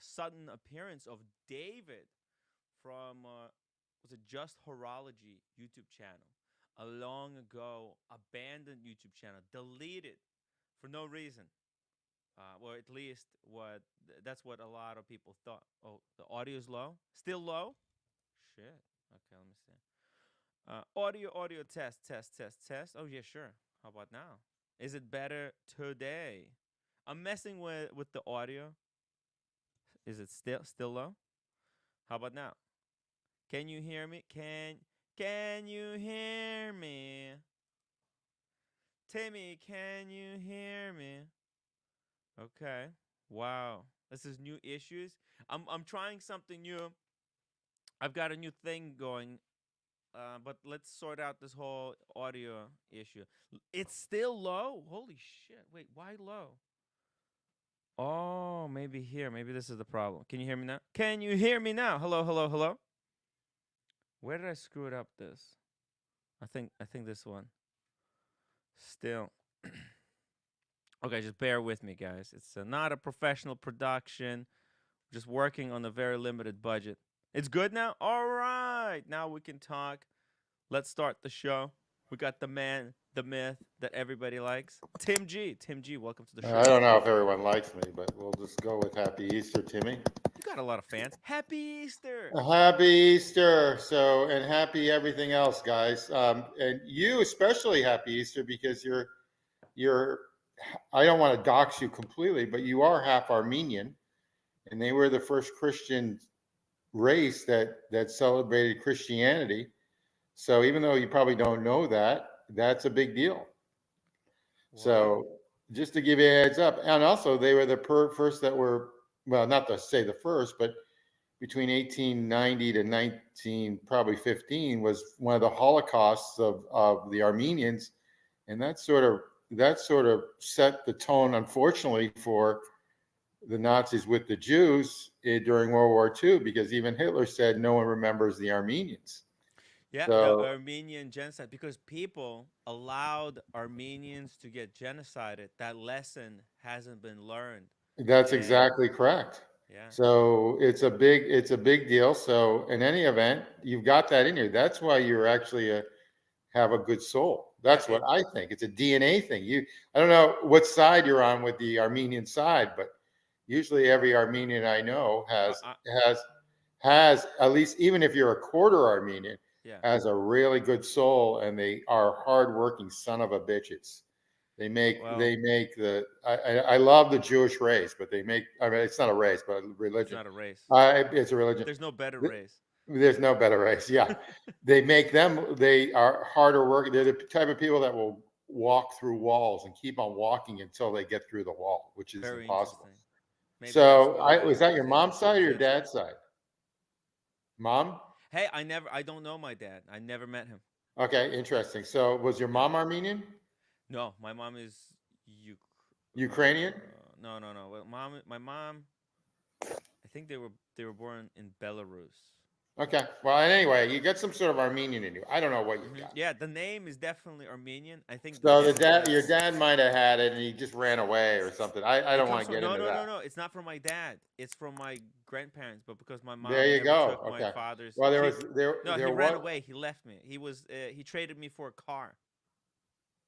sudden appearance of David from was it Just Horology YouTube channel, a long ago abandoned YouTube channel, deleted for no reason. Or at least that's what a lot of people thought. Oh, the audio is low, still low. Shit. Okay, let me see. Audio test, test, test, test. Oh yeah, sure. How about now? Is it better today? I'm messing with the audio. Is it still low? How about now? Can you hear me? Can you hear me? Timmy, can you hear me? Okay. Wow. This is new issues. I'm trying something new. I've got a new thing going. But let's sort out this whole audio issue. It's still low. Holy shit! Wait, why low? Oh, maybe here. Maybe this is the problem. Can you hear me now? Can you hear me now? Hello, hello, hello. Where did I screw it up? This. I think this one. Still. Okay, just bear with me, guys. It's not a professional production. Just working on a very limited budget. It's good now. All right, now we can talk. Let's start the show. We got the man, the myth that everybody likes, Tim G. Tim G, welcome to the I show. don't know if everyone likes me, but we'll just go with Happy Easter, Timmy. You got a lot of fans. Happy Easter. Happy Easter. So, and happy everything else, guys. And you especially happy Easter because you're. I don't want to dox you completely, but you are half Armenian, and they were the first Christian race that celebrated Christianity. So, even though you probably don't know that, that's a big deal. Wow. So just to give you a heads up, and also they were the first that were, well, not to say the first, but between 1890 to 19 probably 15 was one of the holocausts of the Armenians, and that sort of set the tone, unfortunately, for the Nazis with the Jews during World War II, because even Hitler said no one remembers the Armenians. Yeah, the So Armenian genocide, because people allowed Armenians to get genocided. That lesson hasn't been learned. that's And exactly correct. yeah, So it's a big deal. So in any event, you've got that in you. That's why you're actually have a good soul. yeah, That's what I think. It's a DNA thing. I don't know what side you're on with the Armenian side, but usually every Armenian I know has has at least, even if you're a quarter Armenian, yeah. has a really good soul, and they are hardworking son of a bitches. They make Well, they make the I love the Jewish race, but they make, I mean, it's not a race, but a it's religion. not a race. It's a religion. There's no better race. There's no better race. Yeah, they make them. They are harder work. They're the type of people that will walk through walls and keep on walking until they get through the wall, which is Very impossible. interesting. Maybe that's So, why was that your mom's resistance side or your exists. dad's side? Mom. Hey, I don't know my dad. I never met him. Okay, interesting. So, was your Yeah. mom Armenian, No, my mom is Ukrainian? no, no, no. Well, my mom, I think they were born in Belarus. Okay. Well, anyway, you got some sort of Armenian in you. I don't know what you got. Yeah, the name is definitely Armenian. I think the So your genocide. dad might have had it, and he just ran away or something. I It don't comes want to from get no, into no, no, that. no. It's not from my dad. It's from my grandparents. But because my There mom you never go. took my Okay. father's, Well, she no, he there ran was. away. He left me. He traded me for a car.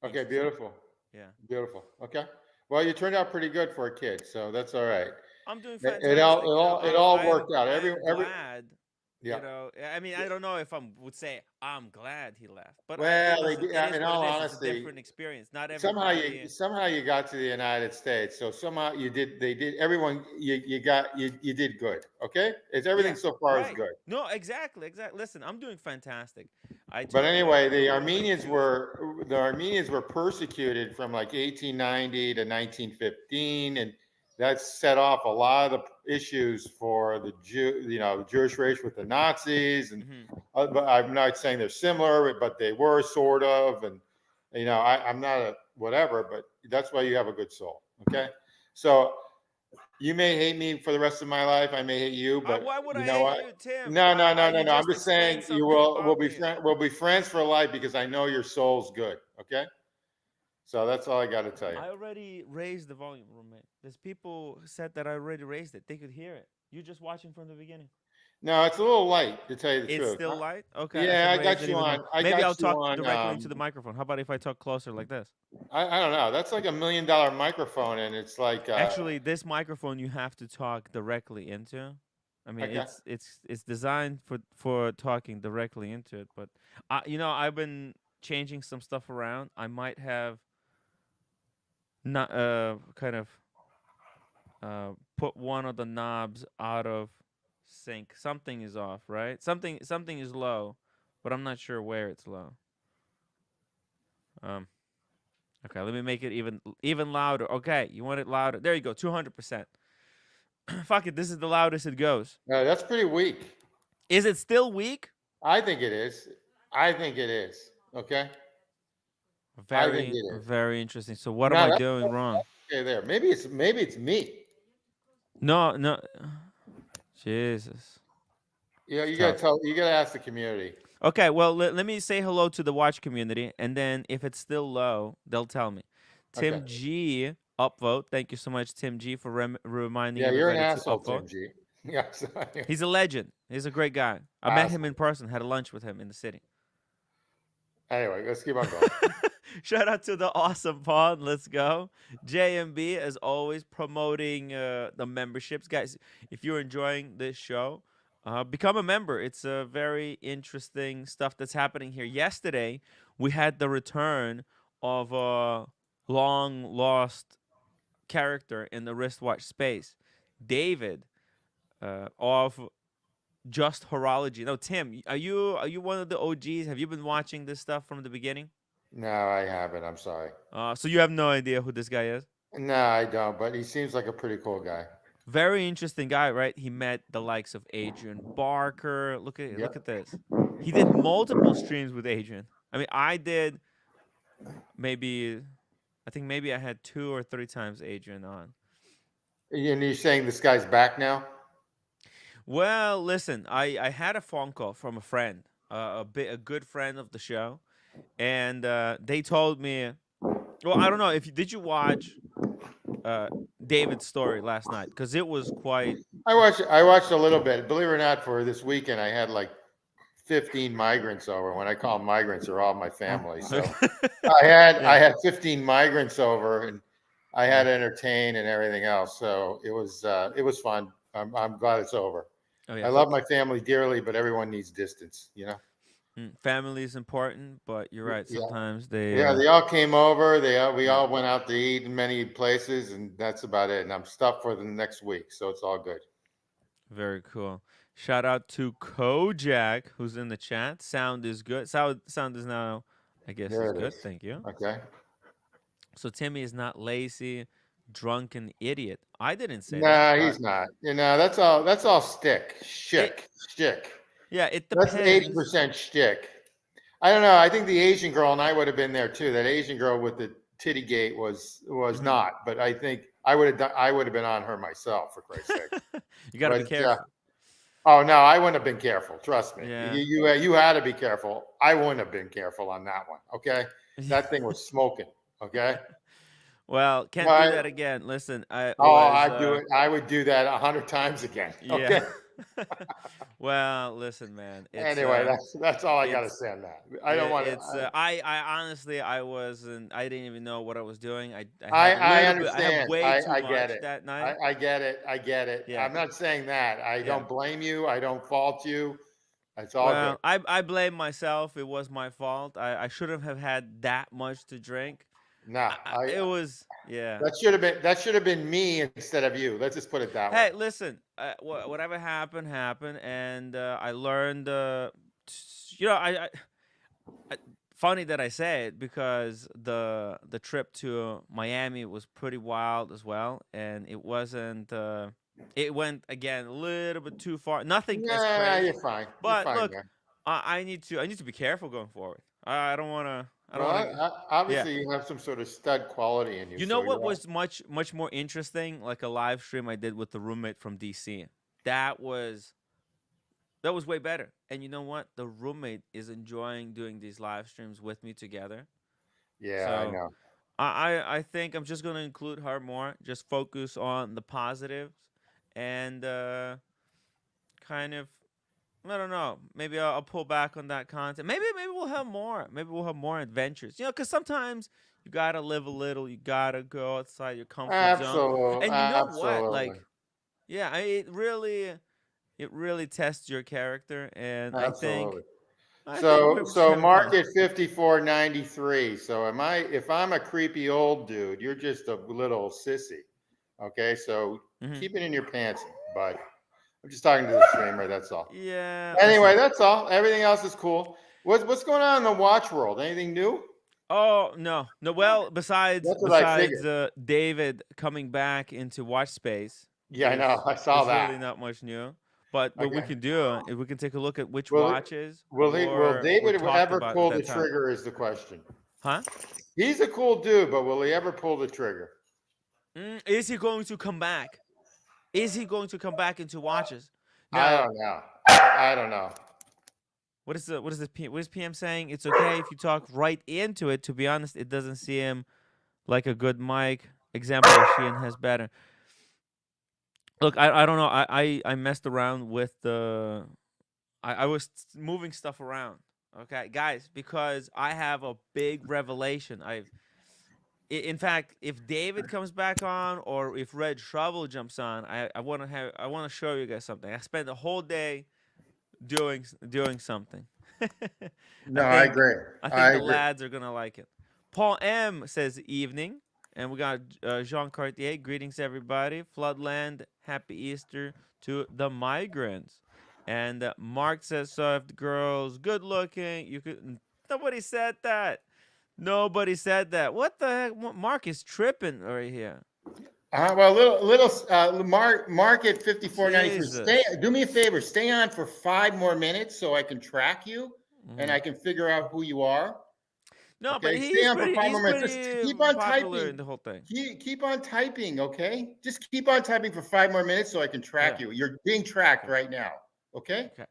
Okay, Interesting. beautiful, Yeah, beautiful. Okay. Well, you turned out pretty good for a kid, so that's all right. I'm doing It all fantastic. it all it I all am worked out. I am Every glad. Yeah. I mean, I don't know if I would say I'm glad he left, but Well, listen, it is in what it all is. It's a honesty, different experience. Not somehow you everybody. somehow you got to the United States. So somehow you did. They did. Everyone, you did good. Okay, it's everything Yeah, so far is right. good. No, exactly, exactly. Listen, I'm doing fantastic. I But took anyway, like two. The Armenians were persecuted from like 1890 to 1915, and that set off a lot of the issues for the Jewish race with the Nazis. And Hmm. but I'm not saying they're similar, but they were sort of. And I'm not a whatever, but that's why you have a good soul. Okay, so you may hate me for the rest of my life. I may hate you, but Why would you I know hate what? you, Tim? No, no, no, no, You no. I'm just just explained saying something we'll about be me. friends. We'll be friends for life because I know your soul's good. Okay, so that's all I got to tell you. I already raised the volume, roommate. There's people who said that I already raised it. They could hear it. You just watching from the beginning. No, it's a little light to tell you the It's truth. still light. Okay, I Yeah, can I raise got it you even more. on. I Maybe got I'll you talk on. directly into the microphone. How about if I talk closer like this? I don't know. That's like $1 million microphone, and it's like Actually, this microphone you have to talk directly into. I mean, okay. it's designed for talking directly into it. But I've been changing some stuff around. I might have not kind of put one of the knobs out of sync. Something is off, right? Something is low, but I'm not sure where it's low. Um, okay, let me make it even louder. Okay, you want it louder? There you go, 200%. Fuck it, this is the loudest it goes. No, that's pretty weak. Is it still weak? I think it is. I think it is. Okay. I think Very, it is. very interesting. So what am No, I that's doing wrong? okay there. Maybe it's me. No, no. Jesus, You know, it's tough. you gotta ask the community. Okay, well, let me say hello to the watch community, and then if it's still low, they'll tell me. Okay. Tim G, upvote. Thank you so much, Tim G, for reminding Yeah, you're an everybody to asshole, upvote. Tim G. Yeah. So, He's a legend. He's a great guy. I met him asshole. in person, had a lunch with him in the city. Anyway, let's keep on going. Shout out to the awesome pod. Let's go. JMB, as always, promoting the memberships. Guys, if you're enjoying this show, become a member. It's a very interesting stuff that's happening here. Yesterday, we had the return of a long lost character in the wristwatch space, David, of Just Horology. No, Tim, are you one of the OGs? Have you been watching this stuff from the beginning? No, I haven't. I'm sorry. So you have no idea who this guy is? No, I don't. But he seems like a pretty cool guy. Very interesting guy, right? He met the likes of Adrian Barker. Look at Yep. this. He did multiple streams with Adrian. I mean, I did maybe I think maybe I had 2 or 3 times Adrian on. And you're saying this guy's back now? Well, listen, I had a phone call from a friend, a good friend of the show, and they told me, well, I don't know if did you watch uh David's story last night because it was quite. I watched a little bit. Believe it or not, for this weekend, I had like 15 migrants over. When I call them migrants, they're all my family. So I Yeah. had 15 migrants over, and I had Mm. to entertain and everything else. So it was fun. I'm glad it's over. Oh yeah. I love my family dearly, but everyone needs distance. Family is important, but you're right. Yeah, Sometimes they. yeah. They all came over. We Yeah. all went out to eat in many places, and that's about it. And I'm stuffed for the next week, so it's all good. Very cool. Shout out to Kojak, who's in the chat. Sound is good. Sound is now, I guess, is There it good. is. Thank you. Okay. So Timmy is not lazy, drunken idiot. I didn't say that. Nah, he's not. That's all. That's all stick, It shtick. yeah, it That's eighty depends. percent shtick. I don't know. I think the Asian girl and I would have been there too. That Asian girl with the titty gate was Hmm. not, but I think I would have done. I would have been on her myself for Christ's sake. You got to be But careful. oh no, I wouldn't have been careful. Trust me. Yeah. You had to be careful. I wouldn't have been careful on that one. Okay, that thing was smoking. Okay. Well, No, can't do that again. Listen, I oh, was I do it. I would do that 100 times again. yeah. Okay. Well, listen, man. Anyway, that's all I got to It's say on that. I don't want to. it's I honestly I wasn't I didn't even know what I was doing. I had a I little bit I had understand. way too I get much it. that night. I get it. I get it. Yeah. I'm not saying that. I Yeah. don't blame you. I don't fault you. It's all good. Well, I blame myself. It was my fault. I shouldn't have had that much to drink. Nah, It was yeah. that should have been me instead of you. Let's just put it that way. Hey, listen. Whatever happened happened, and I learned. You know, I funny that I say it because the trip to Miami was pretty wild as well, and it wasn't. It went again a little bit too far. Nothing as Nah, you're crazy, fine. You're but fine look, there. I need to be careful going forward. I don't want to. I don't Well, want to. Yeah. obviously you have some sort of stud quality in you, You know so what you're all. was much more interesting? Like a live stream I did with the roommate from DC. That was that was way better. And you know what? The roommate is enjoying doing these live streams with me together. Yeah, I So know. I think I'm just gonna include her more. Just focus on the positives, and kind of, I don't know. Maybe I'll pull back on that content. Maybe we'll have more. Maybe we'll have more adventures. Because sometimes you gotta live a little. You gotta go outside your comfort zone. Absolutely, And you know what? absolutely, Like, yeah, it really tests your character. And absolutely. I think So we're just so having fun. market 5493. So if I'm a creepy old dude, you're just a little sissy. Okay, so Hmm. keep it in your pants, bud. I'm just talking to the streamer, that's all. Yeah. Anyway, Listen. that's all. Everything else is cool. What's going on in the watch world? Anything new? Oh no, no. Well, besides That's what I figured. David coming back into watch space, Yeah, I know. I saw there's that. really not much new. But what we Okay. can do is we can take a look at which Will watches will were David talked ever about at pull the that time. trigger is the question. Huh? He's a cool dude, but will he ever pull the trigger? Is he going to come back? Is he going to come back into watches? I Now, don't know. I don't know. what is PM saying? It's okay if you talk right into it. To be honest, it doesn't seem like a good mic. Example, Sheehan has better. Look, I don't know. I messed around with the. I was moving stuff around. Okay, guys, because I have a big revelation. In fact, if David comes back on or if Red Trouble jumps on, I want to show you guys something. I spent the whole day doing something. No, I I think agree. I I think the agree. lads are gonna like it. Paul M says evening, and we got Jean Cartier. Greetings everybody. Floodland, happy Easter to the migrants. And Mark says soft girls, good looking. You could. Nobody said that. Nobody said that. What the heck? Mark is tripping right here. Well, market 5493. Stay. Jesus. Do me a favor. Stay on for 5 more minutes so I can track you and Mhm. I can figure out who you are. No, but Okay, stay on for five he's more minutes. Just pretty keep on popular in typing. the whole thing. Keep on typing. Okay, just keep on typing for 5 more minutes so I can track Yeah. you. You're being tracked Okay. right now. Okay. Okay.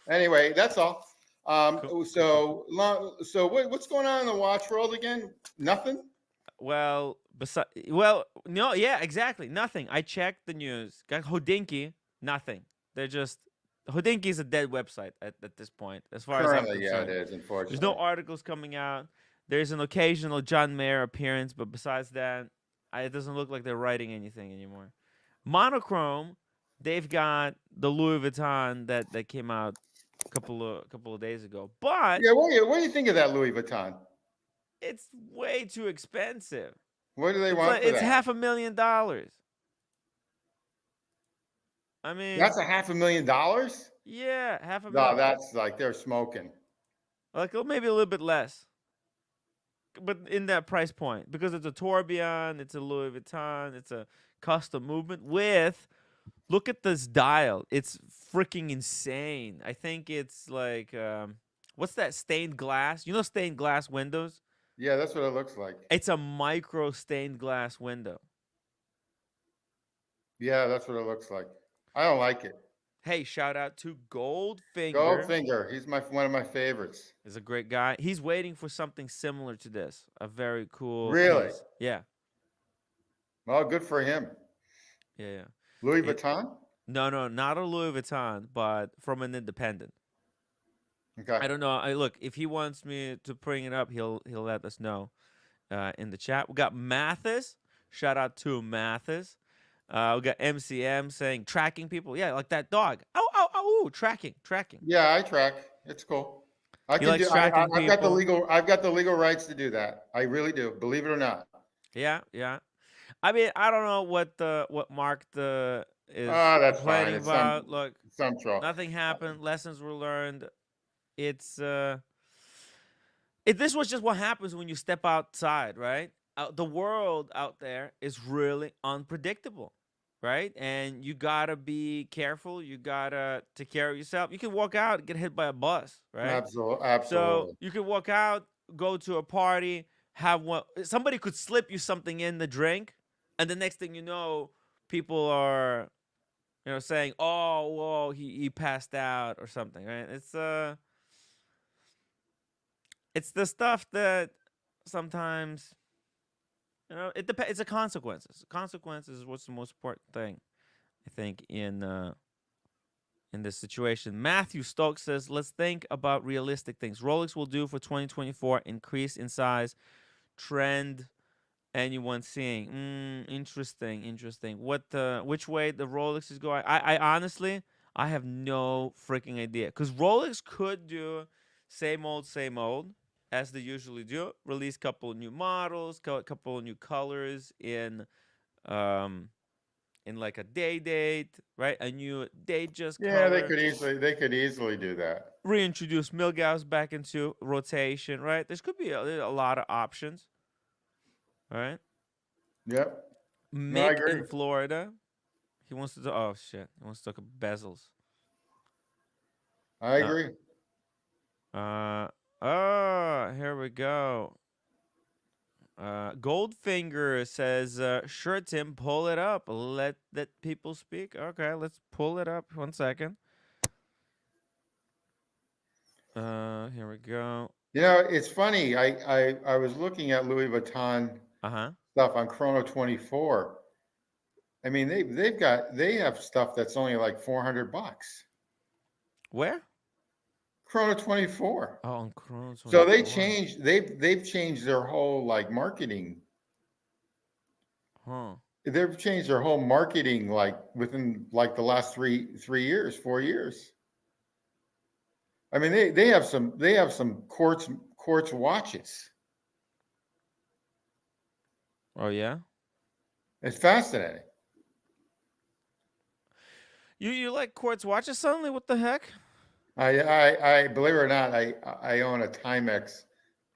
Anyway, that's all. Cool. Cool. Cool. Cool. So what's going on in the watch world again? Nothing. No, yeah, exactly. Nothing. I checked the news. Got Hodinky. Nothing. They're just Hodinky is a dead website at this point, as far as I'm Currently, yeah, it concerned. is. There's no Unfortunately, articles coming out. There's an occasional John Mayer appearance, but besides that, it doesn't look like they're writing anything anymore. Monochrome, they've got the Louis Vuitton that came out a couple of days ago, but yeah. What do you think of that Louis Vuitton? it's way too expensive. What do they want for It's that? $500,000. I That's mean, a $500,000. yeah, half a No, mil. that's like they're smoking. Like maybe a little bit less, but in that price point because it's a Tourbillon, it's a Louis Vuitton, it's a custom movement with. Look at this dial. It's freaking insane. I think it's like what's that stained glass? You know stained glass windows? Yeah, that's what it looks like. It's a micro stained glass window. Yeah, that's what it looks like. I don't like it. Hey, shout out to Goldfinger. Goldfinger, he's one of my favorites. Is a great guy. He's waiting for something similar to this. A very cool Really? piece. Yeah. Well, good for him. Yeah, yeah. Louis It Vuitton. No, no, not a Louis Vuitton, but from an independent. Okay. I don't know. I look, if he wants me to bring it up, he'll let us know in the chat. We got Mathis. Shout out to Mathis. We got MCM saying tracking people. Yeah, like that dog. Oh, oh, oh, ooh, tracking. Yeah, I track. It's cool. I He can do. likes tracking I've got the people. legal. I've got the legal rights to do that. I really do. Believe it or not. Yeah, yeah. I mean, I don't know what Mark is Ah, that's fine. complaining It's about. Look, some trouble. nothing happened. Lessons were learned. It's this was just what happens when you step outside, right? The world out there is really unpredictable, right? And you gotta be careful. You gotta take care of yourself. You can walk out and get hit by a bus, right? Absolutely. So Absolutely. you could walk out, go to a party, have one. Somebody could slip you something in the drink, and the next thing you know, people are, saying, "Oh, whoa, he passed out" or something, right? It's the stuff that sometimes, it depends. It's the consequences. Consequences is what's the most important thing, I think in this situation. Matthew Stokes says, let's think about realistic things. Rolex will do for 2024, increase in size, trend anyone seeing. Interesting, interesting. Which way the Rolex is going? I honestly, I have no freaking idea. Because Rolex could do same old, as they usually do. Release couple of new models, couple of new colors um in like a day date, right? A new day just Yeah, color. they could easily do that. Reintroduce Milgauss back into rotation, right? There could be a lot of options, right? Yep. No, I Mick agree. in Florida. He wants to. Oh shit! He wants to talk about bezels. I Uh. agree. Oh, here we go. Goldfinger says, "Sure, Tim, pull it up. Let people speak." Okay, let's pull it up. 1 second. Here we go. You know, it's funny. I was looking at Louis Vuitton Uh huh. stuff on Chrono 24. I mean, they have stuff that's only like $400. Where? Chrono 24. Oh, on Chrono So 24. they've changed their whole like marketing. Huh. They've changed their whole marketing like within like the last 3 years, 4 years. I mean, they have some quartz watches. Oh yeah. It's fascinating. You like quartz watches suddenly? What the heck? I believe it or not, I own a Timex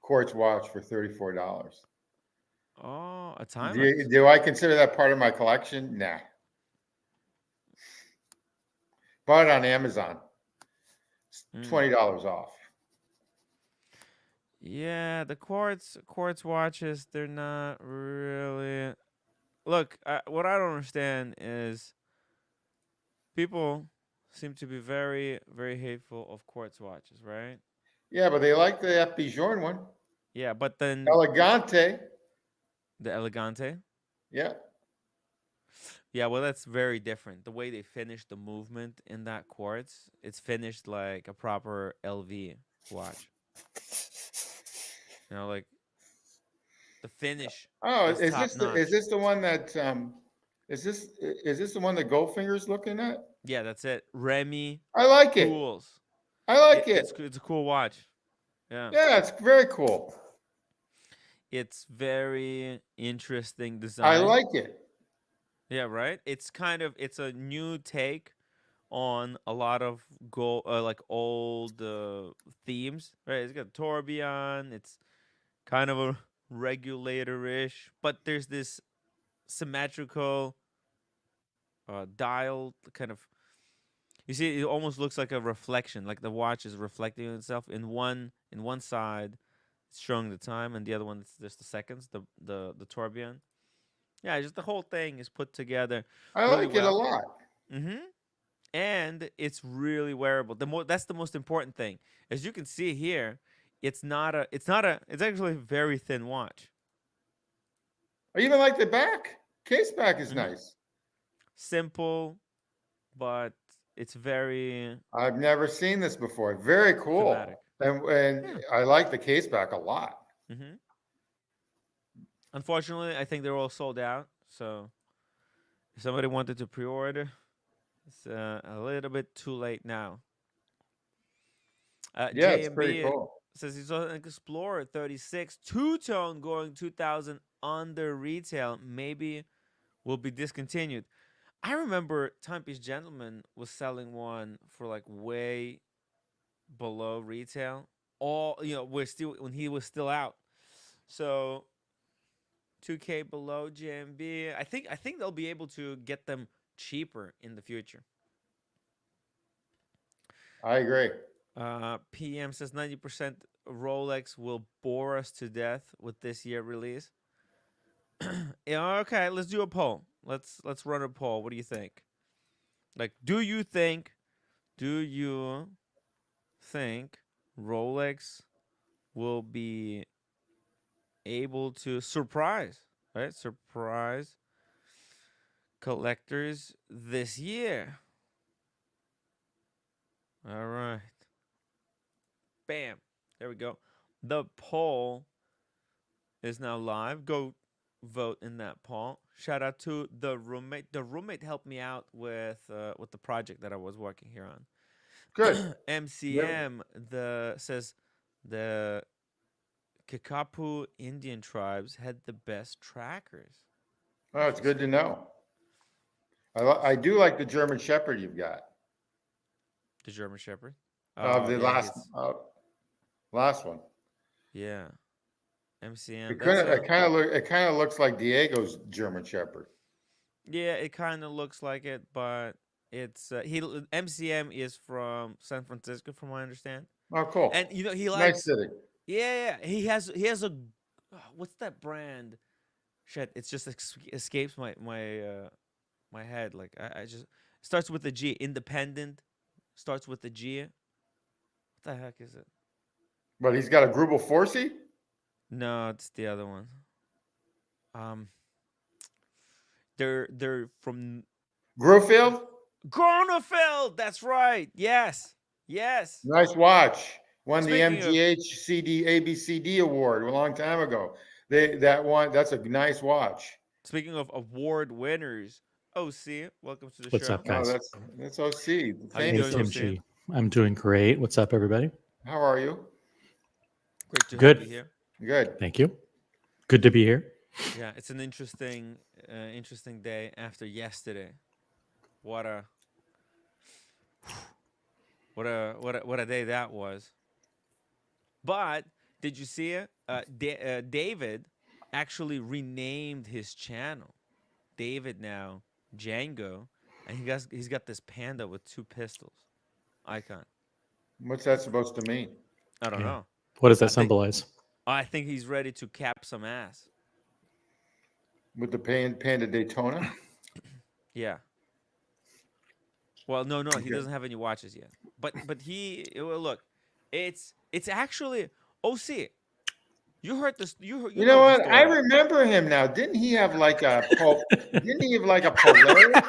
quartz watch for $34. Oh, a Timex. Do I consider that part of my collection? Nah. Bought it on Amazon. Mm. $20 off. Yeah, the quartz watches, they're not really. Look, what I don't understand is people seem to be very hateful of quartz watches, right? Yeah, but they like the FB Journe one. Yeah, but then Elegante. the Elegante. Yeah. Yeah, well, that's very different. The way they finish the movement in that quartz, it's finished like a proper LV watch. Like the finish Oh, is top is notch. this the one that is this the one that Goldfinger's looking at? Yeah, that's it. Remy I like it. Pools. I like It's it. it's a cool watch. Yeah, Yeah, it's very cool. it's very interesting I design. like it. Yeah, right. It's a new take on a lot of like old themes. Right. It's got tourbillon. It's kind of a regulator-ish, but there's this symmetrical dial kind of. You see, it almost looks like a reflection, like the watch is reflecting itself in one side. It's showing the time, and the other one it's just the seconds. The tourbillon. Yeah, just the whole thing is put together I really like it a well. lot. Mm-hmm. And it's really wearable. That's the most important thing. As you can see here, it's actually a very thin watch. I even like the back. Case back is Mm-hmm. nice. Simple, but it's very I've never seen this before. Very thematic. cool. And Yeah. I like the case back a lot. Mm-hmm. Unfortunately, I think they're all sold out. So if somebody wanted to pre-order, it's a little bit too late now. Yeah, it's pretty JMB cool. says he's on an Explorer 36 two-tone going 2000 under retail. Maybe will be discontinued. I remember Timepiece Gentleman was selling one for like way below retail. All we're still when he was still out. So 2K below JMB. I think they'll be able to get them cheaper in the future. I agree. PM says 90% Rolex will bore us to death with this year release. Yeah, okay, let's do a poll. Let's run a poll. What do you think? Like, do you think Rolex will be able to surprise, right? Surprise collectors this year. All right. Bam. There we go. The poll is now live. Go vote in that poll. Shout out to the roommate. The roommate helped me out with the project that I was working here Good. on. MCM says the Kikapu Indian tribes had the best trackers. Oh, it's good to know. I do like the German Shepherd you've got. The German Shepherd. Of Oh the yeah, last one. yeah. MCM. It kind of looks like Diego's German Shepherd. Yeah, it kind of looks like it, but it's MCM is from San Francisco, from what I understand. Oh, cool. And he Nice likes. city. Yeah, he has a what's that brand? Shit, it just escapes my head. Like I just starts with the G. Independent starts with the G. What the heck is it? But he's got a Grubel Forsey? No, it's the other one. They're from Grofield? Gronefeld. That's right. Yes. Nice watch. Won the Speaking of MGH ABCD award a long time ago. That's a nice watch. Speaking of award winners, OC, welcome to the What's show. up, guys? Oh, that's OC. How you Hey, doing, Tim OC? G. I'm doing great. What's up, everybody? How are you? Great to Good. have you here. Good. Thank you. Good to be here. Yeah, it's an interesting day after yesterday. What a day that was. But did you see it? David actually renamed his channel. David now Django, and he's got this panda with 2 pistols icon. What's that supposed to mean? I don't Yeah. know. What does that I think- symbolize? I think he's ready to cap some ass. With the Panda Daytona? Yeah. Well, no, he Okay. doesn't have any watches yet. But well, look, it's actually OC. You heard this. You You the know what? I story. remember him now. Didn't he have like a didn't he have like a Polaris?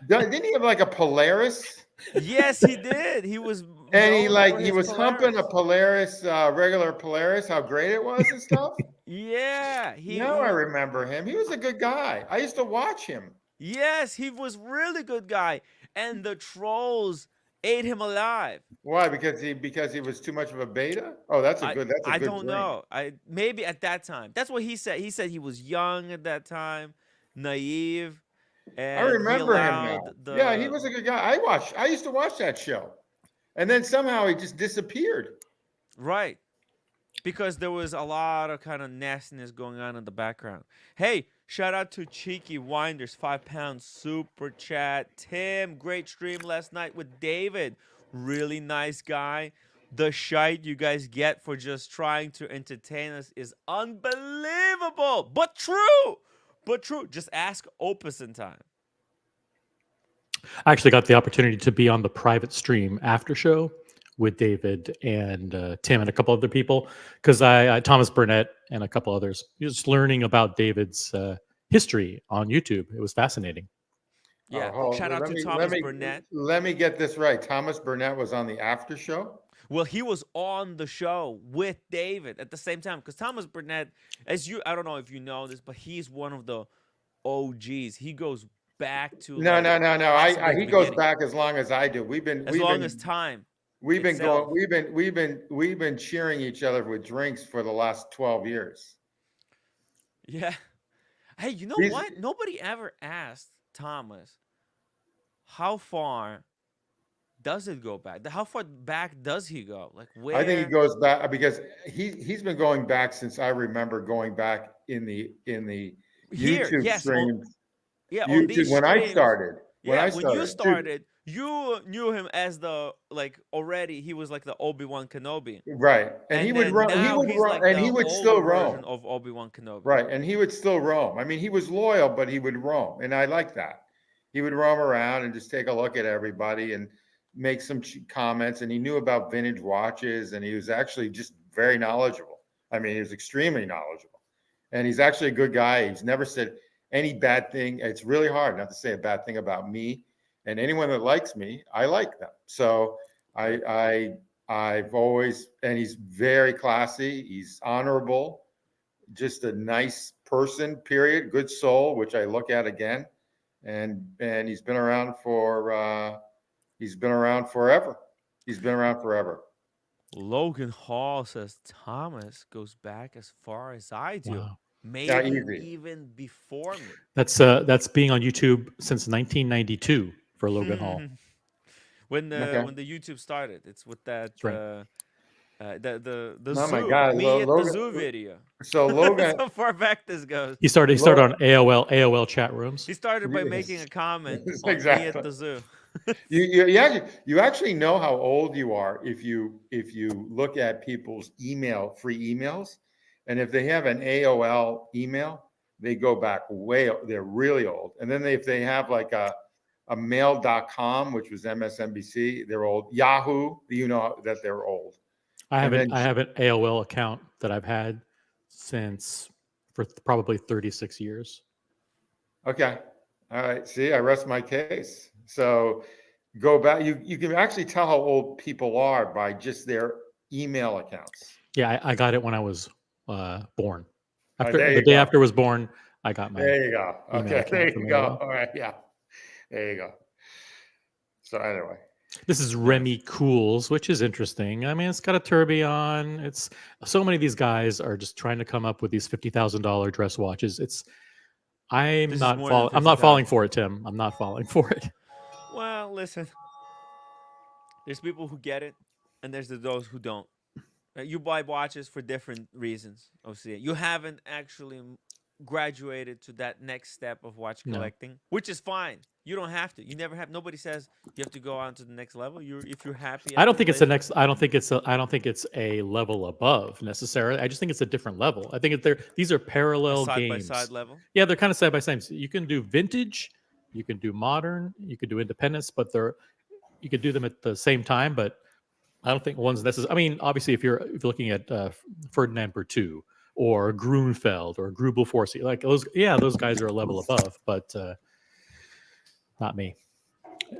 Didn't he have like a Polaris? Yes, he did. He was And he known for he his was humping a Polaris. Polaris, regular Polaris, how great it was and stuff. Yeah, Now I remember him. He was a good guy. I used to watch him. Yes, he was really good guy, and the trolls ate him alive. Why? Because he was too much of a beta? Oh, that's a good I good don't drink. know. Maybe at that time. That's what he said. He said he was young at that time, naive, and I remember him now. the Yeah, he was a good guy. I used to watch that show. And then somehow he just disappeared. right. Because there was a lot of kind of nastiness going on in the background. Hey, shout out to Cheeky Winders, £5 super chat. Tim, great stream last night with David. Really nice guy. The shite you guys get for just trying to entertain us is unbelievable. But true. Just ask Opus in time. I actually got the opportunity to be on the private stream after show with David and Tim and a couple other people because Thomas Burnett and a couple others, just learning about David's history on YouTube. It was fascinating. Yeah. Oh, Shout out to Thomas Burnett. Let me get this right. Thomas Burnett was on the after show? Well, he was on the show with David at the same time because Thomas Burnett, I don't know if you know this, but he's one of the OGs. He goes back to No. possibly He the goes beginning. back as long as I do. as long as time. We've been itself. going. We've been cheering each other with drinks for the last 12 years. Yeah. Hey, you know He's- what? Nobody ever asked Thomas how far does it go back? How far back does he go? Like where? I think he goes back because he's been going back since I remember going back in the Here, YouTube yes, streams. yeah, on YouTube these when I streams. started. Yeah, when you Dude, started, you knew him as already he was like the Obi-Wan Kenobi. right, and he would then roam. He now would he's roam, like and the he would older still version roam. of Obi-Wan Kenobi. Right, and he would still roam. I mean, he was loyal, but he would roam, and I like that. He would roam around and just take a look at everybody and make some comments. And he knew about vintage watches, and he was actually just very knowledgeable. I mean, he was extremely knowledgeable, and he's actually a good guy. He's never said any bad thing. It's really hard not to say a bad thing about me, and anyone that likes me, I like them. So I've always, and he's very classy. He's honorable, just a nice person, period. Good soul, which I look at again. And he's been around forever. He's been around forever. Logan Hall says Thomas goes back as far as I do. Wow. Yeah, Maybe easy. even before me. That's being on YouTube since 1992 for Logan Hall. when the Okay. when the YouTube started, it's with that That's right. the Oh my zoo, God, me at the Logan- zoo video. So Logan, That's how far back this goes. He started on AOL chat rooms. He started by Yes. making a comment on me Exactly. at the zoo. you actually know how old you are if you look at people's free emails, and if they have an AOL email, they go back they're really old. And then if they have like a mail.com, which was MSNBC, they're old. Yahoo, you know that they're old. I have And an AOL account that I've had for probably 36 years. Okay. All right. See, I rest my case. So go back. You can actually tell how old people are by just their email accounts. Yeah, I got it when I was born. There The you day go. after I was born, I got my. There you go. email Okay. account There from you go. AOL. All right. Yeah. There you go. So anyway. This is Remy Cools, which is interesting. I mean, it's got a tourbillon. It's so many of these guys are just trying to come up with these $50,000 dress watches. I'm This is not more than I'm not 50,000. falling for it, Tim. I'm not falling for it. Well, listen. There's people who get it, and there's those who don't. You buy watches for different reasons. OC, you haven't actually graduated to that next step of watch No. collecting, which is fine. You don't have to. You never have. Nobody says you have to go on to the next level. If you're happy. I don't think it's the next. I don't think it's a level above necessarily. I just think it's a different level. I think these are parallel side games. by side level. Yeah, they're kind of side by side. So you can do vintage, you can do modern, you can do independence, but you could do them at the same time. But I don't think one's necessary. I mean, obviously, if you're looking at Ferdinand Berthoud or Grunfeld or Grubel Forsey, like those guys are a level above, but not me.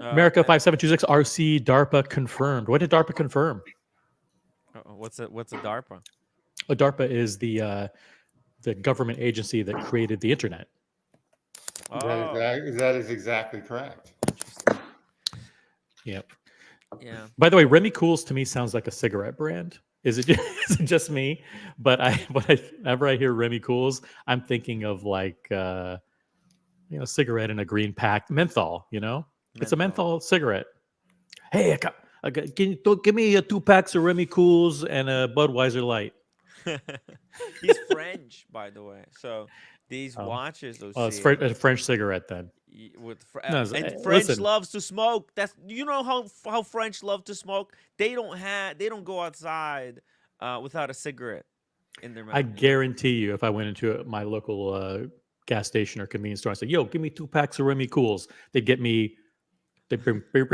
America 5726 RC DARPA confirmed. What did DARPA confirm? What's a DARPA? DARPA is the government agency that created the internet. Oh, That is exactly correct. interesting. Yep. Yeah. By the way, Remy Cools to me sounds like a cigarette brand. Is it just me? But whenever I hear Remy Cools, I'm thinking of like cigarette in a green pack, menthol. It's a menthol cigarette. Hey, can you give me 2 packs of Remy Cools and a Budweiser Light? He's French, by the way. So these watches. It's a French cigarette then. And French loves to smoke. How French love to smoke. They don't go outside without a cigarette in their mouth. I guarantee you, if I went into my local gas station or convenience store, I said, "Yo, give me 2 packs of Remy Cools." They bring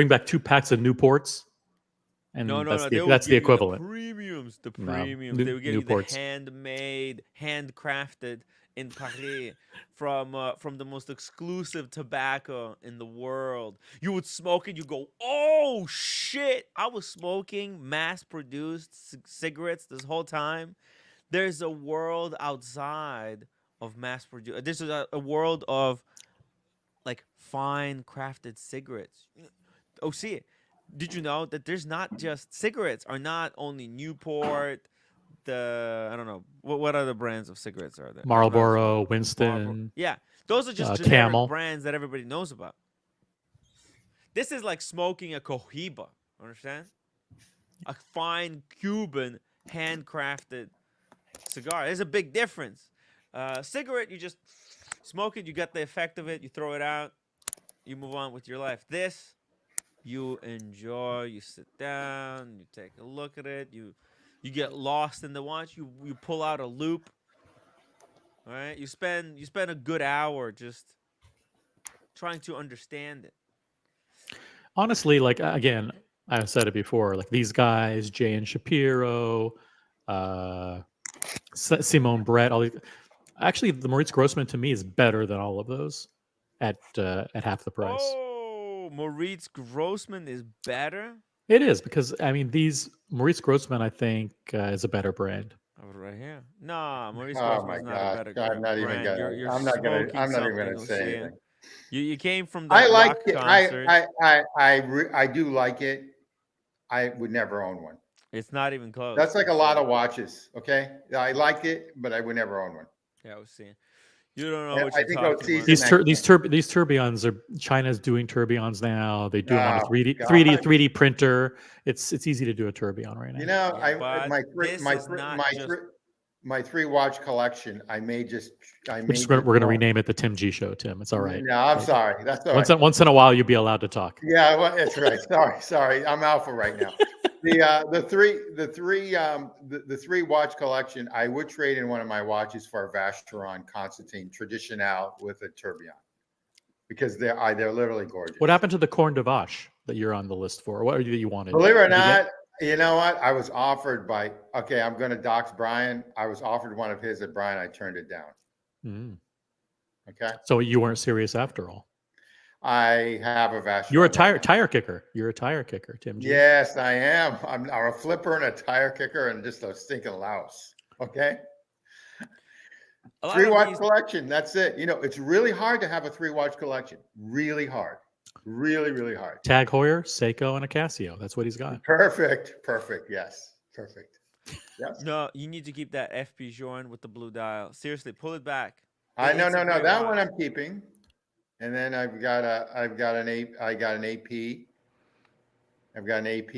back 2 packs of Newports, and that's the equivalent. The premiums. No, They would give you the Newports. handmade, handcrafted in Paris from the most exclusive tobacco in the world. You would smoke it, you go, "Oh shit! I was smoking mass-produced cigarettes this whole time." There's a world outside of mass-produced. This is a world of like fine crafted cigarettes. Oh, see it. Did you know that there's not just cigarettes are not only Newport, I don't know what other brands of cigarettes are there? Marlboro, Winston. Yeah, those are just generic Camel. brands that everybody knows about. This is like smoking a Cohiba. Understand? A fine Cuban handcrafted cigar. There's a big difference. Cigarette, you just smoke it, you get the effect of it, you throw it out, you move on with your life. This, you enjoy, you sit down, you take a look at it, you get lost in the watch, you pull out a loop. All right? You spend a good hour just trying to understand it. Honestly, like again, I've said it before, like these guys, Jay and Shapiro, Simone Brett, all these. Actually, the Moritz Grossman to me is better than all of those at half the price. Oh, Moritz Grossman is better. It is because I mean these Maurice Grossman I think is a better brand. Oh, right here. Nah, Maurice Oh Grossman my is not a gosh, better I'm not even brand. gonna. You're I'm smoking not even something, gonna say Ocean. anything. You came from I that like rock it. concert. I do like it. I would never own one. It's not even close. That's like a I've lot seen of watches. Okay, I like it, but I would never own one. it. Yeah, I was seeing. You don't know And what I you're think talking OT's about. in These that. these tourbillons are China's doing tourbillons now. They do them on a Oh 3D printer. It's easy to do a tourbillon right now. You know, Yeah, but this is not just. my 3 watch collection. I may just. We're going to rename it the Tim G Show. Tim, it's all right. No, I'm sorry. That's all right. Once in a while, you'll be allowed to talk. Yeah, well, that's right. Sorry. I'm alpha right now. The 3 watch collection. I would trade in one of my watches for a Vacheron Constantine Traditional with a tourbillon because they're literally gorgeous. What happened to the Corne de Vache that you're on the list for? What are you that you wanted? Believe it or Did you get- not, you know what? I was offered by. Okay, I'm going to dox Brian. I was offered one of his at Brian. I turned it down. Mm. Okay. So you weren't serious after all. I have a Vacheron. You're a tire kicker. You're a tire kicker, Tim G. Yes, I am. I'm a flipper and a tire kicker and just a stinking louse. Okay. A lot 3 watch of these, collection. That's it. You know, it's really hard to have a 3 watch collection. Really hard. Really, really hard. Tag Heuer, Seiko, and a Casio. That's what he's got. Perfect. Yes. Perfect. Yes. no, you need to keep that FP Join with the blue dial. Seriously, pull it back. I It's a no. great That one watch. I'm keeping. And then I got an AP. I've got an AP.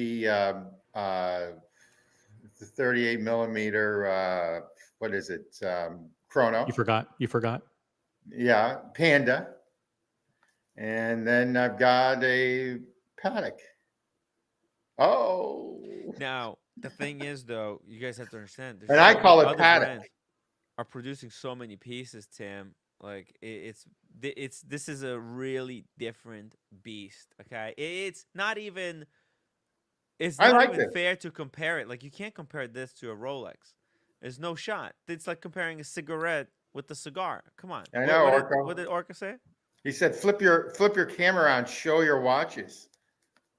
It's a 38 millimeter. What is it? Chrono. You forgot. Yeah, Panda. And then I've got a Paddock. Oh. Now, the thing is, though, you guys have to understand. And I call it other Paddock. brands are producing so many pieces, Tim. Like it's this is a really different beast. Okay, it's not even. It's I not like even this. fair to compare it. Like you can't compare this to a Rolex. There's no shot. It's like comparing a cigarette with a cigar. Come on. I know, Orca. What did Orca say? He said, flip your camera around, show your watches.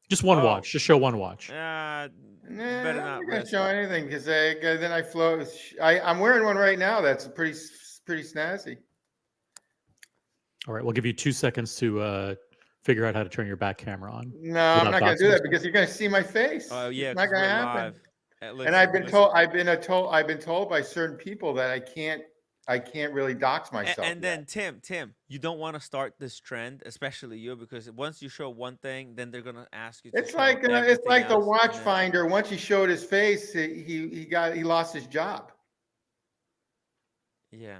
Just one Oh. watch. Just show one watch. Nah, Nah, better I'm not not gonna risk show it. anything because then I float. I'm wearing one right now. That's pretty snazzy. All right, we'll give you 2 seconds to figure out how to turn your back camera on. No, I'm Without not gonna doxing do that yourself. because you're gonna see my face. Oh yeah, it's not 'cause gonna we're happen. live. And I've been told by certain people that I can't really dox myself. And then Tim, you don't want to start this trend, especially you, because once you show one thing, then they're gonna ask you. To It's show like the everything else, and watch then- finder. Once he showed his face, he lost his job. Yeah.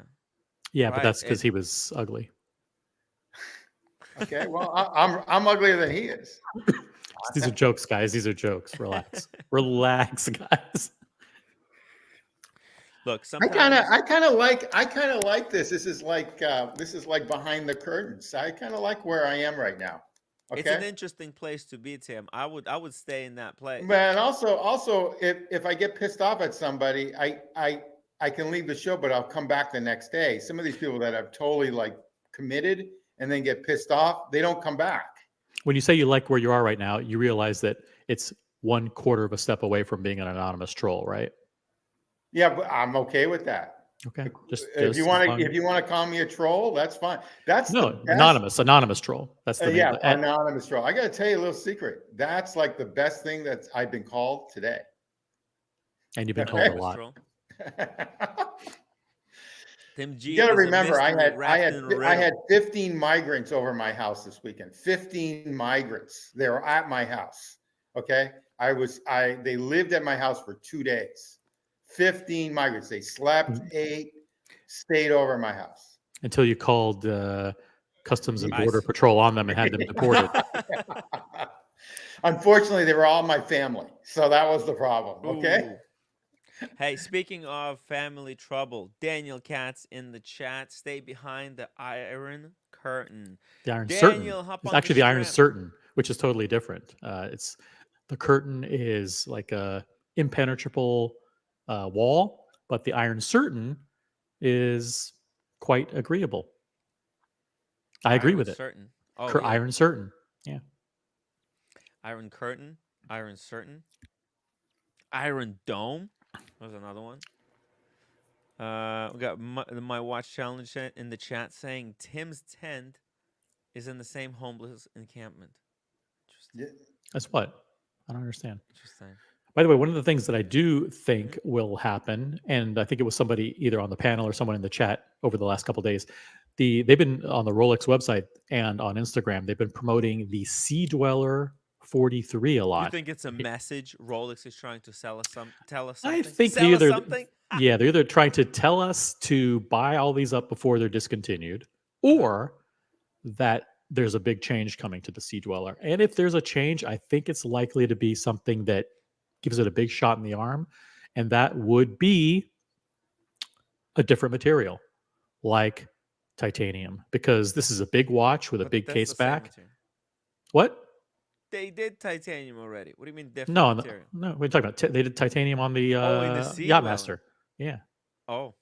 Yeah, but Right, that's because he was ugly. Okay, well I'm uglier than he is. These are jokes, guys. These are jokes. Relax. Relax, guys. Look, I sometimes kind of like this. This is like behind the curtains. I kind of like where I am right now. it's an Okay. interesting place to be, Tim. I would stay in that place. But also if I get pissed off at somebody, I can leave the show, but I'll come back the next day. Some of these people that have totally like committed and then get pissed off, they don't come back. When you say you like where you are right now, you realize that it's 1/4 of a step away from being an anonymous troll, right? Yeah, but I'm okay with that. Okay. Just If you as want long- to call me a troll, that's fine. That's no the best. anonymous troll. That's the name. Yeah, anonymous troll. I got to tell you a little secret. That's like the best thing that I've been called today. And you've been told a Anonymous lot. troll. Tim G. You got to is a remember, I mystery wrapped in a had riddle. 15 migrants over my house this weekend. 15 migrants. They were at my house. Okay, they lived at my house for 2 days. 15 migrants. They slept, ate, stayed over my house. Until you called Customs and Nice. Border Patrol on them and had them deported. Unfortunately, they were all my family, so that was the problem. Okay. Ooh. Hey, speaking of family trouble, Daniel Katz in the chat. Stay behind the iron curtain. The Iron Daniel, Certain. hop It's on actually the the Iron strap. Certain, which is totally different. It's the curtain is like a impenetrable wall, but the Iron Certain is quite agreeable. I agree with it. Certain. Oh yeah. Iron certain. Yeah. Iron Curtain. Iron Certain. Iron Dome was another one. We got my watch challenge in the chat saying Tim's tent is in the same homeless encampment. Interesting. Yeah. That's what? I don't understand. Interesting. By the way, one of the things that I do think will happen, and I think it was somebody either on the panel or someone in the chat over the last couple of days, they've been on the Rolex website and on Instagram. They've been promoting the Sea Dweller 43 a lot. You think it's a message Rolex is trying to tell us I something? think Sell us something? they're either trying to tell us to buy all these up before they're discontinued, or that there's a big change coming to the Sea Dweller. And if there's a change, I think it's likely to be something that gives it a big shot in the arm, and that would be a different material, like titanium, because this is a big watch with a But big that's case the same back. material. What? They did titanium already. What do you mean different No, material? no, we're talking about they did titanium on the in the Sea Yachtmaster. Yeah. Oh,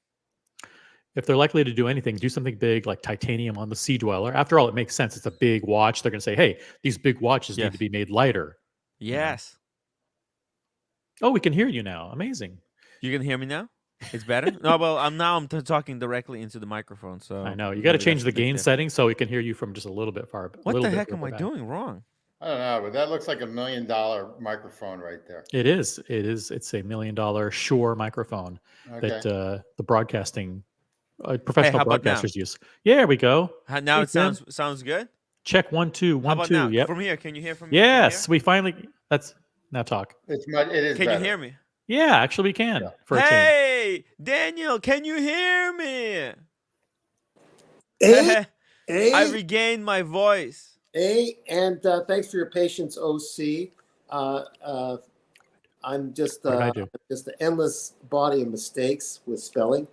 If they're likely to do anything, do something big like titanium on the Sea Dweller. After all, it makes sense. It's a big watch. They're going to say, hey, these big watches need Yes. to be made lighter. yes. Oh, we can hear you now. Amazing. You can hear me now? It's better? No, well, I'm talking directly into the microphone, so I know. You got to maybe change that's the a big gain difference. setting so we can hear you from just a little bit far. What the heck am I doing wrong? I don't know, but that looks like $1 million microphone right there. It is. It is. It's a $1 million Shure microphone that the broadcasting professional how about now? broadcasters use. Yeah, there we go. Now Hey, it Tim. sounds good. Check 1 2 How 1 about 2. now? Yep. From here, can you hear from Yes, from we finally. That's now talk. It is. Can better. you hear me? Yeah, actually we can. Yeah. For a change. Hey, Daniel, can you hear me? Hey, I regained my voice. and thanks for your patience, OC. I'm just What did I do? just an endless body of mistakes with spelling. No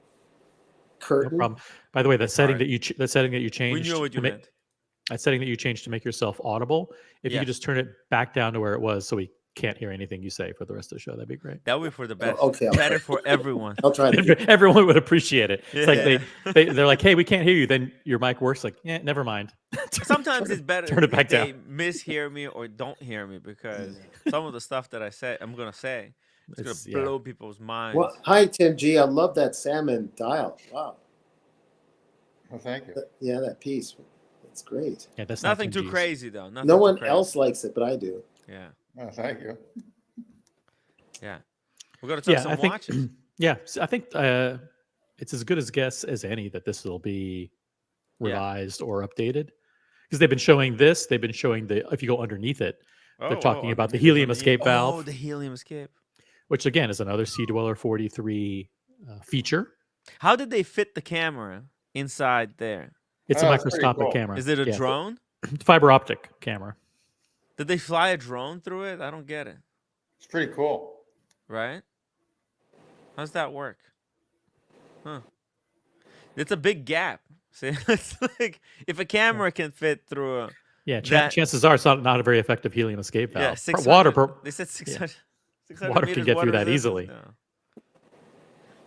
Curtain. problem. By the way, that setting Sorry. that setting that you We changed. knew what you to make- meant. That setting that you changed to make yourself audible. If you Yes. could just turn it back down to where it was, so we can't hear anything you say for the rest of the show, that'd be great. That would be for the best. okay, I'll Better try. for everyone. I'll try to. Everyone would appreciate it. It's like Yeah. they're like, hey, we can't hear you. Then your mic works. Like, yeah, never mind. Sometimes it's better turn it back if they down. mishear me or don't hear me, because some of the stuff that I'm gonna say, it's It's- gonna blow people's minds. Well, hi, Tim G. I love that salmon dial. Wow. Well, thank you. Yeah, that piece. That's great. Yeah, that's Nothing not too Tim G's. crazy though. Nothing No too one crazy. else likes it, but I do. Yeah, Oh, thank you. yeah. We're gonna talk Yeah, some I think. watches. Yeah, so I think it's as good a guess as any that this will be Yeah. revised or updated, because they've been showing this. They've been showing if you go underneath it, they're talking about the underneath helium is escape underneath. valve. Oh, the helium escape. Which again is another Sea Dweller 43 feature. How did they fit the camera inside there? It's Oh, a that's pretty microscopic cool. camera. Is it a Yeah. drone? Fiber optic camera. Did they fly a drone through it? I don't get it. It's pretty cool. Right? How does that work? Huh. It's a big gap. See, it's like if a camera can fit through a Yeah, That- chances are it's not a very effective helium escape valve. yeah, 600, Water, they said 600, 600 Water can meters get through water that resistance? easily.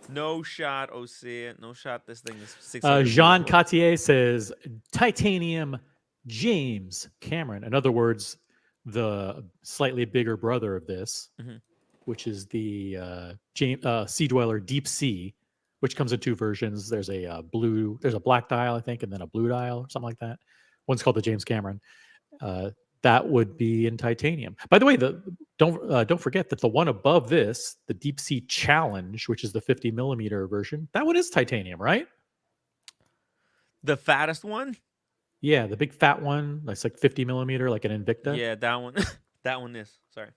No shot, OC. No shot. This thing is 600 Jean meters water. Cartier says titanium James Cameron. In other words, the slightly bigger brother of this, Mhm. which is the Sea Dweller Deep Sea, which comes in two versions. There's a black dial, I think, and then a blue dial or something like that. One's called the James Cameron. That would be in titanium. By the way, don't forget that the one above this, the Deep Sea Challenge, which is the 50 millimeter version, that one is titanium, right? The fattest one? Yeah, the big fat one, that's like 50 millimeter, like an Invicta. Yeah, that one. That one is. Sorry.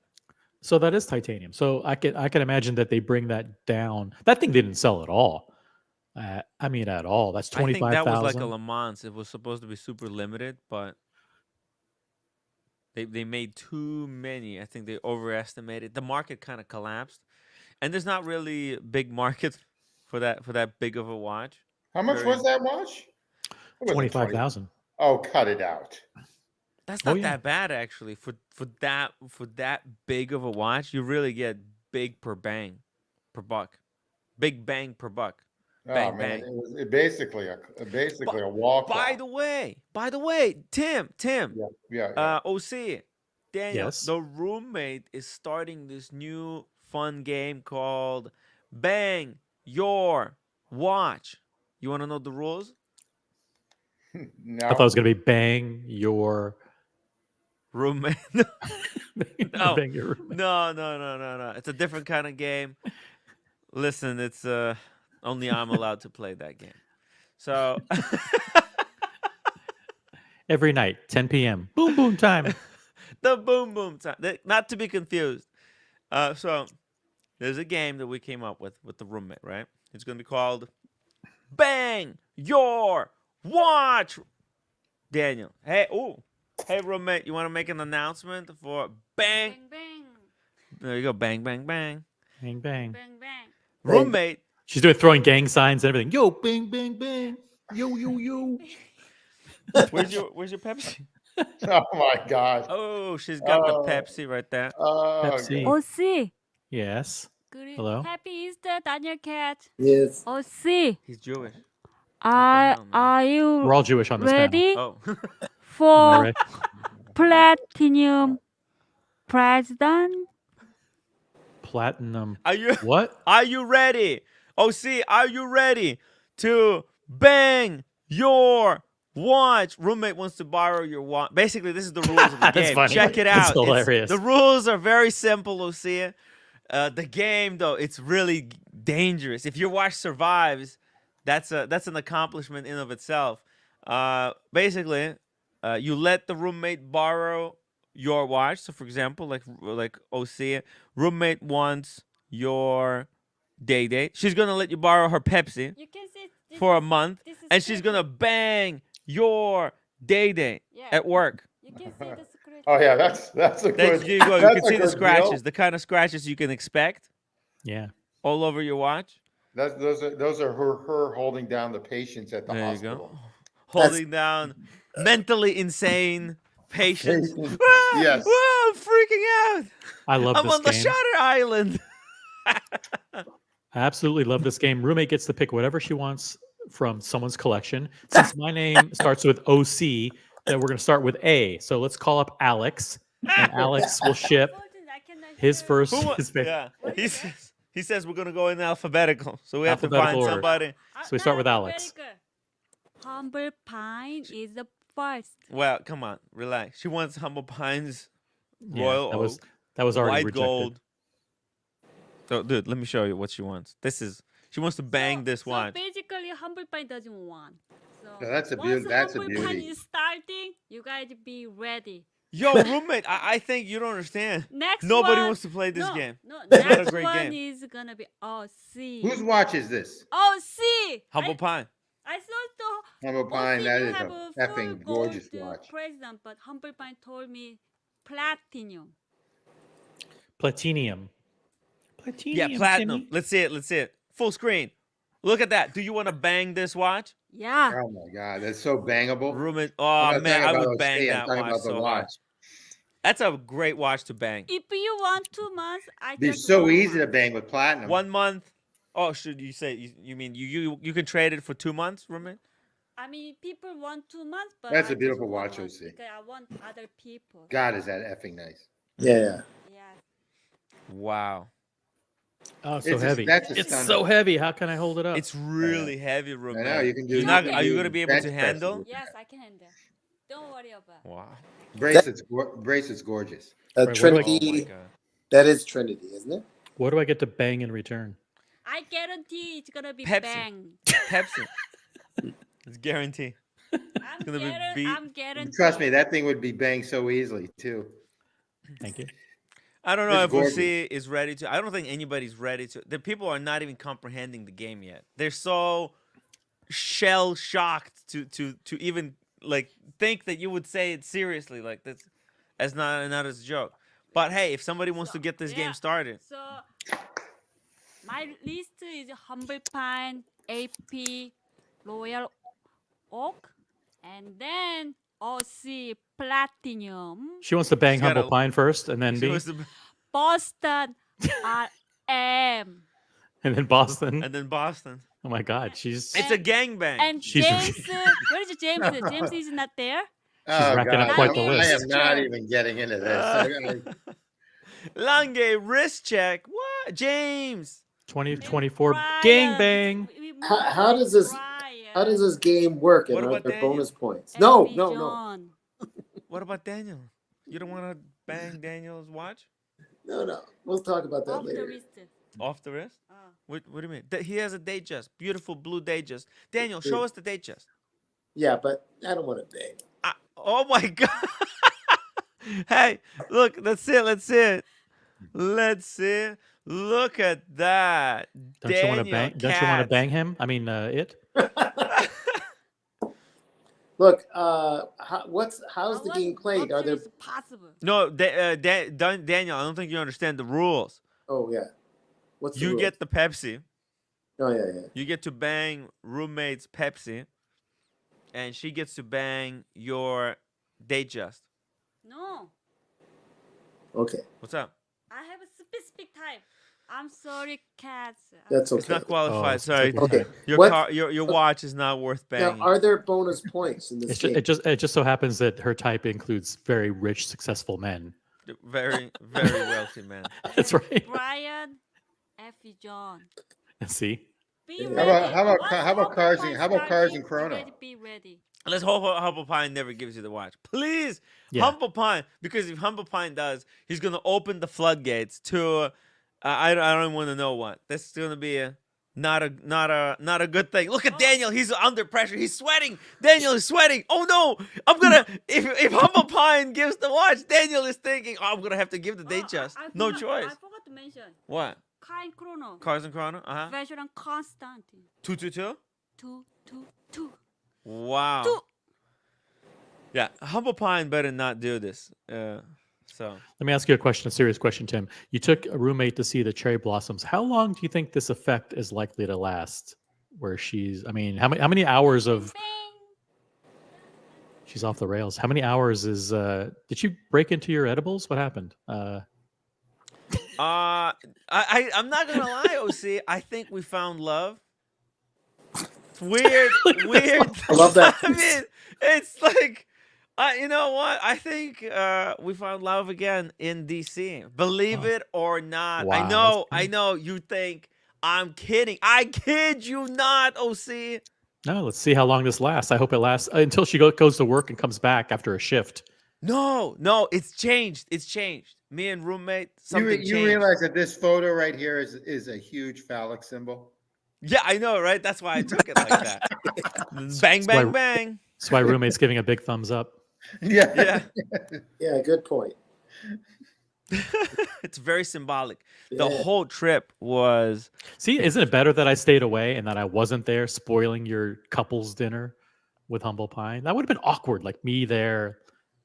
So that is titanium. So I can imagine that they bring that down. That thing didn't sell at all. I mean, at all. That's I think that was like a 25,000. Le Mans. It was supposed to be super limited, but they made too many. I think they overestimated. The market kind of collapsed, and there's not really a big market for that big of a watch. How much Very- was that watch? It wasn't 25,000. Oh, cut it out. That's Oh, not yeah. that bad actually. For that big of a watch, you really get big per buck. Big bang per buck. Oh Bang, man, bang. it was basically a wall By clock. the way, Tim, Yeah, yeah. OC, Daniel, Yes. the roommate is starting this new fun game called Bang Your Watch. You want to know the rules? I No. thought it was going to be bang your Roommate. No, bang your roommate. no. It's a different kind of game. Listen, it's only I'm allowed to play that game. So Every night, 10 p.m. Boom, boom time. the boom boom time. Not to be confused. So there's a game that we came up with the roommate, right? It's gonna be called Bang Your Watch. Daniel, hey roommate, you want to make an announcement for Bang? Bang bang. There you go, bang bang bang. Bang, bang. Bang bang. Roommate, She's doing throwing gang signs and everything. Yo, bang, bang, bang. Yo, yo, yo. where's your Pepsi? Oh my God. Oh, she's got the Oh. Pepsi right there. Oh, Pepsi. God. 오씨. Yes. 그리 Hello? Happy Easter, Daniel Cat. Yes. 오씨. He's Jewish. Are hell, man? are you We're all Jewish on this panel. ready Oh, for Right? platinum president? Platinum. are you What? are you ready? OC, are you ready to bang your watch? Roommate wants to borrow your watch. Basically, this is the rules of the That's game. funny. Check it That's out. hilarious. The rules are very simple, OC. The game, though, it's really dangerous. If your watch survives, that's an accomplishment in of itself. Basically, you let the roommate borrow your watch. So, for example, like OC, roommate wants your day date. She's gonna let you borrow her Pepsi You can see this for a is- month, this is and she's gonna scripted. bang your day date Yeah. at work. You can see the script. Oh yeah, that's a There good. you go. You that's can a see the good scratches, deal. the kind of scratches you can expect Yeah. all over your watch. Those are her holding down the patients at the There you hospital. go. Holding down mentally insane patients. Patients, Ah, yes. ah, I'm freaking out. I love I'm this on the game. Shutter Island. I absolutely love this game. Roommate gets to pick whatever she wants from someone's collection. Since my name starts with OC, then we're going to start with A. So let's call up Alex, and Alex will ship Unfortunately, I cannot his hear. first. Who wa- His favorite. yeah. What He is that? says, he says we're gonna go in alphabetical. So we have to Alphabetical find order. somebody. So we start with Not Alex. alphabetical. Humble Pine is the first. Well, come on, relax. She wants Humble Pines, Yeah, Royal that was Oak, that was already White rejected. Gold. So, dude, let me show you what she wants. She wants to bang this watch. So basically, Humble Pine doesn't want. So Yeah, that's a once beaut- that's a Humble Pine beauty. is starting, you guys be ready. Yo, roommate, I think you don't understand. Next Nobody one, wants to play this no, game. No, It's not a next great one game. is gonna be OC. Whose watch is this? OC. Humble Pine. I thought Humble Pine. OC That you is have a full effing gorgeous gold watch. president, but Humble Pine told me platinum. Platinum. Platinum. Yeah, platinum. Timmy. Let's see it. Full screen. Look at that. Do you want to bang this watch? Yeah. Oh my God, that's so bangable. Roommate. I'm Oh not man, talking I about would bang OC, I'm that talking watch about the so hard. watch. That's a great watch to bang. If you want 2 months, I It'd be just so one easy to month. bang with platinum. 1 month. Oh, should you say you mean you can trade it for 2 months, roommate? I mean, people want 2 months, but That's I a beautiful just one watch, month OC. because I want other people. God, is that effing nice? Yeah. Yeah. Wow. Oh, so It's a- heavy. that's a It's stunner. so heavy. How can I hold it up? It's really heavy, roommate. know, you can do- You're not, you are can you do going to be able bench to press handle? with- Yes, I can handle. Don't worry about it. Wow. Bracelet's gorgeous. Right, what do I- Oh my Trinity. god. That is Trinity, isn't it? What do I get to bang in return? I guarantee it's gonna be Pepsi. bang. Pepsi. It's guaranteed. I'm, gonna be beat. I'm guaranteed. Trust me, that thing would be banged so easily too. Thank you. I don't know It's if gorgeous. OC is ready to. I don't think anybody's ready to. The people are not even comprehending the game yet. They're so shell shocked to even like think that you would say it seriously. Like that's as not as a joke. But hey, if somebody wants to get this Yeah. game started, So my list is Humble Pine, AP, Royal Oak, and then OC Platinum, She wants to bang She's got Humble a- Pine first, and then she B. wants to- Boston RM. And then Boston. and then Boston. Oh my God, she's It's a gangbang. And She's- James, where is James? James is not there. Oh, racking up God, quite the I list. am not even getting into this. Lange wrist check. What? James. 2024 Brian. gangbang. How does this game work? And What are about there Daniel? bonus points? No. John. What about Daniel? You don't want to bang Daniel's watch No. We'll talk about that Off the later. wrist. off the wrist? Uh, What do you mean? He has a Datejust, beautiful blue Datejust. Daniel, show us the Datejust. Yeah, but I don't want to bang. Oh my God! Hey, look, let's see it. Let's see. Look at that. Don't you want to bang? Don't you want to bang him? I mean, it. Look, how's the game played? Are there? possible? No, Daniel, I don't think you understand the rules. Oh yeah. What's the You rules? get the Pepsi. Oh yeah. You get to bang roommate's Pepsi, and she gets to bang your Datejust. No, Okay, What's up? I have a specific type. I'm sorry, cats. that's okay. It's not qualified. Oh, Sorry. it's Okay. Your What- your watch is not worth Now, banging. are there bonus points in this It's game? it just so happens that her type includes very rich, successful men. Very, very wealthy man. That's right. Brian, Effie John. See, Be How ready. about- how about Once cars Hopper and- how about starts, cars and be Chrono? ready, Be ready. Let's hope Humble Pine never gives you the watch. Please, Yeah. Humble Pine, because if Humble Pine does, he's gonna open the floodgates to I don't want to know what. That's gonna be not a good thing. Look at Daniel. He's under pressure. He's sweating. Daniel is sweating. Oh no! I'm gonna if Humble Pine gives the watch, Daniel is thinking, oh, I'm gonna have to give the Datejust. No choice. I forgot to mention. What? Kind Chrono. Cars and Chrono? Version constant. 222? 222. Wow. Two. Yeah, Humble Pine better not do this. So let me ask you a serious question, Tim. You took a roommate to see the cherry blossoms. How long do you think this effect is likely to last? Where I mean, how many hours of Bang. she's off the rails? How many hours is? Did she break into your edibles? What happened? I'm not gonna lie, OC. I think we found love. It's weird, weird. I love that. I mean, it's like, you know what? I think we found love again in DC. Believe Wow. it or not. Wow, I that's know. You think I'm kidding? I kid you not, OC. No, let's see how long this lasts. I hope it lasts until she goes to work and comes back after a shift. No, it's changed. It's changed. Me and roommate, something You changed. realize that this photo right here is a huge phallic symbol? Yeah, I know, right? That's why I took it like that. Bang, why- bang, bang. That's why roommate's giving a big thumbs up. Yeah. Yeah. Yeah, good point. It's very symbolic. The Yeah. whole trip was See, isn't it better that I stayed away and that I wasn't there spoiling your couple's dinner with Humble Pine? That would have been awkward, like me there,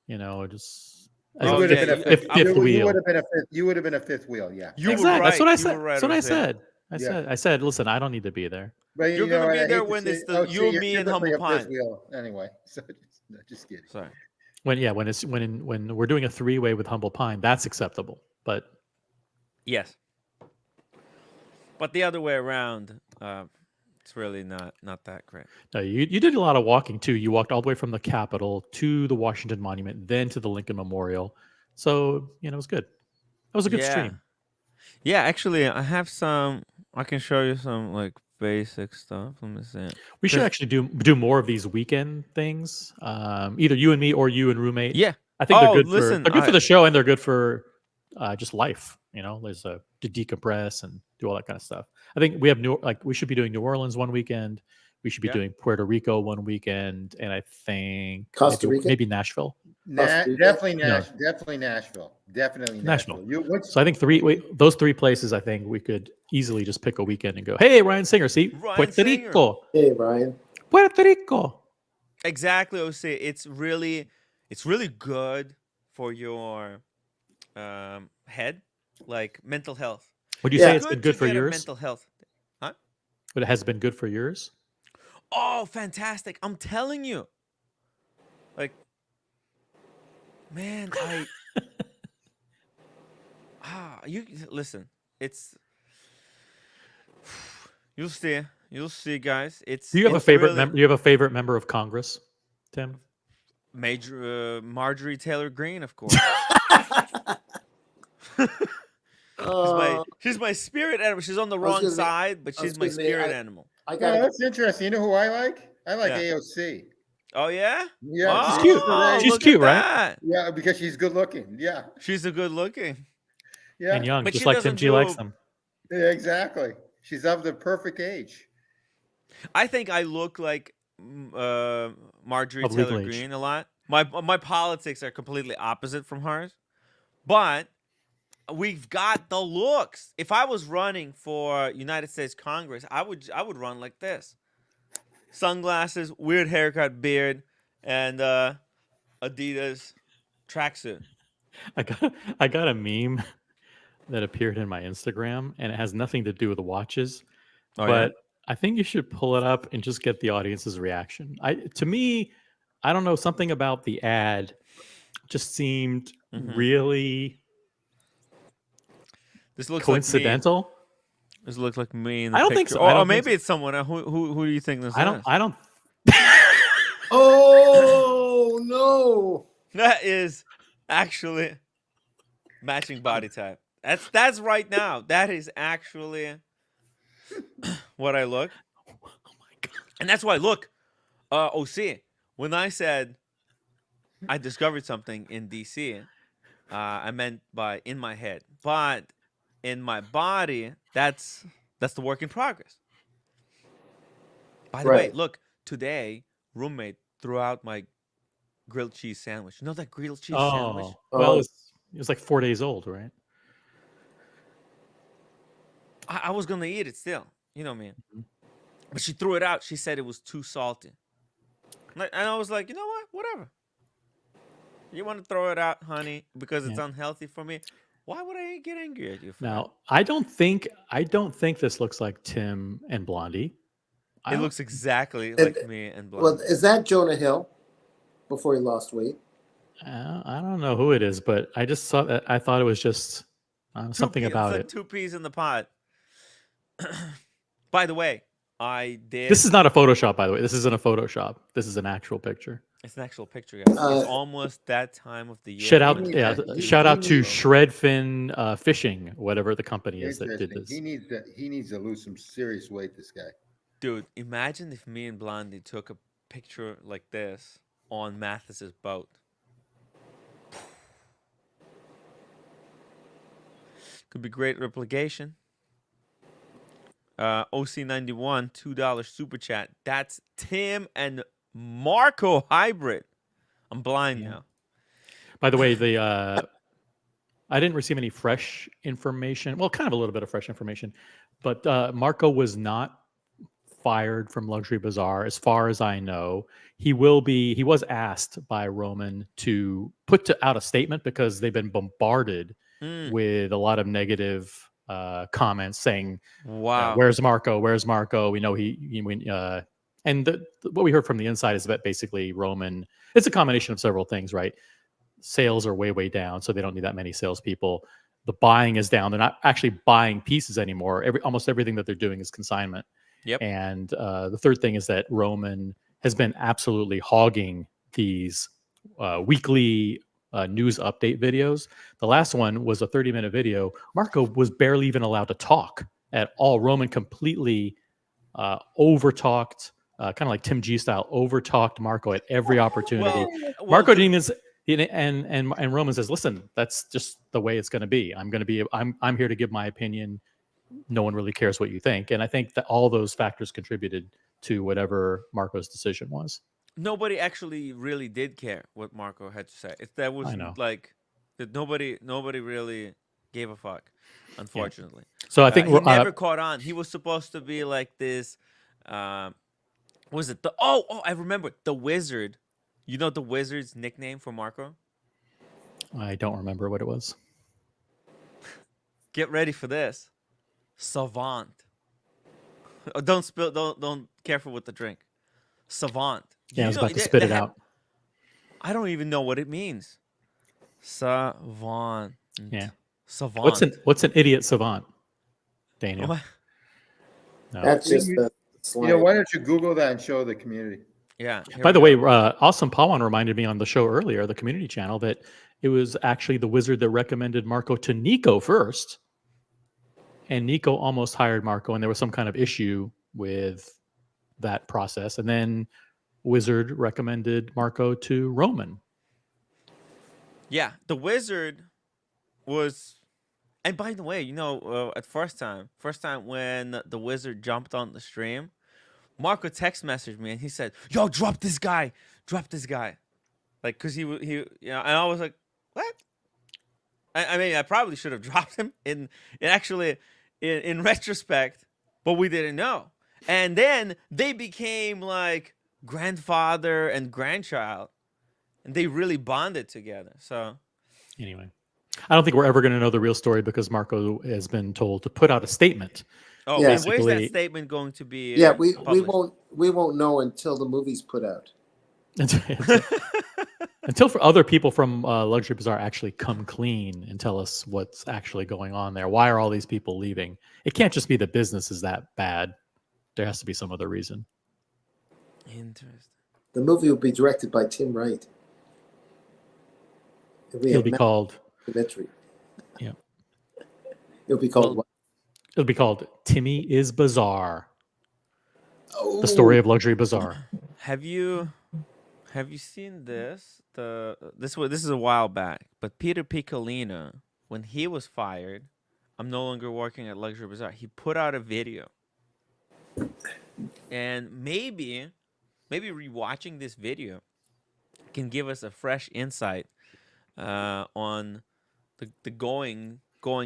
just You Oh, would yeah, have been a you- fifth, you you wheel. would have been a fifth. You would have been a fifth wheel. Yeah. you exactly. were right. That's what I You said. were right, That's what I Jose. said. Yeah. I said, listen, I don't need to be there. But You're gonna know, be I there hate to when it's say- the- oh, you, see, you're me, and typically Humble a fifth Pine. wheel anyway. So just kidding. Sorry. When we're doing a three-way with Humble Pine, that's acceptable. But Yes. But the other way around, it's really not that great. no, you did a lot of walking too. You walked all the way from the Capitol to the Washington Monument, then to the Lincoln Memorial. So it was good. That was a good stream. Yeah, actually, I have some. I can show you some like basic stuff. Let me see. We should Cause- actually do more of these weekend things. Either you and me or you and roommate. Yeah. I think they're Oh, good listen, for the show, and they're good for just life. There's to decompress and do all that kind of stuff. I think we have we should be doing New Orleans one weekend. We should be Yeah. doing Puerto Rico one weekend, and I think Costa Rica? maybe Nashville. Costa Rica? Definitely No. Definitely Nashville. Definitely Nashville. Nashville. So I think those three places, I think we could easily just pick a weekend and go, hey, Ryan Singer, see, Ryan Puerto Singer. Rico, Hey, Ryan. Puerto Rico. Exactly, OC. It's really good for your head, like mental health. Would you Yeah. say it's been good to for get a yours? mental health. But it has been good for yours? Oh, fantastic! I'm telling you. Like, man, you listen. It's You'll see. You'll see, guys. It's Do you have a it's favorite really member? You have a favorite member of Congress, Tim? major Marjorie Taylor Greene, of course. Uh, She's my spirit animal. She's on the I was wrong gonna say- side, but I was she's my gonna say, spirit animal. I Oh, gotta. that's interesting. You know who I like? I like Yeah. AOC. Oh yeah? Yeah, She's cute. Oh, She's look cute, at right? that. Yeah, because she's good looking. Yeah, She's a good looking. yeah, And young, But just she like Tim doesn't G likes do them. yeah, exactly. She's of the perfect age. I think I look like Marjorie Of legal Taylor age. Greene a lot. My politics are completely opposite from hers, but we've got the looks. If I was running for United States Congress, I would run like this: sunglasses, weird haircut, beard, and Adidas tracksuit. I got a meme that appeared in my Instagram, and it has nothing to do with watches, Oh but I think you should pull it up and just get the audience's reaction. To me, I don't know, something about the ad just seemed yeah. really This looks like me. coincidental. This looks like me in the I don't picture. think so. Or, I don't or think maybe it's someone else. Who do you think this is? I don't. Oh no! That is actually matching body type. That's right now. That is actually what I look. Oh my god! And that's why look, OC, when I said I discovered something in DC, I meant by in my head. But in my body, that's the work in progress. By the way, Right. look, today roommate threw out my grilled cheese sandwich. You know that grilled cheese sandwich? Oh well, Oh. it was like 4 days old, right? I was gonna eat it still. You know me. Mhm. But she threw it out. She said it was too salty. And I was like, you know what? Whatever. You want to throw it out, honey, because it's Yeah. unhealthy for me. Why would I get angry at you for that? Now, I don't think this looks like Tim and Blondie. I It don't- looks exactly And- like me and Well, Blondie. is that Jonah Hill before he lost weight? I don't know who it is, but I just saw that. I thought it was just something It's about like it. 2 peas in the pot. By the way, I did. This is not a Photoshop, by the way. This isn't a Photoshop. This is an actual picture. It's an actual picture, guys. Uh, It's almost that time of the year. Shout out, needs yeah, that. He- shout he out to needs- Shredfin Fishing, whatever the company is that did Interesting. this. He needs to lose some serious weight. This guy. Dude, imagine if me and Blondie took a picture like this on Mathis's boat. Could be great replication. OC91, $2 super chat. That's Tim and Marco hybrid. I'm blind Yeah. now. By the way, I didn't receive any fresh information. Well, kind of a little bit of fresh information, but Marco was not fired from Luxury Bazaar, as far as I know. He will be. He was asked by Roman to put out a statement because they've been bombarded Mm, with a lot of negative comments saying, wow. "Where's Marco? Where's Marco?" We know and what we heard from the inside is that basically Roman. It's a combination of several things, right? Sales are way down, so they don't need that many salespeople. The buying is down; they're not actually buying pieces anymore. Almost everything that they're doing is consignment. Yep. And the third thing is that Roman has been absolutely hogging these weekly news update videos. The last one was a 30-minute video. Marco was barely even allowed to talk at all. Roman completely overtalked, kind of like Tim G style, overtalked Marco at every opportunity. Well, Marco to- didn't even, and Roman says, "Listen, that's just the way it's going to be. I'm here to give my opinion. No one really cares what you think." And I think that all those factors contributed to whatever Marco's decision was. nobody actually really did care what Marco had to say. That was I know. like that nobody really gave a fuck, unfortunately. So I think he never caught on. He was supposed to be like this. Was it the? Oh, I remember the Wizard. You know the Wizard's nickname for Marco? I don't remember what it was. Get ready for this. Savant. Oh, don't spill. Don't. Careful with the drink. Savant. Yeah, I was You know, about to spit it out. I don't even know what it means. Savant. Yeah. Savant. What's an idiot savant, Daniel? What? No. That's just You- the You know, slang. why don't you Google that and show the community? Yeah. here By we the way, go. Awesome Pawan reminded me on the show earlier, the community channel, that it was actually the wizard that recommended Marco to Nico first. And Nico almost hired Marco, and there was some kind of issue with that process. And then Wizard recommended Marco to Roman. Yeah, the wizard was. And by the way, at first time when the wizard jumped on the stream, Marco text messaged me and he said, "Yo, drop this guy, like, cause and I was like, what? I mean, I probably should have dropped him in retrospect, but we didn't know. And then they became like grandfather and grandchild, and they really bonded together. So Anyway, I don't think we're ever going to know the real story because Marco has been told to put out a statement. oh, Yeah. and where's that Basically- statement going to be? Yeah, we published? won't know until the movie's put out. Until for other people from Luxury Bazaar actually come clean and tell us what's actually going on there. Why are all these people leaving? It can't just be the business is that bad. There has to be some other reason. Interesting. The movie will be directed by Tim Wright. It'll be called. documentary. Yeah. It'll be called Well, what? It'll be called Timmy is Bizarre. Oh, The story of Luxury Bazaar. Have you seen this? This is a while back, but Peter Piccolino, when he was fired, I'm no longer working at Luxury Bazaar. He put out a video, and maybe rewatching this video can give us a fresh insight on the going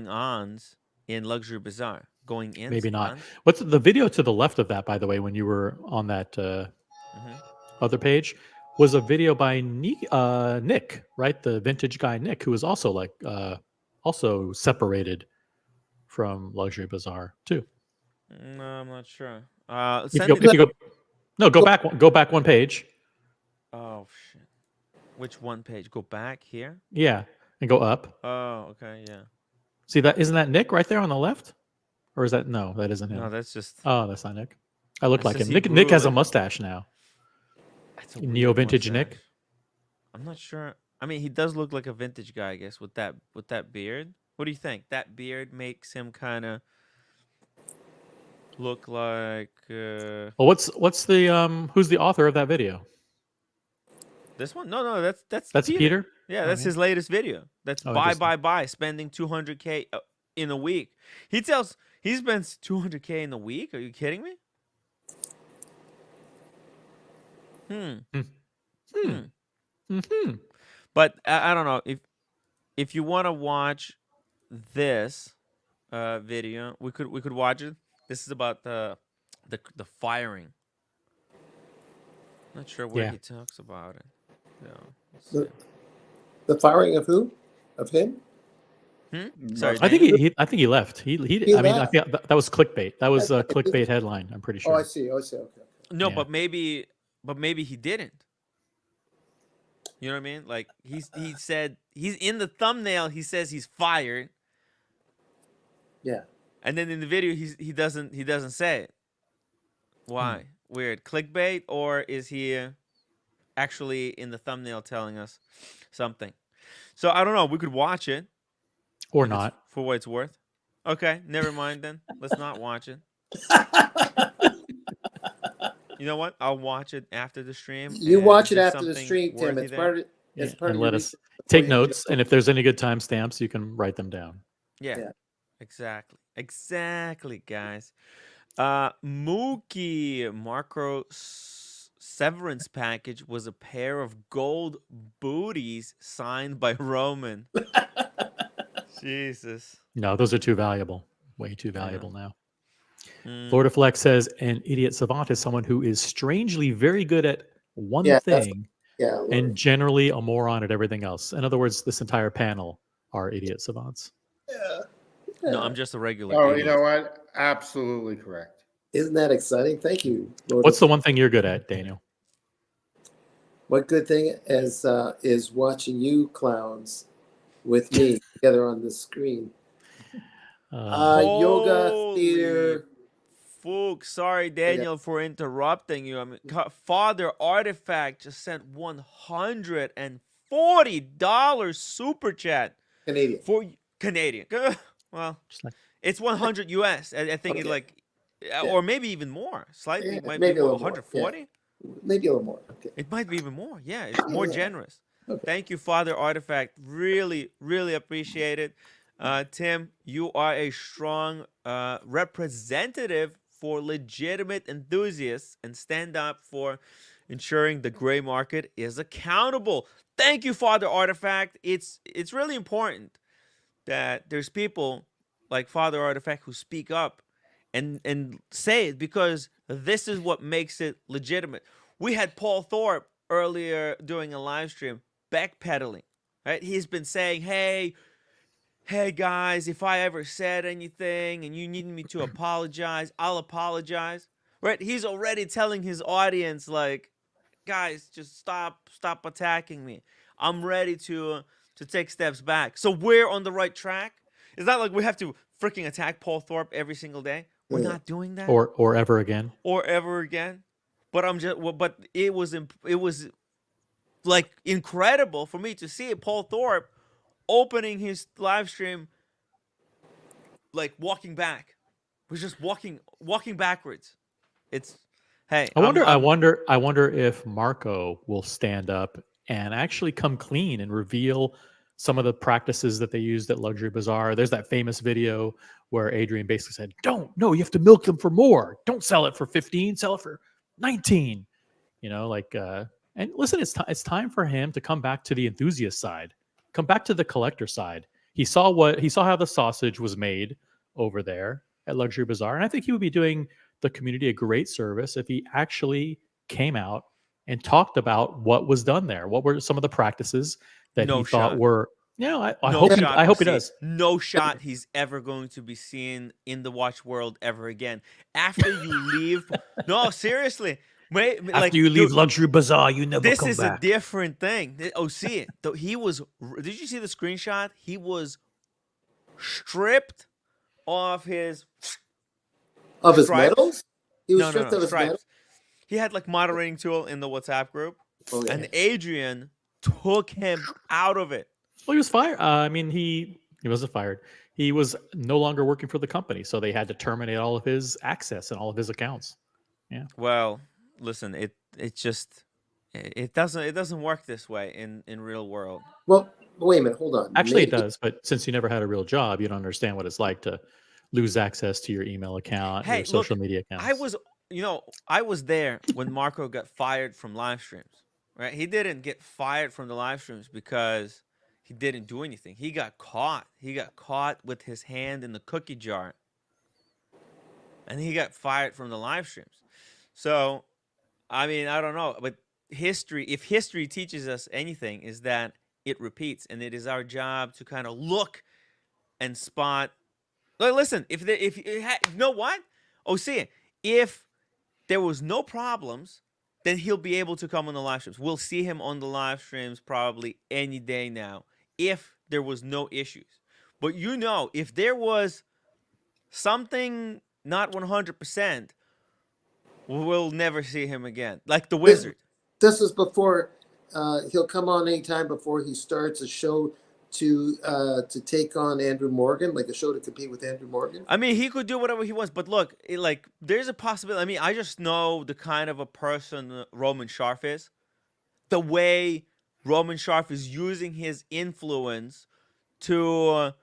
ons in Luxury Bazaar. Going in, Maybe not. What's the video to the left of that, by the way, when you were on that other page, was a video by Nick, right? The vintage guy, Nick, who was also also separated from Luxury Bazaar too. No, I'm not sure. Go back one page. Oh shit! Which one page? Go back here. Yeah, and go up. Oh, okay, yeah. See that? Isn't that Nick right there on the left? Or is that no? That isn't him. No, that's just. Oh, that's not Nick. I look That's like just him. he Nick has grew a like- mustache now. That's a Neo weird vintage Nick? mustache. I'm not sure. I mean, he does look like a vintage guy, I guess, with that beard. What do you think? That beard makes him kind of look like Well, what's the who's the author of that video? this one. No, that's That's Peter. Yeah, that's Okay. his latest video. That's Oh, buy, spending 200K in a week. He spends 200K in a week. Are you kidding me? Mm-hmm. But I don't know if you want to watch this video, we could watch it. This is about the firing. Not sure where Yeah. he talks about it. Yeah. let's The- see. The firing of who? Of him? Sorry, I think Daniel? he left. He He I mean, I left. think that was clickbait. That was a I think- clickbait headline. I'm pretty Oh, sure. I see. Okay. No, Yeah. but maybe he didn't. You know what I mean? Like he said he's in the thumbnail. He says he's fired, Yeah. and then in the video he doesn't say it. Why? Weird. Clickbait, or is he actually in the thumbnail telling us something? So I don't know. We could watch it Or if it's- not. for what it's worth. Okay, never mind then. Let's not watch it. You know what? I'll watch it after the stream. You and watch it there's after the something stream, Tim. worthy It's there. part of it. Yeah, It's part and of let your us research before take you notes. And if there's any good timestamps, you can write them down. Yeah, Yeah. exactly, guys. Mookie Marco severance package was a pair of gold booties signed by Roman. Jesus. No, those are too valuable. Way too valuable now. Mm. Florida Flex says an idiot savant is someone who is strangely very good at one Yeah, that's- thing Yeah. and generally a moron at everything else. In other words, this entire panel are idiot savants. No, I'm just a regular. Oh, idiot. you know what? Absolutely correct. Isn't that exciting? Thank you, Lord. What's the one thing you're good at, Daniel? What good thing is watching you clowns with me together on the screen. Yoga, Holy theater, Fook. Sorry, Daniel, for interrupting you. I mean, Father Artifact just sent $140 super chat Canadian. for Canadian. Well, Just like it's 100 US. I think it Okay. like, Yeah. or maybe even more. Slightly, Yeah, might maybe be a more. little more, 140. Maybe a little more. Okay. It might be even more. Yeah, it's more Yeah. generous. Okay. Thank you, Father Artifact. Really, really appreciate it. Tim, you are a strong representative for legitimate enthusiasts and stand up for ensuring the gray market is accountable. Thank you, Father Artifact. It's really important that there's people like Father Artifact who speak up and say it, because this is what makes it legitimate. We had Paul Thorpe earlier doing a live stream backpedaling, right? He's been saying, hey guys, if I ever said anything and you need me to apologize, I'll apologize, right? He's already telling his audience, like, guys, just stop attacking me. I'm ready to take steps back. So we're on the right track. It's not like we have to freaking attack Paul Thorpe every single day. We're Yeah. not doing that, or ever again. or ever again. But but it was like incredible for me to see Paul Thorpe opening his live stream like walking back. We're just walking backwards. It's hey, I wonder if Marco will stand up and actually come clean and reveal some of the practices that they used at Luxury Bazaar. There's that famous video where Adrian basically said, you have to milk them for more. Don't sell it for 15, sell it for 19. And listen, it's time for him to come back to the enthusiast side, come back to the collector side. He saw how the sausage was made over there at Luxury Bazaar, and I think he would be doing the community a great service if he actually came out and talked about what was done there. What were some of the practices that No he thought shot. were? I No hope shot I to hope he see- does. No shot he's ever going to be seen in the watch world ever again. After you leave, no, seriously. After you leave Luxury Bazaar, you never this come is back. a different thing. Oh, see it. He was. Did you see the screenshot? He was stripped of his Of his stripes. medals? He was No, stripped of his stripes. medals? He had like moderating tool in the WhatsApp group, Oh, yeah. and Adrian took him out of it. Well, he was fired. He wasn't fired. He was no longer working for the company, so they had to terminate all of his access and all of his accounts. Yeah. Well, listen, it doesn't work this way in real world. Well, wait a minute. Hold on. Actually, it does. But since you never had a real job, you don't understand what it's like to lose access to your email account, Hey, your social media accounts. I was there when Marco got fired from live streams, right? He didn't get fired from the live streams because he didn't do anything. He got caught. He got caught with his hand in the cookie jar, and he got fired from the live streams. So, I mean, I don't know, but if history teaches us anything, is that it repeats, and it is our job to kind of look and spot. Like, listen, you know what? Oh, see, if there was no problems, then he'll be able to come on the live streams. We'll see him on the live streams probably any day now, if there was no issues. But if there was something not 100%, we'll never see him again. Like the Wizard. This is before he'll come on anytime before he starts a show to take on Andrew Morgan, like a show to compete with Andrew Morgan. I mean, he could do whatever he wants, but look, there's a possibility. I mean, I just know the kind of a person Roman Sharf is. The way Roman Sharf is using his influence to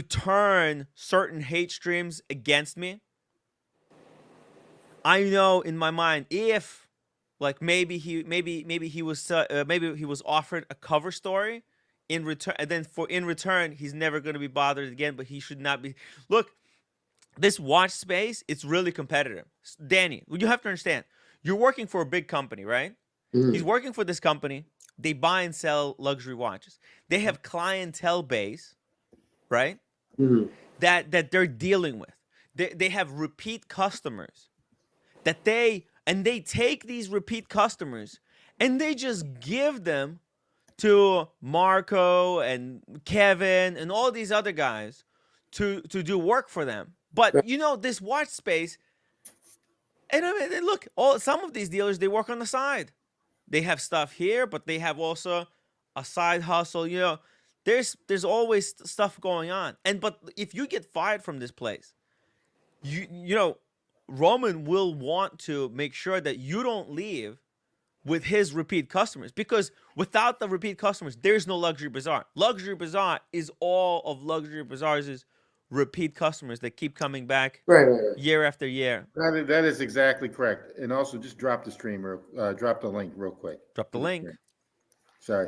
turn certain hate streams against me. I know in my mind, if like maybe he was offered a cover story in return, and then in return he's never going to be bothered again. But he should not be. Look, this watch space, it's really competitive. Danny, you have to understand, you're working for a big company, right? He's working for this company. They buy and sell luxury watches. They have clientele base, right? That they're dealing with. They have repeat customers that they take these repeat customers and they just give them to Marco and Kevin and all these other guys to do work for them. But this watch space, And I mean, and look, all some of these dealers, they work on the side. They have stuff here, but they have also a side hustle. There's always stuff going on. And but if you get fired from this place, you know, Roman will want to make sure that you don't leave with his repeat customers, because without the repeat customers, there's no Luxury Bazaar. Luxury Bazaar is all of Luxury Bazaar's repeat customers that keep coming back Right. year after year. That is exactly correct. And also, just drop the drop the link real quick. Drop the link. Sorry,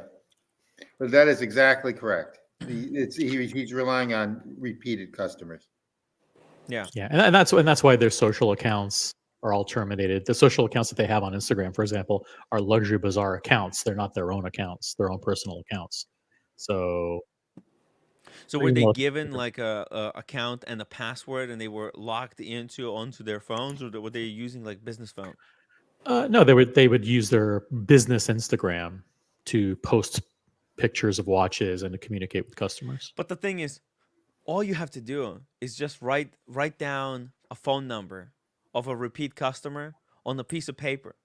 but that is exactly correct. He's relying on repeated customers. Yeah. Yeah, and that's why their social accounts are all terminated. The social accounts that they have on Instagram, for example, are Luxury Bazaar accounts. They're not their own accounts, their own personal accounts. So were they given like a account and a password, and they were locked onto their phones, or were they using like business phone? No, they would use their business Instagram to post pictures of watches and to communicate with customers. But the thing is, all you have to do is just write down a phone number of a repeat customer on a piece of paper.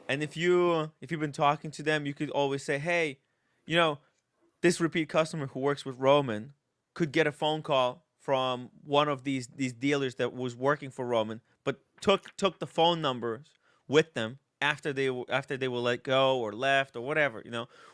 And if you've been talking to them, you could always say, "Hey, this repeat customer who works with Roman could get a phone call from one of these dealers that was working for Roman, but took the phone numbers with them after they were let go or left or whatever,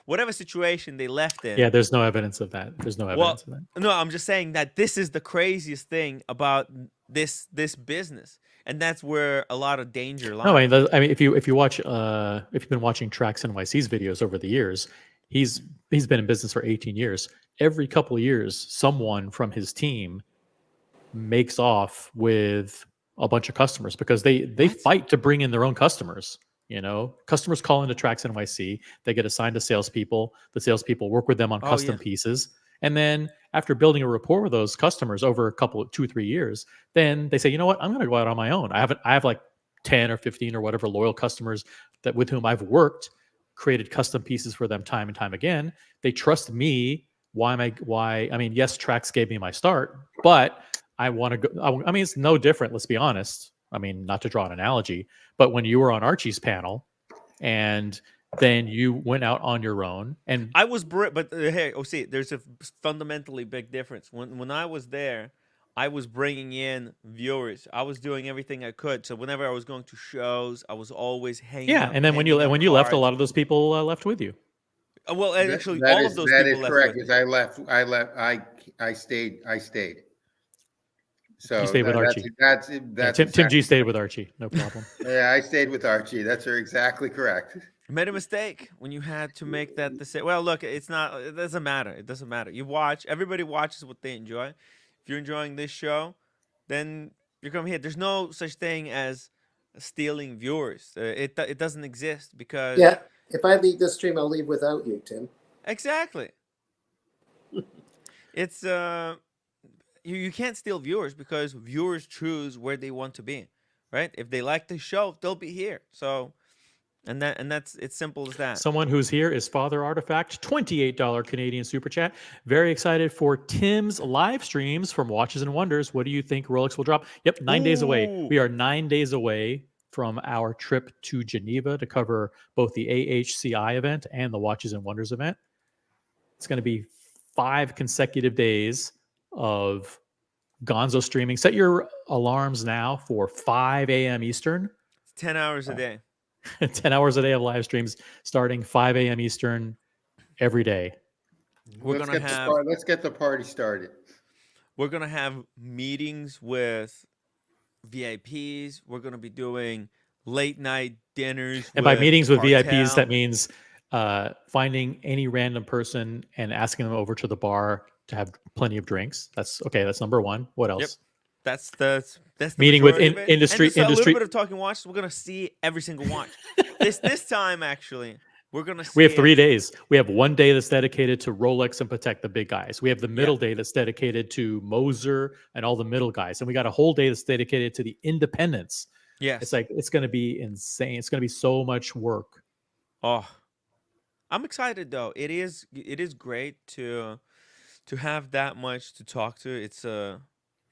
whatever situation they left in." Yeah, there's no evidence of that. There's no evidence of that. No, I'm just saying that this is the craziest thing about this business, and that's where a lot of danger lies. No, I mean, if you watch, if you've been watching Trax NYC's videos over the years, he's been in business for 18 years. Every couple of years, someone from his team makes off with a bunch of customers because they fight to bring in their own customers. Customers call into Trax NYC. They get assigned to salespeople. The salespeople work with them on custom pieces. And then after building a rapport with those customers over 2 or 3 years, then they say, you know what, I'm going to go out on my own. I have like 10 or 15 or whatever loyal customers with whom I've worked, created custom pieces for them time and time again. They trust me. I mean, yes, Trax gave me my start, but I want to go. I mean, it's no different. Let's be honest. I mean, not to draw an analogy, but when you were on Archie's panel and then you went out on your own, and I was, but hey, see, there's a fundamentally big difference. When I was there, I was bringing in viewers. I was doing everything I could. So whenever I was going to shows, I was always hanging. Yeah, and then when you left, a lot of those people left with you. Well, actually, all of those people left. Correct. Because I left. I stayed. So you stayed with Archie. That's Tim G stayed with Archie. No problem. Yeah, I stayed with Archie. That's exactly correct. Made a mistake when you had to make that decision. Well, look, it doesn't matter. It doesn't matter. You watch. Everybody watches what they enjoy. If you're enjoying this show, then you're coming here. There's no such thing as stealing viewers. It doesn't exist because if I leave this stream, I'll leave without you, Tim. Exactly. It's you can't steal viewers because viewers choose where they want to be, right? If they like the show, they'll be here. So, and that's it's simple as that. Someone who's here is Father Artifact, $28 Canadian super chat. Very excited for Tim's live streams from Watches and Wonders. What do you think Rolex will drop? Yep, 9 days away. We are 9 days away from our trip to Geneva to cover both the AHCI event and the Watches and Wonders event. It's going to be 5 consecutive days of Gonzo streaming. Set your alarms now for 5 a.m. Eastern. 10 hours a day. 10 hours a day of live streams starting 5 a.m. Eastern every day. Let's get the party started. We're going to have meetings with VIPs. We're going to be doing late night dinners. And by meetings with VIPs, that means finding any random person and asking them over to the bar to have plenty of drinks. That's number one. What else? Yep. That's the meeting with industry. A little bit of talking watches. We're gonna see every single watch. this time actually, we're gonna see. We have 3 days. We have 1 day that's dedicated to Rolex and Patek, the big guys. We have the middle day that's dedicated to Moser and all the middle guys, and we got a whole day that's dedicated to the independents. Yes, it's going to be insane. It's going to be so much work. Oh, I'm excited though. It is great to have that much to talk to.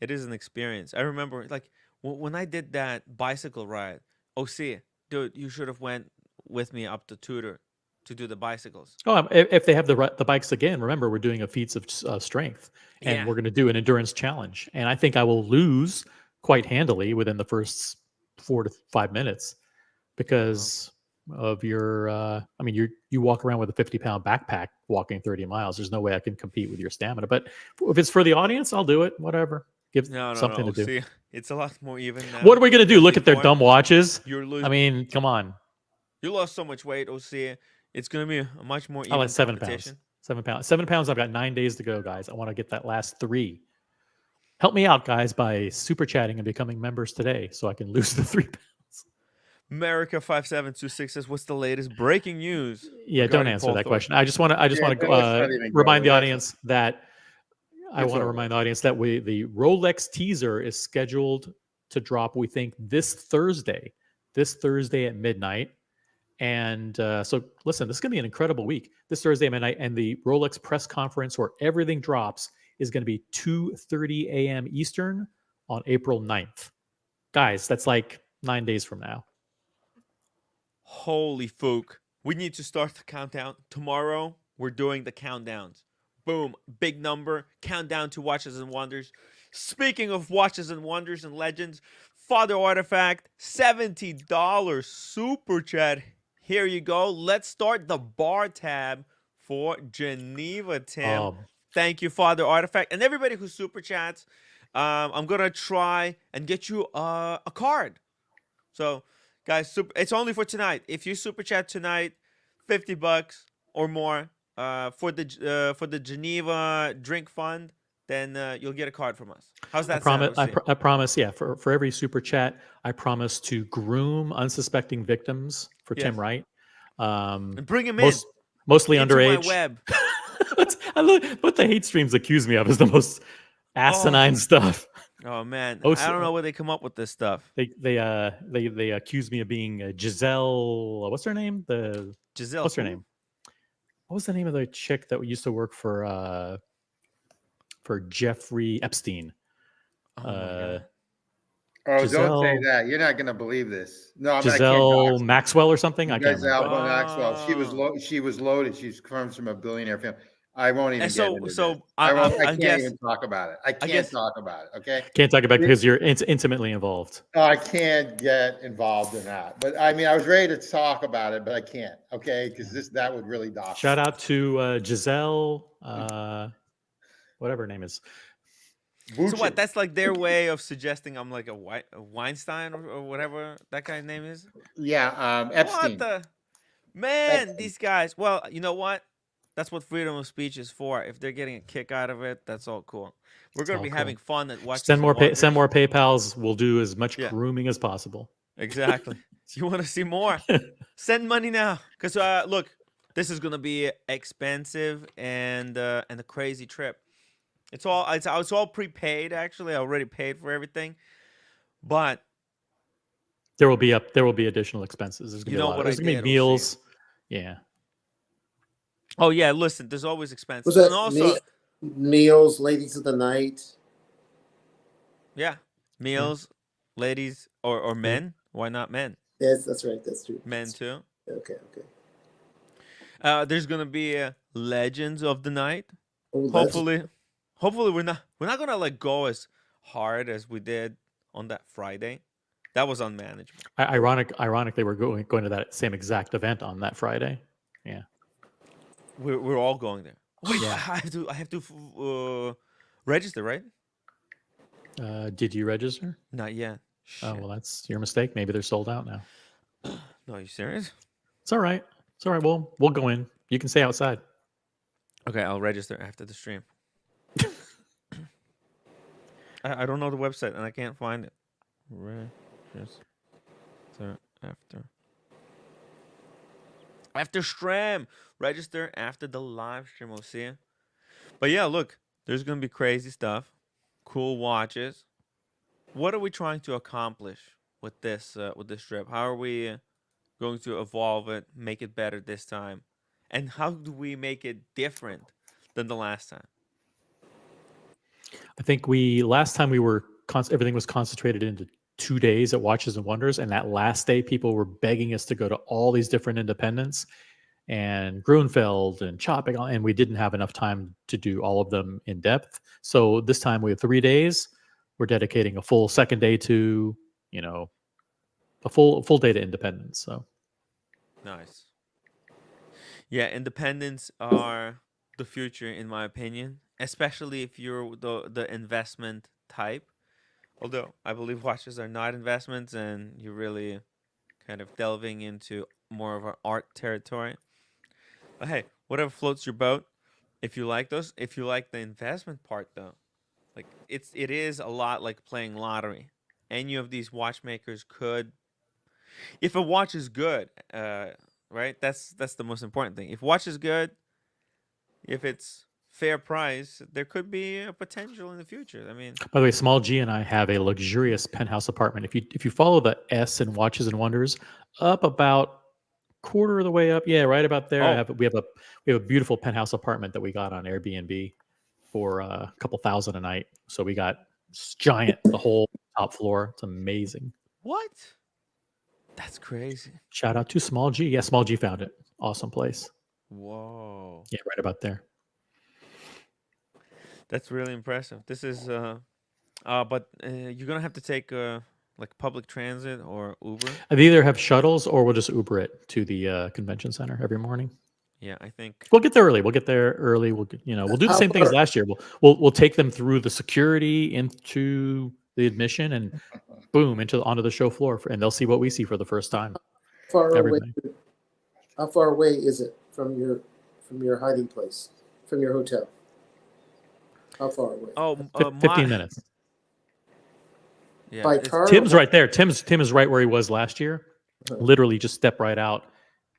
It is an experience. I remember like when I did that bicycle ride, OC, dude, you should have went with me up to Tudor to do the bicycles. Oh, if they have the bikes again, remember we're doing a feats of strength, and Yeah. we're going to do an endurance challenge, and I think I will lose quite handily within the first 4 to 5 minutes because of your. I mean, you walk around with a 50-pound backpack walking 30 miles. There's no way I can compete with your stamina. But if it's for the audience, I'll do it. Whatever, give No, no, something no. to do. See, it's a lot more even now. What are we going to do? than Look at their before. dumb watches. You're I losing. mean, come on. You lost so much weight, OC. It's gonna be a much more I even like 7 competition. pounds. 7 pounds. 7 pounds. I've got 9 days to go, guys. I want to get that last 3. Help me out, guys, by super chatting and becoming members today, so I can lose the 3 pounds. America 5726 says, "What's the latest breaking news?" Yeah, don't regarding answer Paul that Thorpe? question. I just want to. Yeah, let's not even go Remind the there. audience that I It's want to over. remind the audience that the Rolex teaser is scheduled to drop. We think this Thursday at midnight. And so, listen, this is going to be an incredible week. This Thursday at midnight, and the Rolex press conference where everything drops is going to be 2:30 a.m. Eastern on April 9th. Guys, that's like 9 days from now. Holy fook. We need to start the countdown. Tomorrow, we're doing the countdowns. Boom. Big number. Countdown to Watches and Wonders. Speaking of Watches and Wonders and Legends, Father Artifact, $70 super chat. Here you go. Let's start the bar tab for Geneva, Tim. Thank you, Father Artifact. And everybody who super chats, I'm going to try and get you a card. So, guys, it's only for tonight. If you super chat tonight, $50 or more for the Geneva Drink Fund, then you'll get a card from us. How's that sound? I promise. Yeah, for every super chat, I promise to groom unsuspecting victims for Tim Yes. Wright. And bring him mostly into underage. my web. What the hate streams accuse me of is the most asinine stuff. Oh man, I don't know where they come up with this stuff. They accuse me of being Giselle. What's her name? Giselle. What's her name? What was the name of the chick that used to work for Jeffrey Epstein? Giselle, don't say that. You're not going to believe this. No, Giselle Maxwell or something. I can't remember. Giselle Maxwell. She was loaded. She comes from a billionaire family. I won't even get into that. I can't even talk about it. I can't talk about it. Okay. Can't talk about it because you're intimately involved. I can't get involved in that. But I mean, I was ready to talk about it, but I can't. Okay, because that would really dock. Shout out to Giselle, whatever her name is. Buchin. So what? That's like their way of suggesting I'm like a Weinstein or whatever that guy's name is. Yeah, Epstein. What the man? Epstein. These guys. Well, you know what? That's what freedom of speech is for. If they're getting a kick out of it, that's all cool. We're going to be having fun at watching. Send more PayPals. We'll do as much grooming as possible. Exactly. You want to see more? Send money now, because look, this is going to be expensive and a crazy trip. It's all prepaid. Actually, I already paid for everything, but there will be additional expenses. There's going to be a lot. There's going to be meals. Yeah. Oh yeah, listen. There's always expenses. Was that and also meals, ladies of the night? Yeah, meals, ladies, or men. Why not men? Yes, that's right. That's true. Men too. Okay. There's gonna be legends of the night. Oh, hopefully we're not gonna like go as hard as we did on that Friday. That was unmanageable. Ironic they were going to that same exact event on that Friday. Yeah. We're all going there. Wait, yeah. I have to register, right? Did you register? Not yet. Shit. Oh well, that's your mistake. Maybe they're sold out now. No, are you serious? It's all right. We'll go in. You can stay outside. Okay, I'll register after the stream. I don't know the website and I can't find it. Register after stream. Register after the live stream. We'll see you. But yeah, look, there's gonna be crazy stuff, cool watches. What are we trying to accomplish with this trip? How are we going to evolve it, make it better this time, and how do we make it different than the last time? I think last time we were everything was concentrated into 2 days at Watches and Wonders, and that last day, people were begging us to go to all these different independents and Grunfeld and Chopping, and we didn't have enough time to do all of them in depth. So this time we have 3 days. We're dedicating a full second day to, a full day to independence. So Nice. Yeah, independents are the future, in my opinion, especially if you're the investment type. Although I believe watches are not investments, and you're really kind of delving into more of an art territory. But hey, whatever floats your boat. If you like those, if you like the investment part, though, like it is a lot like playing lottery. Any of these watchmakers could, if a watch is good, right? That's the most important thing. If watch is good, if it's fair price, there could be a potential in the future. I mean, by the way, Small G and I have a luxurious penthouse apartment. If you follow the S in Watches and Wonders up about quarter of the way up, yeah, right about there. oh, We have a beautiful penthouse apartment that we got on Airbnb for a couple thousand a night. So we got giant, the whole top floor. It's amazing. what? That's crazy. Shout out to Small G. Yeah, Small G found it. Awesome place. Whoa, Yeah, right about there. that's really impressive. This is but you're gonna have to take like public transit or Uber. They either have shuttles or we'll just Uber it to the convention center every morning. Yeah, I think. We'll get there early. We'll get there early. We'll we'll do the How same thing as far, last year. We'll take them through the security into the admission and boom onto the show floor and they'll see what we see for the first time. far away? Everybody. How far away is it from your hiding place, from your hotel? How far away? Oh, 15 minutes. Yeah, By it's, car? Tim's right there. Tim is right where he was last year. Uh-huh. Literally just step right out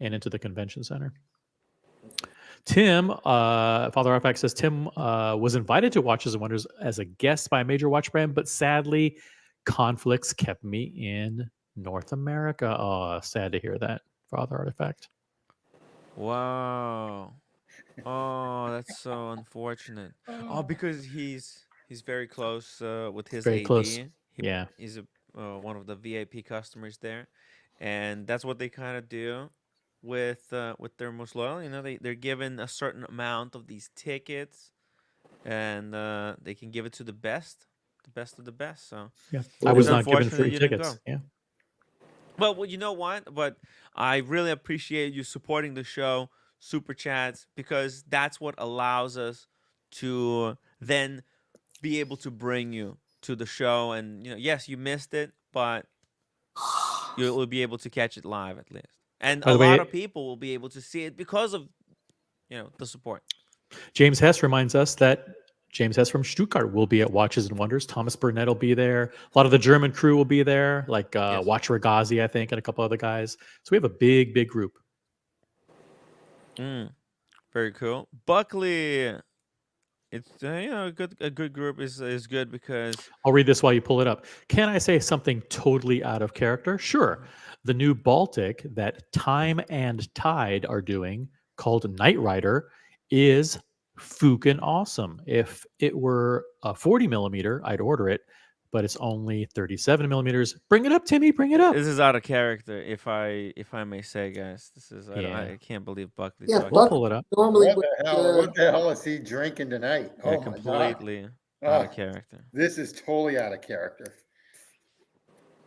and into the convention center. Tim, Father Artifact says Tim was invited to Watches and Wonders as a guest by a major watch brand, but sadly, conflicts kept me in North America. Oh, sad to hear that, Father Artifact. Wow. Oh, that's so unfortunate. Oh, because he's very close with his Very AD. close. Yeah. He's one of the VIP customers there, and that's what they kind of do with their most loyal. You know, they're given a certain amount of these tickets, and they can give it to the best of the best. So Yeah. Well, I it's was not given unfortunate free you didn't tickets. go. Yeah. Well, you know what? But I really appreciate you supporting the show, super chats, because that's what allows us to then be able to bring you to the show. And yes, you missed it, but you'll be able to catch it live at least. And By a the lot of way, people will be able to see it because of the support. James Hess reminds us that James Hess from Stuttgart will be at Watches and Wonders. Thomas Burnett will be there. A lot of the German crew will be there, like Yes. Watch Ragazi, I think, and a couple other guys. So we have a big group. Very cool. Buckley, it's a good group is good because I'll read this while you pull it up. Can I say something totally out of character? Sure. The new Baltic that Time and Tide are doing, called Knight Rider, is fucking awesome. If it were a 40 millimeter, I'd order it, but it's only 37 millimeters. Bring it up, Timmy. Bring it up. this is out of character, if I may say, guys. This is Yeah. I can't believe Buckley's Yeah, talking. We'll Buck pull it up. normally What would, the hell? What the hell is he drinking tonight? Yeah, Oh my god! completely out Oh, of character. this is totally out of character.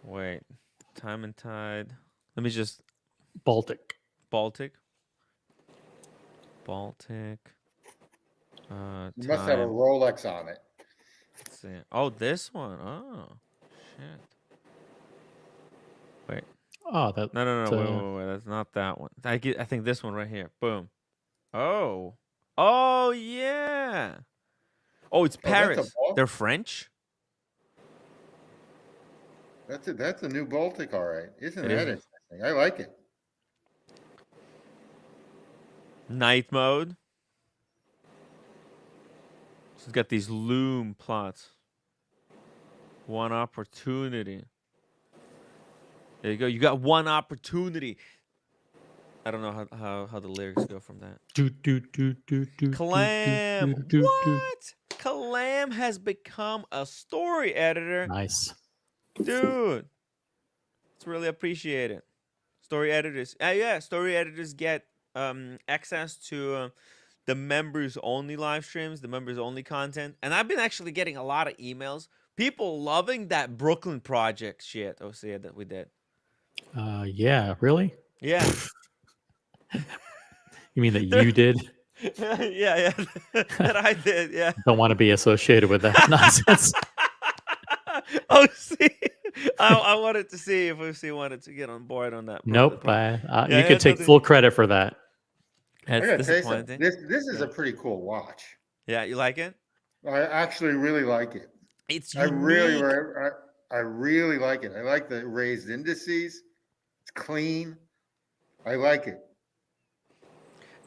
Wait, Time and Tide. Let me just Baltic. Baltic. You must have a Time. Rolex on it. Let's see. Oh, this one. Oh, shit. Wait. Oh, that. No. Wait. That's not that one. I think this one right here. Boom. Oh. Oh yeah. Oh, it's Oh, that's a Paris. Baltic? They're French. That's a new Baltic, all right. Isn't It that is. interesting? I like it. Night mode. So it's got these loom plots. One opportunity. There you go. You got one opportunity. I don't know how the lyrics go from that. Clam. What? Clam has become a story editor. Nice. Dude, it's really appreciated. Story editors. Yeah, story editors get access to the members only live streams, the members only content. And I've been actually getting a lot of emails. People loving that Brooklyn project shit, OC, that we did. Yeah, really? Yeah. You mean that you did? yeah. That I did, yeah. Don't want to be associated with that nonsense. OC. I wanted to see if OC wanted to get on board on that. Nope. Yeah, You could take nothing. full credit for that. I That's gotta tell you something. disappointing. This is Yeah. a pretty cool watch. Yeah, you like it? I actually really like it. It's I unique. really like it. I like the raised indices. It's clean. I like it.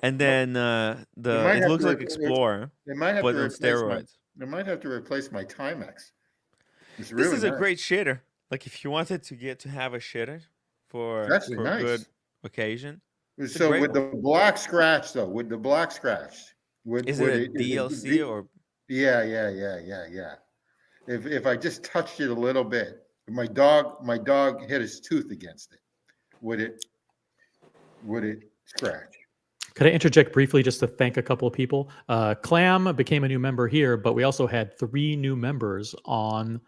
And then might it have looks to like re- Explorer, They might have but to on replace my. steroids. They might have to replace my Timex. It's This really is a nice. great shitter. Like if you wanted to have a shitter for It's actually for a nice. good occasion. It's a So great with one. the black scratch though, would Is it a DLC or Yeah. If I just touched it a little bit, if my dog hit his tooth against it, would it scratch? Could I interject briefly just to thank a couple of people? Clam became a new member here, but we also had 3 new members on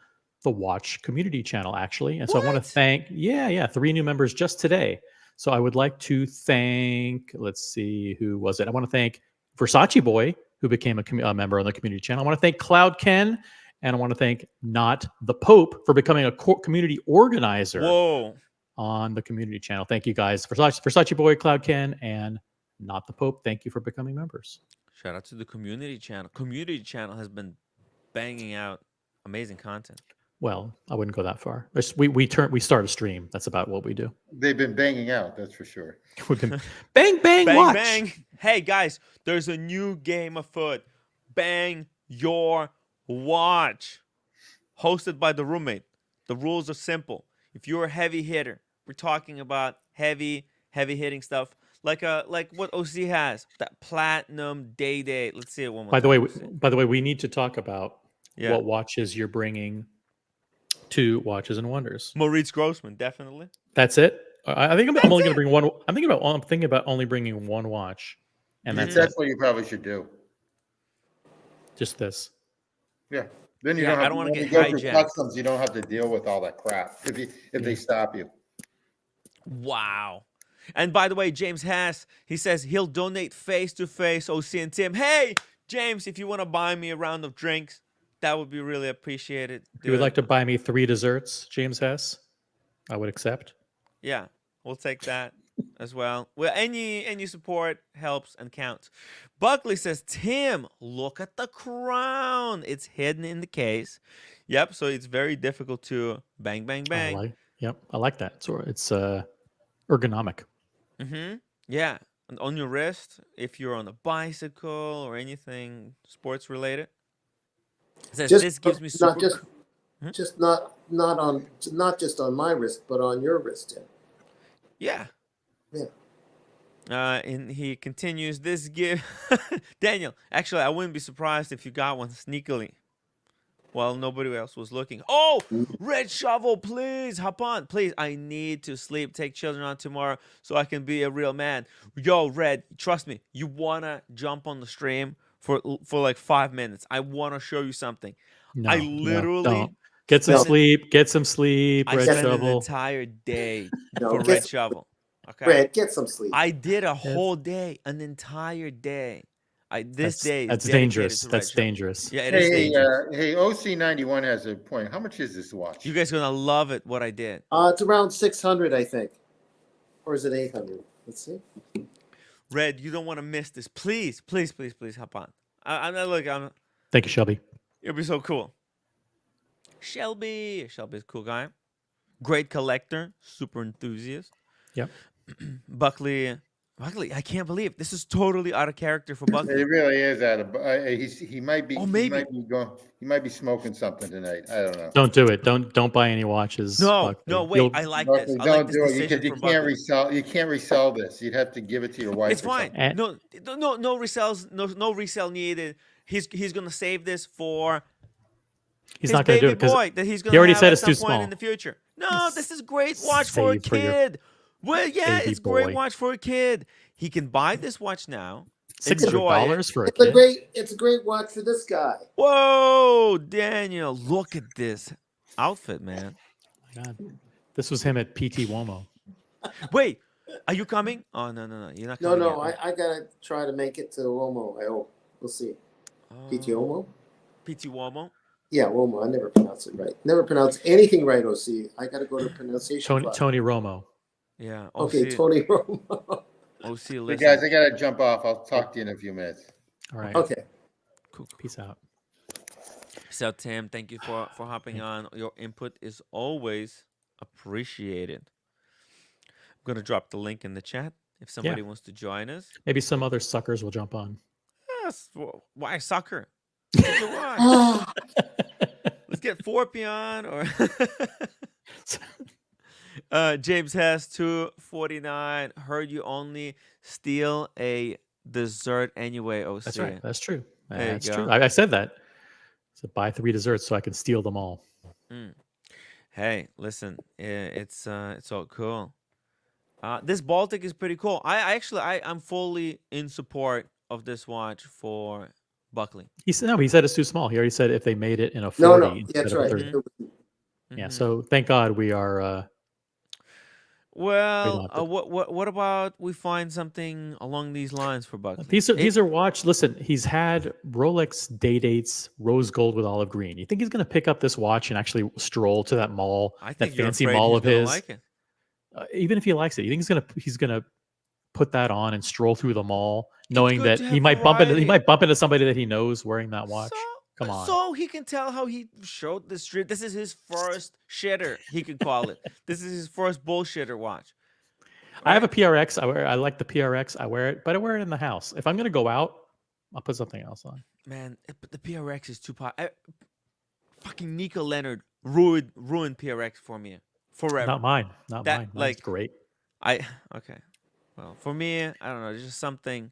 the Watch community channel, actually. And so I want What? to thank, 3 new members just today. So I would like to thank, let's see, who was it? I want to thank Versace Boy, who became a member on the community channel. I want to thank Cloud Ken, and I want to thank Not the Pope for becoming a community organizer Whoa. on the community channel. Thank you guys, Versace Boy, Cloud Ken, and Not the Pope. Thank you for becoming members. Shout out to the community channel. Community channel has been banging out amazing content. Well, I wouldn't go that far. We start a stream. That's about what we do. They've been banging out, that's for sure. We can bang Bang watch. bang. Hey guys, there's a new game afoot. Bang your watch. Hosted by the roommate. The rules are simple. If you're a heavy hitter, we're talking about heavy hitting stuff. Like what OC has, that platinum day. Let's see it one more By the time. way, we need to talk about Yeah. what watches you're bringing to Watches and Wonders. Maurice Grossman, definitely. That's it. I think I'm That's only going it. to bring one. I'm thinking about only bringing one watch, and that's That's it. what you probably should do. Just this. Yeah. Then you Yeah, don't I have don't wanna when get you go through hijacked. customs, you don't have to deal with all that crap if they stop you. Wow. And by the way, James Hass, he says he'll donate face to face. OC and Tim. Hey, James, if you want to buy me a round of drinks, that would be really appreciated. If you would dude. like to buy me 3 desserts, James Hess, I would accept. Yeah, we'll take that as well. Well, any support helps and counts. Buckley says, Tim, look at the crown. It's hidden in the case. Yep, so it's very difficult to bang, bang, bang. I like that. So it's ergonomic. Mm-hmm. Yeah. And on your wrist, if you're on a bicycle or anything sports related. It says, this gives me super. not just on my wrist, but on your wrist, Tim. Yeah. Yeah. And he continues, this give Daniel, actually I wouldn't be surprised if you got one sneakily while nobody else was looking. Oh, Red Shovel, please hop on. Please, I need to sleep, take children on tomorrow so I can be a real man. Yo, Red, trust me, you wanna jump on the stream for like 5 minutes. I wanna show you something. I literally don't. Get some sleep. Get some sleep. I Red spent Shovel. an entire day No, for Red Shovel. Okay. Red, get some sleep. I did a whole day, an entire day. This day is That's dedicated dangerous. to Red That's Shovel. dangerous. Yeah, it is Hey, dangerous. hey, OC91 has a point. How much is this watch? You guys are gonna love it. What I did. It's around 600, I think, or is it 800? Let's see. Red, you don't want to miss this. Please hop on. I'm Thank you, Shelby. It'll be so cool. Shelby's a cool guy. Great collector, super enthusiast. Yep. Buckley, I can't believe this is totally out of character for It Buckley. really is out of. He might be. Oh, maybe. He might be smoking something tonight. I don't know. Don't do it. Don't buy any watches. No, Buckley. no, wait. You'll- I like Buckley, this. I don't like this do it. decision You from can't Buckley. resell. You can't resell this. You'd have to give it to your wife. It's or fine. something. No resells. No resale needed. He's gonna save this for He's his not going to do baby it because boy that he's he gonna already have said at it's some too point small. in the future. No, this is great watch for a Save for your kid. Well, yeah, baby it's great boy. watch for a kid. He can buy this watch now, $600 enjoy it. for a It's a kid. great watch for this guy. Whoa, Daniel, look at this outfit, man. My God. This was him at PT Womo. Wait, are you coming? Oh no, you're not No, coming no, yet. I gotta try to make it to Omo. I hope. We'll see. PT Omo? PT Womo. Yeah, Omo. I never pronounce it right. Never pronounce anything right, OC. I gotta go to pronunciation class. Tony Romo. Yeah. Okay, OC, Tony Romo. OC, Hey listen. guys, I gotta jump off. I'll talk to you in a few minutes. All right. Okay. Cool. Peace out. So Tim, thank you for hopping on. Your input is always appreciated. I'm gonna drop the link in the chat if somebody wants to join us. Maybe some other suckers will jump on. Yes. Why soccer? Let's get one. Let's get Forpy on or James has 249. Heard you only steal a dessert anyway. OC. That's right. That's true. There you That's go. true. I said that. So buy 3 desserts so I can steal them all. Hey, listen, it's all cool. This Baltic is pretty cool. I'm fully in support of this watch for Buckley. He said it's too small. He already said if they made it in a 40 No, instead that's of a right. 30. Mm-hmm. Yeah, so thank God we are Well, have to- what about we find something along these lines for Buckley? these are watch. Listen, he's had Rolex day dates, rose gold with olive green. You think he's going to pick up this watch and actually stroll to that mall, I that think you're fancy afraid mall he's of gonna his? like it. Even if he likes it, you think he's gonna put that on and stroll through the mall, knowing good that to he have might variety. bump into somebody that he knows wearing that watch. Come on. So he can tell how he showed the street. This is his first shitter, he could call it. This is his first bullshitter watch. I have a PRX. I like the PRX. I wear it, but I wear it in the house. If I'm gonna go out, I'll put something else on. Man, but the PRX is too fucking Nico Leonard ruined PRX for me forever. Not mine. Not That, mine. Mine's like, great. Okay. Well, for me, I don't know. There's just something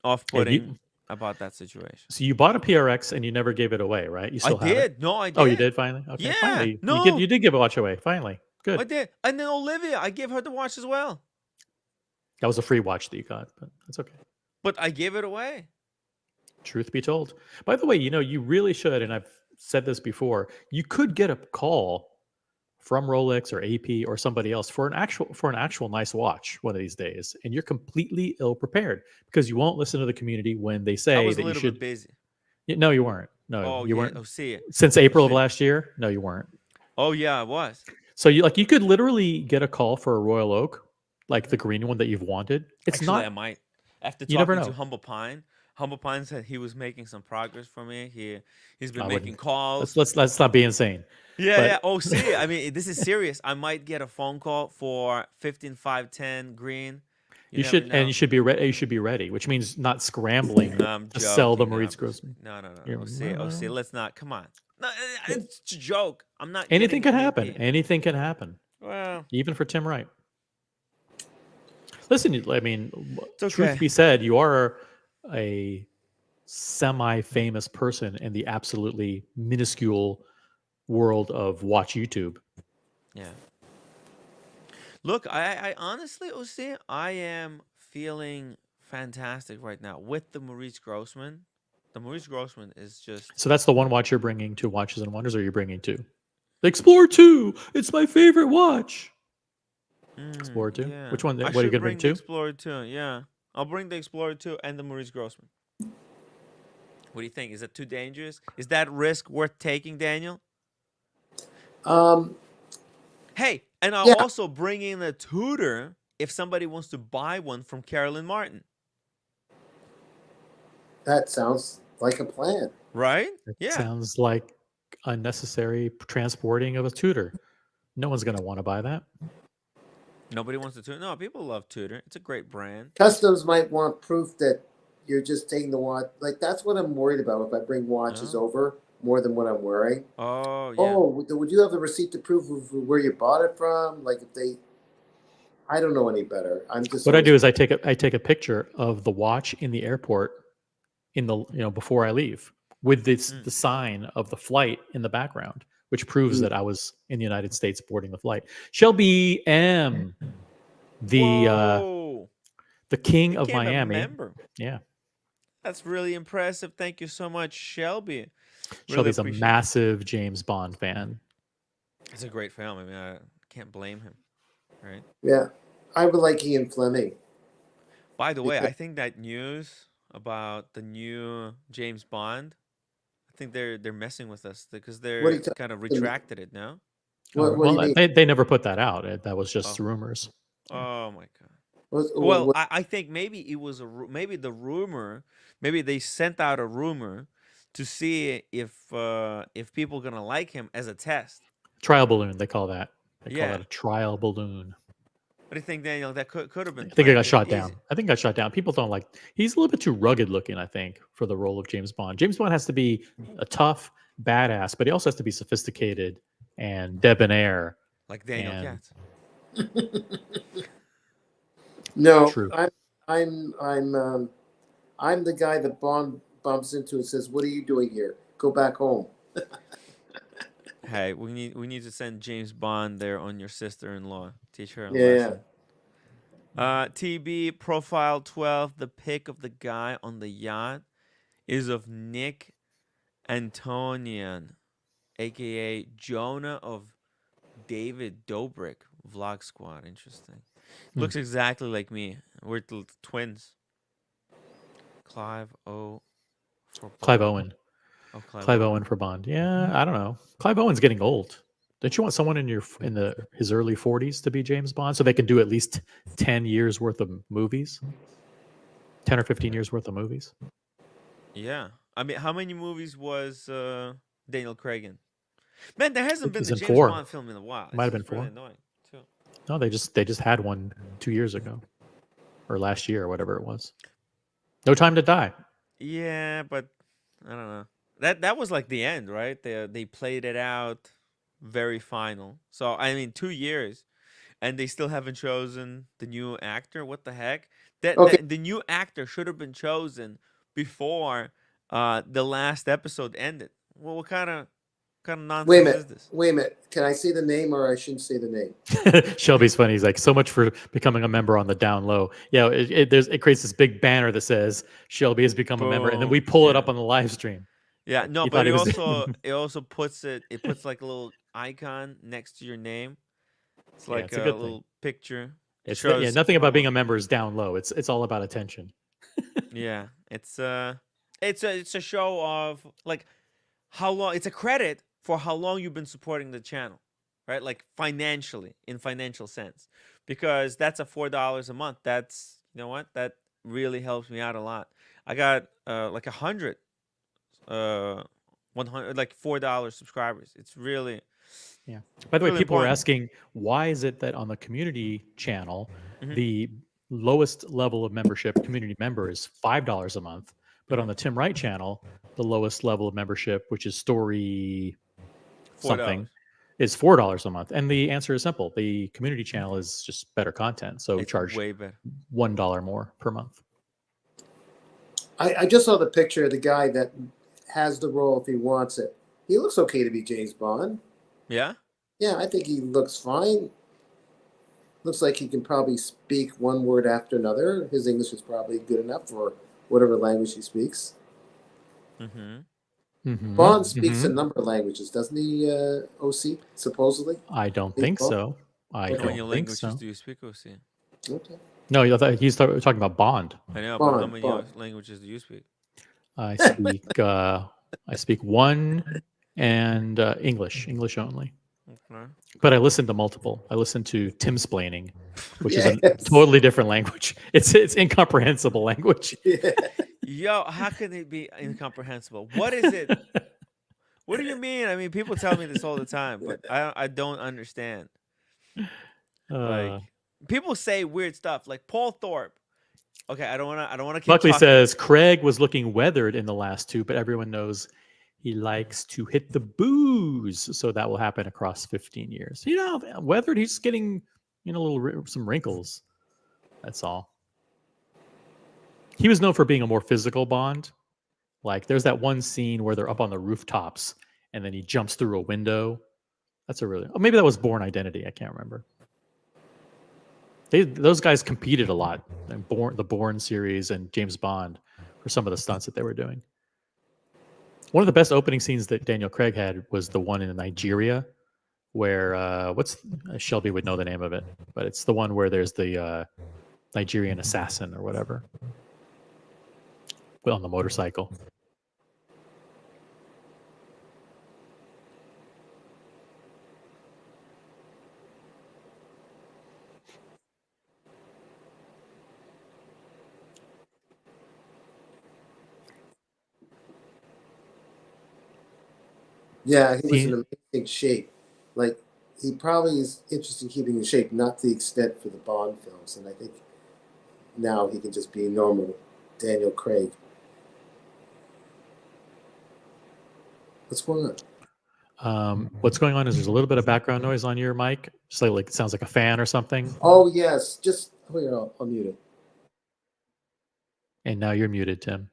off-putting about that situation. So you bought a PRX and you never gave it away, right? You still have it? did. No, I did. Oh, you did finally. Okay, Yeah, finally. no. You did give a watch away. Finally, good. I did. And then Olivia, I gave her the watch as well. That was a free watch that you got, but that's okay. But I gave it away. Truth be told. By the way, you really should, and I've said this before, you could get a call from Rolex or AP or somebody else for an actual nice watch one of these days, and you're completely ill prepared because you won't listen to the community when they say I was that a little you should. bit busy. No, you weren't. No, Oh, you yeah. weren't. Oh, see it. Since April of see. last year, no, you weren't. Oh, yeah, I was. So you could literally get a call for a Royal Oak, like the green one that you've wanted. It's Actually, I not. might. After You never talking to know. Humble Pine said he was making some progress for me. He's been I making wouldn't. calls. Let's not be insane. Yeah, but- yeah. Oh, see, I mean, this is serious. I might get a phone call for 15510 green. You should, and you should be ready. You should be ready, which means not scrambling I'm to sell the joking, Maurice I'm Grossman. No. You're- OC, let's not. Come on. No, it's a joke. I'm not. Anything getting can happen. AP. Anything can happen, Well, even for Tim Wright. Listen, I mean, okay. truth be said, you are a semi-famous person in the absolutely minuscule world of watch YouTube. yeah. Look, I honestly, OC, I am feeling fantastic right now with the Maurice Grossman. The Maurice Grossman is just. So that's the one watch you're bringing to Watches and Wonders, or you're bringing two? The Explorer 2. It's my favorite watch. Explorer 2? Yeah. Which one? I What are you should going to bring the two? Explorer 2, yeah. I'll bring the Explorer 2 and the Maurice Grossman. What do you think? Is that too dangerous? Is that risk worth taking, Daniel? Hey, and I'll Yeah. also bring in a Tudor if somebody wants to buy one from Carolyn Martin. That sounds like a plan. Right? It Yeah. sounds like unnecessary transporting of a Tudor. No one's going to want to buy that. Nobody wants to Tudor. No, people love Tudor. It's a great brand. Customs might want proof that you're just taking the watch. Like, that's what I'm worried about if I bring watches over more than what I'm wearing. Oh, yeah. Oh, would you have the receipt to prove of where you bought it from? Like, if they, I don't know any better. I'm just. What I do is I take a picture of the watch in the airport before I leave. with this Mm. the sign of the flight in the background, which proves Mm. that I was in the United States boarding the flight. Shelby M, Whoa! the king of Became a Miami. member. Yeah, That's really impressive. Thank you so much, Shelby. Really Shelby's a appreciate. massive James Bond fan. It's a great film. I mean, I can't blame him, right? Yeah, I would like Ian Fleming. By the way, Because I think that news about the new James Bond, I think they're messing with us because what are they're you talking? kind of retracted it now. What do you Well, mean? they never put that out. That was just Oh, rumors. oh my God. What, Well, what, I think maybe it was maybe the rumor, maybe they sent out a rumor to see if people gonna like him as a test. Trial balloon, they call that. They call Yeah. that a trial balloon. What do you think, Daniel? That could have been I think it planned got because shot down. I think it got shot down. People don't like. He's a little bit too rugged looking, I think, for the role of James Bond. James Bond has to be a tough badass, but he also has to be sophisticated and debonair. like Daniel And Katz. no, true. I'm the guy that Bond bumps into and says, "What are you doing here? Go back home." Hey, we need to send James Bond there on your sister-in-law. Teach her a Yeah, lesson. TB profile 12. The pic of the guy on the yacht is of Nick Antonian, aka Jonah of David Dobrik Vlog Squad. Interesting. Looks exactly like me. We're twins. Clive O for Clive Bond. Owen. Oh, Clive Owen for Bond. Yeah, I don't know. Clive Owen's getting old. Don't you want someone in his early 40s to be James Bond so they can do at least 10 years worth of movies? 10 or 15 years worth of movies? Yeah. I mean, how many movies was Daniel Craig in? Man, there hasn't been He's the in James 4. Bond film in a while. Might have been It's really 4. annoying too. No, they just had one 2 years ago or last year or whatever it was. No Time to Die. Yeah, but I don't know. That was like the end, right? They played it out very final. So I mean, 2 years, and they still haven't chosen the new actor. What the heck? Okay, The new actor should have been chosen before the last episode ended. Well, what kind of wait a nonsense is minute. this? Wait a minute. Can I say the name or I shouldn't say the name? Shelby's funny. He's like, so much for becoming a member on the down low. Yeah, it creates this big banner that says Shelby has become a member, and then we Boom. pull it Yeah. up on the live stream. Yeah, no, He but thought he was. it also puts like a little icon next to your name. It's Yeah, like it's a a good thing. little picture. Yeah, nothing about being a member is down low. It's all about attention. Yeah, it's a show of like how long. It's a credit for how long you've been supporting the channel, right? Like financially, in financial sense, because that's a $4 a month. That's, you know what, that really helps me out a lot. I got like 100 100, like $4 subscribers. It's really, Yeah. By the way, really people are important. asking, why is it that on the community channel, Mhm. the lowest level of membership, community member, is $5 a month, but on the Tim Wright channel, the lowest level of membership, which is story something, $4. is $4 a month? And the answer is simple: the community channel is just better content, so we It's charge way better. $1 more per month. I just saw the picture of the guy that has the role if he wants it. He looks okay to be James Bond. Yeah. Yeah, I think he looks fine. Looks like he can probably speak one word after another. His English is probably good enough for whatever language he speaks. Mm-hmm. Bond speaks a number of languages, doesn't he, OC, supposedly? I don't think so. I Okay. How many don't think languages so. do you speak, OC? Okay. No, he's talking about Bond. I know, but how Bond, many Bond. languages do you speak? I speak one and English only. Okay. But I listen to multiple. I listen to Timsplaining, which is a Yes. totally different language. It's incomprehensible language. Yeah. Yo, how can it be incomprehensible? What is it? What do you mean? I mean, people tell me this all the time, but I don't understand. Like, people say weird stuff, like Paul Thorpe. Okay, I don't wanna keep Buckley talking. says Craig was looking weathered in the last two, but everyone knows he likes to hit the booze, so that will happen across 15 years. You know, weathered, he's getting some wrinkles. That's all. He was known for being a more physical Bond, Like there's that one scene where they're up on the rooftops and then he jumps through a window. That's a really, oh, maybe that was Born Identity. I can't remember. Those guys competed a lot in the Bourne series and James Bond for some of the stunts that they were doing. One of the best opening scenes that Daniel Craig had was the one in Nigeria, where Shelby would know the name of it, but it's the one where there's the Nigerian assassin or whatever on the motorcycle. Yeah, he was in amazing shape. Like, he probably is interested in keeping in shape, not the extent for the Bond films. And I think now he can just be normal Daniel Craig. What's going on? What's going on is there's a little bit of background noise on your mic. Just like it sounds like a fan or something. Oh, yes. Just, here, I'll mute it. And now you're muted, Tim.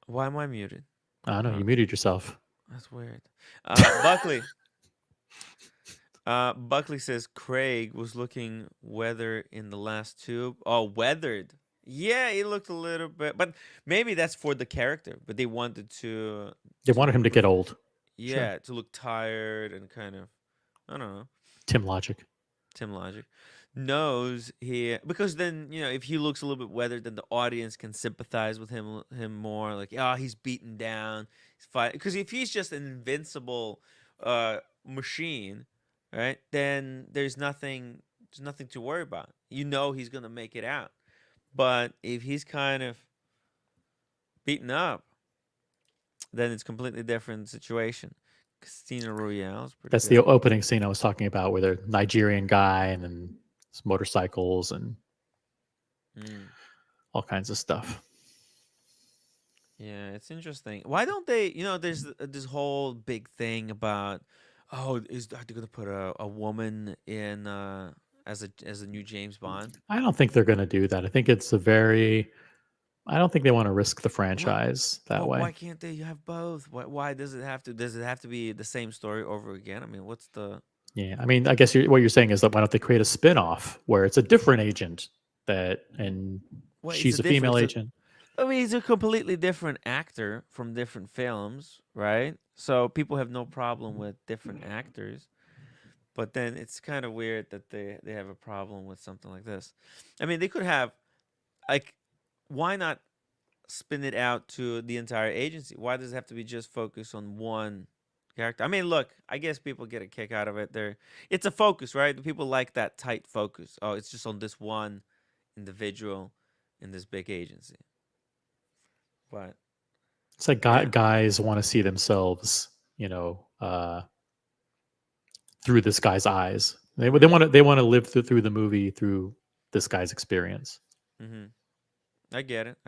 Why am I muted? I don't know. You muted yourself. That's weird. Buckley. Buckley says Craig was looking weathered in the last two. Oh, weathered. Yeah, he looked a little bit, but maybe that's for the character. But they wanted They wanted him to get old. Yeah, to look tired and kind of, I don't know. Tim Logic knows he, because then, if he looks a little bit weathered, then the audience can sympathize with him more. Like, he's beaten down, he's fighting. Because if he's just an invincible machine, right, then there's nothing to worry about. He's gonna make it out. But if he's kind of beaten up, then it's a completely different situation. Casino Royale is pretty That's good. the opening scene I was talking about, where the Nigerian guy and then motorcycles and all kinds of stuff. Yeah, it's interesting. Why don't they? There's this whole big thing about, are they going to put a woman in as a new James Bond? I don't think they're going to do that. I think it's I don't think they want to risk the franchise that way. Why can't they have both? Why does it have to? Does it have to be the same story over again? I mean, what's the? Yeah, I mean, I guess what you're saying is that why don't they create a spin-off where it's a different agent she's a female agent? I mean, he's a completely different actor from different films, right? So people have no problem with different actors. But then it's kind of weird that they have a problem with something like this. I mean, they could have, like, why not spin it out to the entire agency? Why does it have to be just focused on one character? I mean, look, I guess people get a kick out of it. It's a focus, right? The people like that tight focus. Oh, it's just on this one individual in this big agency. But it's like guys want to see themselves, through this guy's eyes. They want to live through the movie through this guy's experience. Mm-hmm. I get it.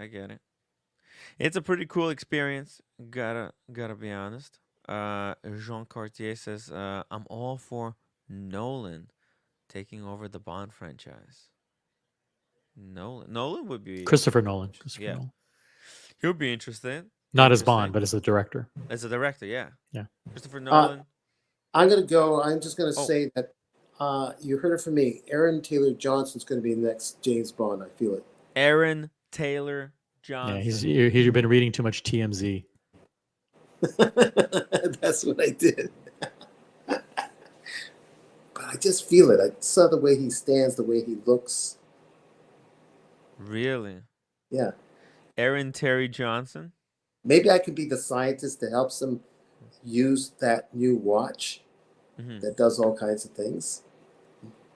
It's a pretty cool experience. Gotta be honest. Jean Cartier says, "I'm all for Nolan taking over the Bond franchise." Nolan would be Christopher Nolan. Nolan. He would be interesting. Not as Bond, but as a director. As a director, yeah. Yeah. Christopher Nolan. I'm just gonna say that you heard it from me. Aaron Taylor Johnson's gonna be the next James Bond. I feel it. Aaron Taylor Johnson. Yeah, he's been reading too much TMZ. That's what I did. But I just feel it. I saw the way he stands, the way he looks. Really? Yeah. Aaron Terry Johnson? Maybe I could be the scientist that helps him use that new watch that does all kinds of things.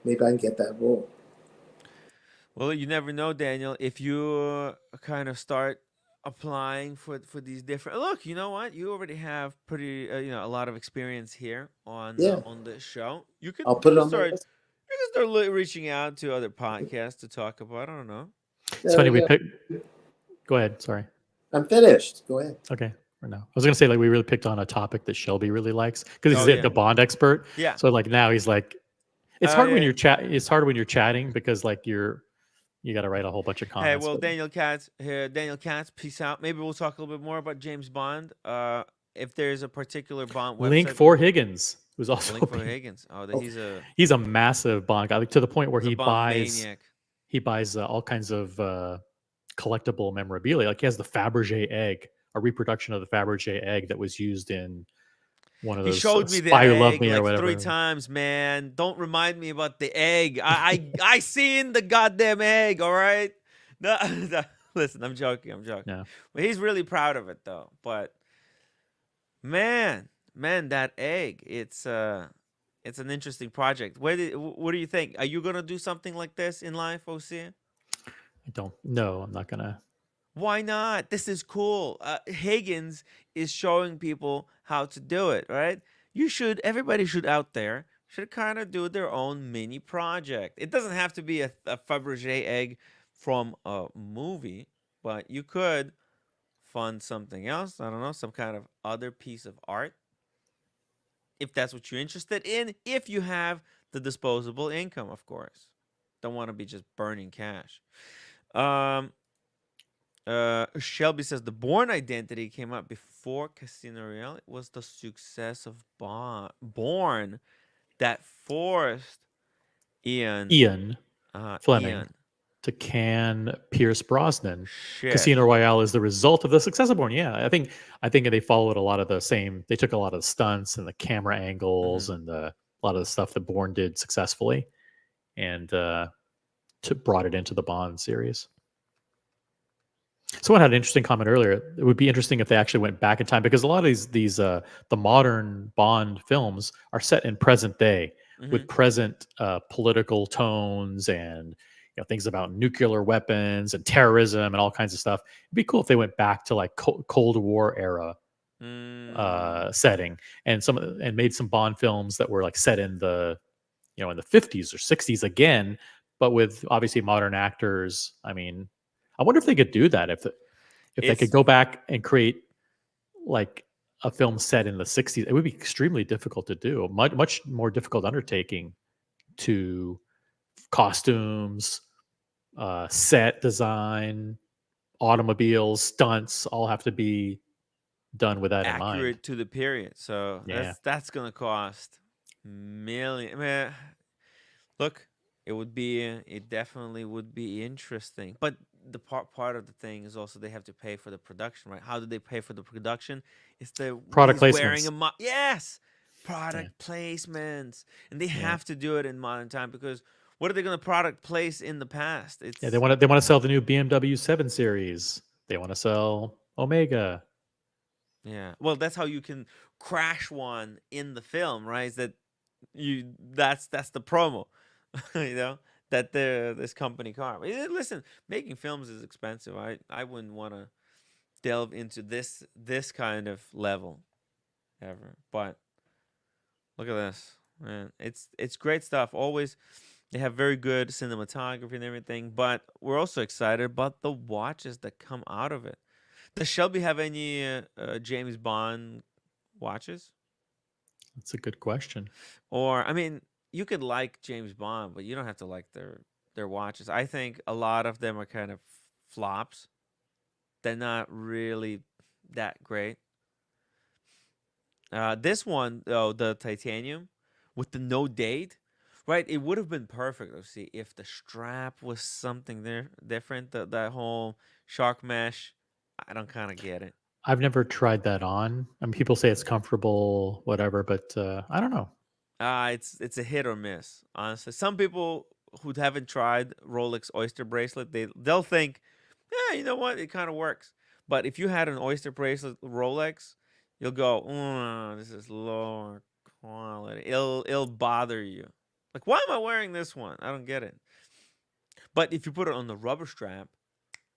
Maybe I can get that role. Well, you never know, Daniel. If you kind of start applying for these different, look, you know what? You already have pretty, a lot of experience here on this show. You can. I'll put it on my list. You can start reaching out to other podcasts to talk about. I don't know. It's funny we picked. Go ahead. Sorry. I'm finished. Go ahead. Okay. For now, I was gonna say we really picked on a topic that Shelby really likes because he's the Bond expert. Yeah. So now he's like, it's hard when you're It's hard when you're chatting because you're You got to write a whole bunch of Hey, comments. well, But Daniel Katz here. Daniel Katz, peace out. Maybe we'll talk a little bit more about James Bond. If there's a particular Bond Link website, for Higgins, who's also link for being, Higgins. Oh, oh, he's he's a massive Bond guy, like, to the point where a Bond maniac. he buys all kinds of collectible memorabilia. Like he has the Fabergé egg, a reproduction of the Fabergé egg that was used in one of He those showed me the Spy Who Loved egg Me or like 3 whatever. times, man. Don't remind me about the egg. I seen the goddamn egg. All right. No, no, listen, I'm joking. Yeah. But he's really proud of it though. But man, that egg. It's an interesting project. What do you think? Are you gonna do something like this in life, OC? I don't know. I'm not gonna. Why not? This is cool. Higgins is showing people how to do it, right? Everybody should out there should kind of do their own mini project. It doesn't have to be a Fabergé egg from a movie, but you could fund something else. I don't know, some kind of other piece of art. If that's what you're interested in, if you have the disposable income, of course. Don't want to be just burning cash. Shelby says the Bourne Identity came out before Casino Royale. It was the success of Bourne that forced Ian Fleming Ian. to can Pierce Brosnan. Shit. Casino Royale is the result of the success of Bourne. Yeah, I think they followed a lot of the same. They took a lot of the stunts and the camera angles and a lot of the stuff that Bourne did successfully, and brought it into the Bond series. Someone had an interesting comment earlier. It would be interesting if they actually went back in time, because a lot of these the modern Bond films are set in present day with present political tones and things about nuclear weapons and terrorism and all kinds of stuff. It'd be cool if they went back to like Cold War era setting and made some Bond films that were like set in the in the 50s or 60s again, but with obviously modern actors. I mean, I wonder if they could do that if they could go back and create like a film set in the 60s. It would be extremely difficult to do. Much more difficult undertaking to costumes, set design, automobiles, stunts, all have to be done with that in mind. Accurate to the period. So Yeah. that's gonna cost million. I mean, look, it definitely would be interesting. But the part of the thing is also they have to pay for the production, right? How do they pay for the production? It's the Product he's wearing placements. Yes, product placements, and they have to do it in modern time, because what are they going to product place in the past? It's they want to sell the new BMW 7 Series. They want to sell Omega. Yeah, well, that's how you can crash one in the film, right? Is that that's the promo, that this company car. Listen, making films is expensive. I wouldn't want to delve into this kind of level ever. But look at this, man. It's great stuff. Always, they have very good cinematography and everything. But we're also excited about the watches that come out of it. Does Shelby have any James Bond watches? That's a good question. Or, I mean, you could like James Bond, but you don't have to like their watches. I think a lot of them are kind of flops. They're not really that great. This one, though, the titanium with the no date, right? It would have been perfect, let's see, if the strap was something different. That whole shark mesh, I don't kind of get it. I've never tried that on. I mean, people say it's comfortable, whatever, but I don't know. It's a hit or miss, honestly. Some people who haven't tried Rolex Oyster bracelet, they'll think, yeah, you know what, it kind of works. But if you had an Oyster bracelet Rolex, you'll go, this is lower quality. It'll bother you. Like, why am I wearing this one? I don't get it. But if you put it on the rubber strap,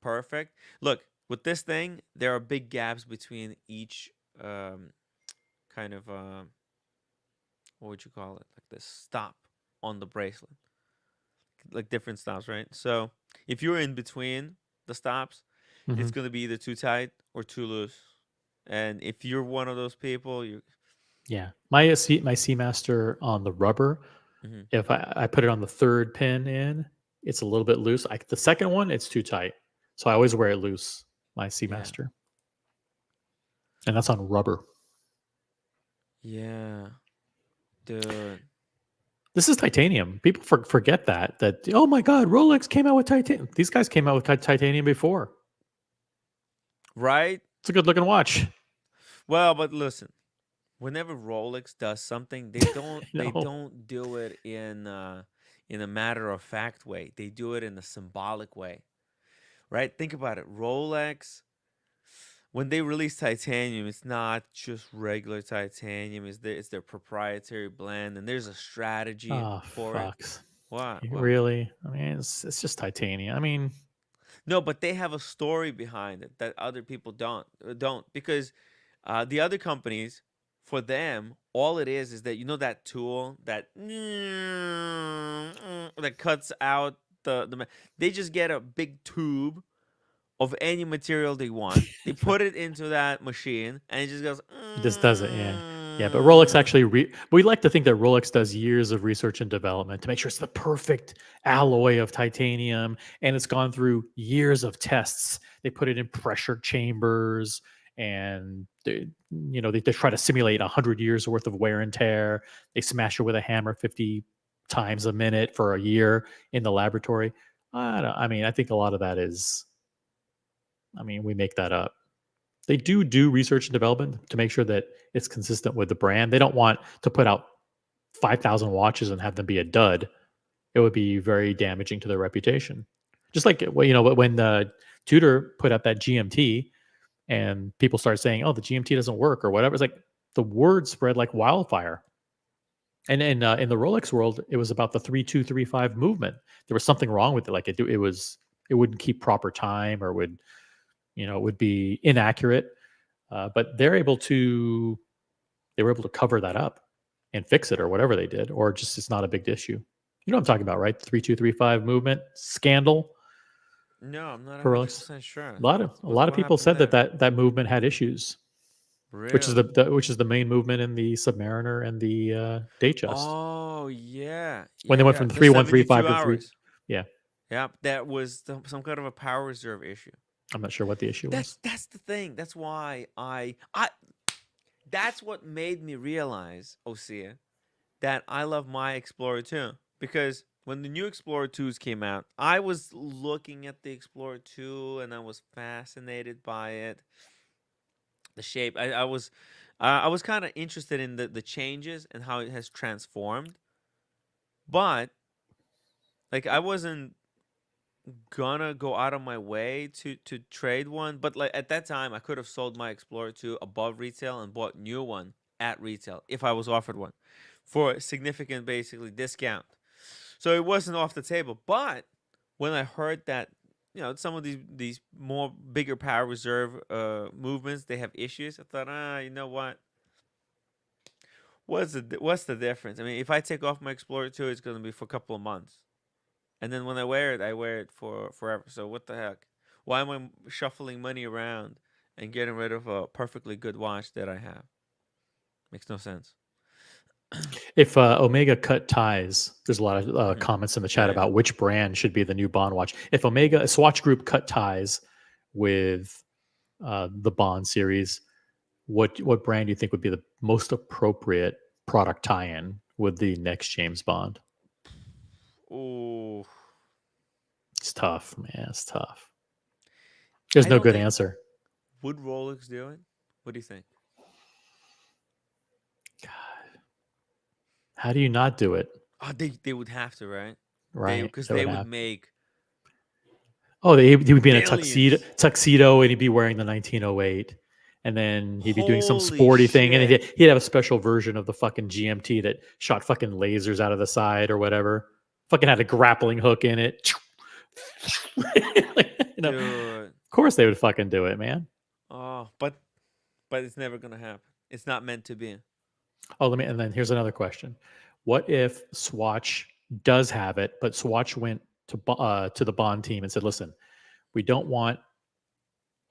perfect. Look, with this thing, there are big gaps between each kind of what would you call it? Like this stop on the bracelet. Like different stops, right? So if you're in between the stops, it's going to be either too tight or too loose. And if you're one of those people, Yeah, my Seamaster on the rubber, if I put it on the third pin in, it's a little bit loose. The second one, it's too tight, so I always wear it loose. My Seamaster, and that's on rubber. Yeah, dude. This is titanium. People forget that. Oh my god, Rolex came out with titanium. These guys came out with titanium before. Right? It's a good looking watch. Well, but listen, whenever Rolex does something, they No. don't do it in a matter of fact way. They do it in a symbolic way. Right? Think about it. Rolex, when they release titanium, it's not just regular titanium. It's their proprietary blend, and there's a strategy Oh for it. fucks. What? Really? I mean, it's just titanium. I mean, No, but they have a story behind it that other people don't because the other companies, for them, all it is that that tool that that cuts out they just get a big tube of any material they want. They put it into that machine, and it just goes. it just does it. Yeah. But Rolex actually, we like to think that Rolex does years of research and development to make sure it's the perfect alloy of titanium, and it's gone through years of tests. They put it in pressure chambers, and they try to simulate 100 years worth of wear and tear. They smash it with a hammer 50 times a minute for a year in the laboratory. I mean, I think a lot of that is. I mean, we make that up. They do research and development to make sure that it's consistent with the brand. They don't want to put out 5,000 watches and have them be a dud. It would be very damaging to their reputation. Just like when Tudor put out that GMT and people started saying, "Oh, the GMT doesn't work" or whatever. It's like the word spread like wildfire. And in the Rolex world, it was about the 3235 movement. There was something wrong with it. Like it wouldn't keep proper time, or would be inaccurate. But they were able to cover that up and fix it, or whatever they did, or just it's not a big issue. You know what I'm talking about, right? The 3235 movement scandal. No, I'm not For 100% sure. A lot of people said that movement had issues, which is Really? which is the main movement in the Submariner and the Datejust. Oh yeah, When yeah, they went yeah. from The 72 3135 to 3. hours. Yeah, Yep, that was some kind of a power reserve issue. I'm not sure what the issue was. That's the thing. That's why I that's what made me realize, Osea, that I love my Explorer 2. Because when the new Explorer 2s came out, I was looking at the Explorer 2 and I was fascinated by it. The shape. I was kind of interested in the changes and how it has transformed. But like I wasn't gonna go out of my way to trade one, but like at that time I could have sold my Explorer 2 above retail and bought new one at retail if I was offered one for a significant basically discount. So it wasn't off the table. But when I heard that some of these more bigger power reserve movements, they have issues, I thought, you know what? What's the difference? I mean, if I take off my Explorer 2, it's going to be for a couple of months. And then when I wear it for forever. So what the heck? Why am I shuffling money around and getting rid of a perfectly good watch that I have? Makes no sense. If Omega cut ties, there's a lot of comments in the chat Yeah. about which brand should be the new Bond watch. If Omega Swatch Group cut ties with the Bond series, what brand do you think would be the most appropriate product tie-in with the next James Bond? Ooh. It's tough, man. It's tough. There's no good answer. Would Rolex do it? What do you think? God. How do you not do it? Oh, they would have to, right? Right. Because they would make. Oh, he would be in a billions. tuxedo, and he'd be wearing the 1908. And then he'd be doing some Holy sporty thing, and shit. he'd have a special version of the fucking GMT that shot fucking lasers out of the side or whatever. Fucking had a grappling hook in it. Dude. Of course they would fucking do it, man. Oh, but it's never gonna happen. It's not meant to be. Oh, and then here's another question. What if Swatch does have it, but Swatch went to the Bond team and said, listen, we don't want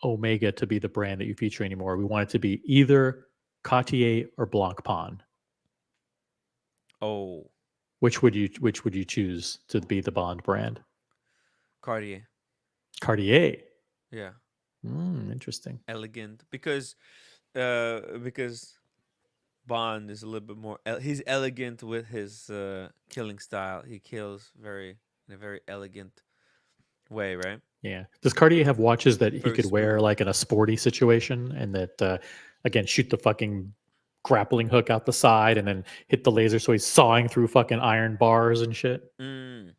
Omega to be the brand that you feature anymore. We want it to be either Cartier or Blancpain. Oh. Which would you choose to be the Bond brand? Cartier. Cartier. Yeah, Interesting. elegant because Bond is a little bit more. He's elegant with his killing style. He kills in a very elegant way, right? Yeah. Does Cartier have watches that he Very could wear smooth. like in a sporty situation and that again shoot the fucking grappling hook out the side and then hit the laser so he's sawing through fucking iron bars and shit? Mm.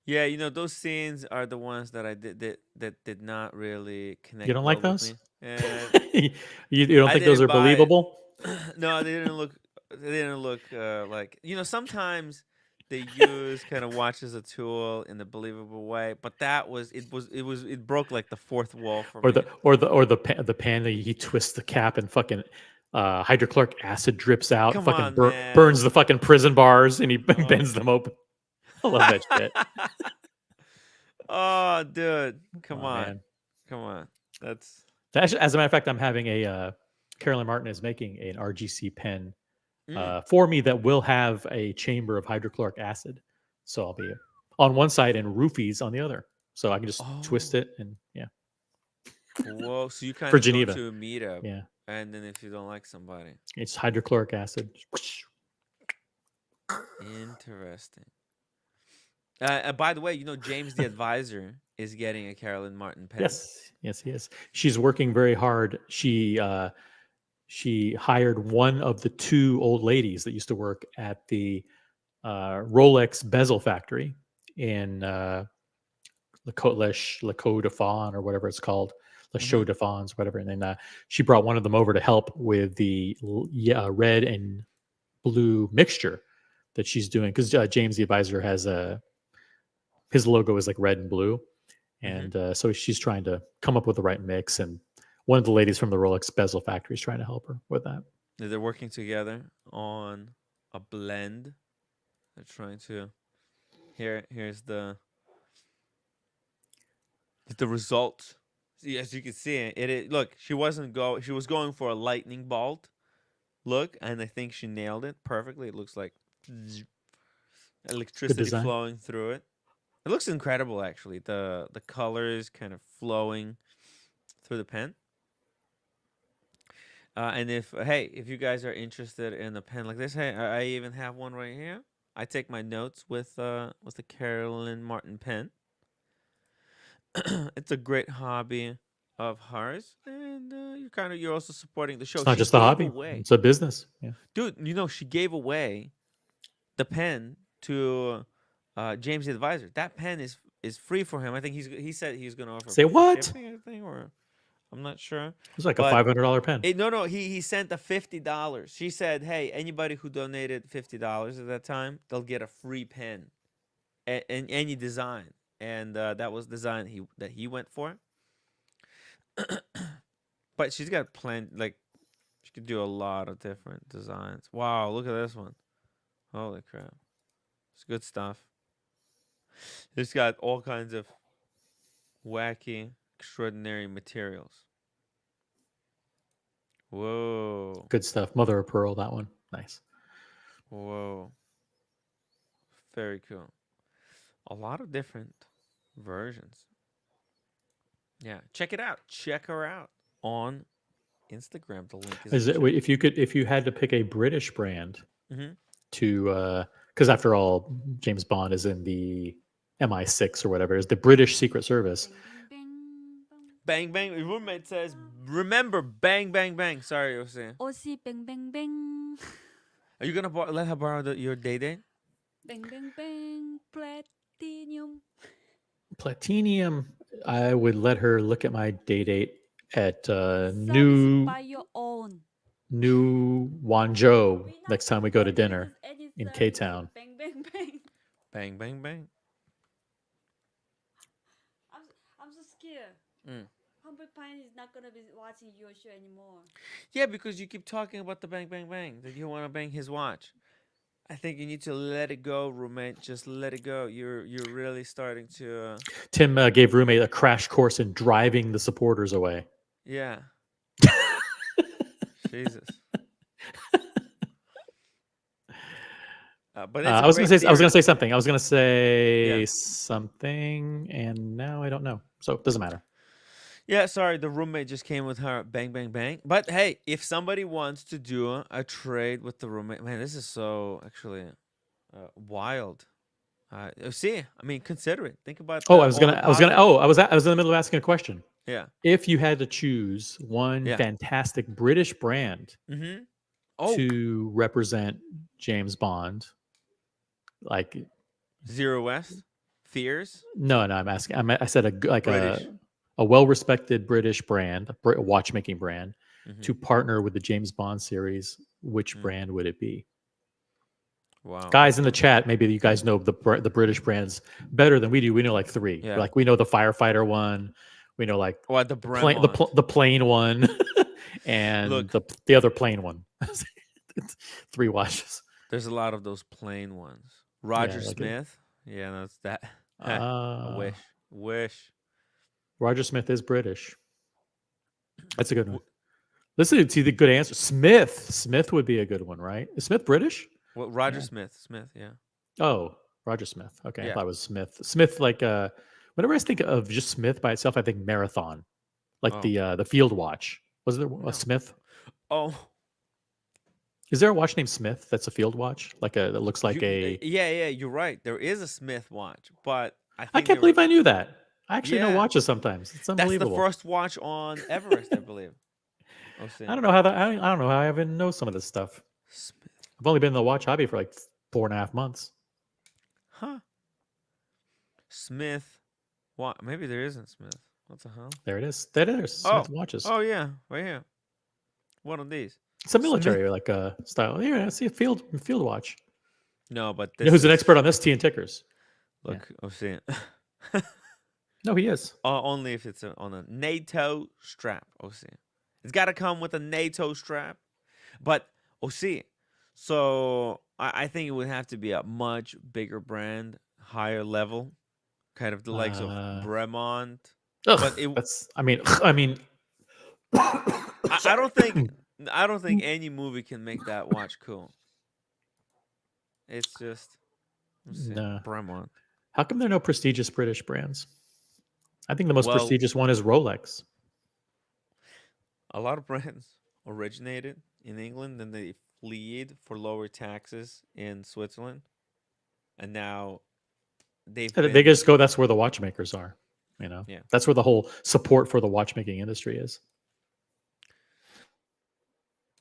Yeah, those scenes are the ones that I did not really You connect don't well like with those? me. And You don't I think those didn't are buy it. believable? No, they didn't look like sometimes they use kind of watch as a tool in a believable way, but it broke like the fourth wall for Or me. the pan that he twists the cap and fucking hydrochloric acid drips out, Come fucking on, man. burns the fucking prison bars, and he Oh. bends them open. I love that shit. Oh, dude. Come Oh on. man. Come on. That's Actually, as a matter of fact, I'm having Carolyn Martin is making an RGC pen mm. for me that will have a chamber of hydrochloric acid. So I'll be on one side and roofies on the other. So I can just twist Oh. it and yeah. Whoa. So you kind For of go Geneva. to a meetup, Yeah. and then if you don't like somebody. It's hydrochloric acid. Interesting. By the way, James the advisor is getting a Carolyn Martin pen. Yes, he is. She's working very hard. She hired one of the two old ladies that used to work at the Rolex bezel factory in Le Caux de Fawn or whatever it's called, Le Chaux de Fawns, whatever. And then she brought one of them over to help with the red and blue mixture that she's doing because James the advisor has his logo is like red and blue, and so she's trying to come up with the right mix. And one of the ladies from the Rolex bezel factory is trying to help her with that. They're working together on a blend. They're trying to. Here's the result. See, as you can see, look. She was going for a lightning bolt look, and I think she nailed it perfectly. It looks like electricity design. flowing through it. It looks incredible, actually. The colors kind of flowing through the pen. And if you guys are interested in a pen like this, hey, I even have one right here. I take my notes with the Carolyn Martin pen. It's a great hobby of hers, and you're also supporting the show. It's not She just a gave hobby; away, it's a business. Yeah. dude. She gave away the pen to James the advisor. That pen is free for him. I think he said he's going to offer Say free what? shipping, I think, or I'm not sure. It's like a But $500 pen. no, he sent a $50. She said, hey, anybody who donated $50 at that time, they'll get a free pen, in any design, and that was design that he went for. But she's got plenty. Like, she could do a lot of different designs. Wow, look at this one. Holy crap, it's good stuff. It's got all kinds of wacky, extraordinary materials. Whoa. Good stuff. Mother of pearl. That one. Nice. Whoa. Very cool. A lot of different versions. Yeah, check it out. Check her out on Instagram. The link is in the chat. If you had to pick a British brand Mhm. to because after all, James Bond is in the MI6 or whatever, is the British Secret Service. Bang bang. Your roommate says, "Remember, bang bang bang." Sorry, I was saying. Aussie bang bang bang. Are you gonna let her borrow your day? Bang bang bang. Platinum. Platinum. I would let her look at my date at Service New by your own. Wanzhou We not next time we go to support dinner any in service. K-Town. Bang bang bang. Bang bang bang. I'm so scared. Mm. Humble Pine is not gonna be watching your show anymore. Yeah, because you keep talking about the bang bang bang that you want to bang his watch. I think you need to let it go, roommate. Just let it go. You're really starting to. Tim gave roommate a crash course in driving the supporters away. Yeah. Jesus. But it's I a was gonna great say. I was gonna theory. say something. I was gonna say Yeah. something, and now I don't know. So it doesn't matter. Yeah, sorry, the roommate just came with her bang, bang, bang. But hey, if somebody wants to do a trade with the roommate, man, this is so actually wild. See, I mean, consider it. Think about Oh, I was all the gonna. I was gonna. positives. Oh, I was in the middle of asking a question. Yeah, If you had to choose one yeah. fantastic British brand Mm-hmm. Oh, to represent James Bond, like Zero West, Fears, no, no, I'm asking. I said like British. a well-respected British brand, a watchmaking brand, Mm-hmm. to partner with the James Bond series. Which Mm. brand would it be? Wow. Guys in the chat, maybe you guys know the British brands better than we do. We know like three. Yeah. Like we know the firefighter one. We know like What the the plane one, and Look, the other plane one. Three watches. there's a lot of those plain ones. Yeah, Roger like Smith. Yeah, that's that. I uh, wish. Roger Smith is British. That's a good one. W- Listen to the good answer. Smith would be a good one, right? Is Smith British? What Roger Yeah. Smith, yeah. Oh, Roger Smith. Okay, I Yeah. thought it was Smith. Smith, like whenever I think of just Smith by itself, I think marathon, like Oh. the field watch. Was there a No. Smith? Oh, Is there a watch named Smith that's a field watch? Like a that looks like a. yeah, you're right. There is a Smith watch, but I I think can't believe I knew that. I actually know Yeah. watches sometimes. It's that's unbelievable. the first watch on Everest, I believe. Oh, see. I don't know how that. I don't know how I even know some of this stuff. Smith. I've only been in the watch hobby for like 4.5 months. Huh. Smith. What? Maybe there isn't Smith. What the hell? There it is. There it is. Smith watches. Oh yeah, right here. One of these. It's a military like style. Here, I see a field watch. No, but You know who's an expert on this? Tea and Tickers. Look, oh, see. No, he is. Only if it's on a NATO strap. Oh, see. It's got to come with a NATO strap. But, oh, see. So, I think it would have to be a much bigger brand, higher level, kind of the likes of Bremont. Ugh, But it, that's. I mean. I don't think any movie can make that watch cool. It's just Nah. Bremont. How come there are no prestigious British brands? I think the most Well- prestigious one is Rolex. A lot of brands originated in England, then they fled for lower taxes in Switzerland, and now they've They been, just go. That's where the watchmakers are. You know. Yeah. That's where the whole support for the watchmaking industry is.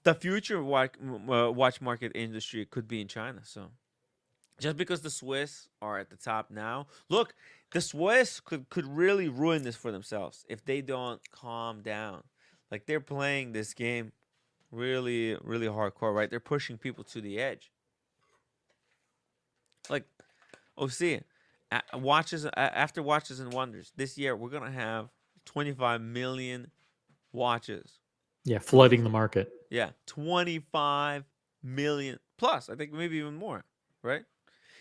the future watch market industry could be in China. So just because the Swiss are at the top now, look, the Swiss could really ruin this for themselves if they don't calm down. Like they're playing this game really, really hardcore, right? They're pushing people to the edge. Like, oh, see, watches after Watches and Wonders this year, we're gonna have 25 million watches. Yeah, flooding the market. Yeah, 25 million plus. I think maybe even more, right?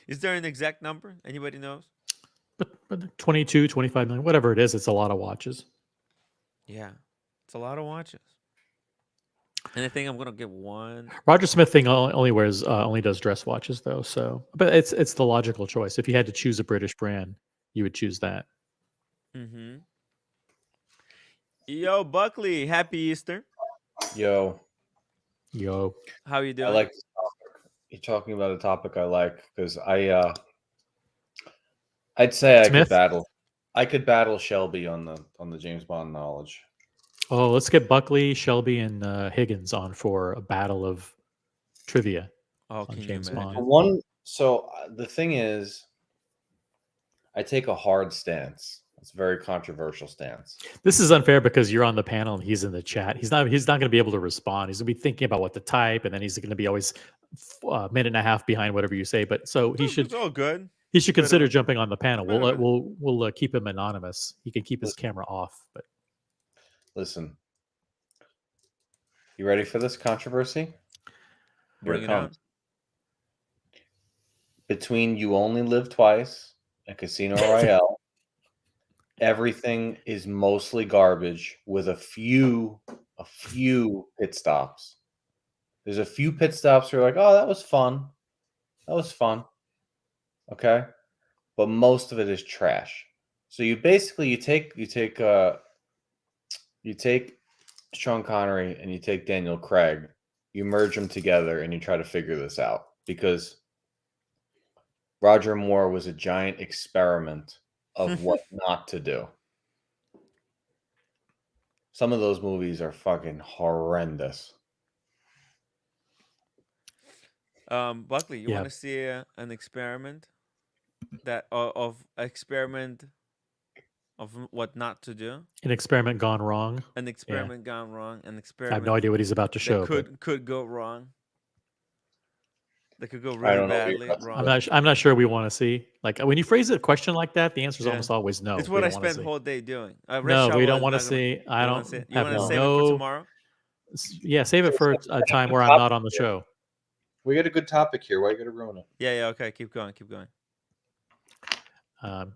Is there an exact number? Anybody knows? But 22, 25 million, whatever it is, it's a lot of watches. Yeah, it's a lot of watches. And I think I'm gonna get one. Roger Smith thing only does dress watches though. So, but it's the logical choice. If you had to choose a British brand, you would choose that. Mm-hmm. Yo, Buckley, happy Easter. Yo, Yo, How you doing? I like this topic. You're talking about a topic I like because I'd say Smith? I could battle Shelby on the James Bond knowledge. oh, let's get Buckley, Shelby, and Higgins on for a battle of trivia. Oh, on can you James imagine? Bond. The thing is, I take a hard stance. It's a very controversial stance. This is unfair because you're on the panel and he's in the chat. He's not going to be able to respond. He's going to be thinking about what to type, and then he's going to be always a minute and a half behind whatever you say. But so he should It's all good. he should bit of consider a- jumping on the panel. bit of a- We'll keep him anonymous. He can keep his camera off. But Listen, you ready for this controversy? Here Bring it it on. comes. Between You Only Live Twice and Casino Royale, everything is mostly garbage with a few pit stops. There's a few pit stops where you're like, oh, that was fun. That was fun. Okay, but most of it is trash. So you basically you take Sean Connery and you take Daniel Craig, you merge them together, and you try to figure this out because Roger Moore was a giant experiment of what not to do. Some of those movies are fucking horrendous. Buckley, you Yeah. want to see an experiment of experiment of what not to do? An experiment gone wrong. An experiment gone wrong. An I have experiment no idea what he's about to show. that could go wrong. That could go I really don't know what you're badly about to wrong. do. I'm not sure we want to see. Like when you phrase a question like that, the answer is Yeah. almost always no. It's we what I don't wanna spent the see. whole day doing. No, we don't want to is not gonna- see. I you don't wanna see it? You have want to save it no. for tomorrow? Yeah, save it for a time where I'm not on the show. We got a good topic here. Why you got to ruin it? Yeah. Okay. Keep going.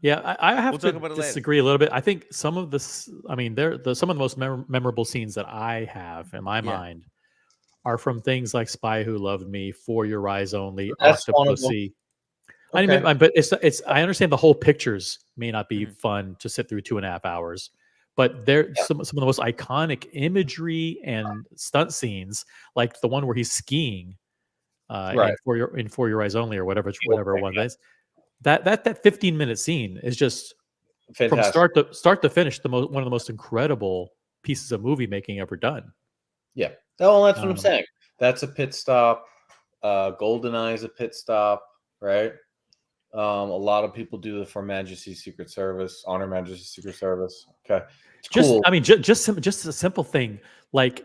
Yeah, I have We'll to talk about it later. disagree a little bit. I think some of this, I mean, some of the most memorable scenes that I have in my mind are from things like Spy Who Loved Me, For Your Eyes Only, That's one of them. Octopussy. I mean, but it's. I understand the whole pictures may not be Mhm. fun to sit through 2.5 hours, but there's some of the most iconic imagery and stunt scenes, like the one where he's skiing, Right. in For Your Eyes Only or whatever Sure, one yeah. is. That 15-minute scene is just from Fantastic. start to finish one of the most incredible pieces of movie making ever done. Yeah. Oh, that's what I'm Um, saying. That's a pit stop. GoldenEye is a pit stop, right? A lot of people do it for Majesty's Secret Service, Honor Majesty's Secret Service. Okay, it's cool. I mean, just a simple thing like,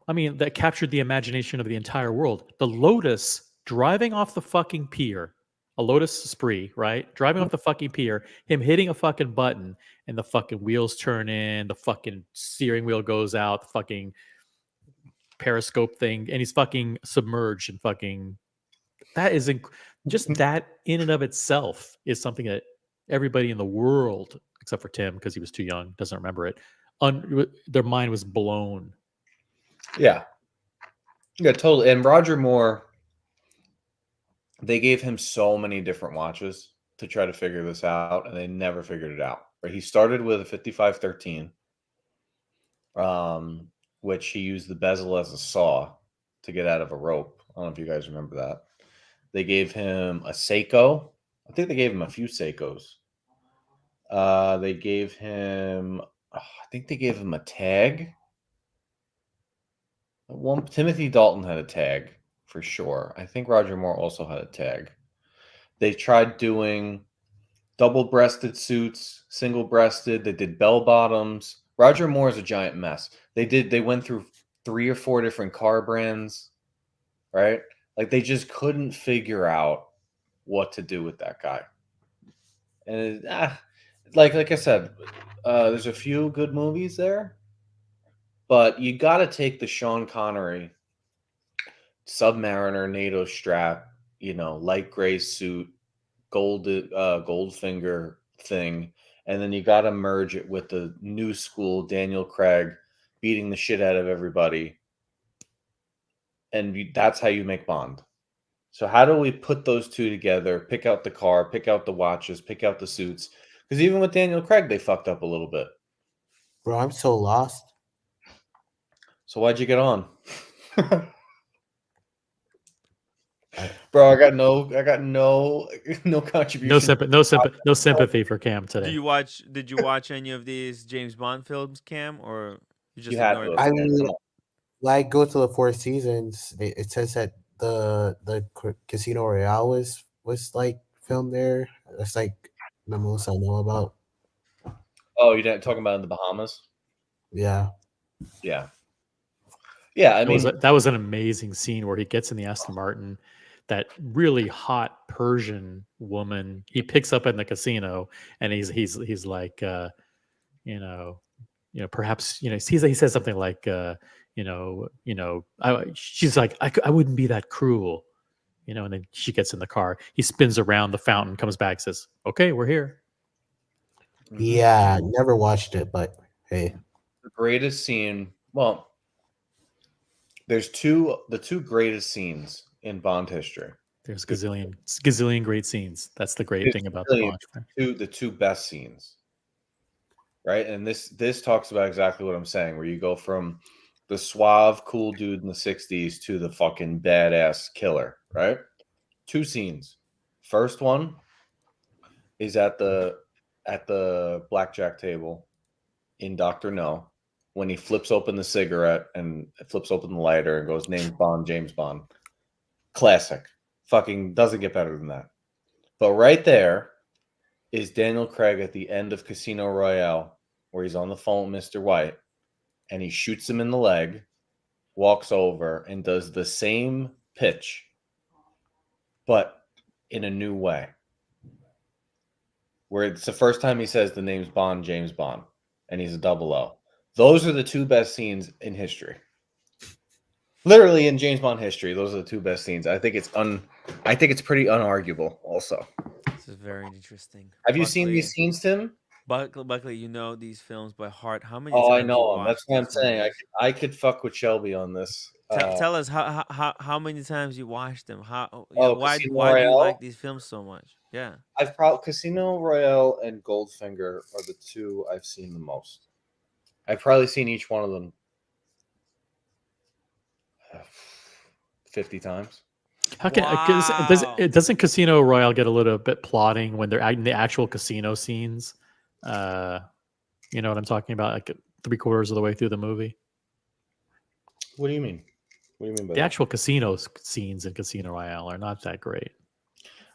I mean, that captured the imagination of the entire world. The Lotus driving off the fucking pier, a Lotus spree, right? Driving off the fucking pier, him hitting a fucking button, and the fucking wheels turn in, the fucking steering wheel goes out, the fucking periscope thing, and he's fucking submerged and fucking. That is just that in and of itself is something that everybody in the world, except for Tim, because he was too young, doesn't remember it. Their mind was blown. Yeah, totally. And Roger Moore, they gave him so many different watches to try to figure this out, and they never figured it out. Right? He started with a 5513, which he used the bezel as a saw to get out of a rope. I don't know if you guys remember that. They gave him a Seiko. I think they gave him a few Seikos. They gave him, I think they gave him a tag. Timothy Dalton had a tag for sure. I think Roger Moore also had a tag. They tried doing double-breasted suits, single-breasted. They did bell bottoms. Roger Moore is a giant mess. They went through 3 or 4 different car brands, right? Like they just couldn't figure out what to do with that guy. And like I said, there's a few good movies there, but you got to take the Sean Connery Submariner NATO strap, light gray suit, Goldfinger thing, and then you got to merge it with the new school Daniel Craig beating the shit out of everybody, and that's how you make Bond. So how do we put those two together? Pick out the car, pick out the watches, pick out the suits. Because even with Daniel Craig, they fucked up a little bit. Bro, I'm so lost. So why'd you get on? Bro, I got no contribution. No sympathy for Cam today. Did you watch any of these James Bond films, Cam, or you just You had ignored to. I them? mean, like go to the Four Seasons. It says that the Casino Royale was like filmed there. That's like the most I know about. Oh, you didn't talking about in the Bahamas? Yeah. Yeah. Yeah, I mean, that was an amazing scene where he gets in the Aston Martin, that really hot Persian woman he picks up in the casino, and he's like, perhaps, he says something like, she's like, I wouldn't be that cruel, and then she gets in the car. He spins around the fountain, comes back, says, "Okay, we're here." Yeah, never watched it, but hey. the greatest scene. Well, there's the two greatest scenes in Bond history. There's gazillion great scenes. That's the great thing about the Bond. The two best scenes, right? And this talks about exactly what I'm saying, where you go from the suave, cool dude in the 60s to the fucking badass killer, right? Two scenes. First one is at the blackjack table in Dr. No, when he flips open the cigarette and flips open the lighter and goes, named Bond, James Bond. Classic. Fucking doesn't get better than that. But right there is Daniel Craig at the end of Casino Royale, where he's on the phone with Mr. White, and he shoots him in the leg, walks over, and does the same pitch, but in a new way. Where it's the first time he says the name's Bond, James Bond, and he's a 00. Those are the two best scenes in history. Literally in James Bond history, those are the two best scenes. I think it's pretty unarguable also. This is very interesting. Have you seen these scenes, Tim? Buckley, you know these films by heart. How many Oh, I times you know them. watched That's what I'm these saying. movies? I could fuck with Shelby on this. Tell us how many times you watched them. Why Casino do you Royale? like these films so much? Yeah. I've probably Casino Royale and Goldfinger are the two I've seen the most. I've probably seen each one of them 50 times. How can Wow. doesn't Casino Royale get a little bit plotting when they're in the actual casino scenes? You know what I'm talking about? Like 3/4 of the way through the movie. What do you mean? What do you mean by The that? actual casino scenes in Casino Royale are not that great.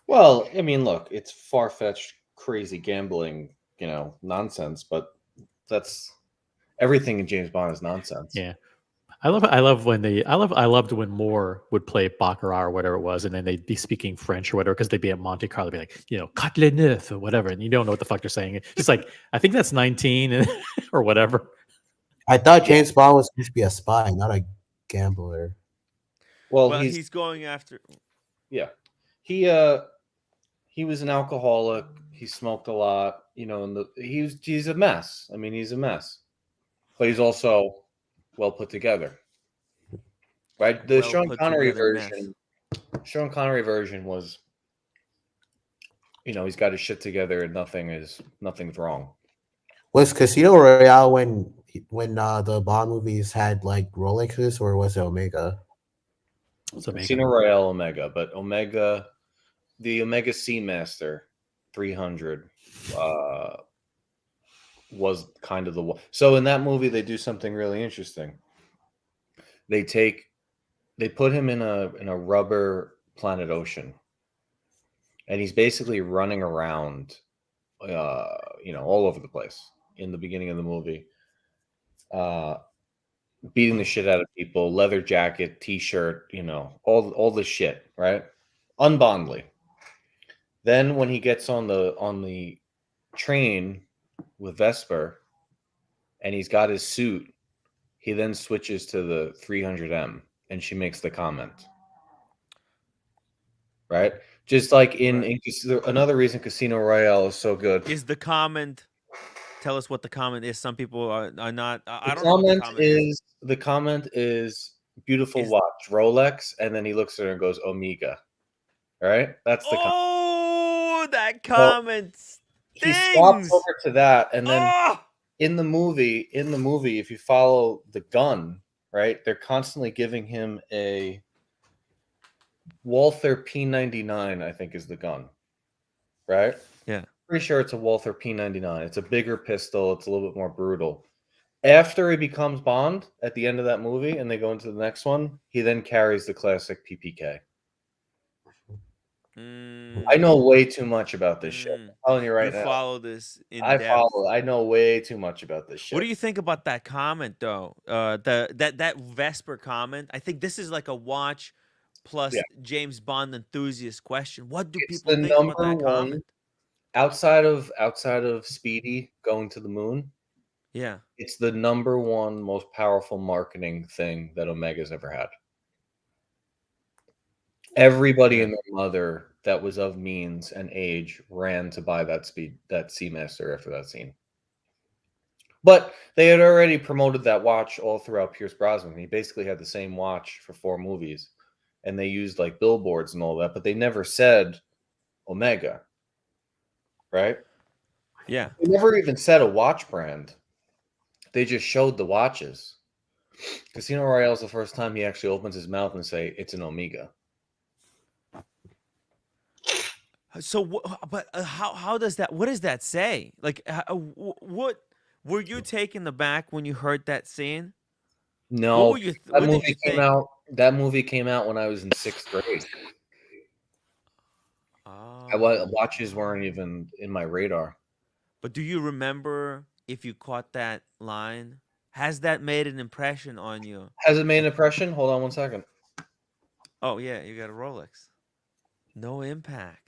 Well, I mean, look, it's far-fetched, crazy gambling, nonsense, but that's everything in James Bond is nonsense. Yeah. I loved when Moore would play Baccarat or whatever it was, and then they'd be speaking French or whatever because they'd be at Monte Carlo, be like, Quatre les neuf or whatever, and you don't know what the fuck they're saying. It's just like, I think that's 19 or whatever. I thought James Bond was supposed to be a spy, not a gambler. Well, he's going after. Yeah, he was an alcoholic. He smoked a lot. He's a mess. I mean, he's a mess, but he's also well put together, right? The Sean Connery version. Sean Connery version was, he's got his shit together and nothing's wrong. Was Casino Royale when the Bond movies had like Rolexes, or was it Omega? Casino Royale Omega, but the Omega Seamaster 300 was kind of the. So in that movie, they do something really interesting. They put him in a rubber planet ocean, and he's basically running around, all over the place in the beginning of the movie, beating the shit out of people, leather jacket, t-shirt, all the shit, right? Unbondly. Then when he gets on the train with Vesper and he's got his suit, he then switches to the 300M and she makes the comment. Right? Just like in another reason Casino Royale is so good. Is the comment? Tell us what the comment is. Some people are not. I don't know what the comment is. The comment is beautiful watch, Rolex, and then he looks at her and goes Omega. Right? That's the comment. Oh, that comment. He swaps over to that, and then in the movie, if you follow the gun, right, they're constantly giving him a Walther P99, I think is the gun. Right? Yeah. Pretty sure it's a Walther P99. It's a bigger pistol. It's a little bit more brutal. After he becomes Bond at the end of that movie and they go into the next one, he then carries the classic PPK. I know way too much about this shit. I'm telling you right now. Follow this in depth. I know way too much about this shit. What do you think about that comment though? That Vesper comment. I think this is like a watch plus James Bond enthusiast question. What do people think about that comment? Outside of Speedy going to the moon, it's the number one most powerful marketing thing that Omega's ever had. Everybody and their mother that was of means and age ran to buy that Seamaster after that scene. But they had already promoted that watch all throughout Pierce Brosnan. He basically had the same watch for 4 movies. and they used like billboards and all that, but they never said Omega, right? Yeah. They never even said a watch brand. They just showed the watches. Casino Royale is the first time he actually opens his mouth and say it's an Omega. So, but how does that? What does that say? Like, what were you taken aback when you heard that scene? No, What were you? that What did movie you came think? out. That movie came out when I was in 6th grade. Oh. Watches weren't even in my radar. But do you remember if you caught that line? Has that made an impression on you? Has it made an impression? Hold on one second. Oh yeah, you got a Rolex. No impact.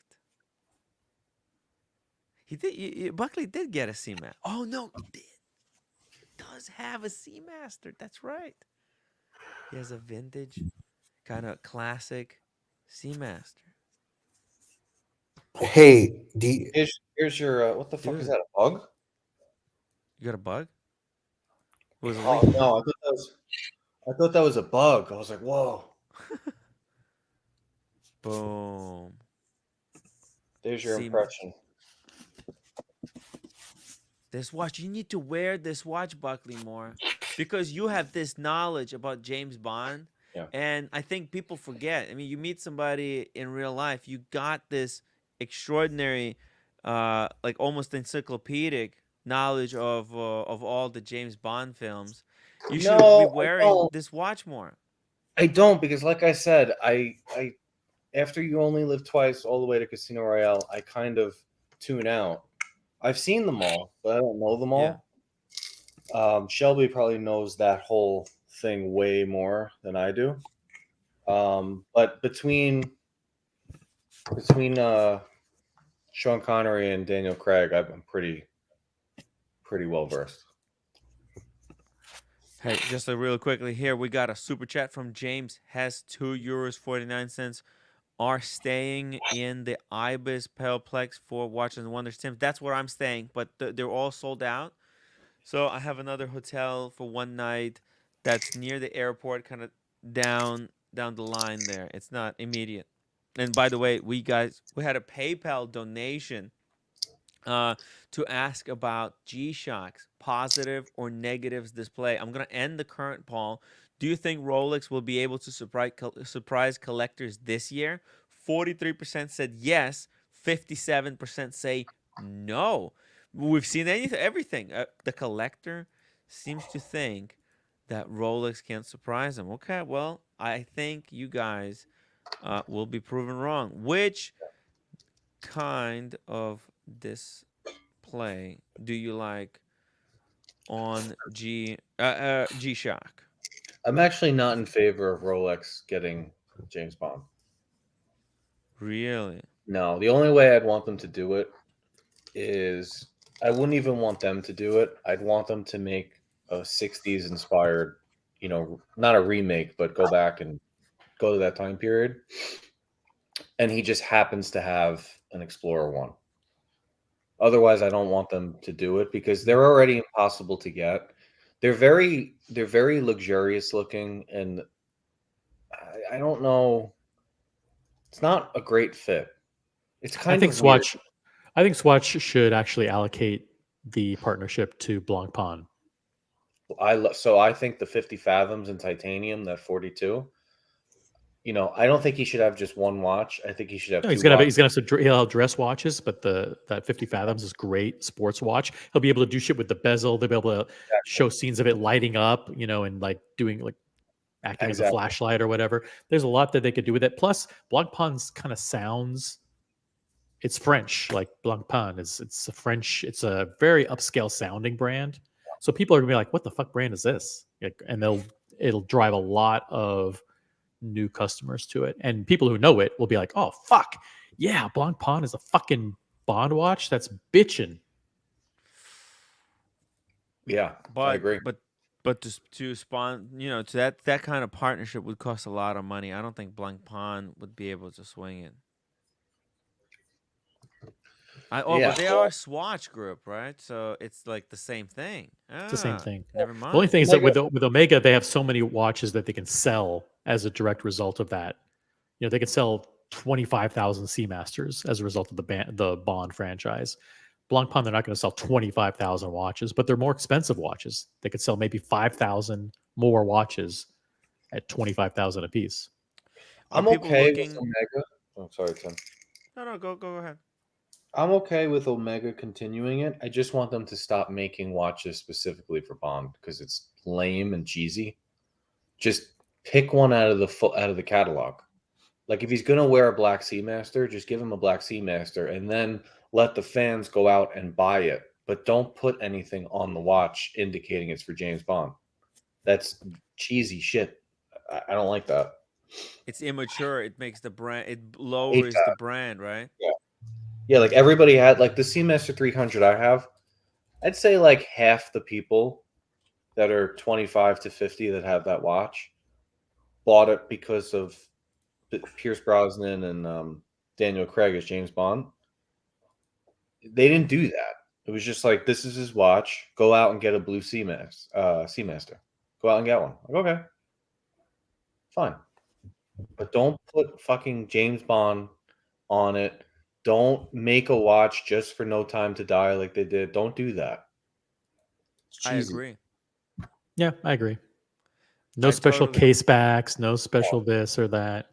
He did. Buckley did get a Seamaster. Oh no, he did. Does have a Seamaster. That's right. He has a vintage, kind of classic Seamaster. Hey, do you, Here's your. What the fuck is Dude, that? A bug? you got a bug? It was a Oh leaf. no! I thought that was a bug. I was like, whoa. Boom. There's your Seamaster. impression. This watch, you need to wear this watch, Buckley, more because you have this knowledge about James Bond. Yeah. And I think people forget. I mean, you meet somebody in real life, you got this extraordinary, like almost encyclopedic knowledge of all the James Bond films. You should be No, I wearing don't. this watch more. I don't because, like I said, I after You Only Live Twice, all the way to Casino Royale, I kind of tune out. I've seen them all, but I don't know them Yeah. all. Shelby probably knows that whole thing way more than I do. But between Sean Connery and Daniel Craig, I'm pretty well versed. Hey, just real quickly here, we got a super chat from James. Has €2.49. Are staying in the Ibis Pelplex for Watches and Wonders. Tim, that's where I'm staying, but they're all sold out. So I have another hotel for one night that's near the airport, kind of down the line there. It's not immediate. And by the way, we had a PayPal donation to ask about G-Shock's positive or negatives display. I'm gonna end the current poll. Do you think Rolex will be able to surprise collectors this year? 43% said yes. 57% say no. We've seen everything. The collector seems to think that Rolex can't surprise them. Okay, well, I think you guys will be proven wrong. Which kind of display do you like on G-Shock? I'm actually not in favor of Rolex getting James Bond. Really? No, the only way I'd want them to do it is I wouldn't even want them to do it. I'd want them to make a 60s inspired, not a remake, but go back and go to that time period. And he just happens to have an Explorer 1. Otherwise, I don't want them to do it because they're already impossible to get. They're very luxurious looking, and I don't know. It's not a great fit. It's I kind think of weird. Swatch should actually allocate the partnership to Blancpain. So I think the 50 fathoms in titanium, that 42. I don't think he should have just one watch. I think he should have No, two he's gonna watches. have he'll have dress watches, but that 50 fathoms is great sports watch. He'll be able to do shit with the bezel. They'll be able to show scenes of it lighting up, and like doing like acting as a Exactly. flashlight or whatever. There's a lot that they could do with it. Plus, Blancpain's kind of sounds. It's French, like Blancpain it's a French. It's a very upscale sounding brand. So people are gonna be like, "What the fuck brand is this?" And it'll drive a lot of new customers to it, and people who know it will be like, "Oh fuck, yeah, Blancpain is a fucking Bond watch. That's bitchin'." Yeah, But I agree. but to spawn, to that kind of partnership would cost a lot of money. I don't think Blancpain would be able to swing it. But they are a Swatch group, right? So it's like the same thing. It's the same thing. Never The only mind. thing is that with Omega, they have so many watches that they can sell as a direct result of that. they could sell 25,000 Seamasters as a result of the Bond franchise. Blancpain, they're not going to sell 25,000 watches, but they're more expensive watches. They could sell maybe 5,000 more watches at 25,000 a piece. Are I'm people okay with looking? Omega. Oh, sorry, Tim. No, go ahead. I'm okay with Omega continuing it. I just want them to stop making watches specifically for Bond because it's lame and cheesy. Just pick one out of the catalog. Like if he's gonna wear a Black Seamaster, just give him a Black Seamaster, and then let the fans go out and buy it. But don't put anything on the watch indicating it's for James Bond. That's cheesy shit. I don't like that. It's immature. It makes the brand. It Hate lowers that. the brand, right? Yeah, like everybody had like the Seamaster 300 I have. I'd say like half the people that are 25 to 50 that have that watch bought it because of Pierce Brosnan and Daniel Craig as James Bond. They didn't do that. It was just like, this is his watch. Go out and get a blue Seamaster. Go out and get one. Like, okay, fine. But don't put fucking James Bond on it. Don't make a watch just for No Time to Die like they did. Don't do that. It's I cheesy. agree. Yeah, I agree. No I special totally- case backs, no special this or that.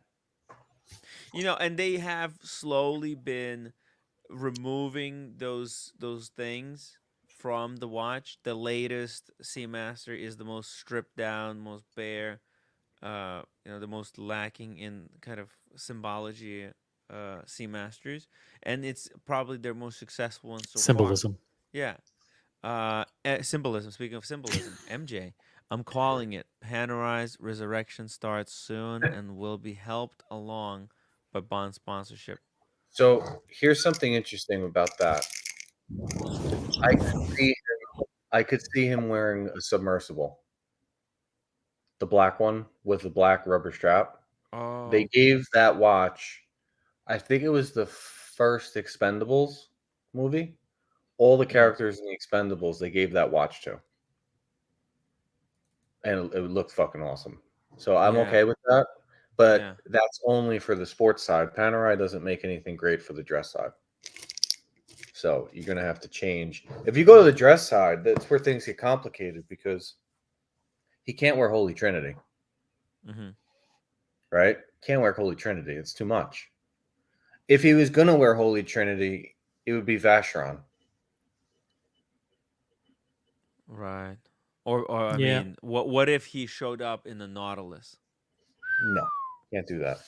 And they have slowly been removing those things from the watch. The latest Seamaster is the most stripped down, most bare, the most lacking in kind of symbology Seamasters, and it's probably their most successful one so far. Symbolism. Yeah. Symbolism. Speaking of symbolism, MJ, I'm calling it. Panerai Resurrection starts soon and will be helped along by Bond sponsorship. So here's something interesting about that. I could see him wearing a submersible, the black one with the black rubber strap. Oh, They gave that watch. I think it was the first Expendables movie. All the characters in the Expendables, they gave that watch to, and it looked fucking awesome. So I'm Yeah. okay with that, but Yeah. that's only for the sports side. Panerai doesn't make anything great for the dress side. So you're gonna have to change. If you go to the dress side, that's where things get complicated because he can't wear Holy Trinity, Mm-hmm. right? Can't wear Holy Trinity. It's too much. If he was gonna wear Holy Trinity, it would be Vacheron. Right. Or I Yeah. mean, what if he showed up in the Nautilus? No, can't do that.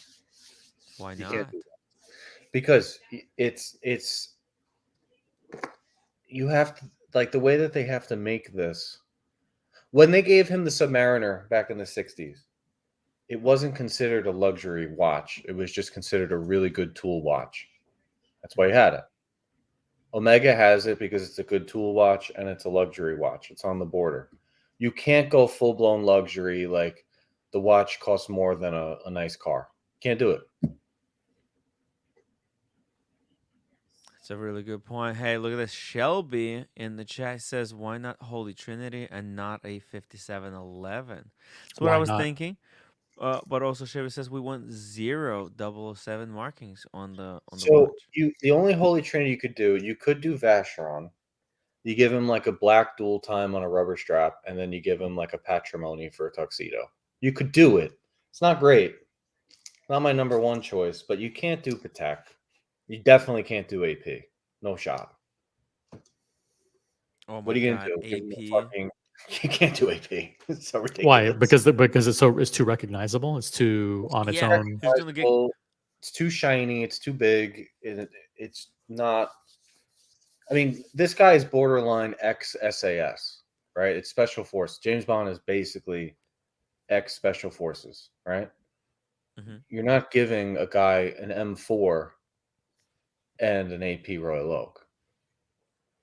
Why You not? can't do that because it's you have to, like, the way that they have to make this. When they gave him the Submariner back in the 60s, it wasn't considered a luxury watch. It was just considered a really good tool watch. That's why he had it. Omega has it because it's a good tool watch and it's a luxury watch. It's on the border. You can't go full-blown luxury like the watch costs more than a nice car. Can't do it. That's a really good point. Hey, look at this. Shelby in the chat says, why not Holy Trinity and not a 5711? That's what Why I was not? thinking. But also Shelby says we want 007 markings on the So watch. the only Holy Trinity you could do Vacheron. You give him like a black dual time on a rubber strap, and then you give him like a patrimony for a tuxedo. You could do it. It's not great. Not my number one choice, but you can't do Patek. You definitely can't do AP. No shot. Oh my What are you God, gonna do? Give him AP. a fucking... You can't do AP. It's so ridiculous. Why? Because it's too recognizable. It's too on its Yeah, own. who's gonna get? It's too shiny. It's too big. It's not. I mean, this guy is borderline ex SAS, right? It's special force. James Bond is basically ex special forces, right? Mhm. You're not giving a guy an M4 and an AP Royal Oak.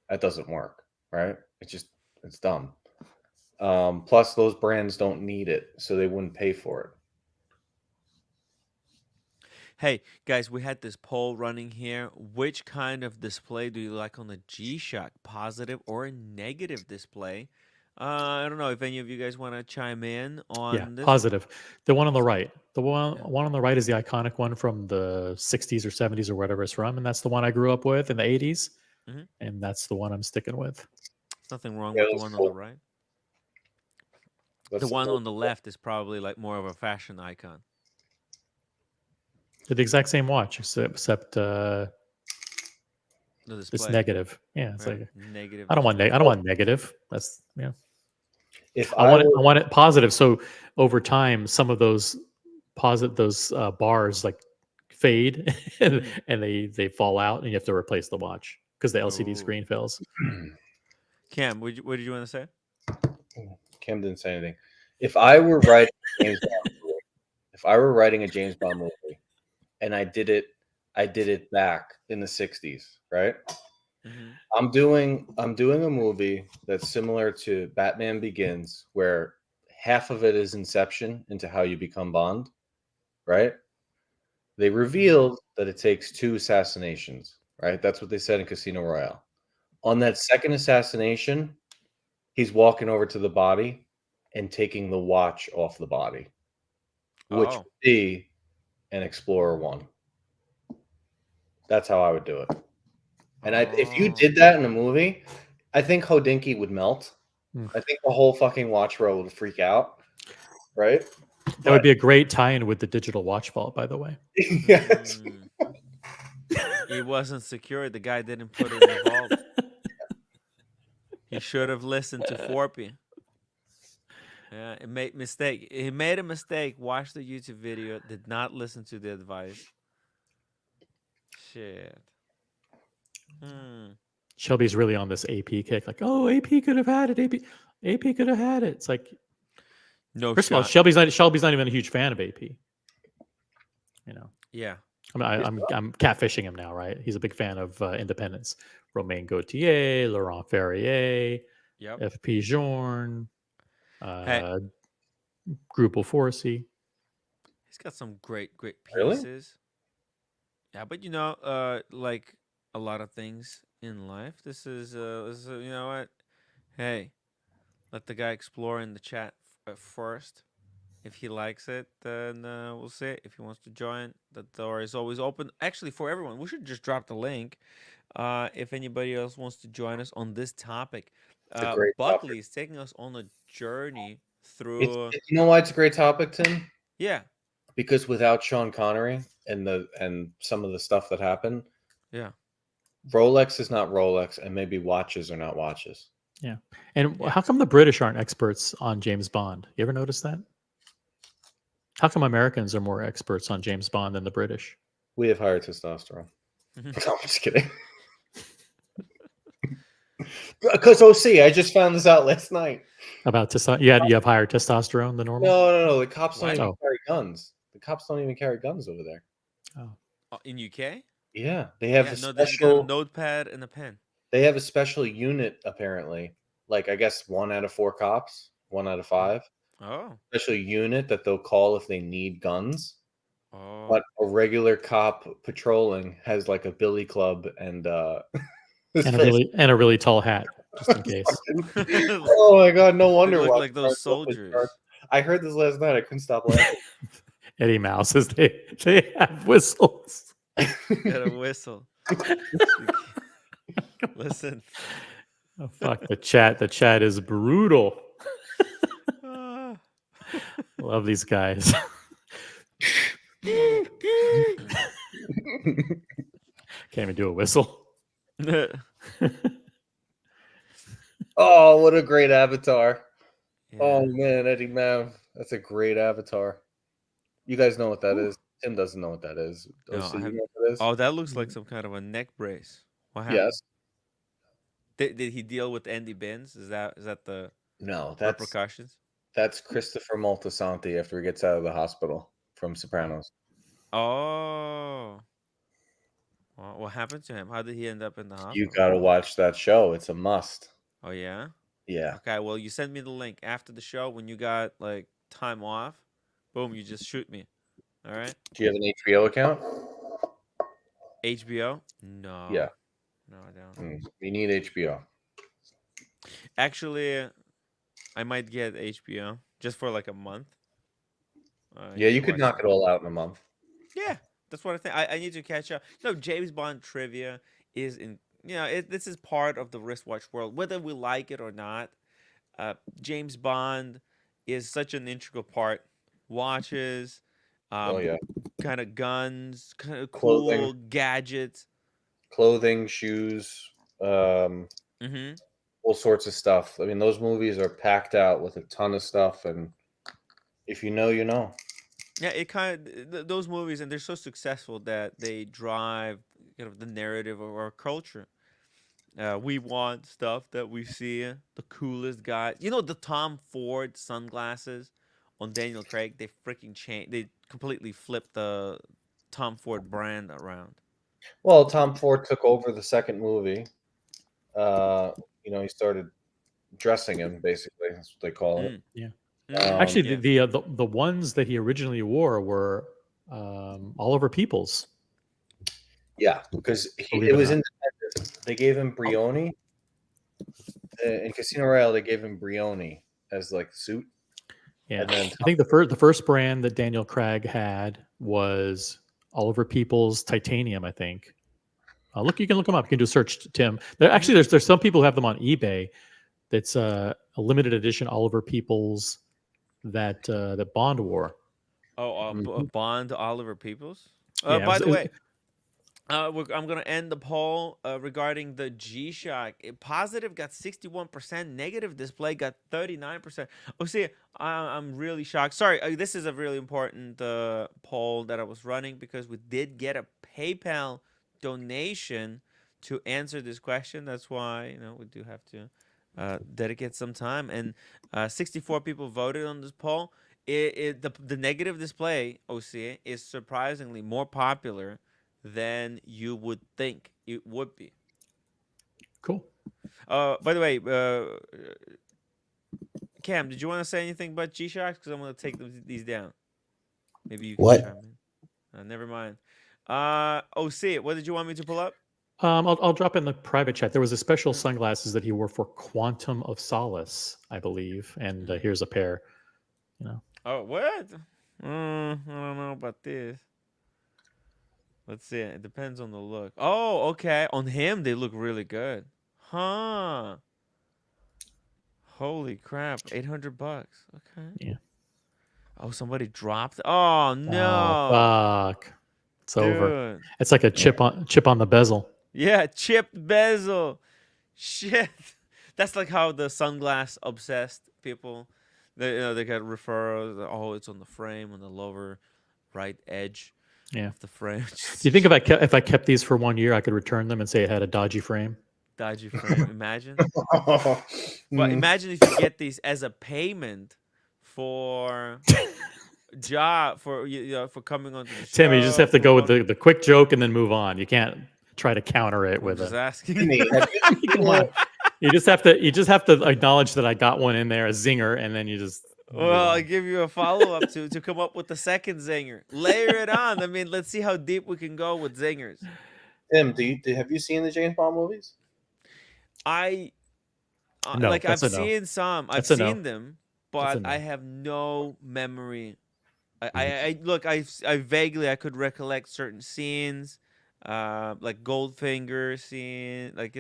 That doesn't work, right? It's dumb. Plus, those brands don't need it, so they wouldn't pay for it. Hey guys, we had this poll running here. Which kind of display do you like on the G-Shock? Positive or a negative display? I don't know if any of you guys want to chime in on Yeah, this. positive. The one on the right. The Yeah. one on the right is the iconic one from the 60s or 70s or whatever it's from, and that's the one I grew up with in the 80s, Mhm. and that's the one I'm sticking with. There's nothing wrong Yeah, with the that's one on cool. the right. That's The one most on the left is probably like more of a fashion icon. They're the exact same watch, except The it's display. negative. Yeah, it's Right. like Negative. I don't want I don't want negative. That's yeah. If I I want it. were I want it positive. So over time, some of those those bars like fade and, Mhm. and they fall out, and you have to replace the watch because the LCD Ooh. screen fails. Cam, what did you want to say? Kim didn't say anything. If I were writing a James Bond movie, if I were writing a James Bond movie, and I did it back in the '60s, right? Mm-hmm. I'm doing a movie that's similar to Batman Begins, where half of it is Inception into how you become Bond, right? They revealed that it takes 2 assassinations, right? That's what they said in Casino Royale. On that second assassination, he's walking over to the body and taking the watch off the body, which Oh. would be an Explorer 1. That's how I would do it. And if you Oh. did that in a movie, I think Hodinkee would melt. Mm. I think the whole fucking watch row would freak out, right? That would be a great tie-in with the digital watch vault, by the way. Yes. Mm. It wasn't secure. The guy didn't put it in the vault. He should have listened to Forpy. Yeah, it made mistake. He made a mistake. Watched the YouTube video. Did not listen to the advice. Shit. Hmm. Shelby's really on this AP kick, like, oh, AP could have had it. AP could have had it. It's like, No first of all, shot. Shelby's not even a huge fan of AP. You know, Yeah. I mean, I'm catfishing him now, right? He's a big fan of Independence, Romain Gaultier, Laurent Ferrier, Yep. FP Journe, Hey, Grupo Forcy. he's got some great Really? pieces. Yeah, but like a lot of things in life, this is you know what? Hey, let the guy explore in the chat first. If he likes it, then we'll see. If he wants to join, the door is always open. Actually, for everyone, we should just drop the link. If anybody else wants to join us on this topic, It's a great Buckley topic. is taking us on a journey It's through. you know why it's a great topic, Tim? Yeah, Because without Sean Connery and some of the stuff that happened, yeah, Rolex is not Rolex, and maybe watches are not watches. Yeah. And Yeah. how come the British aren't experts on James Bond? You ever notice that? How come Americans are more experts on James Bond than the British? We have higher testosterone. No, I'm just kidding. Because OC, I just found this out last night. About you have higher testosterone than normal? No. The cops don't What? even Oh. carry guns. The cops don't even carry guns over there. Oh. In UK. Yeah, they have Yeah, a no, they just got a special. notepad and a pen. They have a special unit apparently. Like I guess 1 out of 4 cops, 1 out of 5. Oh, Special unit that they'll call if they need guns. oh. But a regular cop patrolling has like a billy club and And a really tall hat, just in case. Oh my god, no They wonder look why like those soldiers. I heard this last night. I couldn't stop laughing. Eddie Mouse says they have whistles. Got a whistle. Listen. Oh, fuck the chat. The chat is brutal. Ah. Love these guys. Can't even do a whistle. Oh, what a great avatar. Yeah. Oh man, Eddie Mav. That's a great avatar. You guys know what that is. Tim doesn't know what that is. No, OC, I you have- know what that is? Oh, that looks like some kind of a neck brace. What happened? Yes. Did he deal with Andy Benz? Is that the No, that's repercussions? Christopher Moltisanti after he gets out of the hospital from Sopranos. Oh. Well, what happened to him? How did he end up in the hospital? You gotta watch that show. It's a must. Oh yeah. Yeah. Okay. Well, you send me the link after the show when you got like time off. Boom! You just shoot me. All right. Do you have an HBO account? HBO? No. Yeah. No, I don't. You need HBO. Actually, I might get HBO just for like a month. Yeah, you to could watch knock some- it all out in a month. Yeah, that's what I think. I need to catch up. No, James Bond trivia is in. This is part of the wristwatch world, whether we like it or not. James Bond is such an integral part. Watches, Oh yeah, kind of guns, kind of Clothing. cool gadgets. clothing, shoes, Mm-hmm. all sorts of stuff. I mean, those movies are packed out with a ton of stuff, and if you know, you know. Yeah, it kind of those movies, and they're so successful that they drive kind of the narrative of our culture. We want stuff that we see the coolest guy. The Tom Ford sunglasses on Daniel Craig. They freaking changed. They completely flipped the Tom Ford brand around. Well, Tom Ford took over the second movie. He started dressing him, basically. That's what they call it. Yeah. Mm, Actually, yeah. the ones that he originally wore were Oliver Peoples. Yeah, because Believe it it or was not. independent. They gave him Brioni. In Casino Royale, they gave him Brioni as like suit. Yeah, And then I think the first brand that Daniel Craig had was Oliver Peoples Titanium. I think. You can look them up. You can do a search, Tim. Actually, there's some people who have them on eBay. That's a limited edition Oliver Peoples that Bond wore. Oh, Mhm. Bond Oliver Peoples. Yeah, By the way, I'm going to end the poll regarding the G-Shock. Positive got 61%. Negative display got 39%. Oh, see, I'm really shocked. Sorry, this is a really important poll that I was running because we did get a PayPal donation to answer this question. That's why we do have to dedicate some time. And 64 people voted on this poll. The negative display, OC, is surprisingly more popular than you would think it would be. Cool. By the way, Cam, did you want to say anything about G-Shocks? Because I'm going to take these down. Maybe you can What? chime in. Never mind. OC, what did you want me to pull up? I'll drop in the private chat. There was a special sunglasses that he wore for Quantum of Solace, I believe, and here's a pair. Oh, what? I don't know about this. Let's see. It depends on the look. Oh, okay. On him, they look really good. Huh. Holy crap. $800. Okay. Yeah. Oh, somebody dropped. Oh, Oh no. fuck! It's over. Dude. It's like a chip on the bezel. Yeah, chipped bezel. Shit. That's like how the sunglass obsessed people, they get referrals. Oh, it's on the frame, on the lower right edge Yeah. of the frame. Do you think if I kept these for 1 year, I could return them and say it had a dodgy frame? Dodgy frame? Imagine. Mm. But imagine if you get these as a payment for for coming onto the show. Tim, you just have to for go with what- the quick joke and then move on. You can't try to counter it I'm with just a. asking. Come on. You just have to acknowledge that I got one in there, a zinger, and then you just. move Well, on. I give you a follow up to come up with the second zinger. Layer it on. I mean, let's see how deep we can go with zingers. Tim, have you seen the James Bond movies? I No, like I've that's a no. seen some. I've That's a no. seen them, That's a but no. I have no memory. I look. I vaguely I could recollect certain scenes, like Goldfinger scene. Like the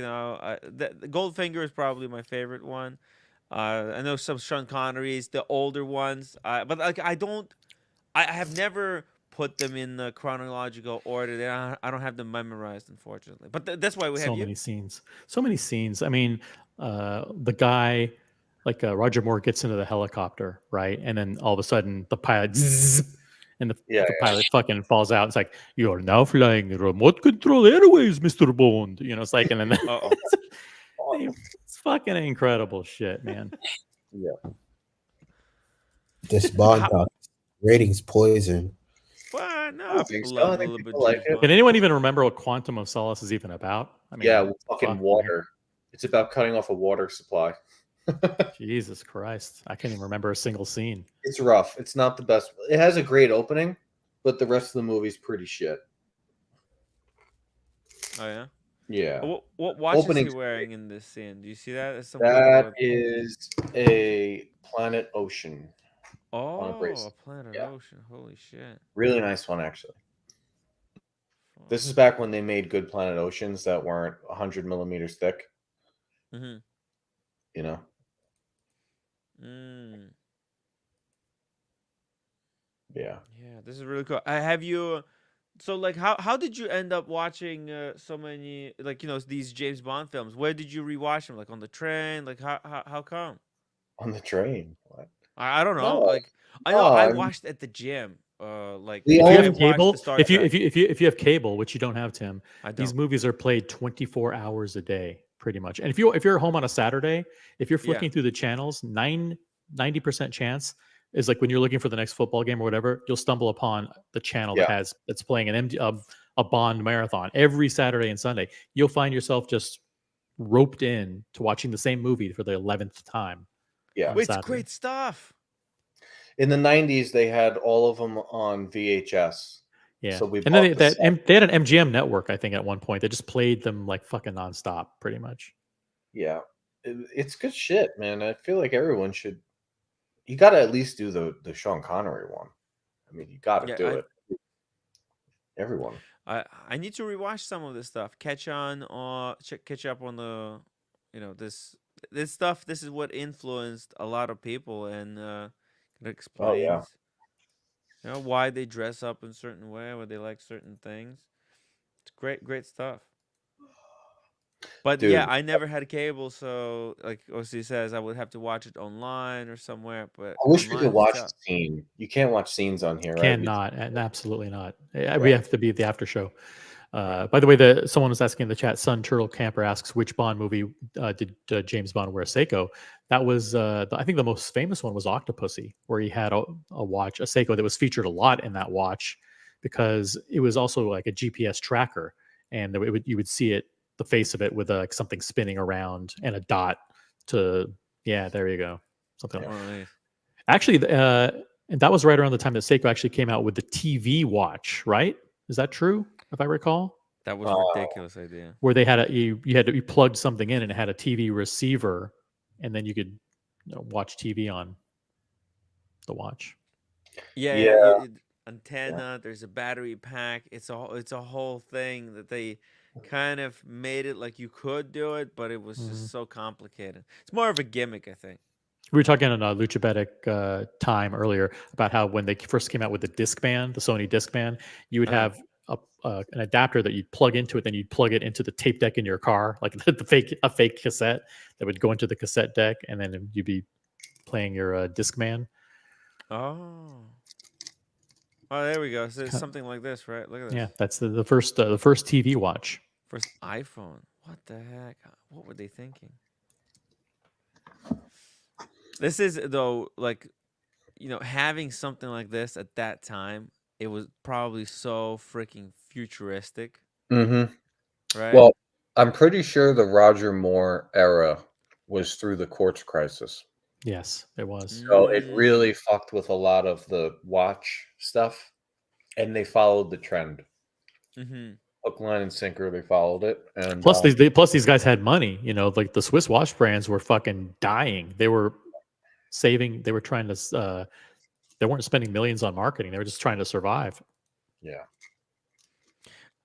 Goldfinger is probably my favorite one. I know some Sean Connery's, the older ones. But like I don't. I have never put them in the chronological order. I don't have them memorized, unfortunately. But that's why we have So you. many scenes. So many scenes. I mean, the guy, like Roger Moore, gets into the helicopter, right? And then all of a sudden, the pilot, zzz, and the pilot fucking falls out. It's like, you are now flying remote control airways, Mr. Bond. It's like, and then Uh-oh. it's fucking incredible shit, man. Yeah. This Bond talk ratings poison. Well, no, I don't think people so. I love a think little bit people like James it. Bond. Can anyone even remember what Quantum of Solace is even about? I mean, Yeah, fucking fuck, water. It's about cutting off a water supply. Jesus Christ. I can't even remember a single scene. It's rough. It's not the best. It has a great opening, but the rest of the movie's pretty shit. Oh yeah. Yeah. What watch is he Opening wearing in this scene? Do you see that? It's some kind That of is a Planet Ocean on a a bracelet. Planet Yeah. Ocean. Holy shit. Really nice one, actually. Fuck. This is back when they made good Planet Oceans that weren't 100 millimeters thick. Mhm. You know. Mm. Yeah. Yeah, this is really cool. Have you so like how did you end up watching so many like these James Bond films? Where did you rewatch them? Like on the train? Like how come? On the train. What? I don't know. No, Like I know no. I I'm watched at the gym. Like We If you I have own watched the cable, Star if you Trek. if you have cable, which you don't have, Tim, I these don't. movies are played 24 hours a day, pretty much. And if you're home on a Saturday, if you're Yeah. flicking through the channels, 90% chance is like when you're looking for the next football game or whatever, you'll stumble upon the channel Yeah. that's playing a Bond marathon every Saturday and Sunday. You'll find yourself just roped in to watching the same movie for the 11th time Yeah. on Wait, it's Saturday. great stuff. In the 90s, they had all of them on VHS. Yeah, So we and then bought the set. they had an MGM network, I think, at one point. They just played them like fucking nonstop, pretty much. Yeah. It's good shit, man. I feel like everyone should. You got to at least do the Sean Connery one. I mean, you got to Yeah, do it. Everyone. I need to rewatch some of this stuff. Catch up on the this stuff. This is what influenced a lot of people, and it Oh, yeah. explains why they dress up in certain way, why they like certain things. It's great stuff. But Dude, yeah, I never had cable, so like OC says, I would have to watch it online or somewhere. But I wish we online could is watch tough. the scene. You can't watch scenes on here, right? Cannot, and absolutely not. Yeah. We have to be at the after show. Right. By the way, someone was asking in the chat. Sun Turtle Camper asks, which Bond movie did James Bond wear a Seiko? That was, I think, the most famous one was Octopussy, where he had a watch, a Seiko that was featured a lot in that watch, because it was also like a GPS tracker, and you would see it, the face of it, with like something spinning around and a dot to, yeah, there you go, something. Yeah. Like, One of these. actually, and that was right around the time that Seiko actually came out with the TV watch, right? Is that true, if I recall? That was ridiculous idea. Where they had you plugged something in and it had a TV receiver, and then you could watch TV on the watch. Yeah. Antenna. There's a battery pack. It's a whole thing that they kind of made it like you could do it, but it was just so complicated. It's more of a gimmick, I think. We were talking on a Luchabetic time earlier about how when they first came out with the Discman, the Sony Discman, you would have an adapter that you'd plug into it, then you'd plug it into the tape deck in your car, like a fake cassette that would go into the cassette deck, and then you'd be playing your Discman. Oh, there we go. So it's something like this, right? Look at this. Yeah, that's the first TV watch. First iPhone. What the heck? What were they thinking? This is though, like, having something like this at that time, it was probably so freaking futuristic. Mm-hmm. Right? Well, I'm pretty sure the Roger Moore era was through the quartz crisis. Yes, it was. So it really fucked with a lot of the watch stuff, and they followed the trend. Mm-hmm. Hook, line, and sinker. They followed it, and plus these guys had money. Like the Swiss watch brands were fucking dying. They were saving. They were trying to. They weren't spending millions on marketing. They were just trying to survive. Yeah.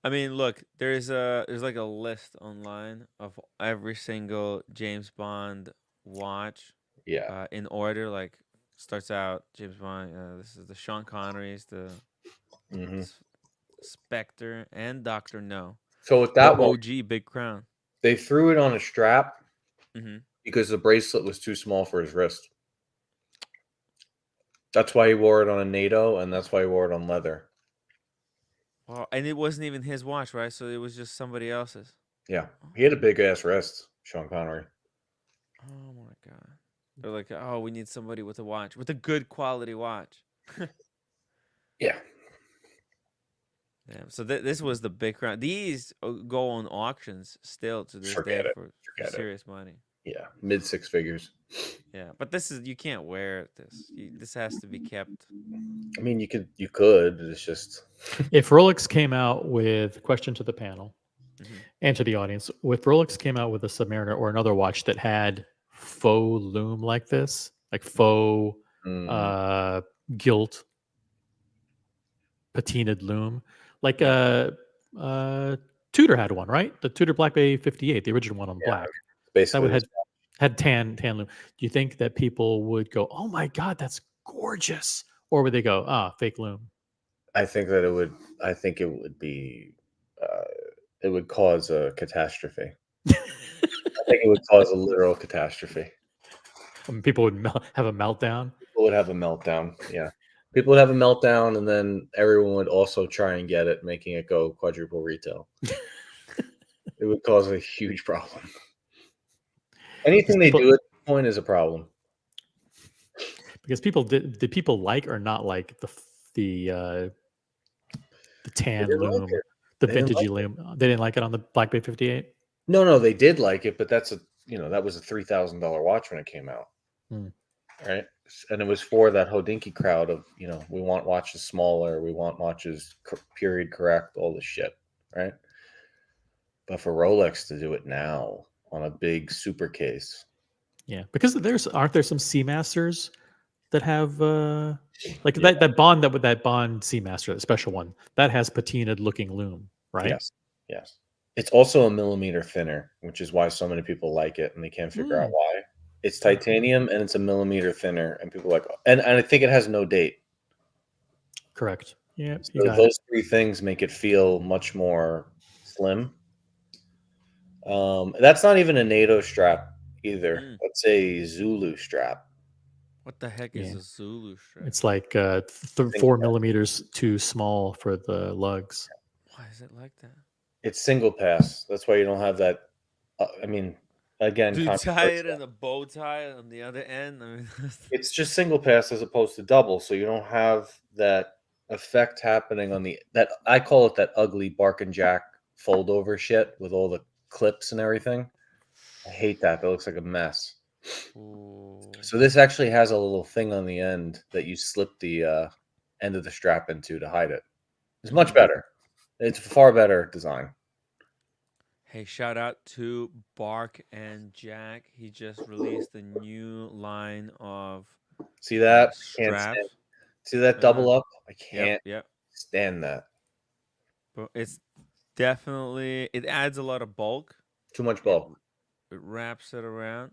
I mean, look, there's like a list online of every single James Bond watch. Yeah. In order, like starts out James Bond. This is the Sean Connery's, the Spectre, and Dr. No. So with that the one, OG Big Crown, they threw it on a strap mm-hmm. because the bracelet was too small for his wrist. That's why he wore it on a NATO, and that's why he wore it on leather. Well, and it wasn't even his watch, right? So it was just somebody else's. Yeah, he had a big ass wrist, Sean Connery. Oh my god! They're like, oh, we need somebody with a watch, with a good quality watch. Yeah. Yeah. So this was the Big Crown. These go on auctions still to this day for serious money. Yeah, mid six figures. Yeah, but you can't wear this. This has to be kept. I mean, you could. It's just if Rolex came out with question to the panel, And to the audience, if Rolex came out with a Submariner or another watch that had faux lume like this, like faux gilt patinaed lume, like Tudor had one, right? The Tudor Black Bay 58, the original one on black. That Basically, would had tan lume. Do you think that people would go, "Oh my god, that's gorgeous," or would they go, "Ah, fake lume"? I think that it would. I think it would be. It would cause a catastrophe. I think it would cause a literal catastrophe. People would have a meltdown. People would have a meltdown. Yeah, people would have a meltdown, and then everyone would also try and get it, making it go quadruple retail. It would cause a huge problem. Anything they do at this point is a problem. Because people did people like or not like the tan lume, the vintagey lume? They didn't like it on the Black Bay 58. No, they did like it, but that was a $3,000 watch when it came out, right? And it was for that Hodinkee crowd of we want watches smaller, we want watches period correct, all this shit, right? But for Rolex to do it now on a big super case, yeah, because aren't there some Seamasters that have that Bond Seamaster, the special one that has patinaed looking lume, right? Yes. It's also a millimeter thinner, which is why so many people like it, and they can't figure out why. It's titanium and it's a millimeter thinner, and people are like, and I think it has no date. Correct. Yeah. So those three things make it feel much more slim. That's not even a NATO strap either. That's a Zulu strap. What the heck is a Zulu strap? It's like 4 millimeters too small for the lugs. Why is it like that? It's single pass. That's why you don't have that. Again, do you tie it in a bow tie on the other end? I mean, it's just single pass as opposed to double, so you don't have that effect happening on that. I call it that ugly Bark and Jack fold over shit with all the clips and everything. I hate that. That looks like a mess. Ooh. So this actually has a little thing on the end that you slip the end of the strap into to hide it. It's much better. It's a far better design. Hey, shout out to Bark and Jack. He just released a new line of see that straps. See that double up? I can't yep. stand that. But it's definitely, it adds a lot of bulk. Too much bulk. It wraps it around.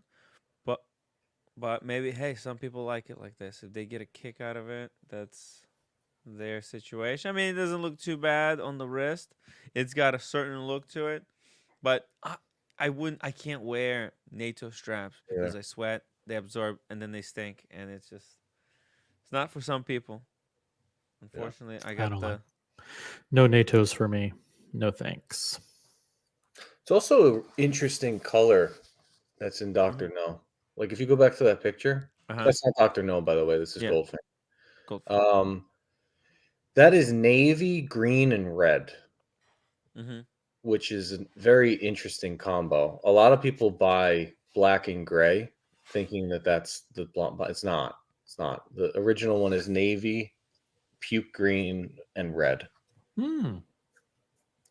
But maybe, hey, some people like it like this. If they get a kick out of it, that's their situation. I mean, it doesn't look too bad on the wrist. It's got a certain look to it. But I can't wear NATO straps because I sweat, they absorb, and then they stink, and it's not for some people. Unfortunately, I got no NATOs for me. No thanks. It's also an interesting color that's in Dr. No. Like if you go back to that picture, that's not Dr. No, by the way. This is Goldfing. That is navy, green, and red. Which is a very interesting combo. A lot of people buy black and gray thinking that that's the blonde, but it's not. It's not. The original one is navy, puke green, and red. Yeah,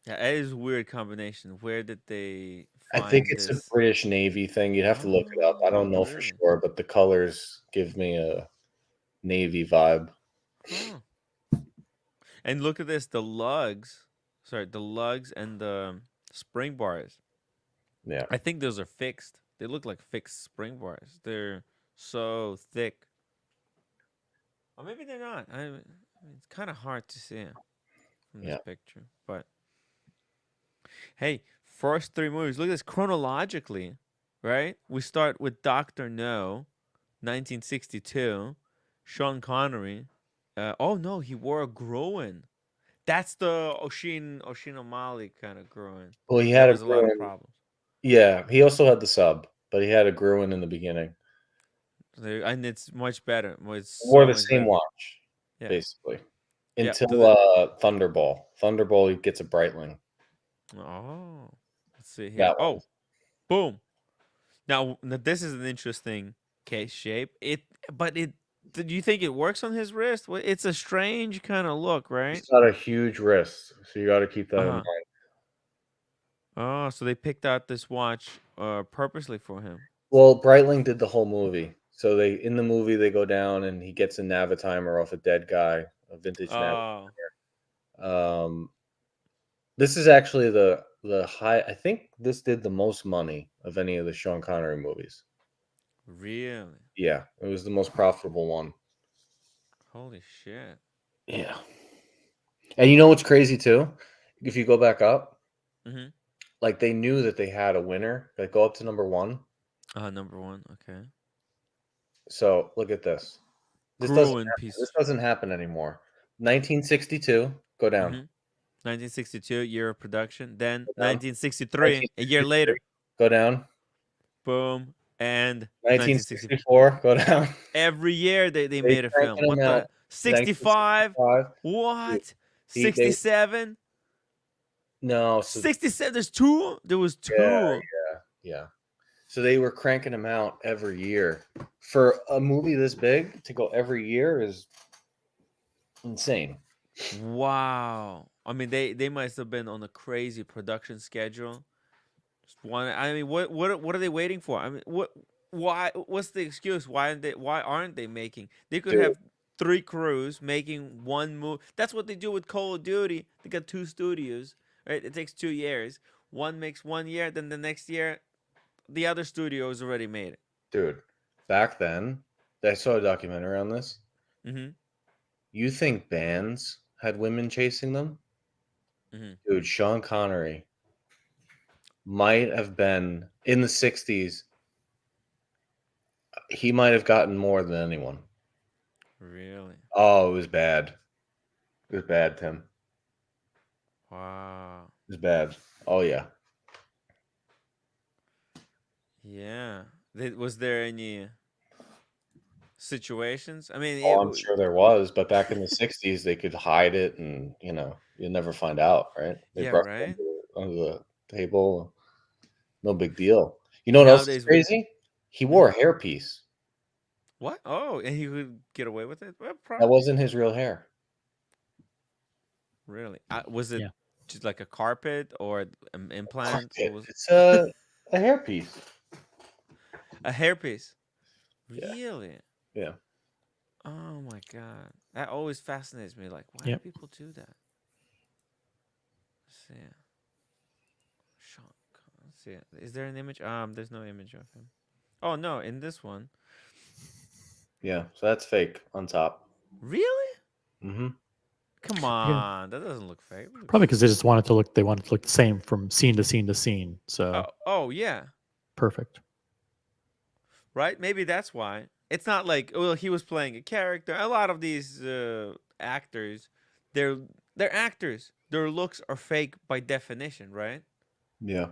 that is a weird combination. Where did they find I think it's a British Navy thing. You'd have to look it up. I don't know for sure, but the colors give me a navy vibe. And look at this, the lugs and the spring bars. Yeah. I think those are fixed. They look like fixed spring bars. They're so thick. Or maybe they're not. I mean, it's kind of hard to see from this picture. But hey, first 3 movies. Look at this chronologically, right? We start with Dr. No, 1962. Sean Connery. Oh no, he wore a Gruen. That's the O'Malley kind of Gruen. Well, he had a lot of problems. Yeah, he also had the sub, but he had a Gruen in the beginning. And it's much better. Wore the same watch, basically, until Thunderball. Thunderball, he gets a Breitling. Oh, let's see here. Oh, boom. Now this is an interesting case shape. Do you think it works on his wrist? Well, it's a strange kind of look, right? He's got a huge wrist, so you got to keep that in mind. Oh, so they picked out this watch purposely for him. Well, Breitling did the whole movie. So in the movie they go down and he gets a Navitimer off a dead guy, a vintage Navitimer. Oh, This is actually the high. I think this did the most money of any of the Sean Connery movies. really? Yeah, it was the most profitable one. Holy shit. Yeah. And you know what's crazy too? If you go back up, Mm-hmm. like they knew that they had a winner. Like go up to number 1. Number one. Okay. So look at this. This Grew in piece. This doesn't happen anymore. 1962, go down. Mm-hmm. 1962, year of production. Then Go down. 1963, a year later. Go down. Boom. And 1964, go down. Every year they made a film. What the? 65? What? 67? No. So, 67? There's two? There was two. Yeah. So they were cranking them out every year. For a movie this big to go every year is insane. Wow. I mean, they must have been on a crazy production schedule. I mean, what are they waiting for? I mean, what's the excuse? Why aren't they making? They could have 3 crews making one movie. That's what they do with Call of Duty. They got 2 studios, right? It takes 2 years. One makes 1 year, then the next year the other studio has already made it. Dude, back then, I saw a documentary on this. Mm-hmm. You think bands had women chasing them? Mm-hmm. Dude, Sean Connery might have been in the 60s. He might have gotten more than anyone. Really? Oh, it was bad. It was bad, Tim. Wow. It was bad. Oh, yeah. Yeah. Was there any situations? I mean, I'm sure there was, but back in the 60s, they could hide it and, you'll never find out, right? They yeah, brushed right? under the table. No big deal. You know what else is crazy? He wore a hairpiece. What? Oh, and he would get away with it? Well, That wasn't his real hair. Really? Was it just like a carpet or an implant? It's a hairpiece. A hairpiece? Yeah. Really? Yeah. Oh my god, that always fascinates me. Like, why do people do that? Let's see. Let's see. Is there an image? There's no image of him. Oh no, in this one. Yeah, so that's fake on top. Really? Mm-hmm. Come on, that doesn't look fake. Probably because they just wanted to look. They wanted to look the same from scene to scene to scene. So. Oh yeah. Perfect. Right? Maybe that's why. It's not like, well, he was playing a character. A lot of these actors, they're actors. Their looks are fake by definition, right? Yeah.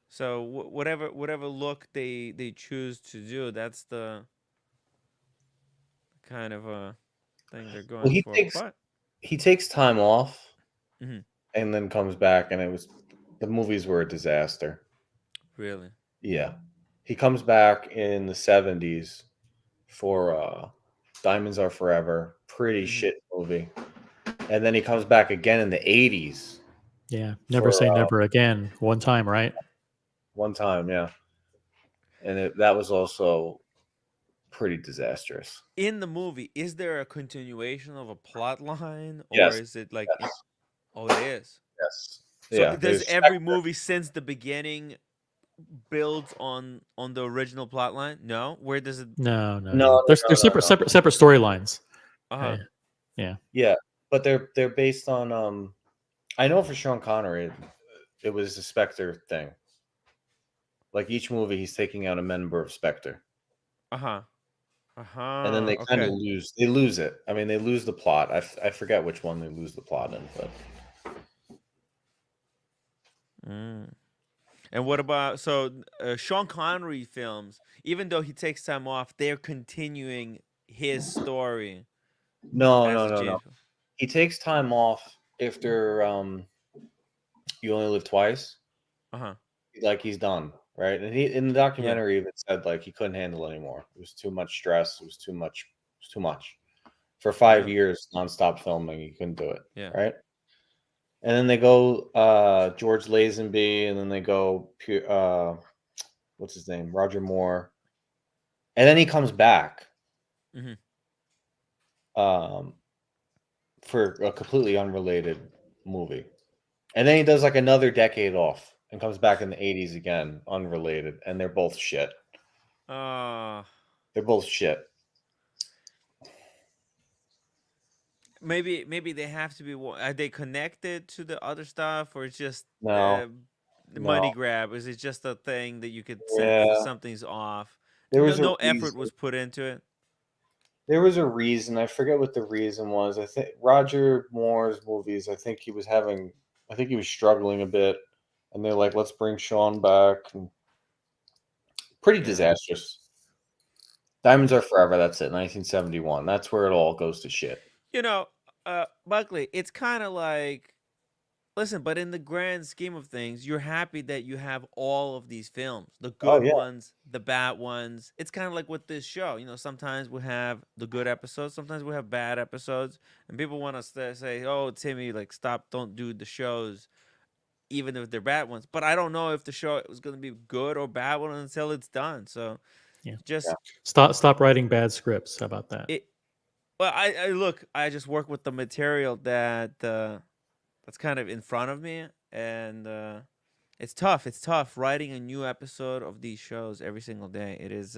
So whatever look they choose to do, that's the kind of thing they're going for. He takes time off, mm-hmm. and then comes back, and the movies were a disaster. Really? Yeah. He comes back in the 70s for Diamonds Are Forever. Pretty shit movie. And then he comes back again in the 80s. Yeah. Never Say Never Again. One time, right? One time, yeah. And that was also pretty disastrous. In the movie, is there a continuation of a plot line? Or is it like... Yes. Oh, it is? Yes. So does every movie since the beginning builds on the original plot line? No? Where does it... No. There's separate storylines. Uh-huh. Yeah. Yeah, but they're based on I know for Sean Connery it was a Spectre thing. Like each movie he's taking out a member of Spectre. And then they kind of lose it. I mean, they lose the plot. I forget which one they lose the plot in, but And what about Sean Connery films? Even though he takes time off, they're continuing his story. No. He takes time off after You Only Live Twice. Like he's done, right? And he in the documentary even said like he couldn't handle it anymore. It was too much stress. It was too much. For 5 years nonstop filming, he couldn't do it. Yeah. Right. and then they go George Lazenby, and then they go what's his name, Roger Moore, and then he comes back Mhm. For a completely unrelated movie, and then he does like another decade off and comes back in the 80s again, unrelated, and they're both shit. Uh, They're both shit. maybe they have to be. Are they connected to the other stuff, or it's just No, the no, money grab? Is it just a thing that you could sense that yeah. something's off? There No, was a no effort reason. was put into it. There was a reason. I forget what the reason was. I think Roger Moore's movies. I think he was having. I think he was struggling a bit, and they're like, "Let's bring Sean back." And pretty Yeah. disastrous. Diamonds Are Forever. That's it. 1971. That's where it all goes to shit. You know, Buckley, it's kind of like, listen, but in the grand scheme of things, you're happy that you have all of these films, the Oh good yeah, ones, the bad ones. It's kind of like with this show. You know, sometimes we have the good episodes, sometimes we have bad episodes, and people want us to say, "Oh, Timmy, like stop, don't do the shows, even if they're bad ones." But I don't know if the show is going to be good or bad one until it's done. So Yeah. yeah, just Stop writing bad scripts. How about that? it. Well, I look. I just work with the material that's kind of in front of me, and it's tough. It's tough writing a new episode of these shows every single day. It is.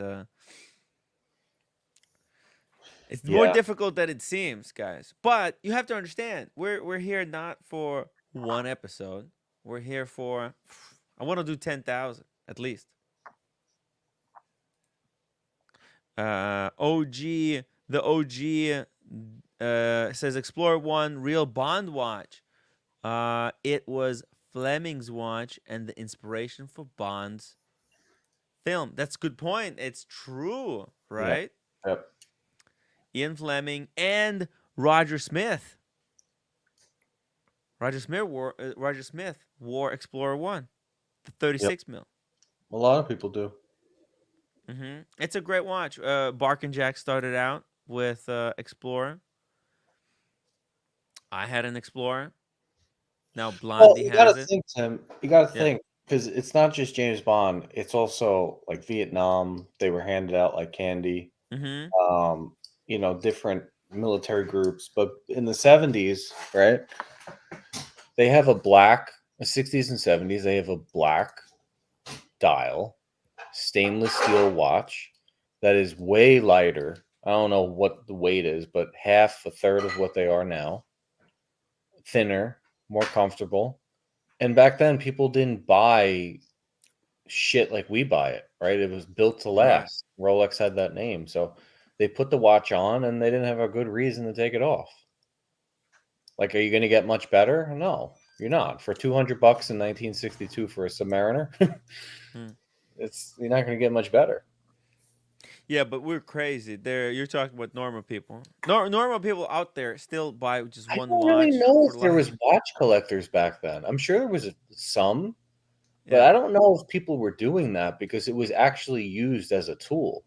It's more yeah, difficult than it seems, guys. But you have to understand, we're here not for one episode. We're here for. I want to do 10,000 at least. OG, the OG says Explore One Real Bond Watch. It was Fleming's watch and the inspiration for Bond's film. That's a good point. It's true, yeah. right? Yep. Ian Fleming and Roger Smith. Roger Smith wore Explorer 1, the Yep. 36 mil. A lot of people do. It's a great watch. Bark and Jack started out with Explorer. I had an Explorer. Now Well, Blondie you got has to it. think, Tim. You got to Yeah. think because it's not just James Bond. It's also like Vietnam. They were handed out like candy. Mm-hmm. Different military groups. But in the 70s, right? They have the 60s and 70s. They have a black dial, stainless steel watch that is way lighter. I don't know what the weight is, but a third of what they are now. Thinner, more comfortable. And back then, people didn't buy shit like we buy it, right? It was built to Right. last. Rolex had that name. So they put the watch on and they didn't have a good reason to take it off. Like, are you going to get much better? No, you're not. For $200 in 1962 for a Submariner, Hmm. you're not going to get much better. Yeah, but we're crazy. You're talking about normal people. Normal people out there still buy just I one don't really watch know for if there was life. watch collectors back then. I'm sure there was some, but Yeah. I don't know if people were doing that because it was actually used as a tool.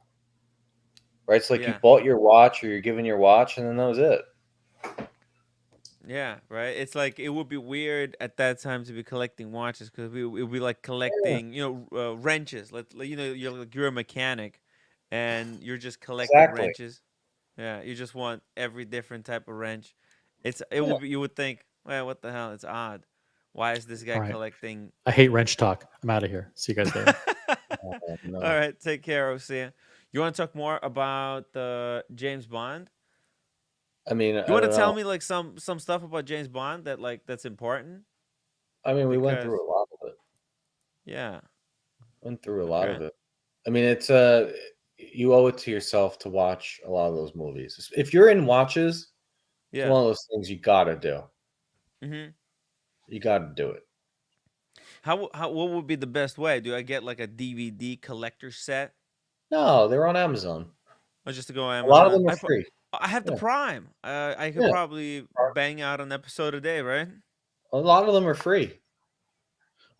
Right? It's like you Yeah. bought your watch or you're given your watch and then that was it. Yeah, right. It's like it would be weird at that time to be collecting watches because it would be like Yeah. collecting, wrenches. You're a mechanic, and you're just collecting Exactly. wrenches. Yeah, you just want every different type of wrench. It Yeah. would be, you would think, well, what the hell? It's odd. Why is this guy All right. collecting? I hate wrench talk. I'm out of here. See you guys later. Oh, All no. right, take care, Osea. You want to talk more about James Bond? I mean, I You want to don't tell know. me like some stuff about James Bond that's important? I mean, we went Because through a lot of it. yeah, Went through a lot okay, of it. I mean, it's you owe it to yourself to watch a lot of those movies. If you're in watches, it's yeah. one of those things you gotta do. Mm-hmm. You gotta do it. How what would be the best way? Do I get like a DVD collector set, No, they're on Amazon. or just to go on A lot of Amazon? them are free. I have the Yeah, Prime. I could yeah. probably bang out an episode a day, right? A lot of them are free.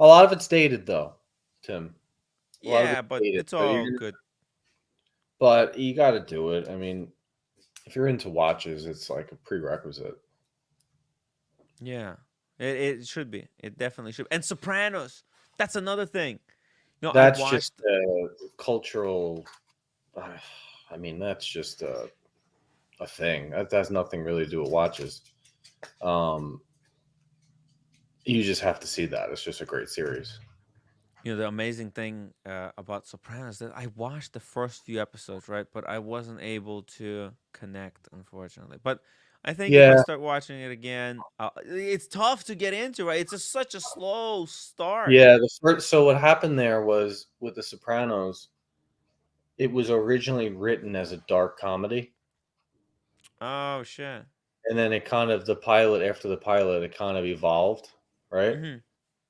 A lot of it's dated though, Tim. A lot of Yeah, it's but dated. it's all good. But you gotta do it. I mean, if you're into watches, it's like a prerequisite. Yeah, It should be. It definitely should. And Sopranos. That's another thing. I That's just watched. cultural. I mean, that's just a thing. That has nothing really to do with watches. You just have to see that. It's just a great series. The amazing thing about Sopranos that I watched the first few episodes, right? But I wasn't able to connect, unfortunately. But I think if I Yeah, start watching it again, it's tough to get into, right? It's such a slow start. yeah. The first. So what happened there was with The Sopranos. It was originally written as a dark comedy, Oh shit. and then it kind of after the pilot, it kind of evolved, right? Hmm.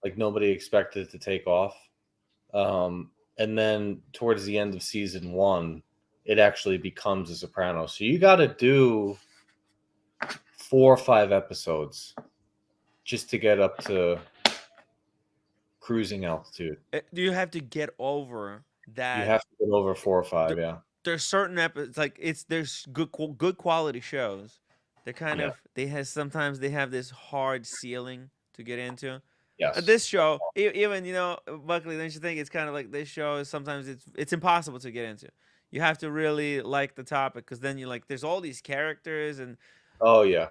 Like nobody expected it to take off. And then towards the end of season 1, it actually becomes a Soprano. So you got to do 4 or 5 episodes just to get up to cruising altitude. Do you have to get over You that? have to get over 4 or 5, There, yeah. there's certain episodes like there's good quality shows. They're kind Yeah. of sometimes they have this hard ceiling to get into. Yes. This show, even Buckley, don't you think it's kind of like this show is sometimes it's impossible to get into. You have to really like the topic because then you like there's all these characters and Oh yeah.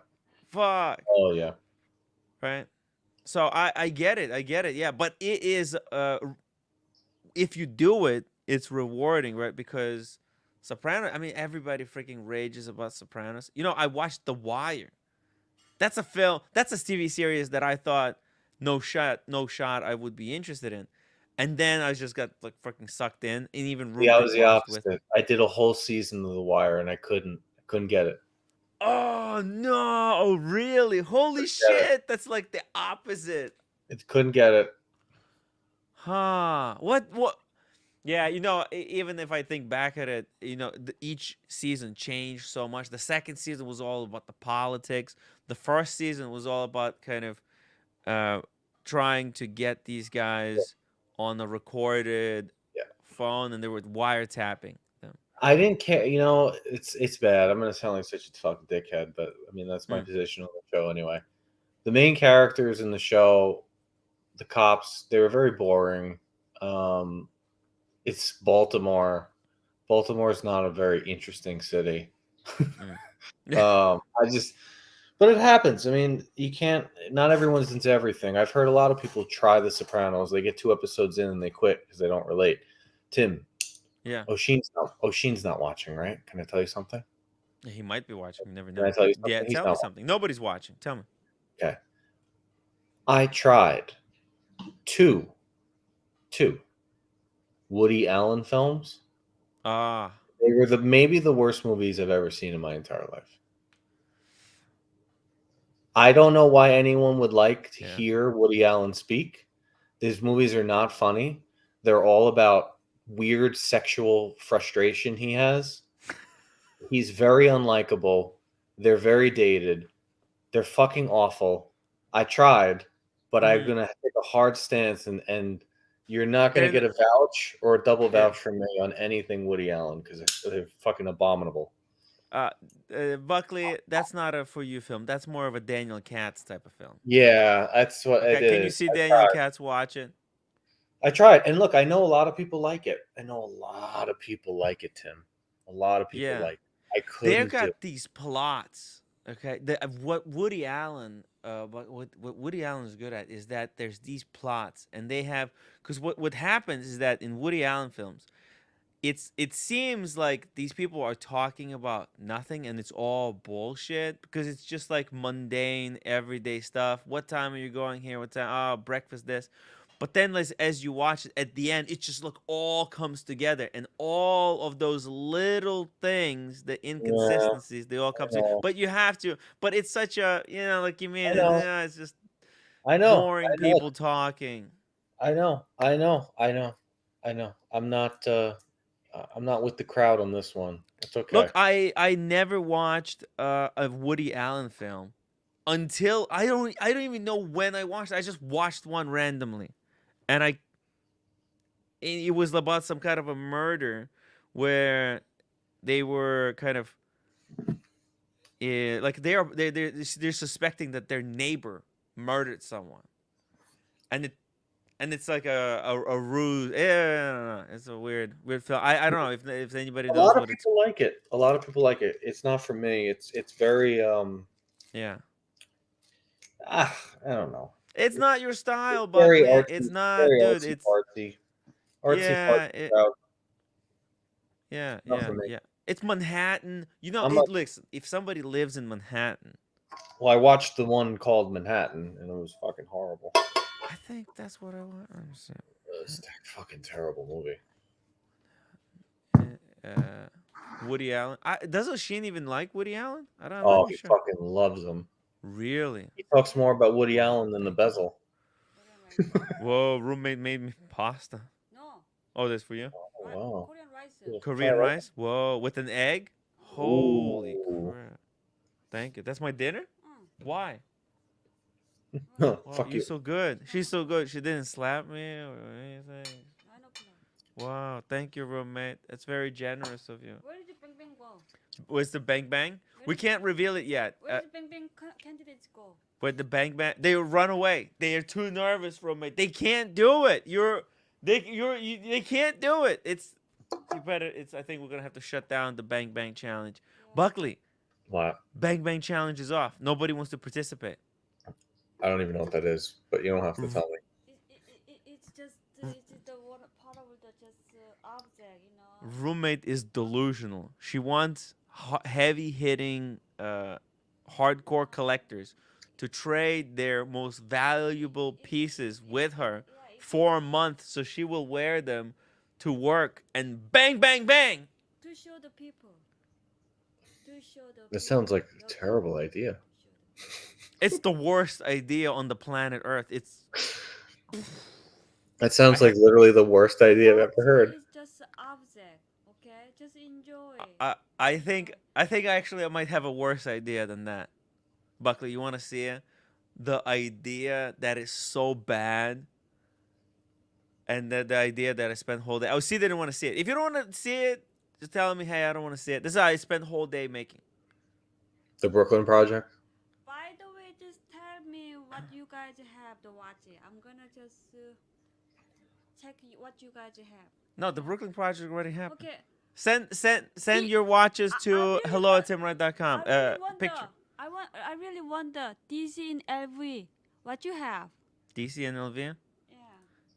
fuck, Oh yeah. right? So I get it, yeah. But it is if you do it, it's rewarding, right? Because Soprano, I mean, everybody freaking rages about Sopranos. I watched The Wire. That's a film. That's a TV series that I thought no shot I would be interested in, and then I just got like freaking sucked in, and even Yeah, I roommate was the watched with me. opposite. I did a whole season of The Wire and I couldn't get it. Oh no! Oh really? Holy Get it. shit! That's like the opposite. It couldn't get it. Huh? What? What? Yeah, even if I think back at it, each season changed so much. The second season was all about the politics. The first season was all about kind of uh, trying to get these guys on a recorded Yeah. phone, and they were wiretapping them. I didn't care. It's bad. I'm gonna sound like such a fucking dickhead, but I mean that's my Mm. position on the show anyway. The main characters in the show, the cops, they were very boring. It's Baltimore. Baltimore's not a very interesting city. Mm. But it happens. I mean, you can't. Not everyone's into everything. I've heard a lot of people try The Sopranos. They get 2 episodes in and they quit because they don't relate. Tim, Yeah, O'Shean's not watching, right? Can I tell you something? he might be watching. You never Can I know. tell you Yeah, something? He's tell not me something. Nobody's watching. Tell me. okay. I tried two Woody Allen films. Ah, They were maybe the worst movies I've ever seen in my entire life. I don't know why anyone would like to Yeah. hear Woody Allen speak. These movies are not funny. They're all about weird sexual frustration he has. He's very unlikable. They're very dated. They're fucking awful. I tried, but I'm Mhm. gonna take a hard stance, and you're not gonna They're get a vouch or a double Yeah. vouch from me on anything Woody Allen because they're fucking abominable. Buckley, that's not a for you film. That's more of a Daniel Katz type of film. Yeah, that's what it Okay, can you is. see I Daniel tried. Katz watch it? I tried, and look, I know a lot of people like it. I know a lot of people like it, Tim. A lot of people Yeah. like it. I They've couldn't do got it. these plots. Okay, what Woody Allen, what Woody Allen is good at is that there's these plots, and they have because what happens is that in Woody Allen films, it seems like these people are talking about nothing, and it's all bullshit because it's just like mundane, everyday stuff. What time are you going here? What time? Oh, breakfast. This. But then, as you watch it at the end, it just all comes together, and all of those little things, the Yeah, inconsistencies, they all I come to. know. But you have to. But it's such a like you I mean know. it's just I know. boring I know. people talking. I know. I know. I know. I know. I'm not with the crowd on this one. It's okay. Look, I never watched a Woody Allen film until I don't even know when I watched it. I just watched one randomly, and it was about some kind of a murder where they were kind of like they're suspecting that their neighbor murdered someone, and it's like a ruse. Yeah, no. It's a weird film. I don't know if anybody A knows lot of what it's. people like it. A lot of people like it. It's not for me. It's very Yeah, I don't know. it's not your style, It's very Buckley. It's artsy, not, very dude. artsy It's fartsy. Artsy yeah, fartsy crowd. Not for me. yeah. It's Manhattan. You know, I'm a, listen. If somebody lives in Manhattan, well, I watched the one called Manhattan, and it was fucking horrible. I think that's what I want. Let me see. It's a fucking terrible movie. Woody Allen. Doesn't Sheen even like Woody Allen? I'm not Oh, even he sure. fucking loves him. Really? He talks more about Woody Allen than the bezel. Whoa, roommate made me pasta. No, Oh, that's for you? Wow. Korean rice. Little Korean fire. rice? Whoa, with an egg? Holy Ooh. crap. Thank you. That's my dinner? Why? Huh, Wow, fuck you're you. so good. She's so good. She didn't slap me or anything. I know. Wow, thank you, roommate. That's very generous of you. Where did Bang Bang go? Where's the bang bang? We can't reveal it yet. Where did Bang Bang candidates go? But the bang bang, they run away. They are too nervous, roommate. They can't do it. They can't do it. You better. I think we're gonna have to shut down the bang bang challenge. Buckley, What? bang bang challenge is off. Nobody wants to participate. I don't even know what that is, but you don't have to tell me. It's just the one part of the just object, you know. Roommate is delusional. She wants heavy hitting, hardcore collectors to trade their most valuable pieces with her for a month, so she will wear them to work and bang, bang, bang. To show the people. That sounds like a terrible idea. It's the worst idea on the planet Earth. That sounds like literally the worst idea I've ever heard. It's just an object, okay? Just enjoy. I think actually I might have a worse idea than that. Buckley, you want to see it? The idea that is so bad, and the idea that I spent whole day. I see they didn't want to see it. If you don't want to see it, just tell me, hey, I don't want to see it. This is how I spent whole day making. The Brooklyn Project. By the way, just tell me what you guys have to watch it. I'm gonna just check what you guys have. No, the Brooklyn Project already happened. Okay. Send your watches to really hello@timwright.com. I really wonder. Picture. I really wonder. DC in LV. What you have? DC and LV. Yeah.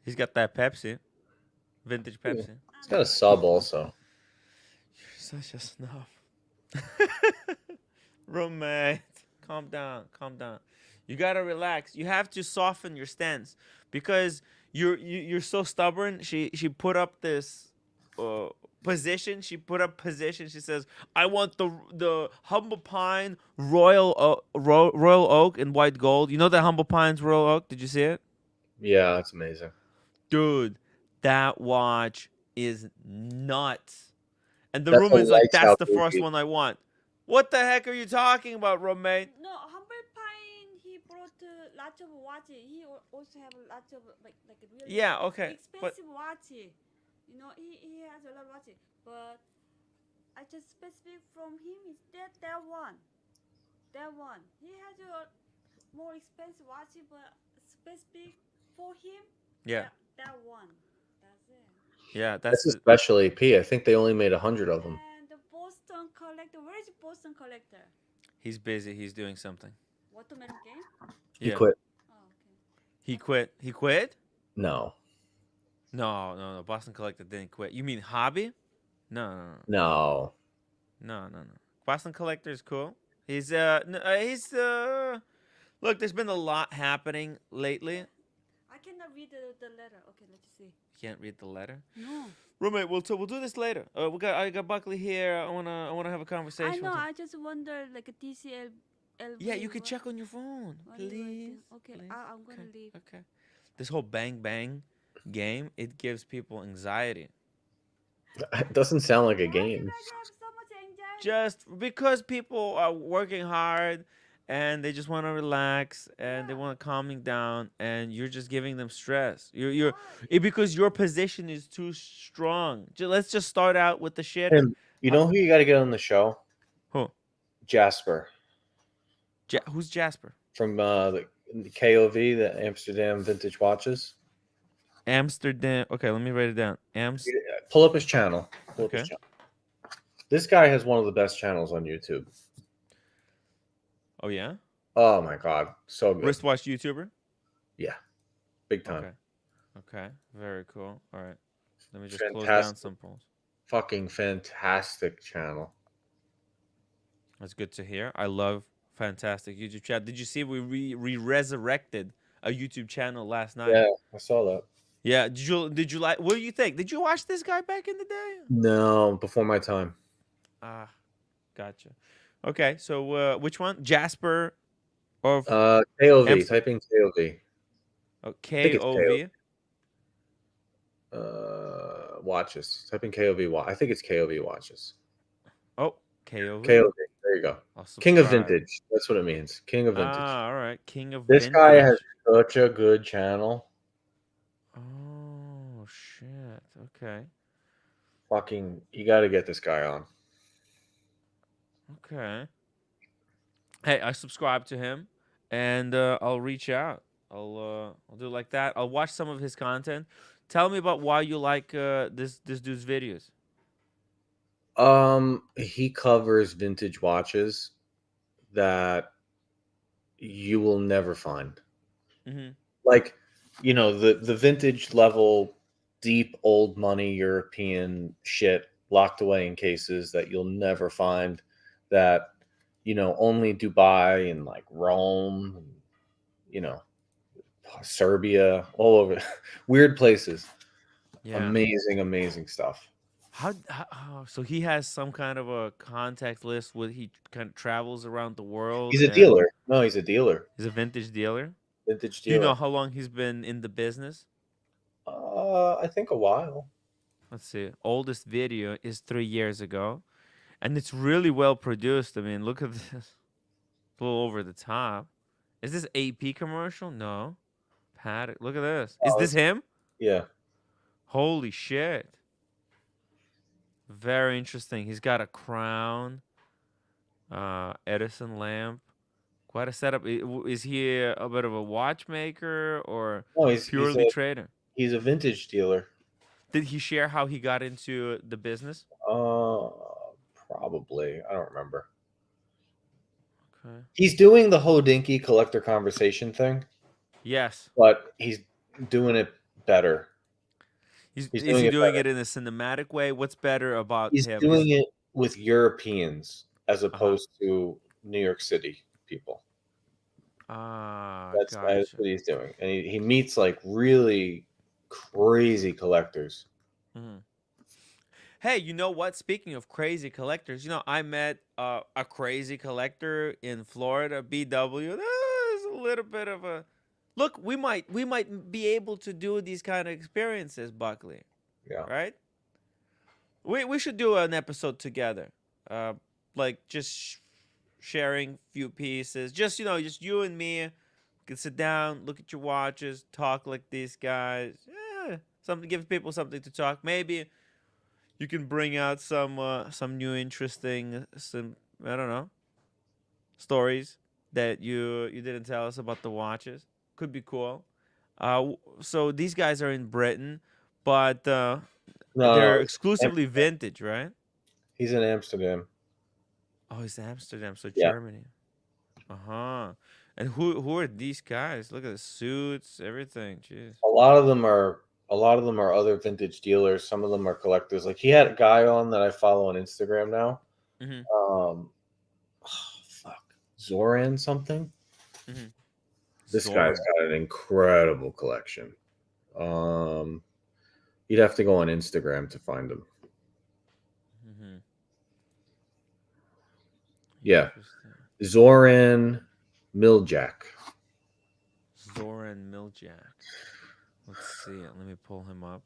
He's got that Pepsi, vintage Pepsi. It's got a sub also. You're such a snob. Roommate, calm down. You gotta relax. You have to soften your stance because you're so stubborn. She put up this position. She put up position. She says, "I want the humble pine royal oak in white gold." You know that humble pine's royal oak? Did you see it? Yeah, that's amazing. Dude, that watch is nuts. And the That's roommate's a like, lights "That's out the first movie. one I want." What the heck are you talking about, roommate? No, Humble Pine. He brought lots of watches. He also have lots of like really Yeah, okay, but expensive watches. You know, he has a lot of watches. But I just specific from him is that one. That one. He has a more expensive watch, but specific for him. yeah, That one. That's it. yeah, That's that's a special AP. I think they only made 100 of them. And the Boston Collector. Where is Boston Collector? he's busy. He's doing something. Watermelon game? He Yeah. quit. Oh, okay. He quit. He quit? No. No. Boston Collector didn't quit. You mean hobby? No. No. Boston Collector is cool. He's look, there's been a lot happening lately. I cannot read the letter. Okay, let's see. You can't read the letter. No. Roommate, we'll do this later. I got Buckley here. I wanna have a conversation. I know. with him. I just wonder, like a DCL. Yeah, you could check on your phone, please. Okay, please. I'm gonna Okay, leave. Okay. This whole bang bang game, it gives people anxiety. It doesn't sound like a Why game. you guys have so much anxiety? Just because people are working hard and they just want to relax and they want calming down, and you're just giving them stress. Because your position is too strong. Let's just start out with the shit. Tim, you know who you got to get on the show? Who? Jasper Who's Jasper? from the KOV, the Amsterdam Vintage Watches. Amsterdam. Okay, let me write it down. Pull up his channel. Okay. This guy has one of the best channels on YouTube. Oh yeah. Oh my god, so good. Wristwatch YouTuber. Yeah, big time. Okay. Okay. Very cool. All right. Let me just close Fantastic. down some polls. Fucking fantastic channel. That's good to hear. I love fantastic YouTube channel. Did you see we resurrected a YouTube channel last night? Yeah, I saw that. Yeah. Did you like? What do you think? Did you watch this guy back in the day? No, before my time. Ah, gotcha. Okay. So which one? Jasper or KOV. Amst- Type in KOV. oh, think it's KOV? Watches. Type in KOV. I think it's KOV watches. Oh, KOV. KOV. There you go. I'll King of subscribe. Vintage. That's what it means. King of Vintage. Ah, all right. King of This Vintage. guy has such a good channel. Oh shit. Okay. Fucking, you got to get this guy on. Okay. Hey, I subscribe to him, and I'll reach out. I'll do it like that. I'll watch some of his content. Tell me about why you like this dude's videos. He covers vintage watches that you will never find. Mm-hmm. Like, you know, the vintage level, deep old money European shit locked away in cases that you'll never find, that, you know, only Dubai and like Rome, and, you know, Serbia, all over, weird places. Yeah. Amazing stuff. So he has some kind of a contact list where he kind of travels around the world. He's a dealer. No, he's a dealer. He's a vintage dealer. Vintage Do you dealer. know how long he's been in the business? I think a while. Let's see. Oldest video is 3 years ago, and it's really well produced. I mean, look at this. A little over the top. Is this AP commercial? No. Paddock. Look at this. Is this him? Yeah. Holy shit. Very interesting. He's got a crown, Edison lamp. Quite a setup. Is he a bit of a watchmaker or purely trader? He's a vintage dealer. Did he share how he got into the business? Probably. I don't remember. Okay. He's doing the Hodinky collector conversation thing. Yes. But he's doing it better. Is he doing it in a cinematic way? What's better about him? He's doing it with Europeans as opposed to New York City people. That's what he's doing. And he meets like really crazy collectors. Mm-hmm. Hey, you know what? Speaking of crazy collectors, you know, I met a crazy collector in Florida, BW. There's a little bit of a look. We might be able to do these kind of experiences, Buckley. Yeah. Right. We should do an episode together, like just sharing few pieces. Just just you and me. We can sit down, look at your watches, talk like these guys. Yeah, something, give people something to talk. Maybe you can bring out some new interesting, I don't know, stories that you didn't tell us about the watches. Could be cool. So these guys are in Britain, but they're exclusively vintage, right? He's in Amsterdam. Oh, it's Amsterdam, so Yeah. Germany. And who are these guys? Look at the suits, everything. Jeez. A lot of them are other vintage dealers. Some of them are collectors. Like he had a guy on that I follow on Instagram now. Mm-hmm. Zoran something. Mm-hmm. This guy's got an incredible collection. You'd have to go on Instagram to find him. Mm-hmm. Yeah. Zoran Miljak. Zoran Miljak. Let's see. Let me pull him up.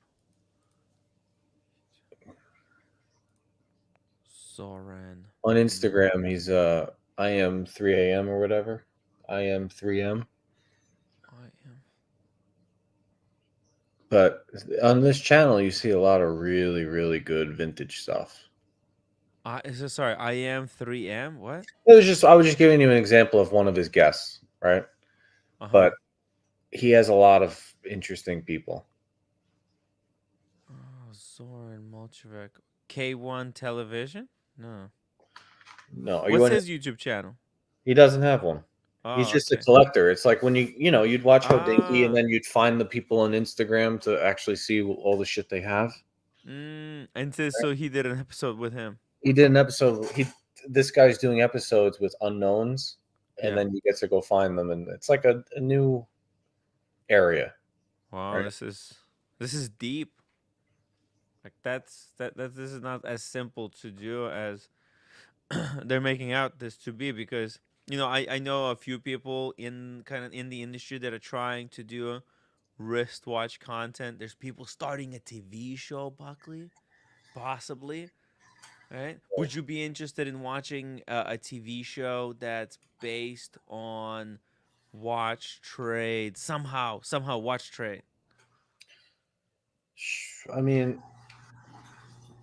Zoran. On Instagram, he's I am 3 a.m. or whatever. I am 3M. But on this channel, you see a lot of really, really good vintage stuff. Sorry, I am 3M. What? I was just giving you an example of one of his guests, right? Uh-huh. but he has a lot of interesting people. Oh, Zoran Molchavek. K1 Television? No. No, are you What's on? his YouTube channel? He doesn't have one. He's Oh, just a okay. collector. It's like when you'd watch Hodinkee and Ah. then you'd find the people on Instagram to actually see all the shit they have. And so he did an episode with him. He did an episode. This guy's doing episodes with unknowns, and Yeah. then you get to go find them, and it's like a new area, Wow, right? this is deep. Like that this is not as simple to do as they're making out this to be, because I know a few people in kind of in the industry that are trying to do wristwatch content. There's people starting a TV show, Buckley, possibly, right? Would you be interested in watching a TV show that's based on watch trade somehow watch trade? I mean,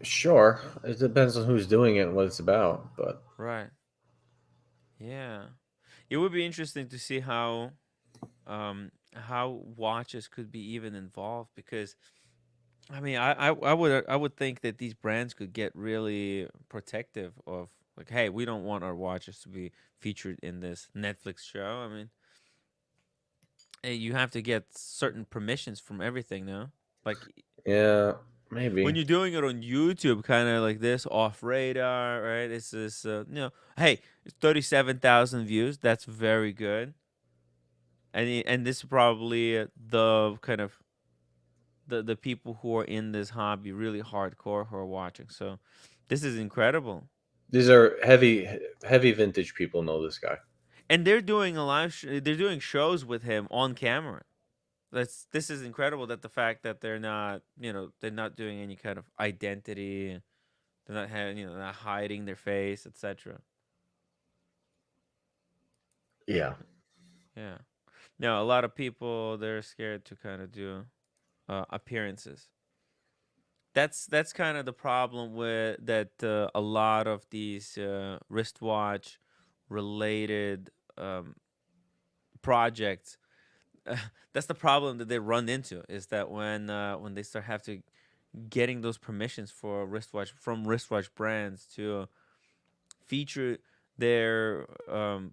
sure. It depends on who's doing it and what it's about, but Right. Yeah. It would be interesting to see how watches could be even involved, because I mean I would think that these brands could get really protective of, like, hey, we don't want our watches to be featured in this Netflix show. I mean, you have to get certain permissions from everything, no? Like, yeah, when maybe. you're doing it on YouTube, kind of like this, off radar, right? It's this, hey, it's 37,000 views. That's very good. And this is probably the kind of the people who are in this hobby really hardcore who are watching. So this is incredible. These are heavy vintage people know this guy. And they're doing they're doing shows with him on camera. This is incredible, that the fact that they're not doing any kind of identity, they're not having, not hiding their face, etc. Yeah. Yeah. Now a lot of people, they're scared to kind of do appearances. That's kind of the problem with that, a lot of these wristwatch related projects. That's the problem that they run into, is that when they start have to getting those permissions for wristwatch from wristwatch brands to feature their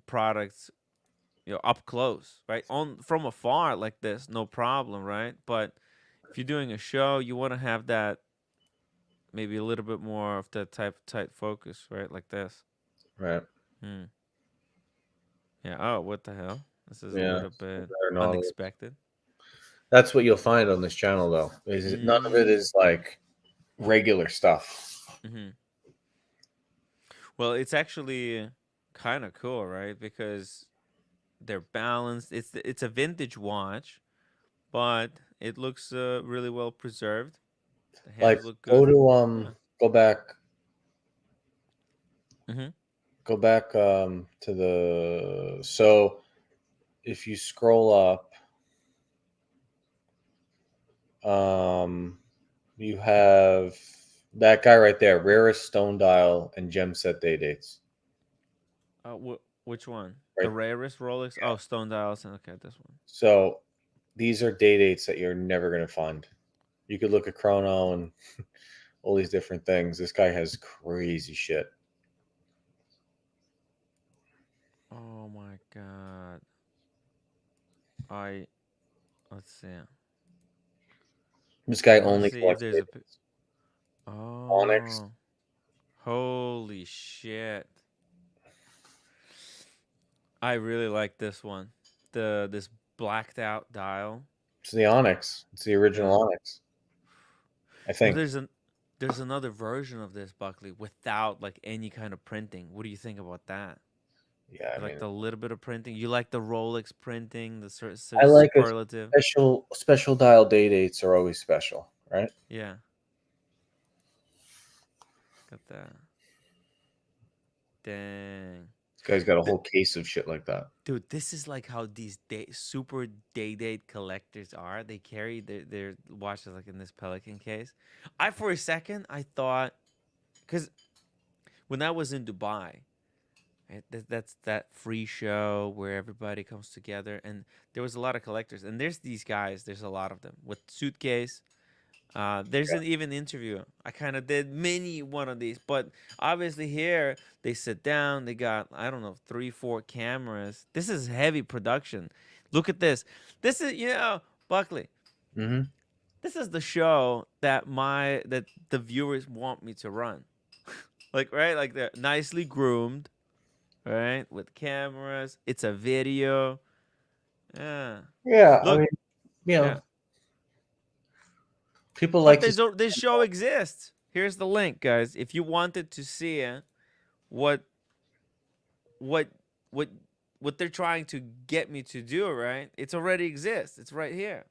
products, up close, right, on from afar like this, no problem, right? But if you're doing a show, you want to have that, maybe a little bit more of that type of tight focus, right? Like this. Right. Hmm. Yeah. Oh, what the hell? This is a Yeah. little bit Better know. unexpected. That's what you'll find on this channel, though. Is none of it Mm. is like regular stuff. Hmm. Well, it's actually kind of cool, right? Because they're balanced. It's a vintage watch, but it looks really well preserved. The Like hands look go good. to Yeah. go back Hmm. go back to the so if you scroll up, you have that guy right there, rarest stone dial and gem set day dates. Which one? The Right. rarest Rolex? Oh, Stone Dials. Okay, this one. So these are day dates that you're never gonna find. You could look at Chrono and all these different things. This guy has crazy shit. Oh my god. I Let's see. This guy I want to only see if collects there's day a. dates. Onyx. Oh, holy shit! I really like this one. This blacked out dial. It's the Onyx. It's the original Yeah. Onyx. I Well, think. there's another version of this, Buckley, without like any kind of printing. What do you think about that? Yeah, I You like mean, the little bit of printing? You like the Rolex printing, the I like a superlative? special dial day dates are always special, right? Yeah. Got that. Dang. This guy's got a Th- whole case of shit like that. Dude, this is like how these super day date collectors are. They carry their watches like in this Pelican case. For a second I thought, because when I was in Dubai, That's that free show where everybody comes together, and there was a lot of collectors. And there's these guys. There's a lot of them with suitcase. There's an even interview. I kind of did mini one of these, but obviously here they sit down. They got, I don't know, 3, 4 cameras. This is heavy production. Look at this. This is, Buckley. Mm-hmm. This is the show that the viewers want me to run. Like, right? Like, they're nicely groomed, right? With cameras. It's a video. Yeah. Yeah, I Look, mean, you know, yeah. people But like to. this show exists. Here's the link, guys. If you wanted to see what what what what they're trying to get me to do, right? It's already exists. It's right here.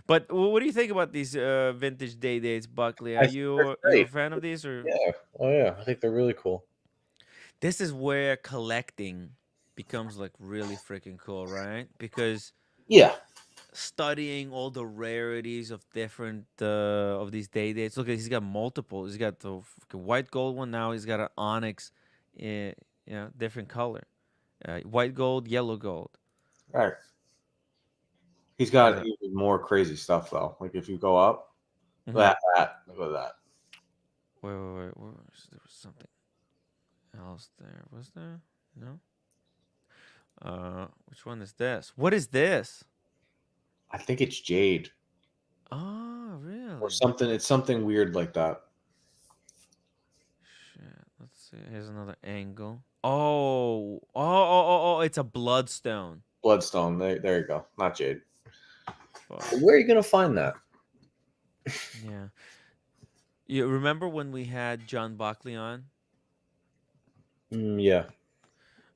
But what do you think about these vintage day dates, Buckley? Are I think they're you a great. fan of these, or Yeah. Oh yeah, I think they're really cool. this is where collecting becomes like really freaking cool, right? Because Yeah. studying all the rarities of different of these day dates. Look, he's got multiple. He's got the white gold one now. He's got an onyx, different color, white gold, yellow gold. Right. He's Look at got that. even more crazy stuff though. Like if you go up, Mhm. look at that. Wait. There was something else there. Was there? No. Which one is this? What is this? I think it's jade Oh, or really? something. It's something weird like that. Shit. Let's see. Here's another angle. Oh! It's a bloodstone. Bloodstone. There you go. Not jade. Fuck. Where are you gonna find that? Yeah. You remember when we had John Buckley on? Yeah.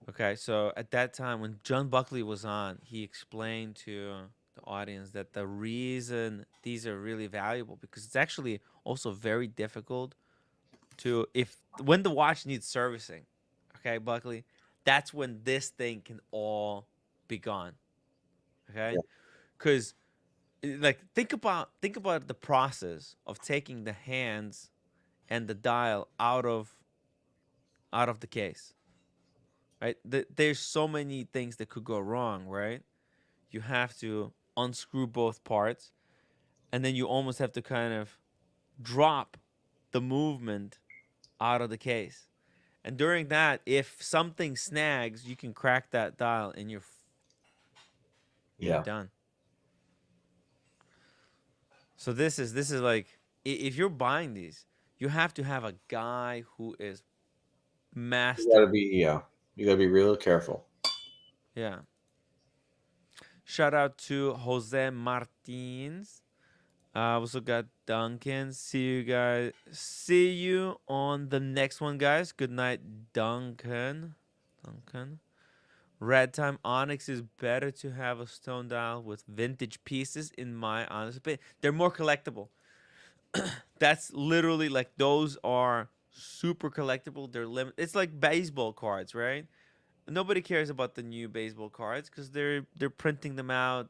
Okay, so at that time when John Buckley was on, he explained to the audience that the reason these are really valuable because it's actually also very difficult to if when the watch needs servicing. Okay, Buckley, that's when this thing can all be gone. Okay? Yeah. Cuz like think about the process of taking the hands and the dial out of the case, right? There's so many things that could go wrong, right? You have to unscrew both parts, and then you almost have to kind of drop the movement out of the case. And during that, if something snags, you can crack that dial, and you're Yeah. done. So this is like if you're buying these, you have to have a guy who is You master. gotta be You gotta be real careful. Yeah. Shout out to Jose Martins. Also got Duncan. See you on the next one, guys. Good night, Duncan. Red Time Onyx is better to have a stone dial with vintage pieces, in my honest opinion. They're more collectible. That's literally like those are super collectible. They're limit. It's like baseball cards, right? Nobody cares about the new baseball cards because they're printing them out,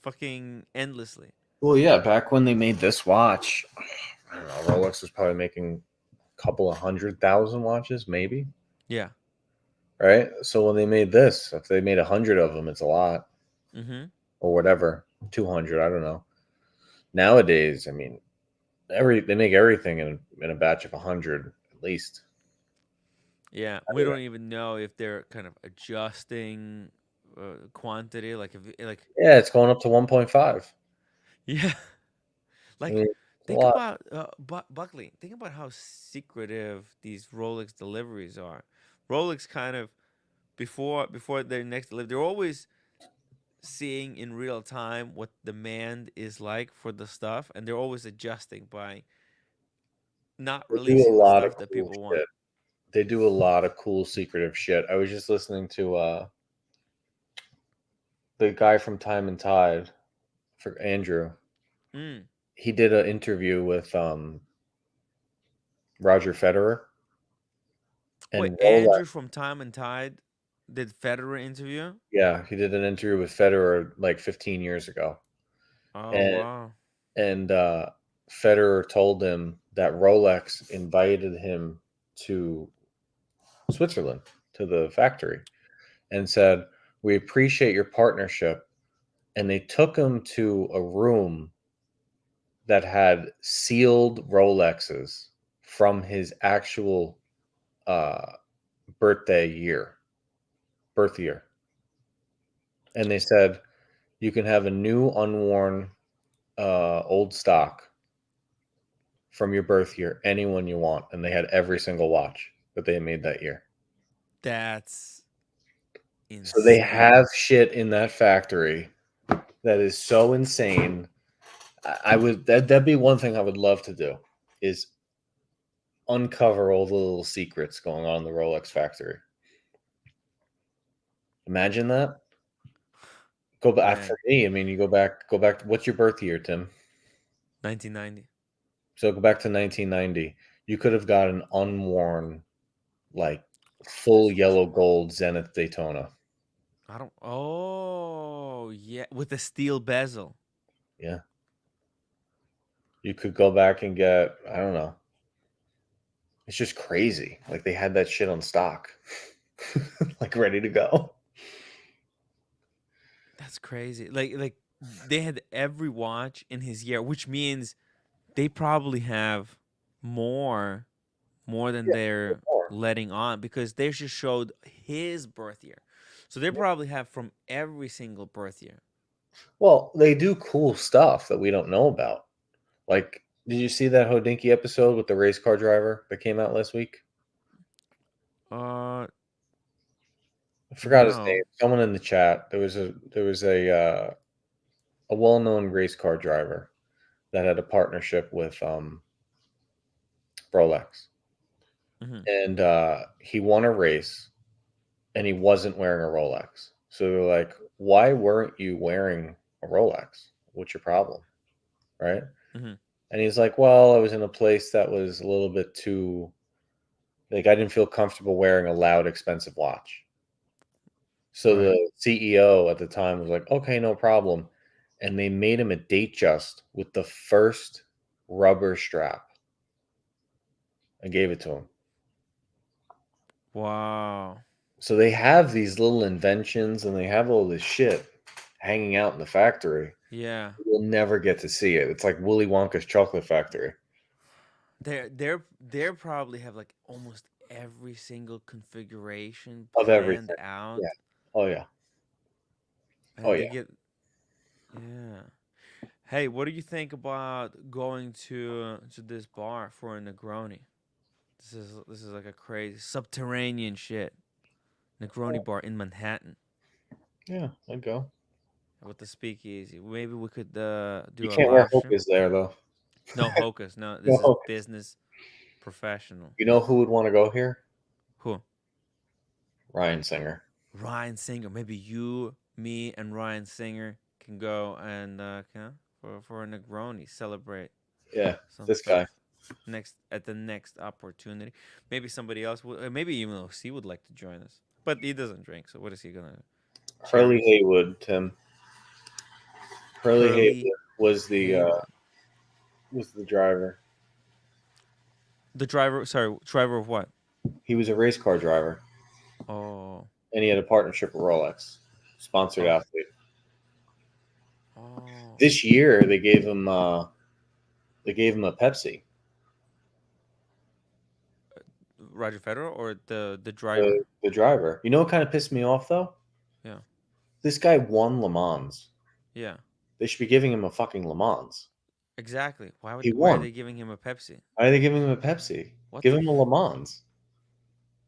fucking endlessly. Well, yeah. Back when they made this watch, I don't know. Rolex was probably making a couple of 100,000 watches, maybe. Yeah. Right. So when they made this, if they made 100 of them, it's a lot. Mm-hmm. Or whatever, 200. I don't know. Nowadays, I mean, they make everything in a batch of 100 at least. Yeah, we don't even know if they're kind of adjusting quantity, like if like Yeah, it's going up to 1.5. yeah, I like mean, it's a think lot. about Buckley. Think about how secretive these Rolex deliveries are. Rolex kind of before their next delivery, they're always seeing in real time what demand is like for the stuff, and they're always adjusting by not They do a releasing the lot of stuff that cool people want. shit. They do a lot of cool secretive shit. I was just listening to the guy from Time and Tide, for Andrew. Mm. He did an interview with Roger Federer. Wait, And Rolex, Andrew from Time and Tide did Federer interview? yeah, he did an interview with Federer like 15 years ago. Oh And wow. and Federer told him that Rolex invited him to Switzerland to the factory and said, "We appreciate your partnership." And they took him to a room that had sealed Rolexes from his actual birth year. And they said, "You can have a new unworn old stock from your birth year, anyone you want." And they had every single watch that they made that year. That's insane. So they have shit in that factory that is so insane. That'd be one thing I would love to do, is uncover all the little secrets going on in the Rolex factory. Imagine that. Go back Man. for me. I mean, you go back. What's your birth year, Tim? 1990. So go back to 1990. You could have got an unworn, like, full yellow gold Zenith Daytona. I don't. Oh yeah, with the steel bezel. Yeah. You could go back and get, I don't know. It's just crazy. Like, they had that shit on stock, like, ready to go. That's crazy. Like they had every watch in his year, which means they probably have more than Yeah, they're more. letting on, because they just showed his birth year. So they probably have from every single birth year. Well, they do cool stuff that we don't know about. Like, did you see that Hodinky episode with the race car driver that came out last week? Uh, I forgot his no. name. Someone in the chat. There was a well-known race car driver that had a partnership with Rolex, Mhm. and he won a race, and he wasn't wearing a Rolex. So they're like, "Why weren't you wearing a Rolex? What's your problem?" Right? Mhm. And he's like, "Well, I was in a place that was a little bit too, like, I didn't feel comfortable wearing a loud, expensive watch." So Right. the CEO at the time was like, "Okay, no problem." And they made him a date just with the first rubber strap and gave it to him. Wow. So they have these little inventions and they have all this shit hanging out in the factory. Yeah. You'll never get to see it. It's like Willy Wonka's chocolate factory. They're probably have like almost every single configuration Of planned everything. out. Yeah. Oh, yeah. Oh, And they yeah. get, yeah. Hey, what do you think about going to this bar for a Negroni? This is like a crazy subterranean shit. Negroni bar in Manhattan Yeah, I'd go. with the speakeasy. Maybe we could You do a can't wear live stream. hokas there, though. No hocus. No, No this is hokas. business professional. You know who would want to go here? Who? Ryan Singer. Ryan Singer. Maybe you, me, and Ryan Singer can go and for a Negroni celebrate Yeah, some this guy. stuff at the next opportunity. Maybe somebody else would. Maybe even OC would like to join us, but he doesn't drink. So what is he gonna? Hurley Cheers. Haywood, Tim. Hurley Haywood was the driver. The driver. Sorry, driver of what? He was a race car driver, Oh. and he had a partnership with Rolex, sponsored Oh. athlete. Oh. This year they gave him a Pepsi. Roger Federer or the driver? The driver. You know what kind of pissed me off though? Yeah. This guy won Le Mans. Yeah. They should be giving him a fucking Le Mans. Exactly. Why He why are won. they giving him a Pepsi? Why are they giving him a Pepsi? What Give the him a Le Mans.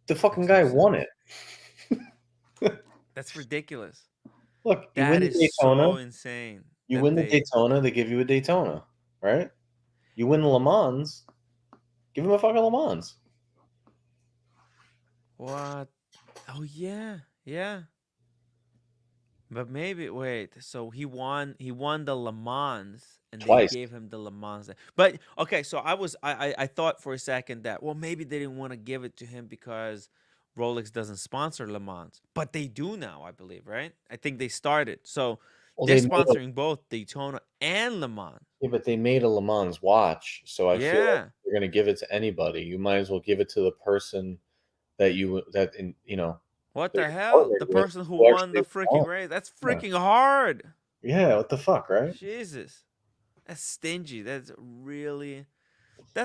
The fucking Makes no guy won sense. it. That's ridiculous. Look, you That win the is Daytona. so insane. You that win the they Daytona, they give you a Daytona, right? You win the Le Mans, give him a fucking Le Mans. What? Oh yeah, yeah. But maybe wait. So he won the Le Mans, and they Twice. gave him the Le Mans. But okay, so I thought for a second that, well, maybe they didn't want to give it to him because Rolex doesn't sponsor Le Mans, but they do now, I believe, right? I think they started. So Well, they're they made sponsoring both Daytona and Le Mans. yeah, but they made a Le Mans watch, so I feel like Yeah. you're going to give it to anybody. You might as well give it to the person that What that the you're hell? partnered The with person who who won the actually freaking won. race. That's Yeah. freaking hard. Yeah, what the fuck, right? Jesus. That's stingy. That's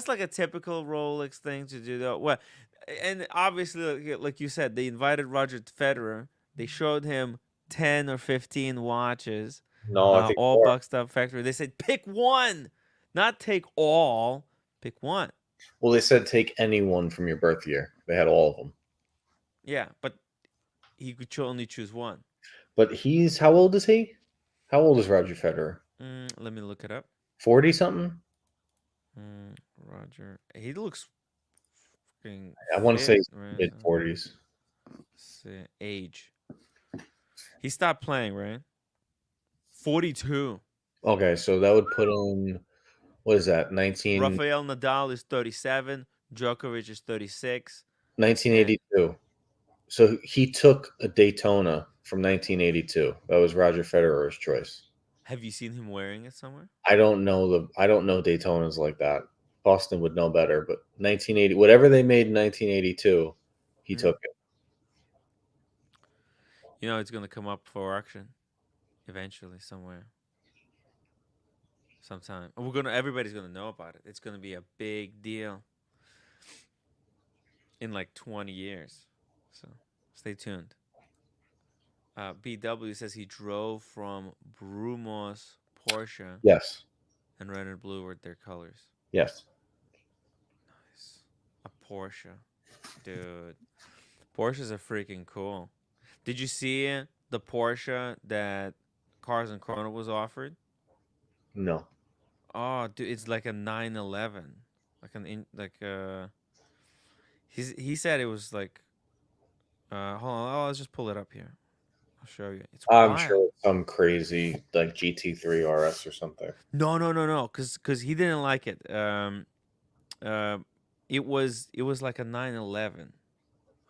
like a typical Rolex thing to do though. Well, and obviously like you said, they invited Roger Federer. They showed him 10 or 15 watches, No, I think all more. boxed up factory. They said pick one, not take all, pick one. Well, they said take any one from your birth year. They had all of them. Yeah, but he could only choose one. But how old is he? How old is Roger Federer? Let me look it up. 40 something? Roger. He looks freaking I want to fit, say right? mid 40s. Age. He stopped playing, right? 42. Okay, so that would put him, what is that, Rafael Nadal is 37. Djokovic is 36. 1982. So he took a Daytona from 1982. That was Roger Federer's choice. Have you seen him wearing it somewhere? I don't know Daytonas like that. Boston would know better, but 1980, whatever they made in 1982, he took it. You know, it's going to come up for auction eventually somewhere. Sometime. Everybody's going to know about it. It's going to be a big deal in like 20 years. So stay tuned. BW says he drove from Brumos Porsche. Yes. And red and blue were their colors. Yes. Nice. A Porsche. Dude. Porsches are freaking cool. Did you see the Porsche that Cars and Chrono was offered? No. Oh, dude, it's like a 911. He said it was like hold on, I'll just pull it up here. I'll show you. It's I'm wild. sure it's some crazy like GT3 RS or something. No, cuz he didn't like it. It was like a 911.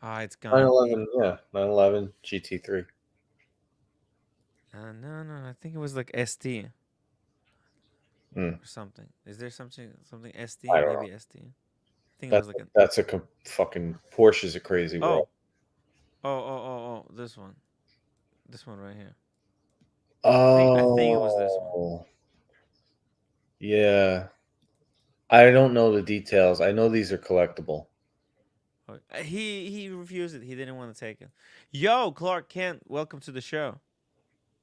It's gone. 911, yeah, 911 GT3. No, I think it was like ST or something. Is there something ST? I don't Maybe know. ST. I think it was like that's a fucking Porsche's a crazy world. Oh, this one right here. Oh, I think it was this one. Yeah, I don't know the details. I know these are collectible. He refused it. He didn't want to take it. Yo, Clark Kent, welcome to the show.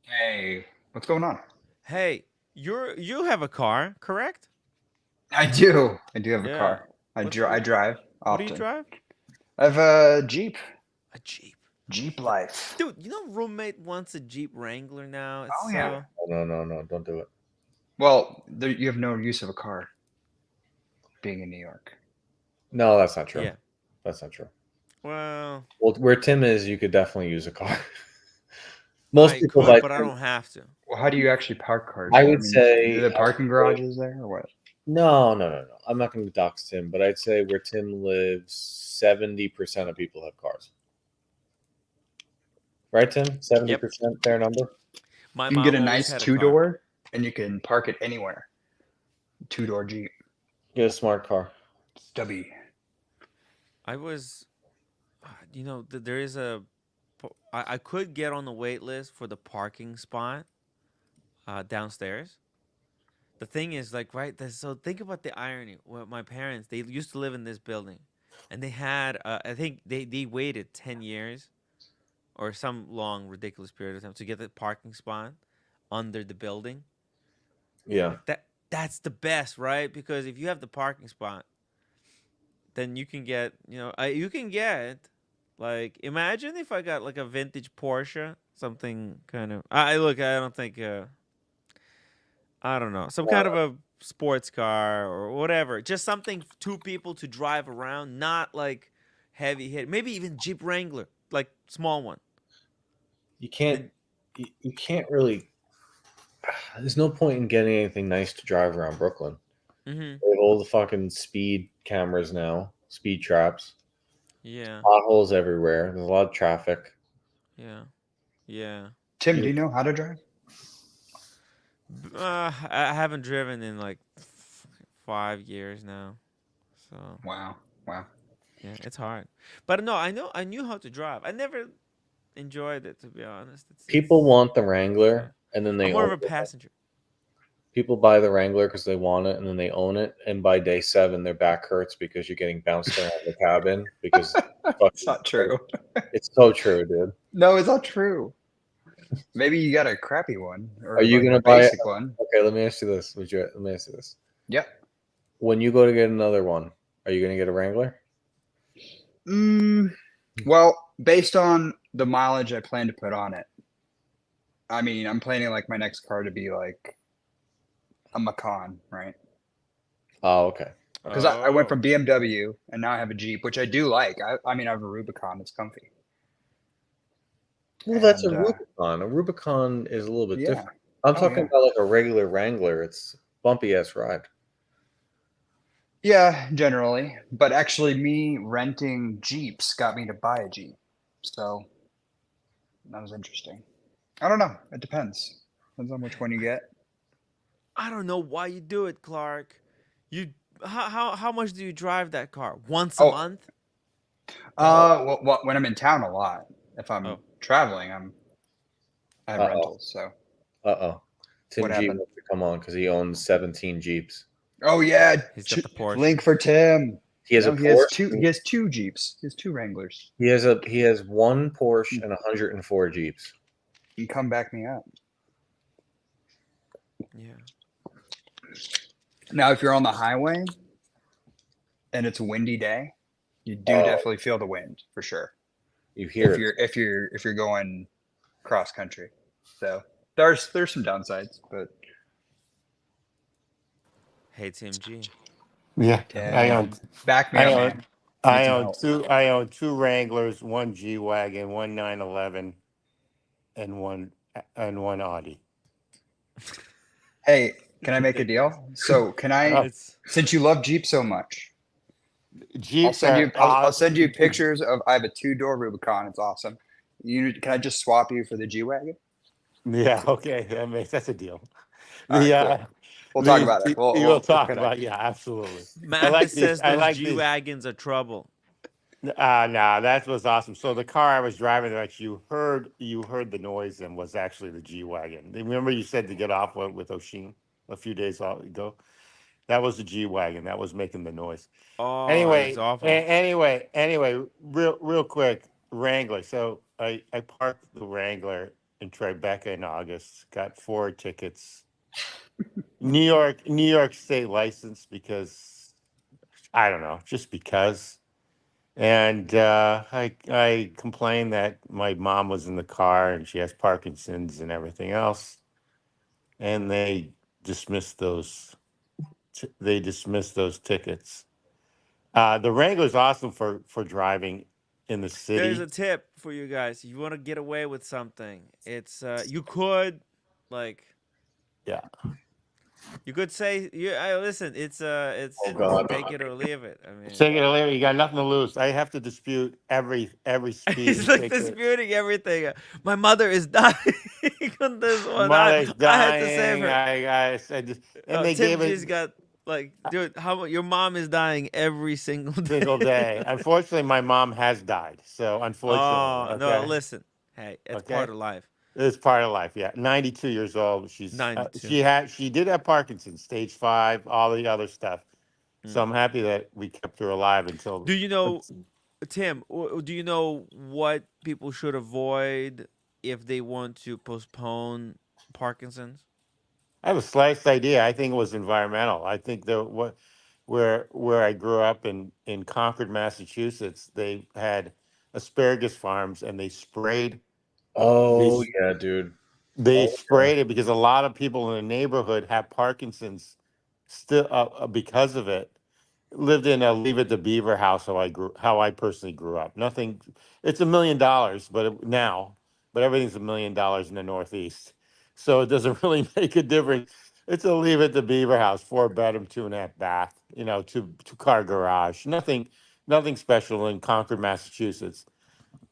Hey, what's going on? Hey, you have a car, correct? I do have a Yeah. car. I drive often. What do you drive? I have a Jeep. A Jeep. Jeep life. Dude, you know roommate wants a Jeep Wrangler now. It's yeah. No, don't do it. Well, you have no use of a car being in New York. No, that's not true. Yeah. That's not true. Well, where Tim is, you could definitely use a car. Most people could, but I don't have to. Well, how do you actually park cars? I would say the parking garages there or what? No. I'm not going to dox Tim, but I'd say where Tim lives, 70% of people have cars. Right, Tim? 70%, fair number? You can get a nice 2-door, and you can park it anywhere. 2-door Jeep. Get a smart car. W. I was, there is I could get on the wait list for the parking spot downstairs. The thing is, so think about the irony. Well, my parents, they used to live in this building, and they had, I think they waited 10 years or some long, ridiculous period of time to get the parking spot under the building. Yeah. That's the best, right? Because if you have the parking spot, then you can get, like, imagine if I got like a vintage Porsche, something kind of, I don't think, I don't know, some kind of a sports car or whatever, just something 2 people to drive around, not like heavy hit, maybe even Jeep Wrangler, like small one. You can't really, there's no point in getting anything nice to drive around Brooklyn. Mm-hmm. They have all the fucking speed cameras now, speed traps. Yeah. Potholes everywhere. There's a lot of traffic. Yeah. Tim, do you know how to drive? I haven't driven in like 5 years now. So. Wow. Yeah, it's hard. But no, I knew how to drive. I never enjoyed it, to be honest. People want the yeah. Wrangler, and then I'm they more own of a it. passenger. People buy the Wrangler because they want it, and then they own it. And by day 7, their back hurts because you're getting bounced around the cabin. Because It's not true. It's so true, dude. No, it's not true. Maybe you got a crappy one or Are you like gonna a buy it? basic one. Okay, let me ask you this. Let me ask you this. Yep. When you go to get another one, are you gonna get a Wrangler? Well, based on the mileage I plan to put on it, I mean, I'm planning like my next car to be like a Macan, right? Oh, okay. Because I went Oh. from BMW and now I have a Jeep, which I do like. I mean, I have a Rubicon. It's comfy. Well, that's a And, Rubicon. A Rubicon is a little bit yeah. different. I'm Oh, talking yeah. about like a regular Wrangler. It's bumpy ass ride. Yeah, generally. But actually, me renting Jeeps got me to buy a Jeep. So that was interesting. I don't know. It depends. Depends on which one you get. I don't know why you do it, Clark. You how much do you drive that car? Once a Oh, month? well, when I'm in town a lot. If I'm Oh. traveling, I have Uh-oh. rentals. So Uh-oh. Tim What G happened? wants to come on because he owns 17 Jeeps. oh yeah, He's got the Porsche. link for Tim. He has No, a he has Porsche. two. He has two Jeeps. He has two Wranglers. He has one Porsche and 104 Jeeps. You can come back me up. Yeah. Now, if you're on the highway and it's a windy day, you do definitely feel the wind for sure. You hear it. If you're going cross country. So there's some downsides, but Hey, Tim G. Yeah, I Tim, own. back me I up, own. man. Need I some own help. two. I own two Wranglers, one G wagon, one 911, and one Audi. Hey, can I make a deal? So can I, It's since you love Jeep so much, Jeeps I'll send you pictures of. I have a 2-door Rubicon. It's awesome. Can I just swap you for the G wagon? Yeah, okay, that's a deal. All right, cool. We'll talk about it. We'll talk connect. about. Yeah, absolutely. Mathis says I those like G these. wagons are trouble. No, that was awesome. So the car I was driving that you heard the noise and was actually the G wagon. Remember you said to get off with Oshin a few days ago. That was the G wagon that was making the noise. Oh, it's Anyway, awful. anyway, real quick, Wrangler. So I parked the Wrangler in Tribeca in August. Got 4 tickets. New York State license because I don't know, just because. And I complained that my mom was in the car and she has Parkinson's and everything else, and they dismissed those. They dismissed those tickets. The Wrangler's awesome for driving in the There's city. a tip for you guys. If you want to get away with something, it's you could like Yeah. you could say listen, it's God. take it or leave it. I mean, Take it or leave it. You got nothing to lose. I have to dispute every speeding he's like ticket. disputing everything. My mother is dying on this one. Mother's I had to save dying. her. I said, and they Tim gave G's it got like, dude, how your mom is dying every single day. single day. Unfortunately, my mom has died. So unfortunately, Oh no, listen, hey, it's part of life. It's part of life. Yeah, 92 years old. She's 92. she did have Parkinson's, stage 5, all the other stuff. So I'm happy that we kept her alive until. Do you know, Tim? Do you know what people should avoid if they want to postpone Parkinson's? I have a slight idea. I think it was environmental. I think where I grew up in Concord, Massachusetts, they had asparagus farms and they sprayed. Oh These- yeah, dude. They Oh, sprayed it because a lot of people in the neighborhood have Parkinson's still because of it. Lived in a Leave It to Beaver house. How I personally grew up. Nothing. It's $1 million, but everything's $1 million in the Northeast, so it doesn't really make a difference. It's a Leave It to Beaver house, 4-bedroom, 2.5 bath. Two-car garage. Nothing special in Concord, Massachusetts.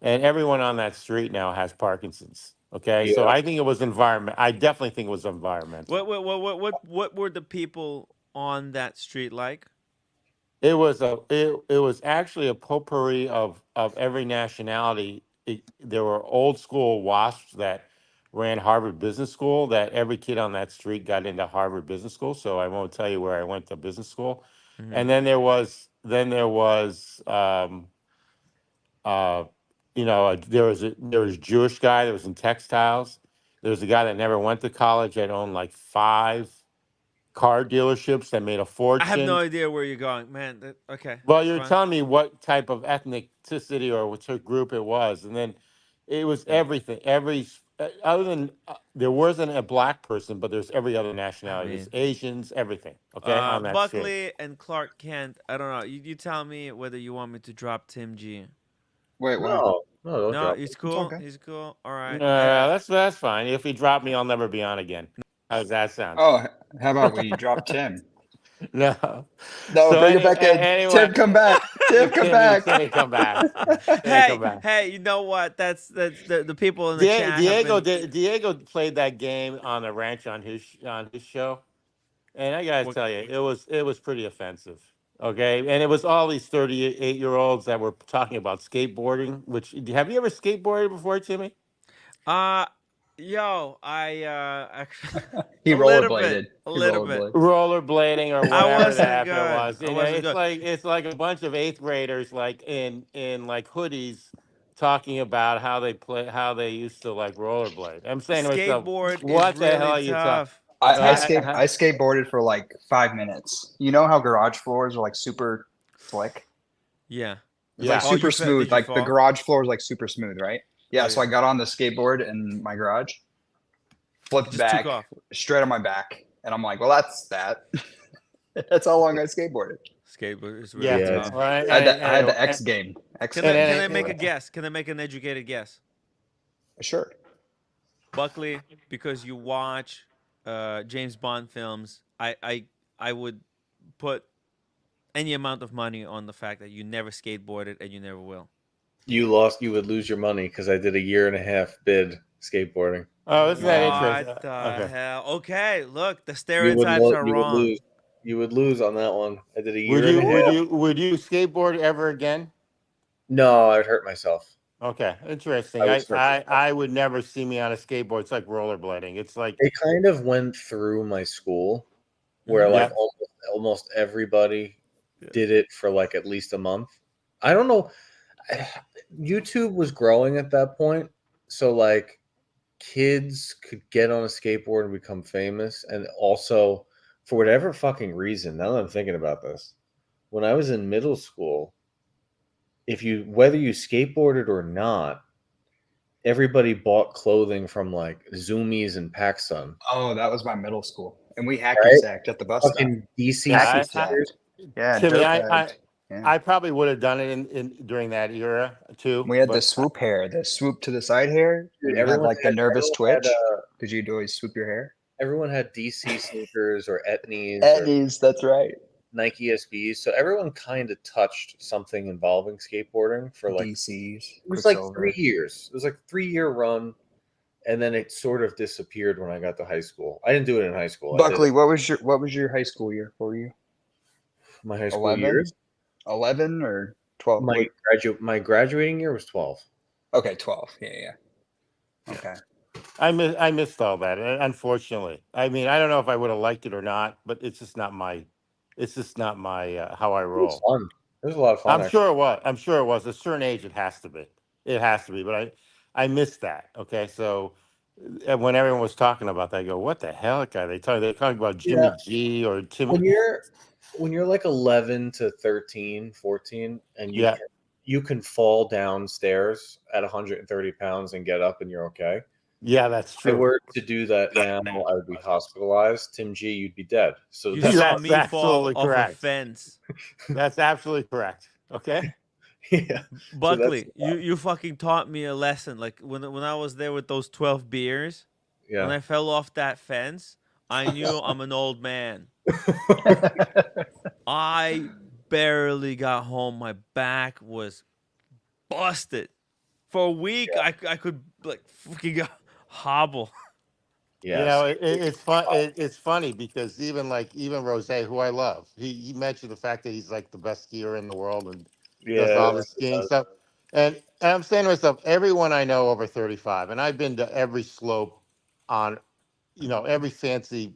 And everyone on that street now has Parkinson's. Okay, so Yeah. I think it was environment. I definitely think it was environmental. What were the people on that street like? It was it was actually a potpourri of every nationality. There were old school WASPs that ran Harvard Business School. That every kid on that street got into Harvard Business School. So I won't tell you where I went to business school. Mhm. And then there was uh there was a Jewish guy that was in textiles. There was a guy that never went to college that owned like 5 car dealerships that made a I have no fortune. idea where you're going, man. Okay, Well, that's you're fine. telling me what type of ethnicity or what group it was, and then it was Yeah. everything. Other than there wasn't a black person, but there's every other I nationality. There's mean, Asians, everything. Okay, on that street. Buckley and Clark Kent. I don't know. You tell me whether you want me to drop Tim G. Wait, why? No, don't No, drop he's It's all cool. good. He's cool. All right. That's fine. If he dropped me, I'll never be on again. How's that sound? Oh, how about we drop Tim? No. No, So bring it back in. anyway, Tim, come back. Tim, come back. Timmy, come back. Timmy, Hey, come back. hey, you know what? That's the people in the chat have been. Diego played that game on a ranch on his show, and I gotta What- tell you, it was pretty offensive. Okay, and it was all these 38-year-olds that were talking about skateboarding. Which have you ever skateboarded before, Timmy? Uh, yo, I actually He a little bit, rollerbladed. a He little bit. rollerbladed. Rollerblading or I whatever the wasn't heck it good. was. I You know, wasn't good. it's like a bunch of 8th graders like in like hoodies talking about how they used to like rollerblade. I'm saying to myself, Skateboard is what the hell really are you talking? tough. It's hard. I skateboarded for like 5 minutes. You know how garage floors are like super slick? Yeah. It's Yeah. like Oh, super did smooth. you Like the fall? garage floor is like super smooth, right? Yeah, Oh, so I yeah. got on the skateboard in my garage, flipped Just back, took off. straight on my back. And I'm like, well, that's that. That's how long I skateboarded. Skateboard is Yeah. really Yeah, tough. Well, I had the X game. X Can And I game. can I then- make a guess? Can I make an educated guess? Sure. Buckley, because you watch James Bond films, I would put any amount of money on the fact that you never skateboarded and you never will. you would lose your money because I did a 1.5-year bid skateboarding. Oh, isn't that What interesting? the Okay. hell? Okay, look, the You would stereotypes are you would wrong. lose. You would lose on that one. I did a year and a half. Would you skateboard ever again? No, I'd hurt myself. Okay, interesting. I was I would never see me on a skateboard. It's like rollerblading. It's like It kind of went through my school where Mhm. like Yeah. almost everybody Yeah. did it for like at least a month. I don't know. YouTube was growing at that point. So like kids could get on a skateboard and become famous. And also for whatever fucking reason, now that I'm thinking about this, when I was in middle school, whether you skateboarded or not, everybody bought clothing from like Zoomies and PacSun. Oh, that was my middle school. And we hacky Right? sacked at the bus stop. Fucking DC Yeah, Hacky sneakers. sacked. Yeah, Timmy, dirt I bagged. Yeah. I probably would have done it in during that era too. We had the but- swoop hair, the swoop to the side hair. Dude, And you had everyone like the had- nervous everyone twitch. had, Because you'd always swoop your hair. Everyone had DC sneakers or Etnies or Eddie's, that's right. Nike SBs. So everyone kind of touched something involving skateboarding for like DCs. it was like Quicksilver. 3 years. It was like a 3-year run, and then it sort of disappeared when I got to high school. I didn't do it in high school. I did Buckley, it what was your high school year? What were you? my high school 11? years. 11 or 12? My graduating year was 12. Okay, 12. Yeah. Okay. I missed all that. Unfortunately, I mean, I don't know if I would have liked it or not, but it's just not my how I It was roll. fun. It was a lot of fun. I'm sure it was. I'm sure it was. At a certain age, it has to be. It has to be. But I missed that. Okay, so when everyone was talking about that, I go, "What the hell, guy?" They're talking about Jimmy Yeah. G or Timmy. When you're like 11 to 13, 14, and Yeah. you can fall downstairs at 130 pounds and get up and you're okay. Yeah, that's If I true. were to do that now, I would be hospitalized. Tim G, you'd be dead. So You that's saw That's me fall absolutely off a correct. fence. That's absolutely correct. Okay. yeah. Buckley, you fucking taught me a lesson. Like when I was there with those 12 beers, Yeah. when I fell off that fence, I knew I'm an old man. I barely got home. My back was busted. For a week, I could like fucking hobble. You Yes. know, it's fun. It's funny because even Rose, who I love, he mentioned the fact that he's like the best skier in the world and does Yeah. all the skiing stuff. And I'm saying to myself, everyone I know over 35, and I've been to every slope on, every fancy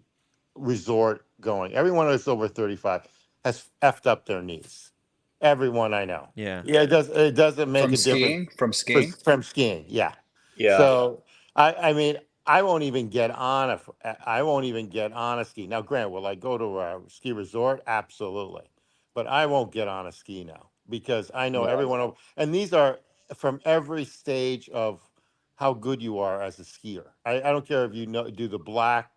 resort going. Everyone that's over 35 has effed up their knees. Everyone I know. Yeah. Yeah, it doesn't make From a difference skiing? From skiing? from skiing. Yeah. Yeah. So I mean, I won't even get on I won't even get on a ski. Now, Grant, will I go to a ski resort? Absolutely. But I won't get on a ski now because I know No. everyone and these are from every stage of how good you are as a skier. I don't care if you do the black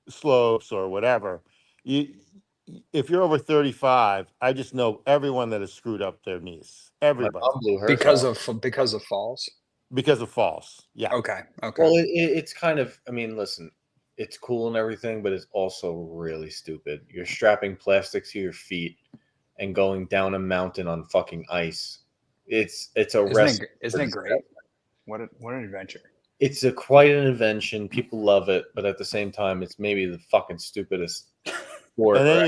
slopes or whatever. You if you're over 35, I just know everyone that has screwed up their knees. My Everybody mom blew hers Because out. of falls? because of falls. Yeah. Okay. Okay. Well, it's kind of. I mean, listen, it's cool and everything, but it's also really stupid. You're strapping plastic to your feet and going down a mountain on fucking ice. It's a recipe for Isn't it disaster. great? What an adventure. It's quite an invention. People love it, but at the same time, it's maybe the fucking stupidest sport. And then or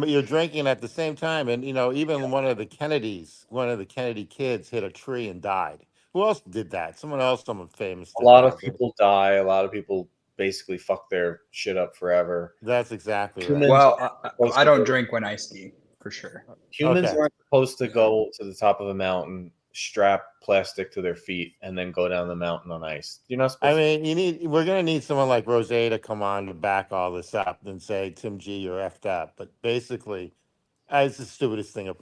you're drinking at the same time, and even one of the Kennedy kids hit a tree and died. Who else did that? Someone famous a did lot of that. people die. A lot of people basically fuck their shit up forever. That's exactly right. Humans Well, aren't supposed I to don't go. drink when I ski, for sure. Humans Okay. aren't supposed to go to the top of a mountain, strap plastic to their feet, and then go down the mountain on ice. You're not I supposed mean, we're gonna need someone like Rose to come on to back all this up and say, Tim G, you're effed up. But basically, it's the stupidest thing a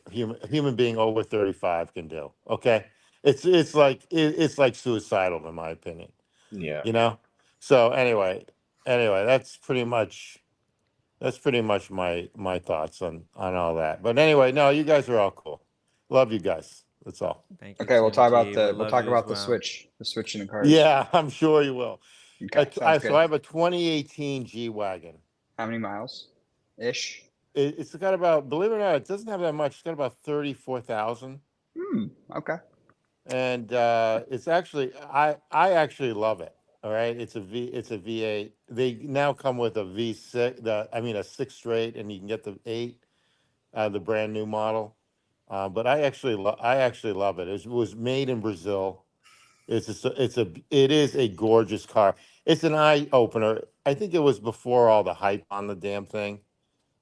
human being over 35 can do. Okay, it's like suicidal in my opinion. to. Yeah. So anyway, that's pretty much my thoughts on all that. But anyway, no, you guys are all cool. Love you guys. That's all. Thank you, Okay, we'll Tim talk about G. We the love you as well. switch in the cars. Yeah, I'm sure you will. Okay, sounds So good. I have a 2018 G wagon. How many miles? Ish. It's got about, believe it or not, it doesn't have that much. It's got about 34,000. Okay. And it's actually I actually love it. All right, it's a V8. They now come with a V6, a 6 straight, and you can get the 8, the brand new model. But I actually love it. It was made in Brazil. It is a gorgeous car. It's an eye opener. I think it was before all the hype on the damn thing,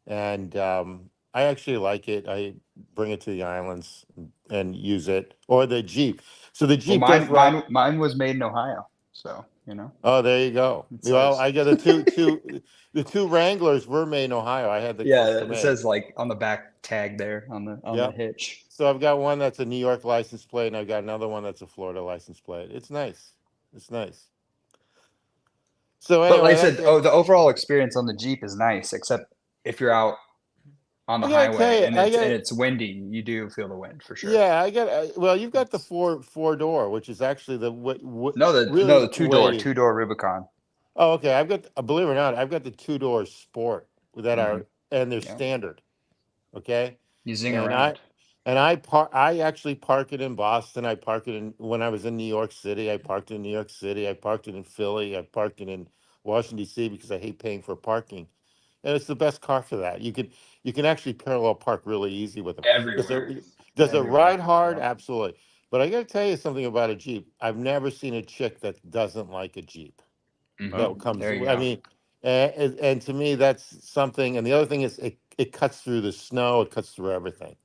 and I actually like it. I bring it to the islands and use it, or the Jeep. So the Well, Jeep does ride. mine was made in Ohio, so Oh, there you go. It Well, says. I got the two Wranglers were made in Ohio. I had the Yeah, custom it made. says like on the back tag there on the Yep. hitch. So I've got one that's a New York license plate, and I've got another one that's a Florida license plate. It's nice. It's nice. So But like anyway, I said, that's it. the overall experience on the Jeep is nice, except if you're out on the I gotta tell highway you, and it's windy, you do feel the wind for sure. Yeah, well, you've got the four door, which is actually No, really the two door Rubicon. Oh, okay. Believe it or not, I've got the 2-door Sport that are, and they're Yeah. standard. Okay. You zing And around. I actually park it in Boston. I park it when I was in New York City. I parked it in New York City. I parked it in Philly. I parked it in Washington D.C. because I hate paying for parking. And it's the best car for that. You can actually parallel park really easy with them. Everywhere. Does it Everywhere. ride hard? Yeah. Absolutely. But I got to tell you something about a Jeep. I've never seen a chick that doesn't like a Jeep. Mhm. That comes. There you I go. mean, and to me, that's something. And the other thing is, it cuts through the snow. It cuts through everything.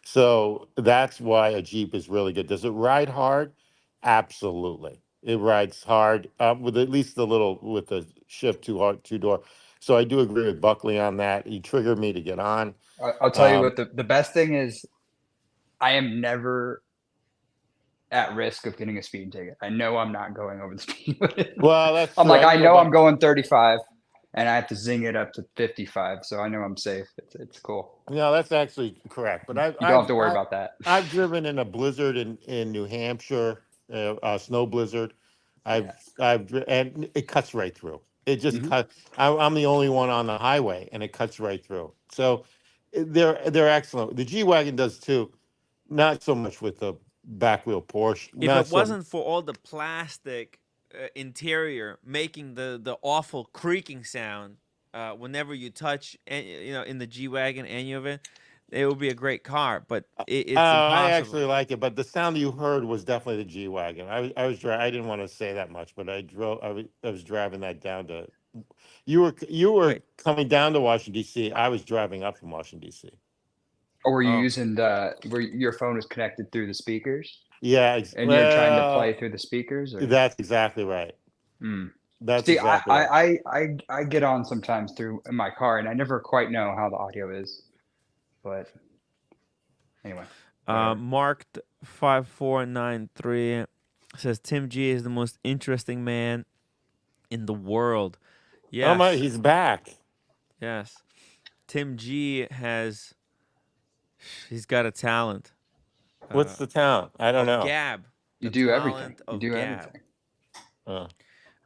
So that's why a Jeep is really good. Does it ride hard? Absolutely. It rides hard with at least with the shift two door. So I do agree with Buckley on that. He triggered me to get on. I'll tell you what the best thing is. I am never at risk of getting a speeding ticket. I know I'm not going over the speed limit. Well, that's I'm true. like, I can know go I'm back- going 35 and I have to zing it up to 55. So I know I'm safe. It's cool. No, that's actually correct. But You don't have to worry about that. I've driven in a blizzard in New Hampshire, a snow blizzard. And it cuts right through. It just cuts. I'm the only one on the highway, and it cuts right through. So they're excellent. The G wagon does too. Not so much with the back wheel Porsche. If Not it so. wasn't for all the plastic interior making the awful creaking sound whenever you touch, in the G-Wagon, any of it, it would be a great car. But it's I impossible. actually like it, but the sound you heard was definitely the G wagon. I was I didn't want to say that much, but I drove. I was driving that down to. You were Wait. coming down to Washington D.C. I was driving up from Washington D.C. Or were you Oh. using where your phone was connected through the speakers Yeah, and you're trying to play through the speakers? Or? That's exactly right. That's See, exactly right. I get on sometimes through in my car, and I never quite know how the audio is. But anyway, Marked 5493 says Tim G is the most interesting man in the world. Yes. Oh my, he's back. Yes. Tim G he's got a talent. What's the talent? I don't know. Gab. you The do everything. talent You of do Gab. everything.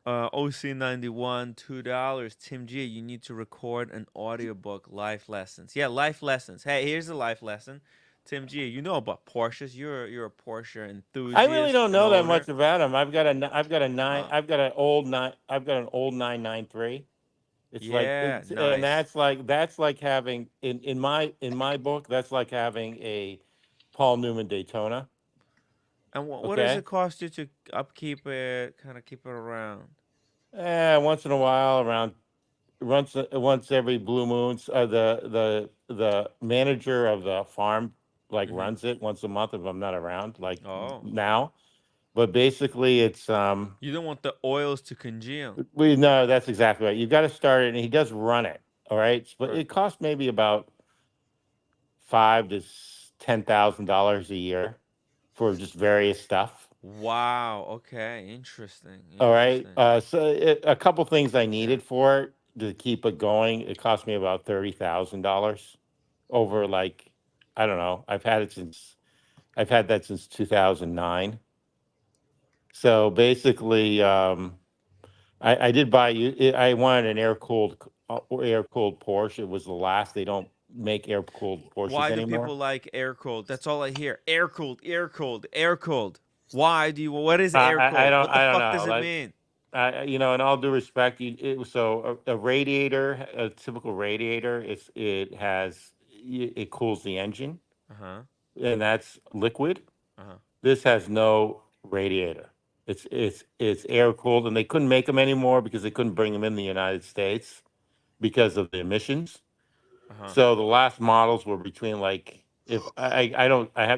OC91, $2. Tim G, you need to record an audiobook, life lessons. Yeah, life lessons. Hey, here's a life lesson. Tim G, you know about Porsches. You're a Porsche enthusiast. I really don't know that owner. much about him. I've got an old 993. It's Yeah, nice. nice. And that's like having in my book, that's like having a Paul Newman Daytona. And what does it cost you to upkeep it, kind of keep it around? Once in a while, around once every blue moons. The manager of the farm runs it once a month if I'm not around, now. But basically, it's you don't want the oils to congeal. No, that's exactly right. You got to start it, and he does run it. All right, but it costs maybe about $5,000 to $10,000 a year for just various stuff. Wow. Okay. Interesting. All right. So a couple things I needed for it to keep it going. It cost me about $30,000 over I don't know. I've had that since 2009. So basically, I did buy you. I wanted an air cooled Porsche. It was the last. They don't make air cooled Porsches Why do anymore. people like air cooled? That's all I hear. Air cooled, air cooled, air cooled. Why do you? What is air cooled? What the fuck does it mean? In all due respect, a radiator, a typical radiator, it cools the engine, and that's liquid. This has no radiator. It's air cooled, and they couldn't make them anymore because they couldn't bring them in the United States because of the emissions. So the last models were between if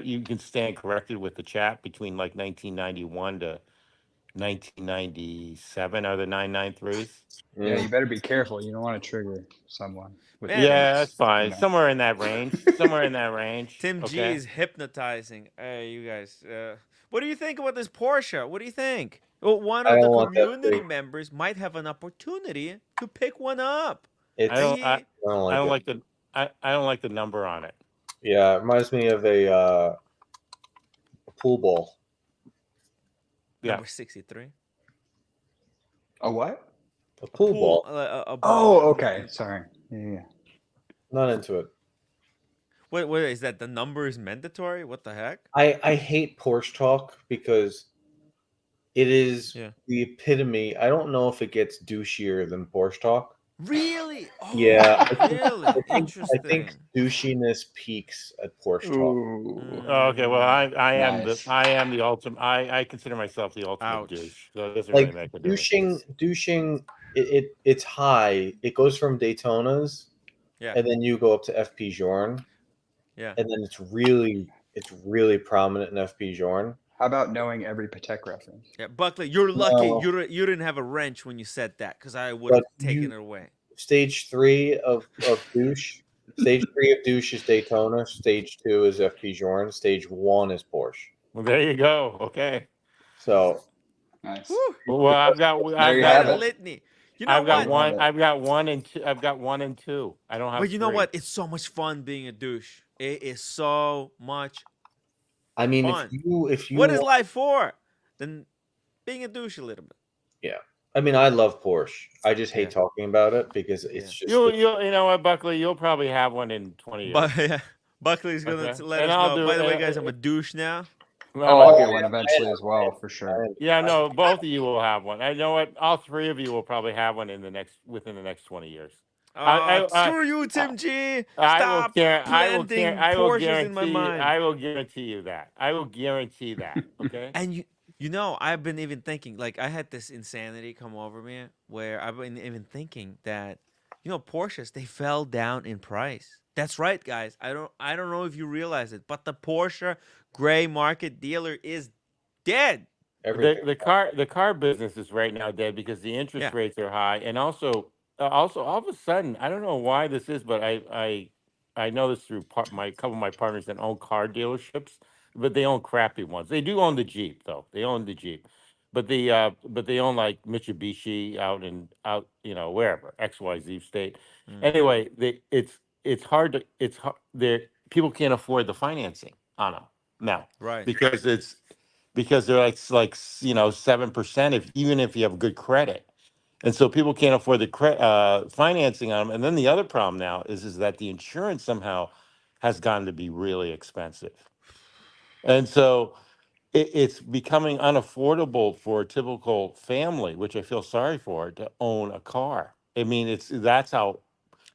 you can stand corrected with the chat, between 1991 to 1997 are the 993s. Yeah, you better be careful. You don't want to trigger someone. That's fine. Somewhere in that range. Somewhere in that range. Tim G is hypnotizing. Hey, you guys. What do you think about this Porsche? What do you think? Well, one of the community members might have an opportunity to pick one up. I don't like the number on it. Yeah, it reminds me of a pool ball. Number 63. A what? A pool ball. A ball. Oh, okay. Sorry. Yeah. Not into it. What is that? The number is mandatory? What the heck? I hate Porsche talk because it is the epitome. I don't know if it gets douchier than Porsche talk. Really? Oh, yeah. Really? Interesting. I think douchiness peaks at Porsche talk. Okay, well, I am the ultimate. I consider myself the ultimate douche. So it doesn't really make a difference. Douching. It's high. It goes from Daytonas, and then you go up to FP Journe, and then it's really prominent in FP Journe. How about knowing every Patek reference? Yeah, Buckley, you're lucky. You didn't have a wrench when you said that, because I would have taken it away. Stage 3 of douche. Stage 3 of douche is Daytona. Stage 2 is FP Journe. Stage 1 is Porsche. Well, there you go. Okay. So nice. Well, I've got a litany. You know I've got one. I've got 1 and 2. I've got 1 and 2. I don't have. But you know 3. what? It's so much fun being a douche. It is so much. I mean, fun. if you what is life for? Then being a douche a little bit. Yeah. I mean, I love Porsche. I just hate talking about it because it's just. You know what, Buckley? You'll probably have one in 20 years. Buckley's gonna let us know. By the way, guys, I'm a douche now. I might get one eventually as well, for sure. Yeah, no, both of you will have one. I know what. All three of you will probably have one within the next 20 years. Screw you, Tim G. I will Stop care. planting I will Porsches in my guarantee. mind. I will guarantee you that. I will guarantee that. Okay. And you know, I've been even thinking, like, I had this insanity come over me where I've been even thinking that, you know, Porsches, they fell down in price. That's right, guys. I don't know if you realize it, but the Porsche gray market dealer is dead. The car business is right now dead because the interest Yeah. rates are high, and also all of a sudden, I don't know why this is, but I know this through my couple of my partners that own car dealerships, but they own crappy ones. They do own the Jeep though. They own the Jeep, but they own like Mitsubishi out wherever XYZ state. Mm. Anyway, it's hard to it's hard there people can't afford the financing on them now Right. because they're like 7% even if you have good credit, and so people can't afford the financing on them. And then the other problem now is that the insurance somehow has gotten to be really expensive, and so it's becoming unaffordable for a typical family, which I feel sorry for, to own a car. I mean, that's how.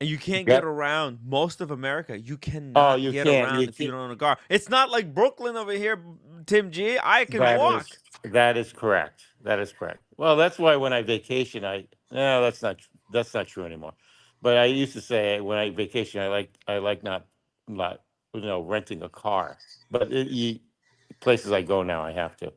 And you can't That, get around most of America. You oh, cannot you get can't. around if you don't own a car. It's not like Brooklyn over here, Tim G. I can That walk. that is correct. That is correct. Well, that's why when I vacation, no, that's not true anymore. But I used to say when I vacation, I like not renting a car. But places I go now, I have to.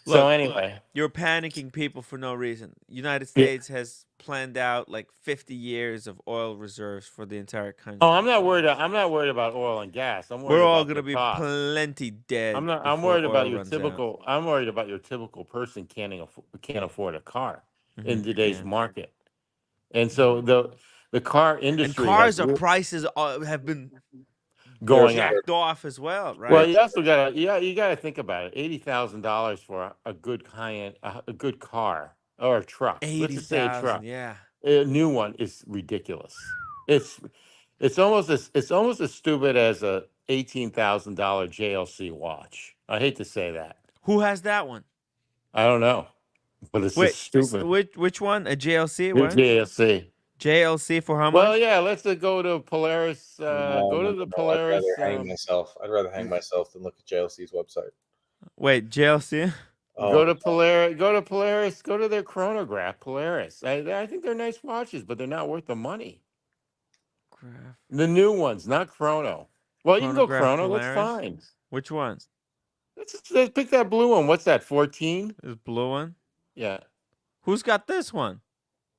So Look, anyway, you're panicking people for no reason. United yeah. States has planned out like 50 years of oil reserves for the entire country. Oh, I'm not worried. I'm not worried about oil and gas. I'm worried We're all about gonna the be cost. plenty dead. I'm before worried about oil your runs out. typical. I'm worried about your typical person can't afford a car in Mhm, today's yeah. market. And so the car And industry cars are prices have been going up. jacked off as well, right? Well, you also you gotta think about it. $80,000 for a good high-end, a good car or a truck. Let's just say a 80,000, truck. yeah. A new one is ridiculous. It's almost as stupid as a $18,000 JLC watch. I hate to say that. Who has that one? I don't know, but it's Wait, just stupid. which one? A JLC? The What? JLC. JLC for how Well, much? yeah, let's go to Polaris. No, Go no, to the no, Polaris. I'd rather hang myself. I'd rather hang myself than look at JLC's website. Wait, JLC? Oh, Go to Polaris. Go to Polaris. Go to their chronograph. Polaris. I think they're nice watches, but they're not worth the money. Graph. The new ones, not Chrono. Well, you can go Chronograph Chrono. That's Polaris? fine. Which one? Let's pick that blue one. What's that? 14? This blue one? Yeah. Who's got this one?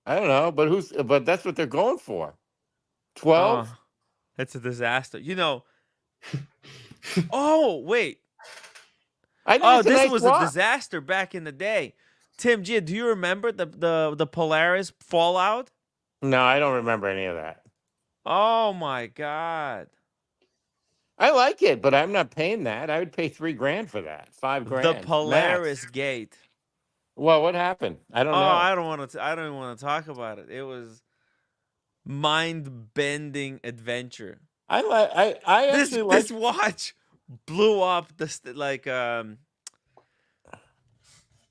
I don't know, but that's what they're going for. 12? Oh, it's a disaster. You know. Oh, wait. I think Oh, it's a this nice was watch. a disaster back in the day. Tim G, do you remember the Polaris fallout? No, I don't remember any of that. Oh my God. I like it, but I'm not paying that. I would pay $3,000 for that. $5,000. The max. Polaris gate. Well, what happened? I don't Oh, know. I don't want to. I don't even want to talk about it. It was mind-bending adventure. I actually like This watch blew up.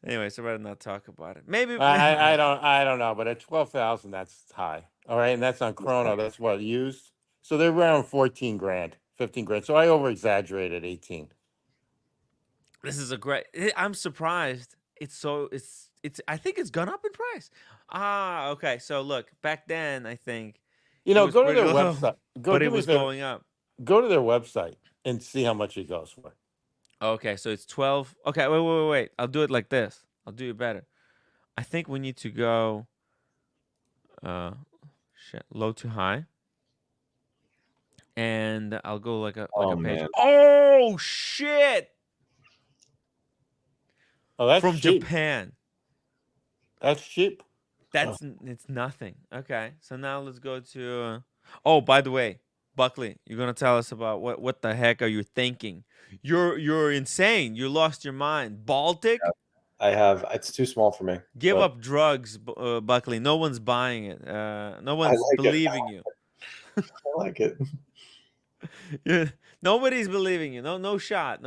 Anyway, so I'd rather not talk about it. Maybe. I don't know, but at 12,000, that's high. All right, and that's on Chrono. That's what used. So they're around $14,000, $15,000. So I over exaggerated 18. This is a great. I'm surprised. It's. I think it's gone up in price. Ah, okay. So look, back then I think. You it know, was go to pretty their low, website. but it was going up. Go to their website and see how much it goes for. Okay, so it's 12. Okay, wait. I'll do it like this. I'll do it better. I think we need to go low to high. And I'll go like a page. Man. Oh shit. Oh, that's From cheap. Japan. That's cheap. It's nothing. Okay. So now let's go to oh, by the way, Buckley, you're gonna tell us about what the heck are you thinking? You're insane. You lost your mind. Baltic? Yeah, I have. It's too small for me. Give but up drugs, Buckley. No one's buying it. No one's like it. believing you. I like it. Yeah, nobody's believing you. No shot.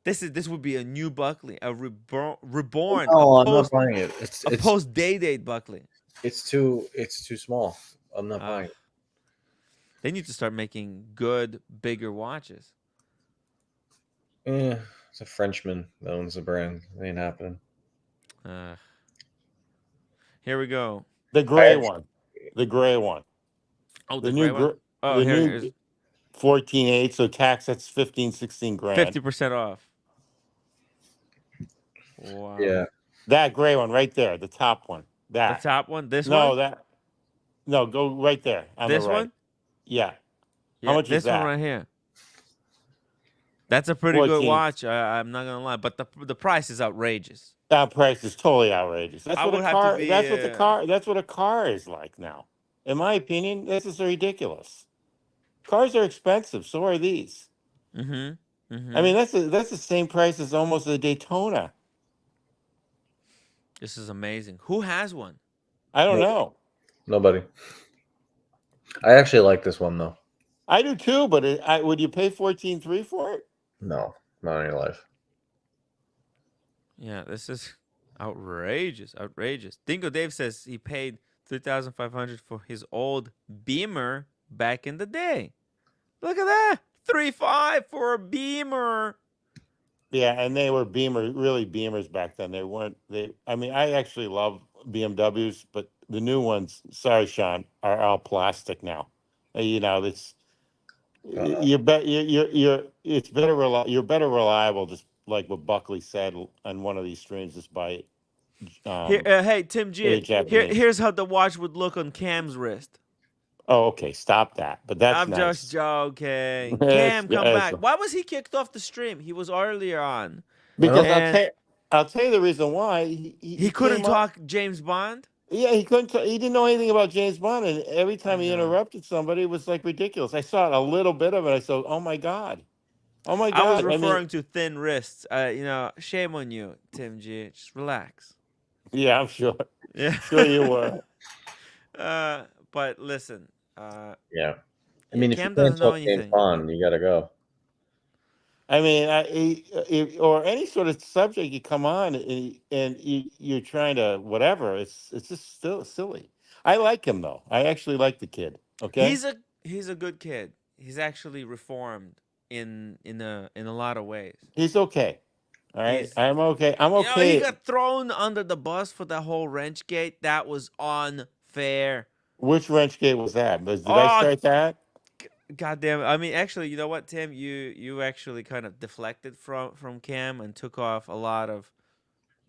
This would be a new Buckley, a reborn, No, I'm not buying it. a post Day Buckley. It's too small. I'm not buying it. They need to start making good, bigger watches. It's a Frenchman that owns the brand. It ain't happening. Here we go. The gray one. The gray one. Oh, The the new gray one. Oh, the here new it is. 14.8, so tax, that's 15, 16 grand. 50% off. Wow. Yeah. That gray one right there, the top one. The That. top one. This No, one. go right there on This the right. one. Yeah. Yeah, How much this is that? one right here. That's a pretty good 14. watch. I'm not gonna lie, but the price is outrageous. That price is totally outrageous. That's I what a would have car. to be, That's what the car. That's what a car is like now. In my opinion, this is ridiculous. Cars are expensive. So are these. Mm-hmm. I mean, that's the same price as almost a Daytona. This is amazing. Who has one? I don't know. Nobody. I actually like this one though. I do too, but would you pay 14.3 for it? No, not in your life. Yeah, this is outrageous. Outrageous. Dingo Dave says he paid $3,500 for his old Beamer back in the day. Look at that. $3,500 for a Beamer. Yeah, and they were really Beamers back then. They weren't. I mean, I actually love BMWs, but the new ones, sorry, Sean, are all plastic now. You know, it's you're better reliable. Just like what Buckley said on one of these streams, just by Hey, Tim G. Here's how the watch would look on Cam's wrist. Oh, okay, stop that. But that's I'm nice. just joking. Cam, come back. Why was he kicked off the stream? He was earlier on. Because I'll tell you the reason why. He couldn't talk James Bond? Yeah, he couldn't. He didn't know anything about James Bond, and every time he interrupted somebody, it was like ridiculous. I saw a little bit of it. I said, "Oh my god, oh my god!" I was referring to thin wrists. Shame on you, Tim G. Just relax. Yeah, I'm sure. Yeah, sure you were. But listen. Yeah, I mean, Cam if you doesn't know can't talk James anything. Bond, you gotta go. I mean, or any sort of subject you come on and you're trying to whatever. It's just still silly. I like him though. I actually like the kid. Okay, he's a good kid. He's actually reformed in a lot of ways. He's okay. All right, I'm okay. I'm okay. He got thrown under the bus for that whole wrench gate. That was unfair. Which wrench gate was that? Did I start that? God damn it. I mean, actually, you know what, Tim? You actually kind of deflected from Cam and took off a lot of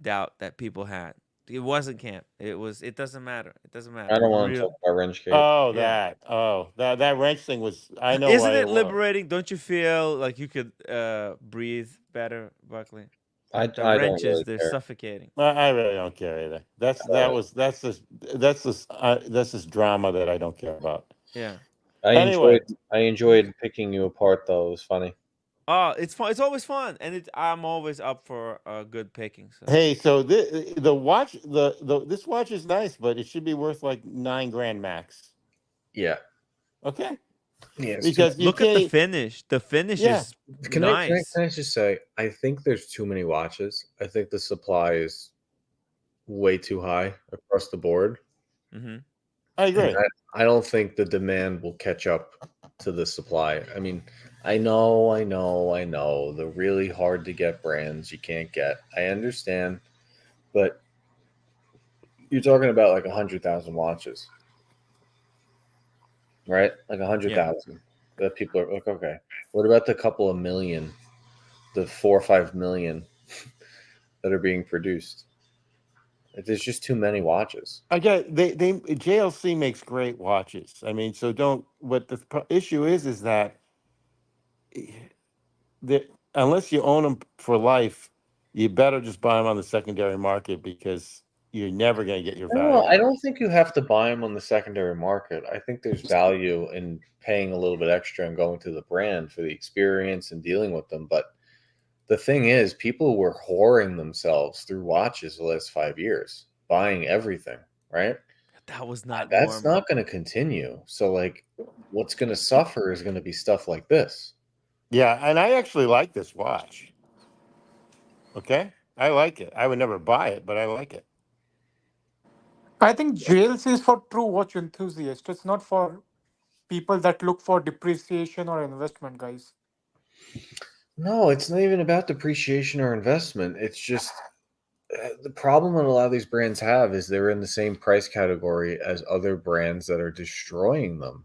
doubt that people had. It wasn't Cam. It doesn't matter. It doesn't matter. I don't want to talk about wrench gate. Oh, yeah. that wrench thing was. I know. Isn't it liberating? Don't you feel like you could breathe better, Buckley? The wrenches, really they're care. suffocating. I really don't care either. That's this drama that I don't care about. Yeah. I enjoyed picking you apart though. It was funny. Oh, it's fun. It's always fun, and I'm always up for good picking. So. Hey, so the watch this watch is nice, but it should be worth like $9,000 max. Yeah. Okay. Yeah. Because look at the finish. The finish is nice. Can I just say? I think there's too many watches. I think the supply is way too high across the board. Mm-hmm. I agree. I don't think the demand will catch up to the supply. I mean, I know. The really hard to get brands you can't get. I understand, but you're talking about like 100,000 watches, right? Like 100,000. That people are like, okay. What about the couple of million, the 4 or 5 million that are being produced? There's just too many watches. I get JLC makes great watches. I mean, so don't. What the issue is that unless you own them for life, you better just buy them on the secondary market because you're never going to get your value. I don't think you have to buy them on the secondary market. I think there's value in paying a little bit extra and going to the brand for the experience and dealing with them. But the thing is, people were whoring themselves through watches the last 5 years, buying everything, right? That was not That's not going to continue. So, like, what's going to suffer is going to be stuff like this. Yeah, and I actually like this watch. Okay, I like it. I would never buy it, but I like it. I think JLC is for true watch enthusiasts. It's not for people that look for depreciation or investment, guys. No, it's not even about depreciation or investment. It's just the problem that a lot of these brands have is they're in the same price category as other brands that are destroying them.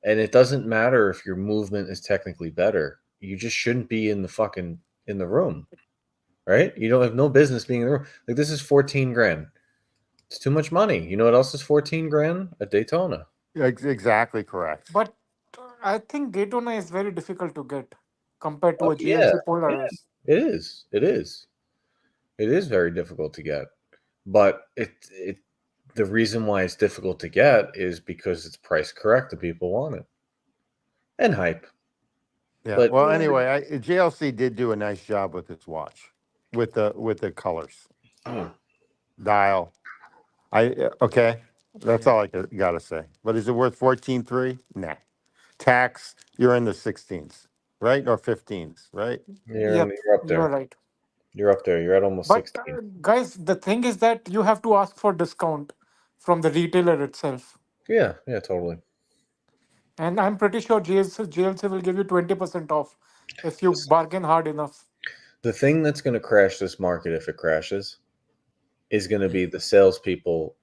And it doesn't matter if your movement is technically better. You just shouldn't be in the room. Right? You don't have no business being in the room. Like, this is 14 grand. It's too much money. You know what else is 14 grand? A Daytona. Exactly correct. But I think Daytona is very difficult to get compared to Oh a yeah, GLC Polaris. it is. It is. It is very difficult to get. But the reason why it's difficult to get is because it's price correct and people want it. And hype. Yeah. But Well, anyway, JLC did do a nice job with this watch, with the colors, dial. Okay. That's all I gotta say. But is it worth 14.3? Nah. Tax, you're in the 16s, right? Or 15s, right? Yep, you're up you're there. right. You're up there. You're at almost But 16. guys, the thing is that you have to ask for discount from the retailer itself. Yeah, totally. And I'm pretty sure GLC will give you 20% off if you bargain hard enough. The thing that's going to crash this market, if it crashes, is going to be the salespeople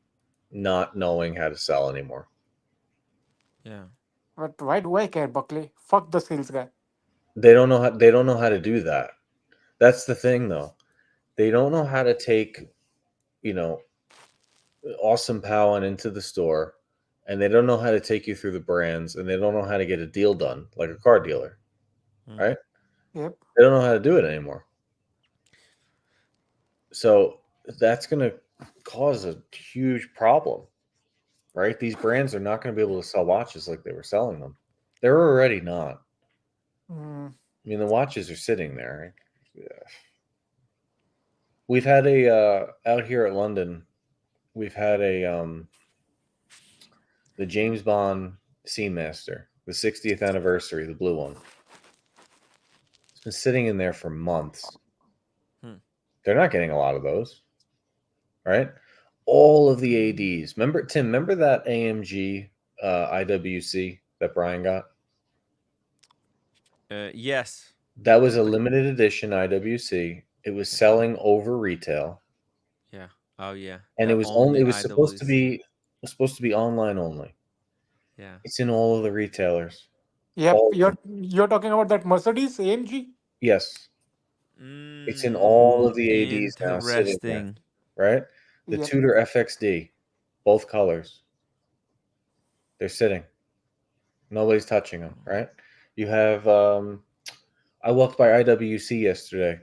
not knowing how to sell anymore. Yeah. But why do I care, Buckley? Fuck the sales guy. They don't know how. They don't know how to do that. That's the thing, though. They don't know how to take, awesome Powen into the store, and they don't know how to take you through the brands, and they don't know how to get a deal done like a car dealer, right? Yep. They don't know how to do it anymore. So that's going to cause a huge problem, right? These brands are not going to be able to sell watches like they were selling them. They're already not. Mm. I mean, the watches are sitting there. Yeah. We've had out here at London, we've had the James Bond Seamaster, the 60th anniversary, the blue one. It's been sitting in there for months. They're not getting a lot of those, right? All of the ADs. Remember that AMG IWC that Brian got? Yes. That was a limited edition IWC. It was selling over retail. Yeah. Oh yeah. And The it was only supposed to be online only. Yeah. It's in all of the retailers. Yep. All You're talking about that Mercedes AMG? Yes. It's in all of the ADs now sitting there, Interesting. right? The Yep. Tudor FXD, both colors. They're sitting. Nobody's touching them, right? You have I walked by IWC yesterday.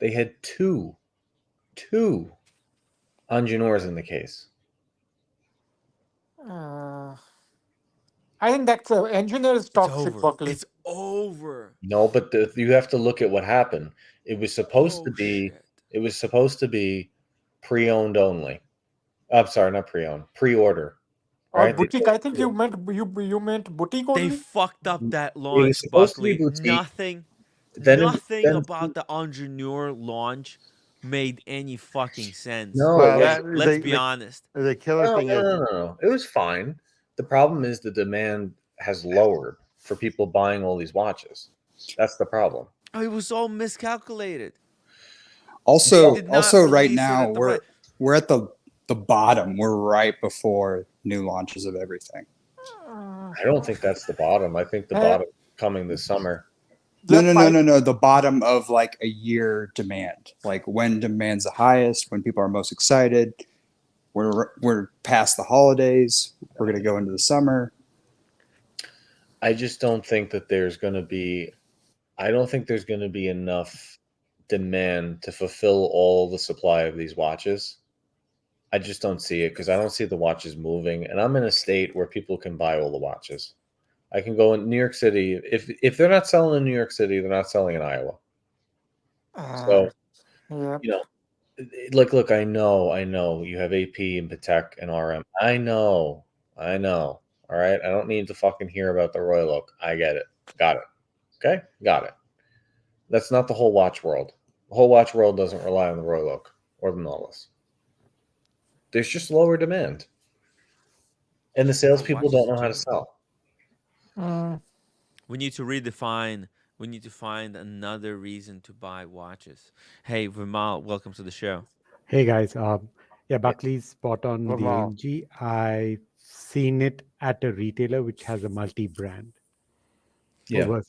They had two Ingeneurs in the case. I think that's engineer is It's toxic, over. Buckley. It's over. No, but you have to look at what happened. It was supposed to be. Shit. It was supposed to be pre-owned only. I'm sorry, not pre-owned. Pre-order. Or Right? boutique. I think you meant boutique They only. fucked up that It was launch, supposed to be Buckley. boutique. Nothing Then about the Ingeneur launch made any fucking sense. No, Well, Let's be honest. the killer thing is no. It was fine. The problem is the demand has lowered for people buying all these watches. That's the problem. It was all miscalculated. Also, They did not right release it now at the we're at the bottom. We're right before new launches of everything. I don't think that's the bottom. I think the bottom coming this summer. No. The bottom of like a year demand, like when demand's the highest, when people are most excited. We're past the holidays. We're going to go into the summer. I just don't think that there's going to be. I don't think there's going to be enough demand to fulfill all the supply of these watches. I just don't see it because I don't see the watches moving, and I'm in a state where people can buy all the watches. I can go in New York City. If they're not selling in New York City, they're not selling in Iowa. So, look, I know you have AP and Patek and RM. I know. All right. I don't need to fucking hear about the Royal Oak. I get it. Got it. Okay. Got it. That's not the whole watch world. The whole watch world doesn't rely on the Royal Oak or the Nautilus. There's just lower demand. And the salespeople watches don't know in how to general. sell. We need to redefine. We need to find another reason to buy watches. Hey, Vimal, welcome to the show. Hey guys, yeah, Buckley's spot on the Lamar. AMG. I've seen it at a retailer which has a multi-brand. Yeah.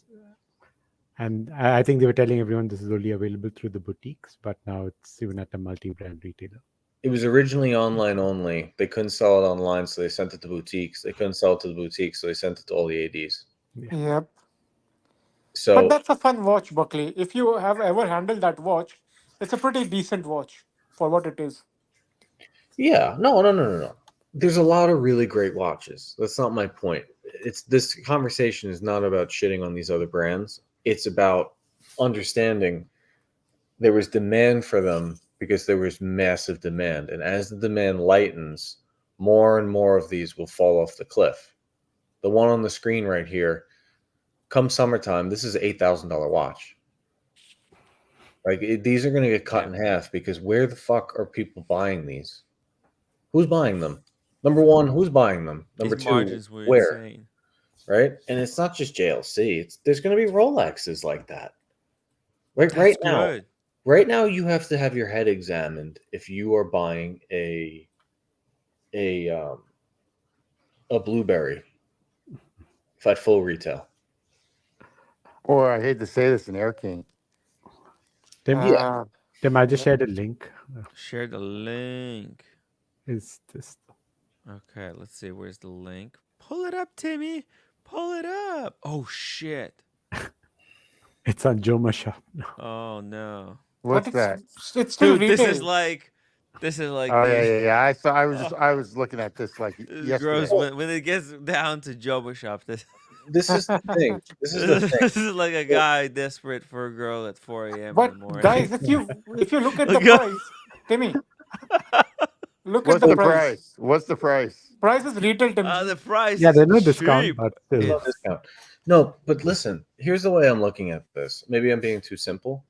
And I think they were telling everyone this is only available through the boutiques, but now it's even at a multi-brand retailer. It was originally online only. They couldn't sell it online, so they sent it to boutiques. They couldn't sell it to the boutiques, so they sent it to all the ADs. Yep. So, But that's a fun watch, Buckley. If you have ever handled that watch, it's a pretty decent watch for what it is. yeah, no. There's a lot of really great watches. That's not my point. This conversation is not about shitting on these other brands. It's about understanding there was demand for them because there was massive demand. And as the demand lightens, more and more of these will fall off the cliff. The one on the screen right here, come summertime, this is an $8,000 watch. Like these are going to get cut in half because where the fuck are people buying these? Who's buying them? Number one, who's buying them? Number These two, margins were where? insane. Right? And it's not just JLC. There's going to be Rolexes like that. That's good. Right now, you have to have your head examined if you are buying a Blueberry at full retail. Or I hate to say this, an Air King. Tim, I just shared a link. Share the link. Is this? Okay, let's see. Where's the link? Pull it up, Timmy. Pull it up. Oh shit. It's on Joma Shop. Oh no. What's that? It's still Dude, retail. this is like. Oh the, yeah. I was looking at this like This is yesterday. gross. When it gets down to Joba Shop, This is the thing. This is the thing. this is like a guy desperate for a girl at 4 a.m. in But the morning. guys, if you look at the price, Timmy, look What's at the price? What's the price? Price is retail, Timmy. The price. Yeah, is there's no cheap. discount, but still. No discount. No, but listen, here's the way I'm looking at this. Maybe I'm being too simple.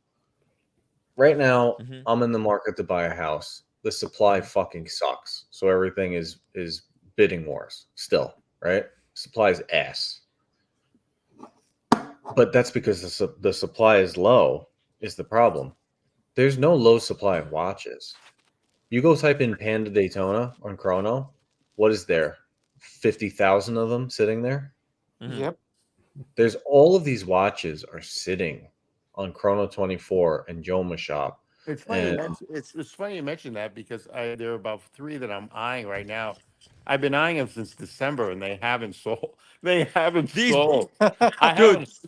Right now, I'm in the market to buy a house. The supply fucking sucks. So everything is bidding wars still, right? Supply is ass. But that's because the supply is low is the problem. There's no low supply of watches. You go type in Panda Daytona on Chrono, what is there? 50,000 of them sitting there? Yep. There's all of these watches are sitting on Chrono 24 and Joma Shop. It's funny. It's funny you mentioned that because there are about 3 that I'm eyeing right now. I've been eyeing them since December and they haven't sold. They haven't sold. Guys,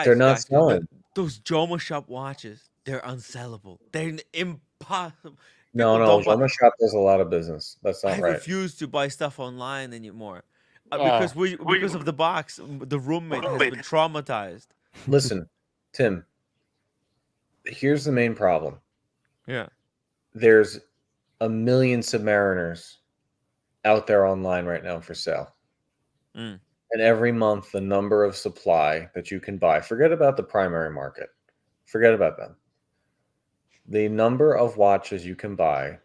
they're not selling. Those Joma Shop watches, they're unsellable. They're impossible. No, Joma Shop does a lot of business. That's not right. I refuse to buy stuff online anymore because of the box. The roommate has been traumatized. Listen, Tim. Here's the main problem. Yeah. There's 1 million Submariners out there online right now for sale. And every month, the number of supply that you can buy, forget about the primary market. Forget about them. The number of watches you can buy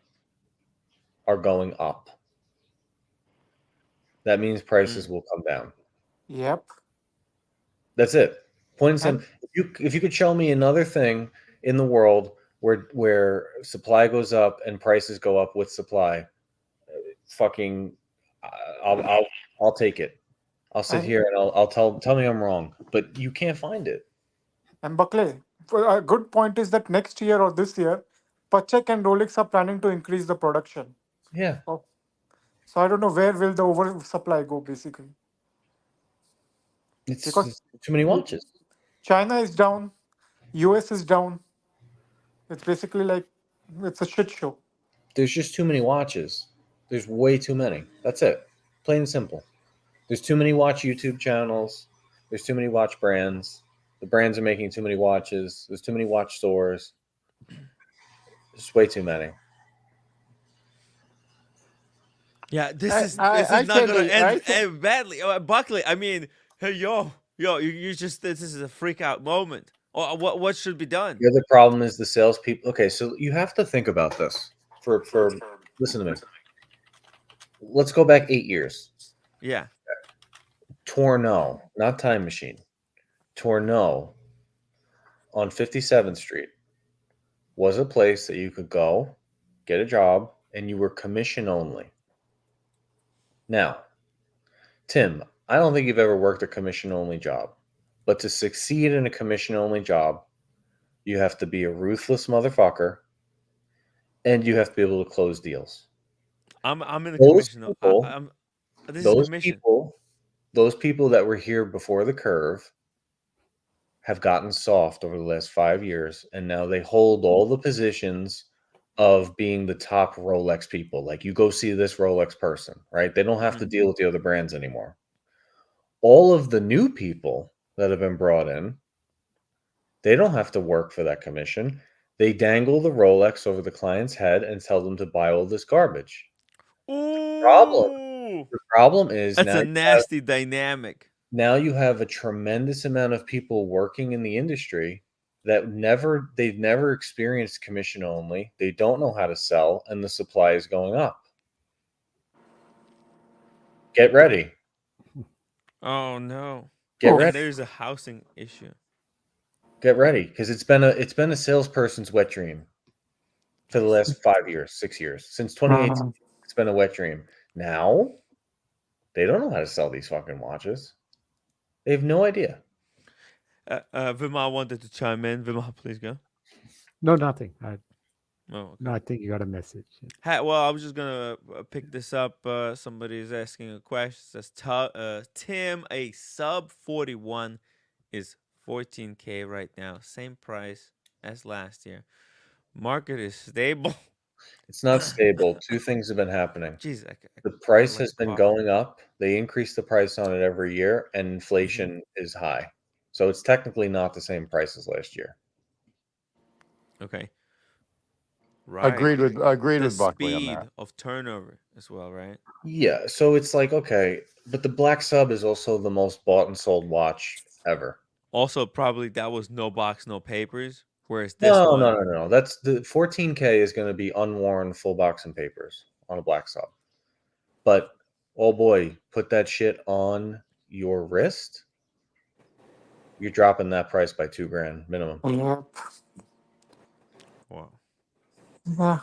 are going up. That means prices will come down. Yep. That's it. Point and simple. If you could show me another thing in the world where supply goes up and prices go up with supply, fucking, I'll take it. I'll sit here and I'll tell me I'm wrong, but you can't find it. And Buckley, a good point is that next year or this year, Patek and Rolex are planning to increase the production. Yeah. So I don't know where will the oversupply go basically. It's too many watches. China is down, US is down. It's basically like it's a shit show. There's just too many watches. There's way too many. That's it. Plain and simple. There's too many watch YouTube channels. There's too many watch brands. The brands are making too many watches. There's too many watch stores. There's way too many. Yeah, this is not going to end badly. Buckley, I mean, hey, yo, you just, this is a freak out moment. What should be done? The other problem is the salespeople. Okay, so you have to think about this. For listen to me. Let's go back 8 years. Yeah. Tourneau, not Time Machine. Tourneau on 57th Street was a place that you could go, get a job, and you were commission only. Now, Tim, I don't think you've ever worked a commission only job, but to succeed in a commission only job, you have to be a ruthless motherfucker and you have to be able to close deals. I'm in the Those commission. people, This is those commission. people, those people that were here before the curve have gotten soft over the last 5 years, and now they hold all the positions of being the top Rolex people. Like, you go see this Rolex person, right? They don't have to deal with the other brands anymore. All of the new people that have been brought in, they don't have to work for that commission. They dangle the Rolex over the client's head and tell them to buy all this garbage. Ooh, The problem is that's a nasty dynamic. now you have a tremendous amount of people working in the industry that they've never experienced commission only. They don't know how to sell, and the supply is going up. Get ready. Oh no. Get And ready. there's a housing issue. Get ready, because it's been a salesperson's wet dream for the last 5 years, 6 years. Since 2018, it's been a wet dream. Now, they don't know how to sell these fucking watches. They have no idea. Vimal wanted to chime in. Vimal, please go. No, nothing. Okay. No, I think you got a message. Well, I was just gonna pick this up. Somebody is asking a question. It says, Tim, a sub 41 is 14K right now, same price as last year. Market is stable. It's not stable. Two things have been happening. Jeez, The price has been going up. They increase the price on it every year, and inflation is high. So it's technically not the same price as last year. Okay. Right. Agreed with Buckley on speed that. of turnover as well, right? Yeah. So it's like, okay, but the Black Sub is also the most bought and sold watch ever. Also, probably that was no box, no papers. Whereas this one, no. That's the 14K is going to be unworn full box and papers on a Black Sub. But oh boy, put that shit on your wrist. You're dropping that price by $2,000 minimum. Yep. Wow.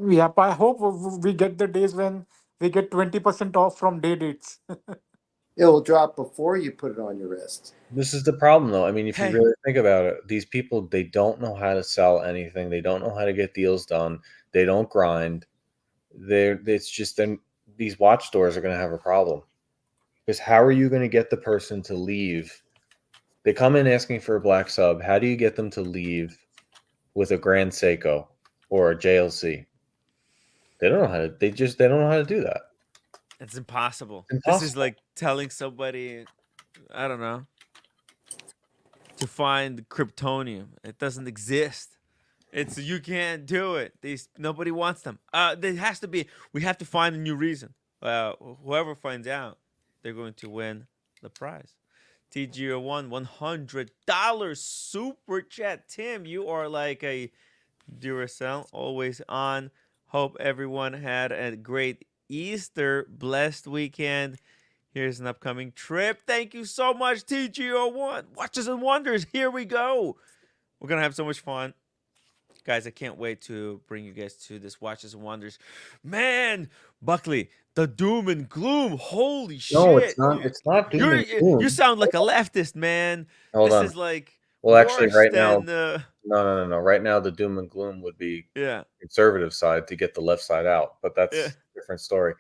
Yeah. I hope we get the days when we get 20% off from day dates. It will drop before you put it on your wrist. This is the problem, though. I mean, if you really think about it, these people, they don't know how to sell anything. They don't know how to get deals done. They don't grind. It's just then these watch stores are going to have a problem. Because how are you going to get the person to leave? They come in asking for a Black Sub. How do you get them to leave with a Grand Seiko or a JLC? They don't know how to. They don't know how to do that. It's impossible. Impossible. This is like telling somebody, I don't know, to find kryptonium. It doesn't exist. You can't do it. Nobody wants them. There has to be. We have to find a new reason. Whoever finds out, they're going to win the prize. TGO1, $100 super chat. Tim, you are like a Duracell, always on. Hope everyone had a great Easter, blessed weekend. Here's an upcoming trip. Thank you so much, TGO1. Watches and Wonders. Here we go. We're going to have so much fun. Guys, I can't wait to bring you guys to this Watches and Wonders. Man, Buckley, the doom and gloom. Holy shit. No, it's not. It's not doom and gloom. You sound like a leftist, man. Hold on. This is like actually, right now, no. Right now, the doom and gloom would be conservative side to get the left side out, but that's a different story.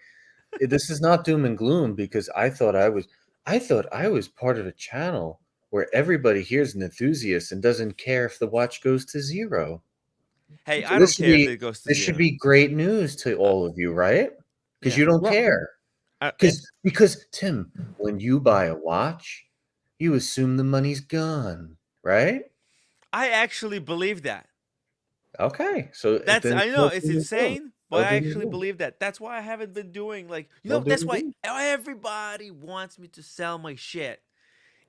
This is not doom and gloom because I thought I was part of a channel where everybody here is an enthusiast and doesn't care if the watch goes to zero. Hey, I don't care if it goes to zero. This should be great news to all of you, right? Because you don't care. Because Tim, when you buy a watch, you assume the money's gone, right? I actually believe that. Okay, so I know it's insane, but I actually believe that. That's why I haven't been doing that's why everybody wants me to sell my shit.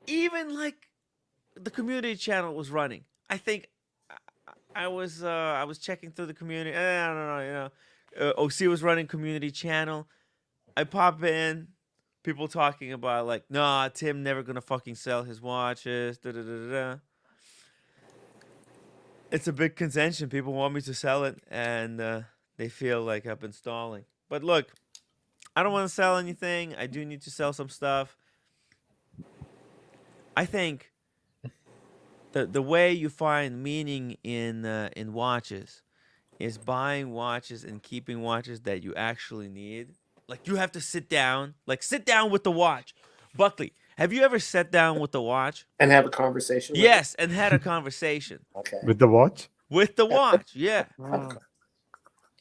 Even like the community channel was running. I think I was checking through the community. I don't know, OC was running community channel. I pop in, people talking about like, nah, Tim never gonna fucking sell his watches. Da da da da. It's a big contention. People want me to sell it, and they feel like I've been stalling. But look, I don't want to sell anything. I do need to sell some stuff. I think the way you find meaning in watches is buying watches and keeping watches that you actually need. Like you have to sit down with the watch. Buckley, have you ever sat down with the watch? And have a conversation with Yes, and had a conversation it? Okay. With the watch? with the watch. Yeah. Wow.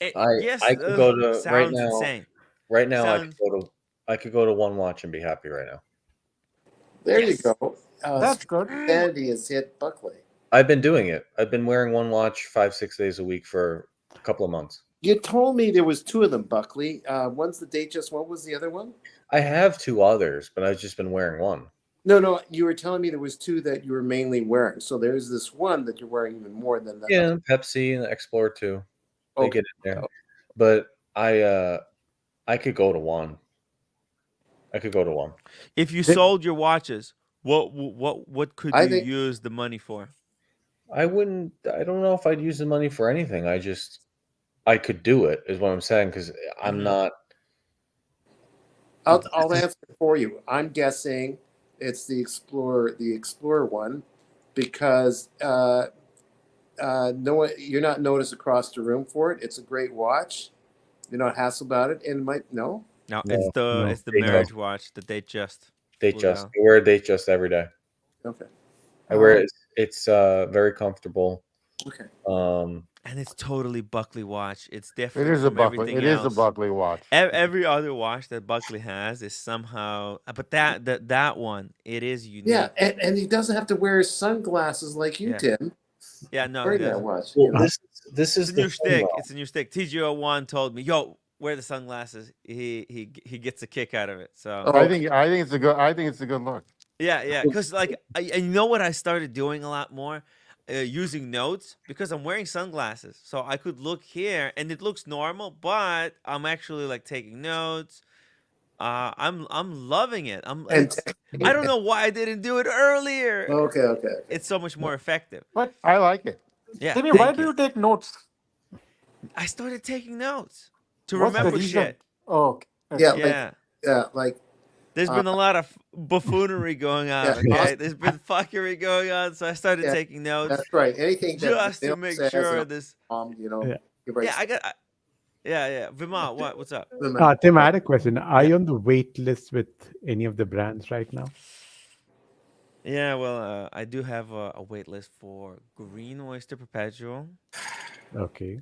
Yes, I could go to right sounds now. insane. Right now, Sounds- I could go to one watch and be happy right now. There Yes. you go. That's good. Sandy has hit Buckley. I've been doing it. I've been wearing one watch 5-6 days a week for a couple of months. You told me there was two of them, Buckley. One's the Datejust. What was the other one? I have two others, but I've just been wearing one. No. You were telling me there was two that you were mainly wearing. So there's this one that you're wearing even more than that. Yeah, Pepsi and Explorer 2. They Okay. get in there. But I could go to one. If you sold your watches, what could I you think- use the money for? I don't know if I'd use the money for anything. I could do it, is what I'm saying, because I'm Mhm. not. I'll answer for you. I'm guessing it's the Explorer one, because no one, you're not noticed across the room for it. It's a great watch. You're not hassled about it, and might no. No, No, it's the no. it's the They marriage just- watch that they just I down. wear a Datejust every day. Okay. I wear it. It's very comfortable. Okay. And it's totally Buckley watch. It's It different is a from Buckley. everything It is a else. Buckley watch. Every other watch that Buckley has is somehow, but that one, it is unique. Yeah, and he doesn't have to wear his sunglasses like you, Yeah. Tim. Yeah, no, he Wearing that doesn't. watch. Well, you know? this is It's a the new thing, stick. though. It's a new stick. TGO1 told me, "Yo, wear the sunglasses." He gets a kick out of it. So Oh. I think it's a good look. yeah. Because like, you know what I started doing a lot more, using notes, because I'm wearing sunglasses, so I could look here and it looks normal, but I'm actually like taking notes. I'm loving it. I don't know why I didn't do it earlier. Okay. It's so much more effective. But I like it. Yeah. Timmy, why thank do you take notes? I started taking notes to What's the remember reason? shit. Oh, okay. Yeah. Yeah. Like There's been a lot of buffoonery going on. Yeah. Okay, there's been fuckery going on, so I started Yeah, taking notes that's right. Anything that just to Bill make says, sure and this. Yeah. you write Yeah, I got. Yeah. Vimal, what's up? Tim, I had a question. Are you on the wait list with any of the brands right now? Yeah, well, I do have a wait list for Green Oyster Perpetual Okay.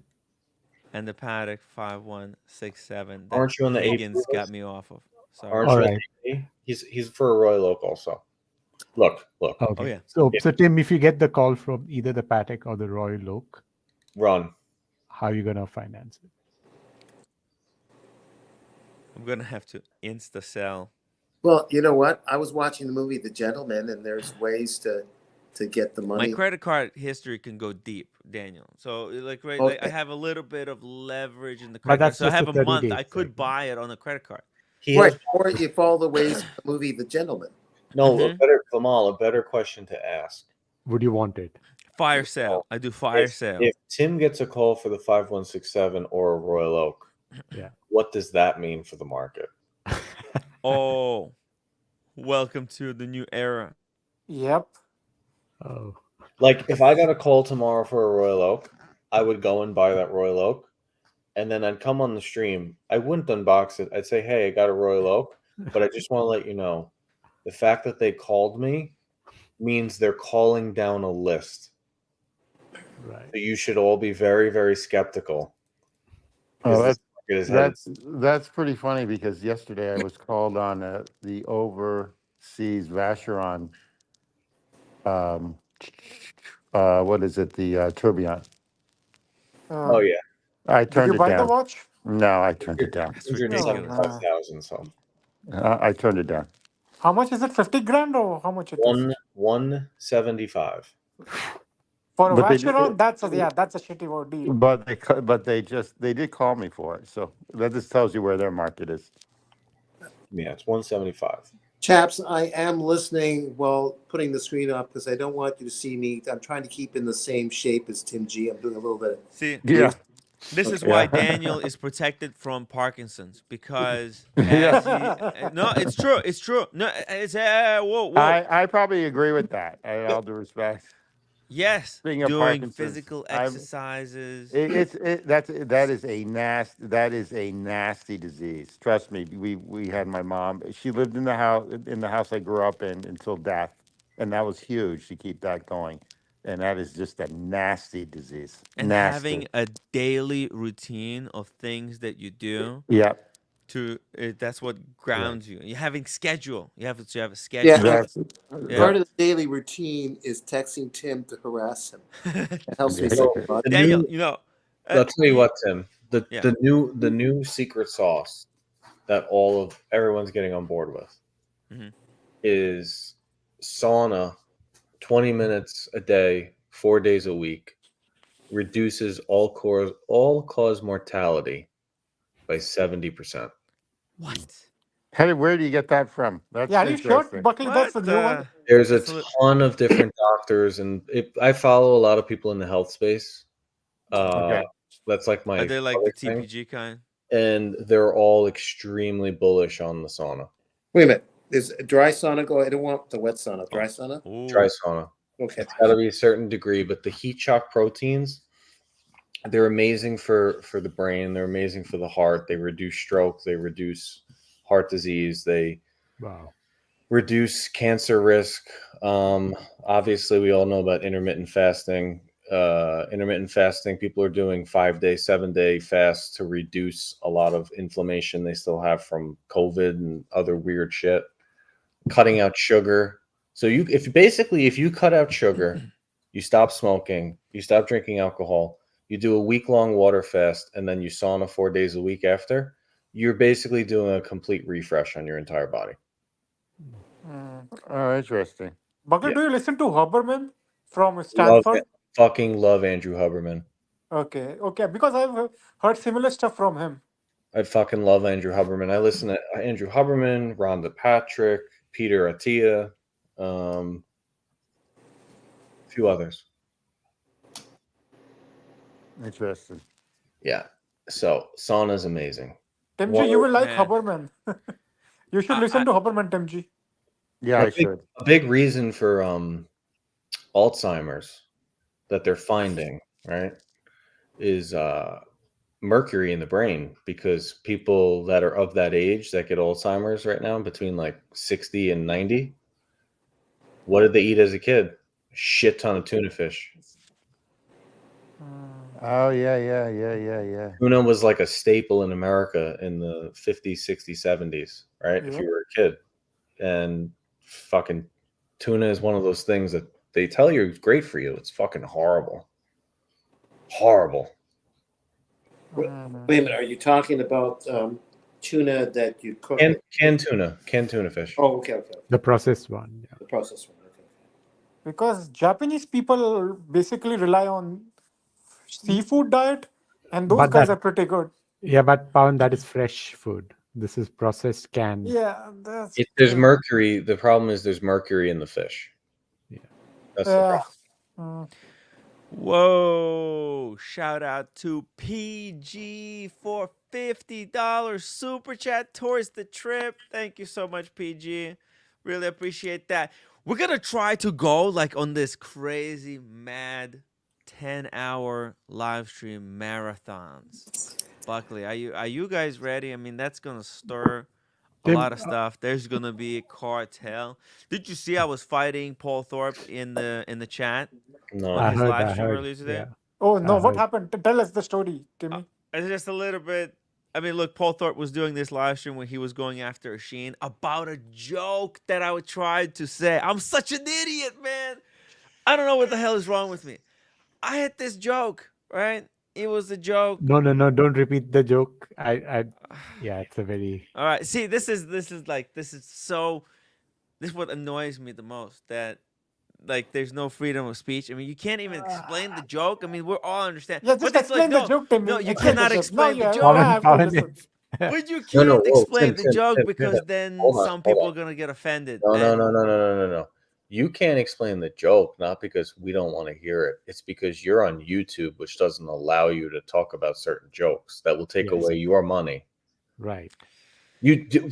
and the Paddock 5167 that Aren't you on the Higgins AP got list? me off of. So Aren't All you? right. He's for a Royal Oak also. Look. Okay. Oh, yeah. So Tim, if you get the call from either the Patek or the Royal Oak, Run. how are you gonna finance it? I'm gonna have to insta sell. Well, you know what? I was watching the movie The Gentleman, and there's ways to get the money. My credit card history can go deep, Daniel. So like I Okay. have a little bit of leverage in the But credit card. that's So I just have the a 30 month. days, I could right? buy it on a credit card. He Right, has, or you follow the ways of the movie The Gentleman. no, Mhm. a better question to ask. Would you want it? Fire sale. I do fire If, sale. if Tim gets a call for the 5167 or a Royal Oak, Yeah. what does that mean for the market? Oh, welcome to the new era. Yep. Oh. Like, if I got a call tomorrow for a Royal Oak, I would go and buy that Royal Oak, and then I'd come on the stream. I wouldn't unbox it. I'd say, hey, I got a Royal Oak, but I just want to let you know, the fact that they called me means they're calling down a list. Right. So you should all be very, very skeptical. Oh, Because this market is headed- that's pretty funny because yesterday I was called on the overseas Vacheron. What is it? The tourbillon. Oh, yeah. I Did turned you it buy the down. watch? No, I turned it down. That's ridiculous. 175,000. So I turned it down. How much is it? 50 grand or how much it is? 175. For a But they Vacheron, that's a shitty deal. but they did call me for it. So that just tells you where their market is. Yeah, it's 175. Chaps, I am listening while putting the screen up because I don't want you to see me. I'm trying to keep in the same shape as Tim G. I'm doing a little bit of See, Yeah. this is Okay. why Yeah. Daniel is protected from Parkinson's because Yeah. as he no, it's true, it's true. No, it's whoa, whoa. I probably agree with that. In all due respect. Yes, Speaking of doing Parkinson's, physical I'm exercises. that is a nasty disease. Trust me. We had my mom. She lived in the house I grew up in until death, and that was huge to keep that going. And that is just a nasty disease. And Nasty. having a daily routine of things that you do Yeah. to that's what grounds you. You're having schedule. You have a Yeah, schedule. That's Yeah. part of the daily routine is texting Tim to harass him. It helps me Yeah. save So money. the Daniel, new, you know, I'll tell you you, what, Tim. yeah. The new secret sauce that all of everyone's getting on board with Mhm. is sauna 20 minutes a day, 4 days a week, reduces all cause mortality by 70%. What? Where do you get that from? Yeah, That's are you sure, interesting. Buckley? That's What? the new one. There's a That's a ton of different doctors, and I follow a lot of people in the health space. Okay. That's like are my they like the other thing, TPG kind? and they're all extremely bullish on the sauna. Wait a minute. Is dry sauna go? I don't want the wet sauna. Dry sauna? Dry Ooh. sauna. Okay. It's got to be a certain degree, but the heat shock proteins, they're amazing for the brain. They're amazing for the heart. They reduce stroke. They reduce heart disease. They Wow. reduce cancer risk. Obviously, we all know about intermittent fasting. Intermittent fasting, people are doing 5-day, 7-day fasts to reduce a lot of inflammation they still have from COVID and other weird shit. Cutting out sugar. So if you cut out sugar, you stop smoking, you stop drinking alcohol, you do a week-long water fast, and then you sauna 4 days a week after, you're basically doing a complete refresh on your entire body. Oh, interesting. Buckley, Yeah. do you listen to Huberman from Love Stanford? it. Fucking love Andrew Huberman. Okay, because I've heard similar stuff from him. I fucking love Andrew Huberman. I listen to Andrew Huberman, Rhonda Patrick, Peter Attia, a few others. Interesting. Yeah. So sauna's amazing. Timji, you will like Man. Huberman. You should listen to Huberman, Timji. Yeah, I should. A big reason for Alzheimer's that they're finding, right, is mercury in the brain, because people that are of that age that get Alzheimer's right now, between like 60 and 90, what did they eat as a kid? A shit ton of tuna fish. Oh yeah. Tuna was like a staple in America in the 50s, 60s, 70s, right? If Yep. you were a kid. And fucking tuna is one of those things that they tell you is great for you. It's fucking horrible. Horrible. Wait a minute. Are you talking about tuna that you cook? Canned tuna fish. Oh, okay. The processed one. Yeah. The processed one. Okay. Because Japanese people basically rely on seafood diet, and those But guys that- are pretty good. Yeah, but Pawan, that is fresh food. This is processed canned. Yeah, that's There's mercury. The problem is there's mercury in the fish. Yeah. That's the Mm. problem. Whoa! Shout out to PG for $50 super chat towards the trip. Thank you so much, PG. Really appreciate that. We're gonna try to go like on this crazy mad 10-hour live stream marathons. Buckley, are you guys ready? I mean, that's gonna stir a Tim, lot of stuff. There's gonna be a cartel. Did you see I was fighting Paul Thorpe in the chat No. on his live I stream heard. earlier today? Yeah. Oh no, I what heard. happened? Tell us the story, Timmy. It's just a little bit. I mean, look, Paul Thorpe was doing this live stream where he was going after a Sheen about a joke that I tried to say. I'm such an idiot, man. I don't know what the hell is wrong with me. I had this joke, right? It was a joke. No, don't repeat the joke. Yeah, it's a very. All right. See, this is so this is what annoys me the most, that like there's no freedom of speech. I mean, you can't even explain the joke. I mean, we're all understand, Yeah, but just it's like explain the no, joke to no, me. you Explain the cannot joke. Now explain you the have, now I joke. Pawan, have to Pawan listen. is But you No, no, can't whoa, explain the joke Tim, because then hold on, some hold people on. are gonna get offended. No, no, and no, no, no, no, no, no. You can't explain the joke, not because we don't want to hear it. It's because you're on YouTube, which doesn't allow you to talk about certain jokes that will take Yes. away your money. right.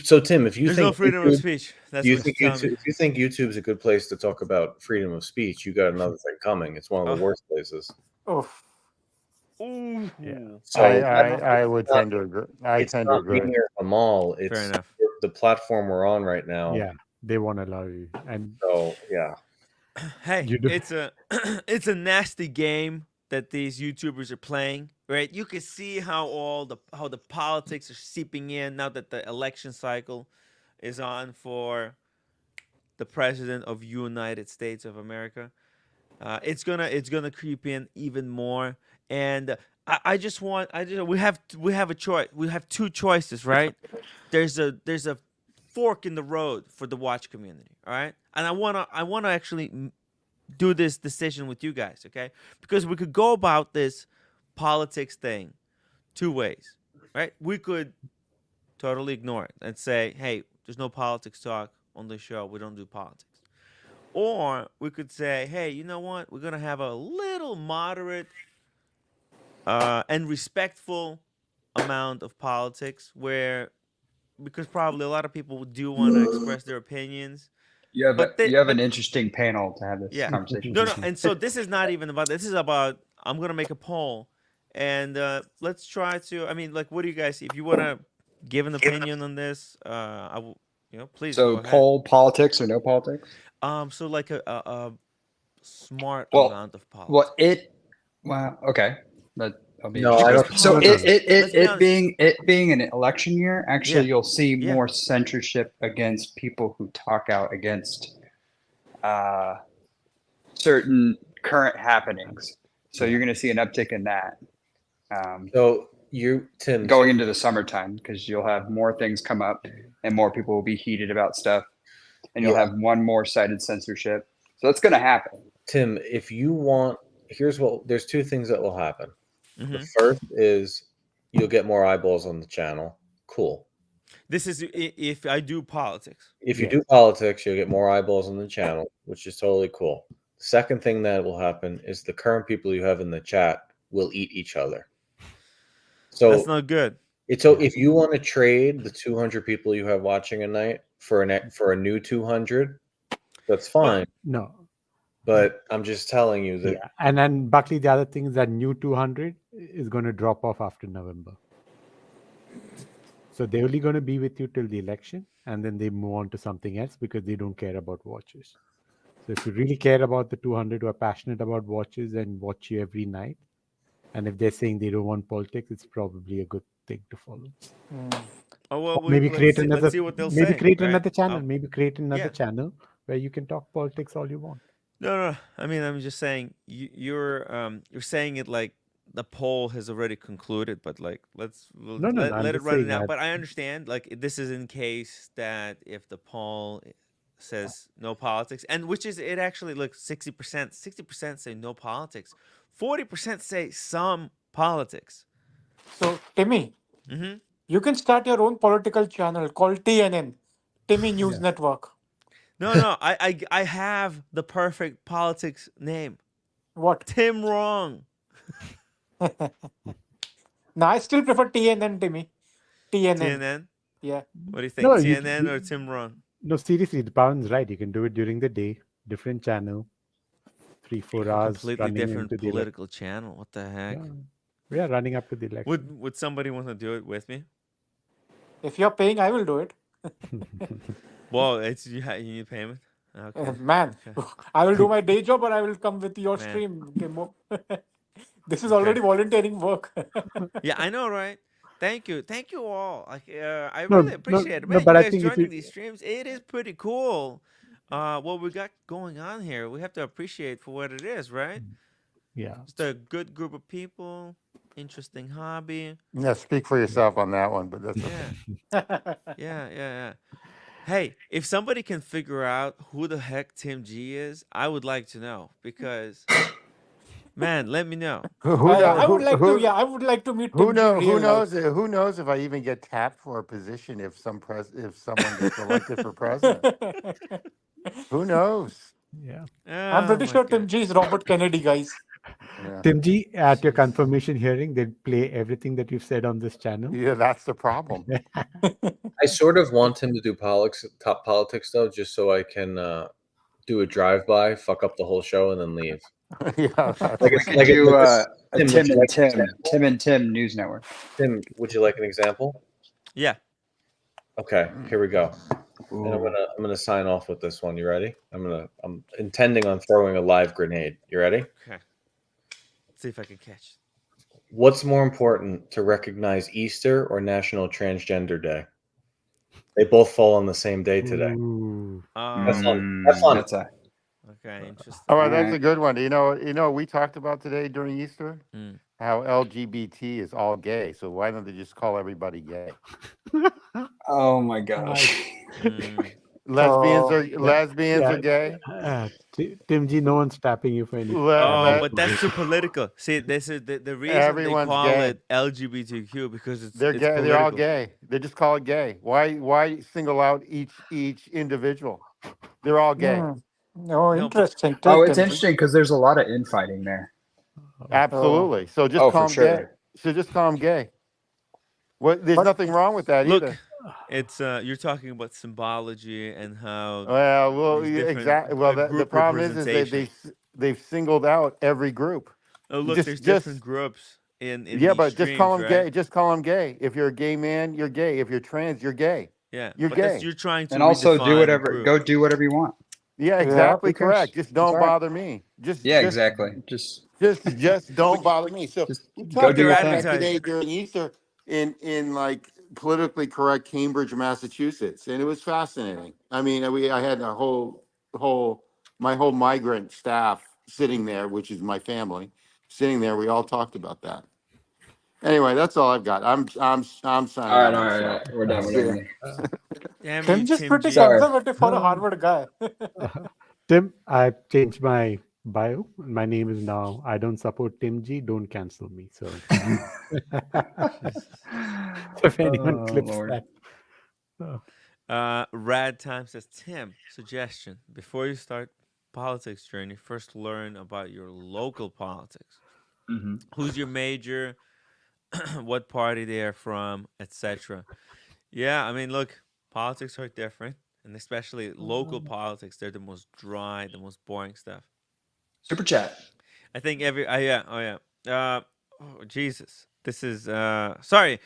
So Tim, if you there's no think freedom of YouTube, speech. That's do you what think you're telling YouTube, me. if you think YouTube's a good place to talk about freedom of speech, you got another thing coming. It's one of the Oh. worst places. Oof. Ooh. Yeah. So I would tend to agree. I it's tend to not agree. near a mall. Fair It's enough. the platform we're on right now. Yeah. They won't allow you. And So yeah, Hey, you do. it's a it's a nasty game that these YouTubers are playing, right? You can see how the politics are seeping in now that the election cycle is on for the president of United States of America. It's gonna creep in even more, and we have a choice. We have two choices, right? There's a fork in the road for the watch community, all right? And I wanna actually do this decision with you guys, okay? Because we could go about this politics thing two ways, right? We could totally ignore it and say, hey, there's no politics talk on the show. We don't do politics. Or we could say, hey, you know what? We're gonna have a little moderate and respectful amount of politics, where because probably a lot of people do want to express their opinions, but you have but an interesting panel to have this yeah, conversation. no, and so this is not even about. This is about. I'm gonna make a poll, and let's try to. I mean, like, what do you guys? If you wanna give an opinion on this, I will. Please go So ahead. poll politics or no politics? So like a smart Well, amount of politics. Well, okay, that'll be No, I interesting. don't- So No, no, no. Let's be honest. it being an election year, actually, Yeah. you'll see Yeah. more censorship against people who talk out against certain current happenings. So you're going to see an uptick in that so Tim, going into the summertime because you'll have more things come up and more people will be heated about stuff, and you'll Yeah. have one more sided censorship. So that's going to happen. Tim, if you want, there's two things that will happen. The Mhm. first is you'll get more eyeballs on the channel. Cool. This is if I do politics. If you Yeah. do politics, you'll get more eyeballs on the channel, which is totally cool. Second thing that will happen is the current people you have in the chat will eat each other. That's So not good. if you want to trade the 200 people you have watching a night for a new 200, that's fine. No. But I'm just telling you that Yeah. And then Buckley, the other thing is that new 200 is going to drop off after November. So they're only going to be with you till the election, and then they move on to something else because they don't care about watches. So if you really care about the 200 who are passionate about watches and watch you every night, and if they're saying they don't want politics, it's probably a good thing to follow. Oh well, Maybe create another. let's see what they'll Maybe say. create right? another channel. Oh, Maybe create another yeah. channel where you can talk politics all you want. No. I mean, I'm just saying you're saying it like the poll has already concluded, but like No. let I'm it just run saying it out. that. But I understand, like, this is in case that if the poll says no politics, and which is it actually looks 60% say no politics, 40% say some politics. So, Timmy, Mm-hmm. you can start your own political channel called TNN, Timmy News Yeah. Network. No. I have the perfect politics name. What? Tim Wrong. No, I still prefer TNN, Timmy. TNN. TNN. Yeah. What do you think? No, TNN or Tim Wrong? no, seriously, the Pawan's right. You can do it during the day, different channel, 3-4 hours Completely running different into the election. political channel. What the heck? Yeah, running up to the election. Would somebody want to do it with me? If you're paying, I will do it. Well, it's you need payment. Okay. Man, Okay. I will do my day job or I will come with your Man. stream. Okay, this is Okay. already volunteering work. Yeah, I know, right? Thank you all. Like, I No, really appreciate it. no, Man, but you I guys think if joining you, these streams, it is pretty cool. What we got going on here, we have to appreciate for what it is, right? yeah, Just a good group of people, interesting hobby. Yeah, speak for yourself on that one, but that's okay. Yeah. Yeah. Hey, if somebody can figure out who the heck Tim G is, I would like to know because, man, let me know. Who know I would like to. Yeah, I would like to meet Tim G in who real life. knows who knows if I even get tapped for a position if if someone gets elected for president. Who knows? Yeah. I'm Oh pretty my sure Tim god. G is Robert Kennedy, guys. Yeah. Tim G, at your Jeez. confirmation hearing, they'll play everything that you've said on this channel. Yeah, that's the problem. I sort of want him to do top politics though, just so I can do a drive-by, fuck up the whole show, and then leave. Yeah, that's Like We it's could like do a Tim, would Tim you and like an Tim, example? Tim and Tim News Network. Tim, would you like an example? Yeah. Okay, here we go. And Ooh. I'm gonna sign off with this one. You ready? I'm intending on throwing a live grenade. You ready? Okay. Let's see if I can catch. What's more important to recognize, Easter or National Transgender Day? They both fall on the same day today. Ooh. Have fun. Oh. Have fun. That's a Okay. Interesting. all right. That's a Alright. good one. You know, we talked about today during Easter Mm. how LGBT is all gay. So why don't they just call everybody gay? Oh my gosh. Mm. Lesbians Oh, are lesbians are gay. Tim G, no one's tapping you for any. Oh, but that's too position. political. See, this is the reason they Everyone's call gay. it LGBTQ because They're it's gay. They're all political. gay. They just call it gay. Why single out each individual? They're all gay. oh, No, but interesting. Oh, it's Interesting. interesting because there's a lot of infighting there. Absolutely. So just Oh, call for them gay. sure. So just call them gay. What? There's But nothing wrong with that look, either. it's you're talking about symbology and how Well, there's yeah, different exactly. Well, the group problem is representation. they've singled out every group. Oh, look, there's Just different groups in yeah, these but just call streams, them right? gay. Just call them gay. If you're a gay man, you're gay. If you're trans, you're gay. Yeah, You're but that's gay. you're trying to And also do redefine a whatever, group. go do whatever you want. Yeah, yeah, exactly Who cares? correct. Just It's don't all right. bother me. Yeah, exactly. Just Just don't bother me. So just we go talked do They're your about thing. that today advertising. during Easter in like politically correct Cambridge, Massachusetts, and it was fascinating. I mean, I had a my whole migrant staff sitting there, which is my family, sitting there. We all talked about that. Anyway, that's all I've got. I'm signing All out right, myself. we're done. See ya. Damn you, Tim G is Tim pretty G. Sorry. conservative for a No. Harvard guy. Tim, I've changed my bio. My name is now I don't support Tim G. Don't cancel me. So Jesus. if anyone Oh clips Lord. that. Rad Time says, Tim, suggestion. Before you start politics journey, first learn about your local politics. Mm-hmm. Who's your major? What party they are from, etc. Yeah, I mean, look, politics are different, and especially local politics. They're the most dry, the most boring stuff. Super chat. I think every. Oh Jesus. This is sorry.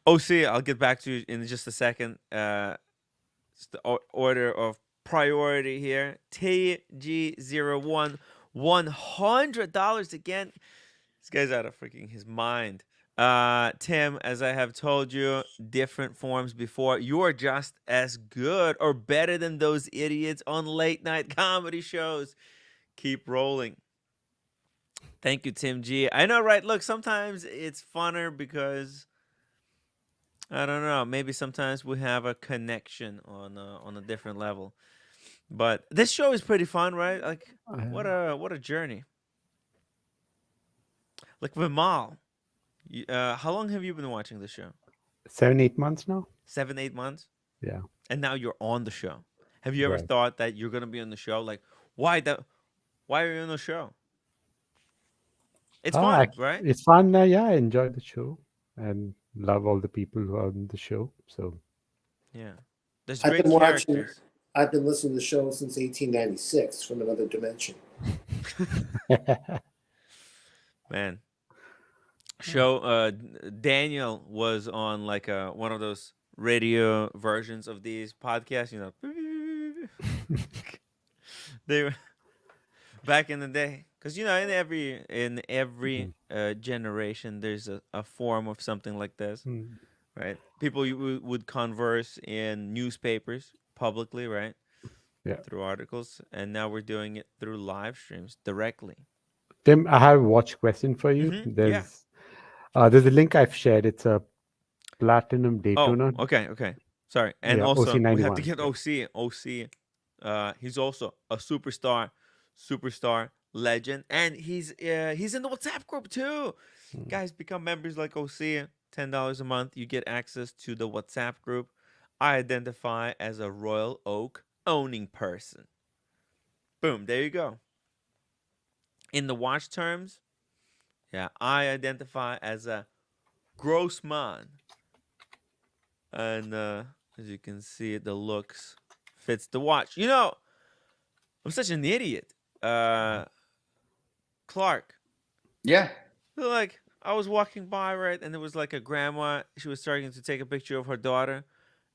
OC, I'll get back to you in just a second. It's the order of priority here. TG01, $100 again. This guy's out of freaking his mind. Tim, as I have told you, different forms before, you are just as good or better than those idiots on late night comedy shows. Keep rolling. Thank you, Tim G. I know, right? Look, sometimes it's funner because I don't know. Maybe sometimes we have a connection on a different level. But this show is pretty fun, right? Like, what a journey. Like Vimal, how long have you been watching the show? 7-8 months now. 7-8 months, Yeah. and now you're on the show. Have you ever Right. thought that you're gonna be on the show? Like, why are you on the show? It's fun, right? It's fun. Yeah, I enjoy the show and love all the people who are on the show. So Yeah, there's I've great been watching. characters. I've been listening to the show since 1896 from another dimension. Man, show Daniel was on like one of those radio versions of these podcasts, you know. They were back in the day, because you know, in every generation there's a form of something like this, Mm. right? People would converse in newspapers publicly, right? Yeah. Through articles, and now we're doing it through live streams directly. Tim, I have a watch question for you. Mhm, There's a link I've shared. It's a Platinum Oh, Daytona. okay. Sorry, and Yeah, also OC we have to 91. get Yeah. OC. OC, he's also a superstar legend, and he's in the WhatsApp group too. Mm. Guys, become members like OC. $10 a month, you get access to the WhatsApp group. I identify as a Royal Oak owning person. Boom, there you go. In the watch terms, yeah, I identify as a Grossman. And as you can see, the looks fits the watch. You know, I'm such an idiot. Clark, Yeah. like I was walking by, right, and there was like a grandma. She was starting to take a picture of her daughter,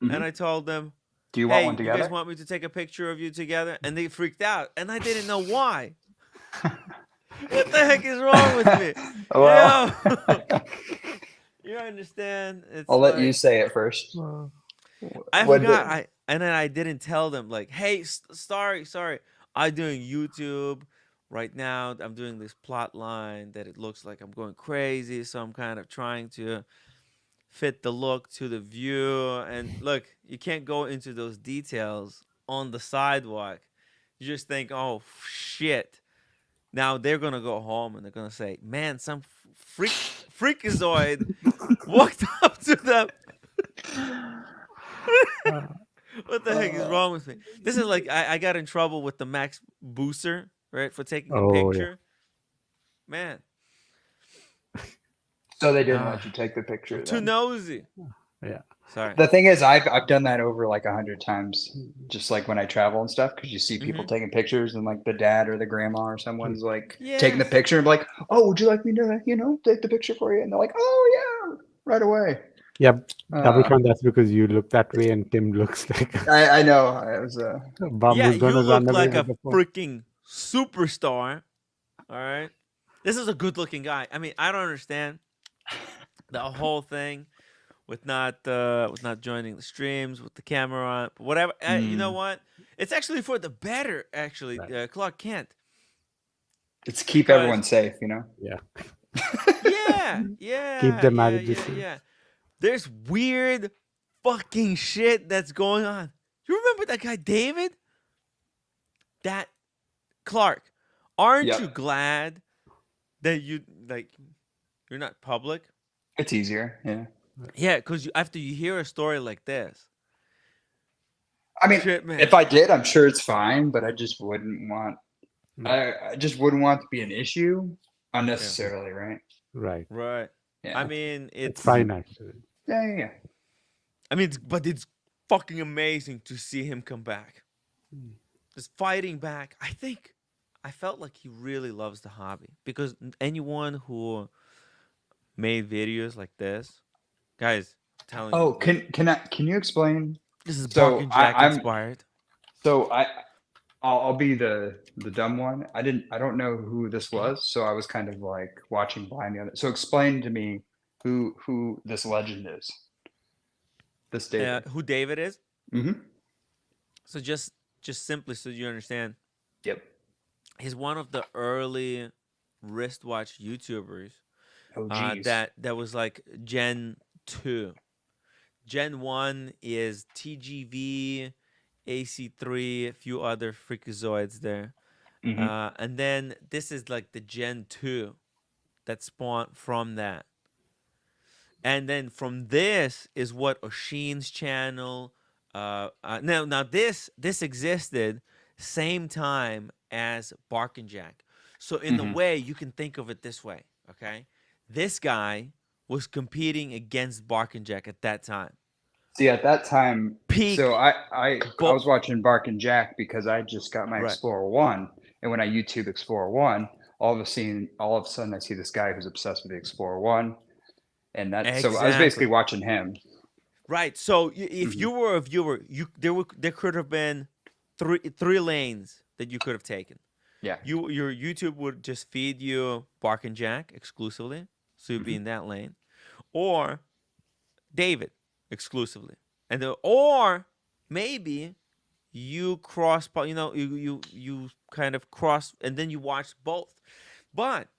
hmm and I told them, Do you want "Hey, one you guys together? want me to take a picture of you together?" And they freaked out, and I didn't know why. What the heck is wrong with me? Well, Yo, you understand? It's I'll let you like say it first. I What forgot. did, And then I didn't tell them like, hey, sorry. I'm doing YouTube right now. I'm doing this plot line that it looks like I'm going crazy, so I'm kind of trying to fit the look to the view. And look, you can't go into those details on the sidewalk. You just think, oh shit. Now they're gonna go home and they're gonna say, man, some freakazoid walked up to them. Uh, What the heck is wrong with me? This is like I got in trouble with the Max Booster, right, for taking a oh yeah. picture. Man, so they didn't uh, let you take the I'm picture too then? nosy. Yeah. Sorry. The thing is, I've done that over like 100 times, just like when I travel and stuff, because you see people Mm-hmm. taking pictures and like the dad or the grandma or someone's like taking Yeah. the picture and be like, oh, would you like me to, take the picture for you? And they're like, oh yeah, right away. Yeah. Double Uh, count. That's because you look that way, and Tim looks like I know it was a bum Yeah, who's you gonna run look away like with a the phone. freaking superstar. All right. This is a good-looking guy. I mean, I don't understand the whole thing with not joining the streams with the camera on, but whatever. You know what? It's actually for the better. Actually, Right. Clark Kent, it's keep because everyone safe, Yeah. Keep yeah. the marriages safe. There's weird fucking shit that's going on. You remember that guy David? That Clark, aren't you Yep, glad that you're not public? it's easier. Yeah, Yeah, because after you hear a story like this, I mean, shit, man. if I did, I'm sure it's fine, but I just wouldn't want. Mm. I just wouldn't want to be an issue Yeah, unnecessarily, right? Right. right. I Yeah, mean, It's it's. fine actually. yeah. I mean, but it's fucking amazing to see him come back. Mm. Just fighting back. I felt like he really loves the hobby because anyone who made videos like this, guys, I'm telling you, Oh, can you explain? this is Bark So and Jack I, I'm inspired. so I'll be the dumb one. I don't know who this was, so I was kind of like watching blind the other. So explain to me who this legend is. This David. Who David is? Mm-hmm. So just simply so you understand, Yep. he's one of the early wristwatch YouTubers. Oh geez. That was like Gen 2. Gen 1 is TGV, AC3, a few other freakazoids there. Mm-hmm. And then this is like the Gen 2 that spawned from that. And then from this is what Oshin's channel. Now this existed same time as Bark and Jack. So in the Mm-hmm. way you can think of it this way, okay? This guy was competing against Bark and Jack at that time. See, at that time, so Peak, I was watching Bark and Jack because I just got my right? Explorer One, and when I YouTube Explorer One, all of a sudden I see this guy who's obsessed with the Explorer One, and that so I was basically Exactly. watching him. Right. So if Mm-hmm. you were a viewer, there could have been three lanes that you could have taken. Yeah. Your YouTube would just feed you Bark and Jack exclusively, so you'd be Mm-hmm. in that lane, or David exclusively, or maybe you cross, you kind of cross, and then you watch both. But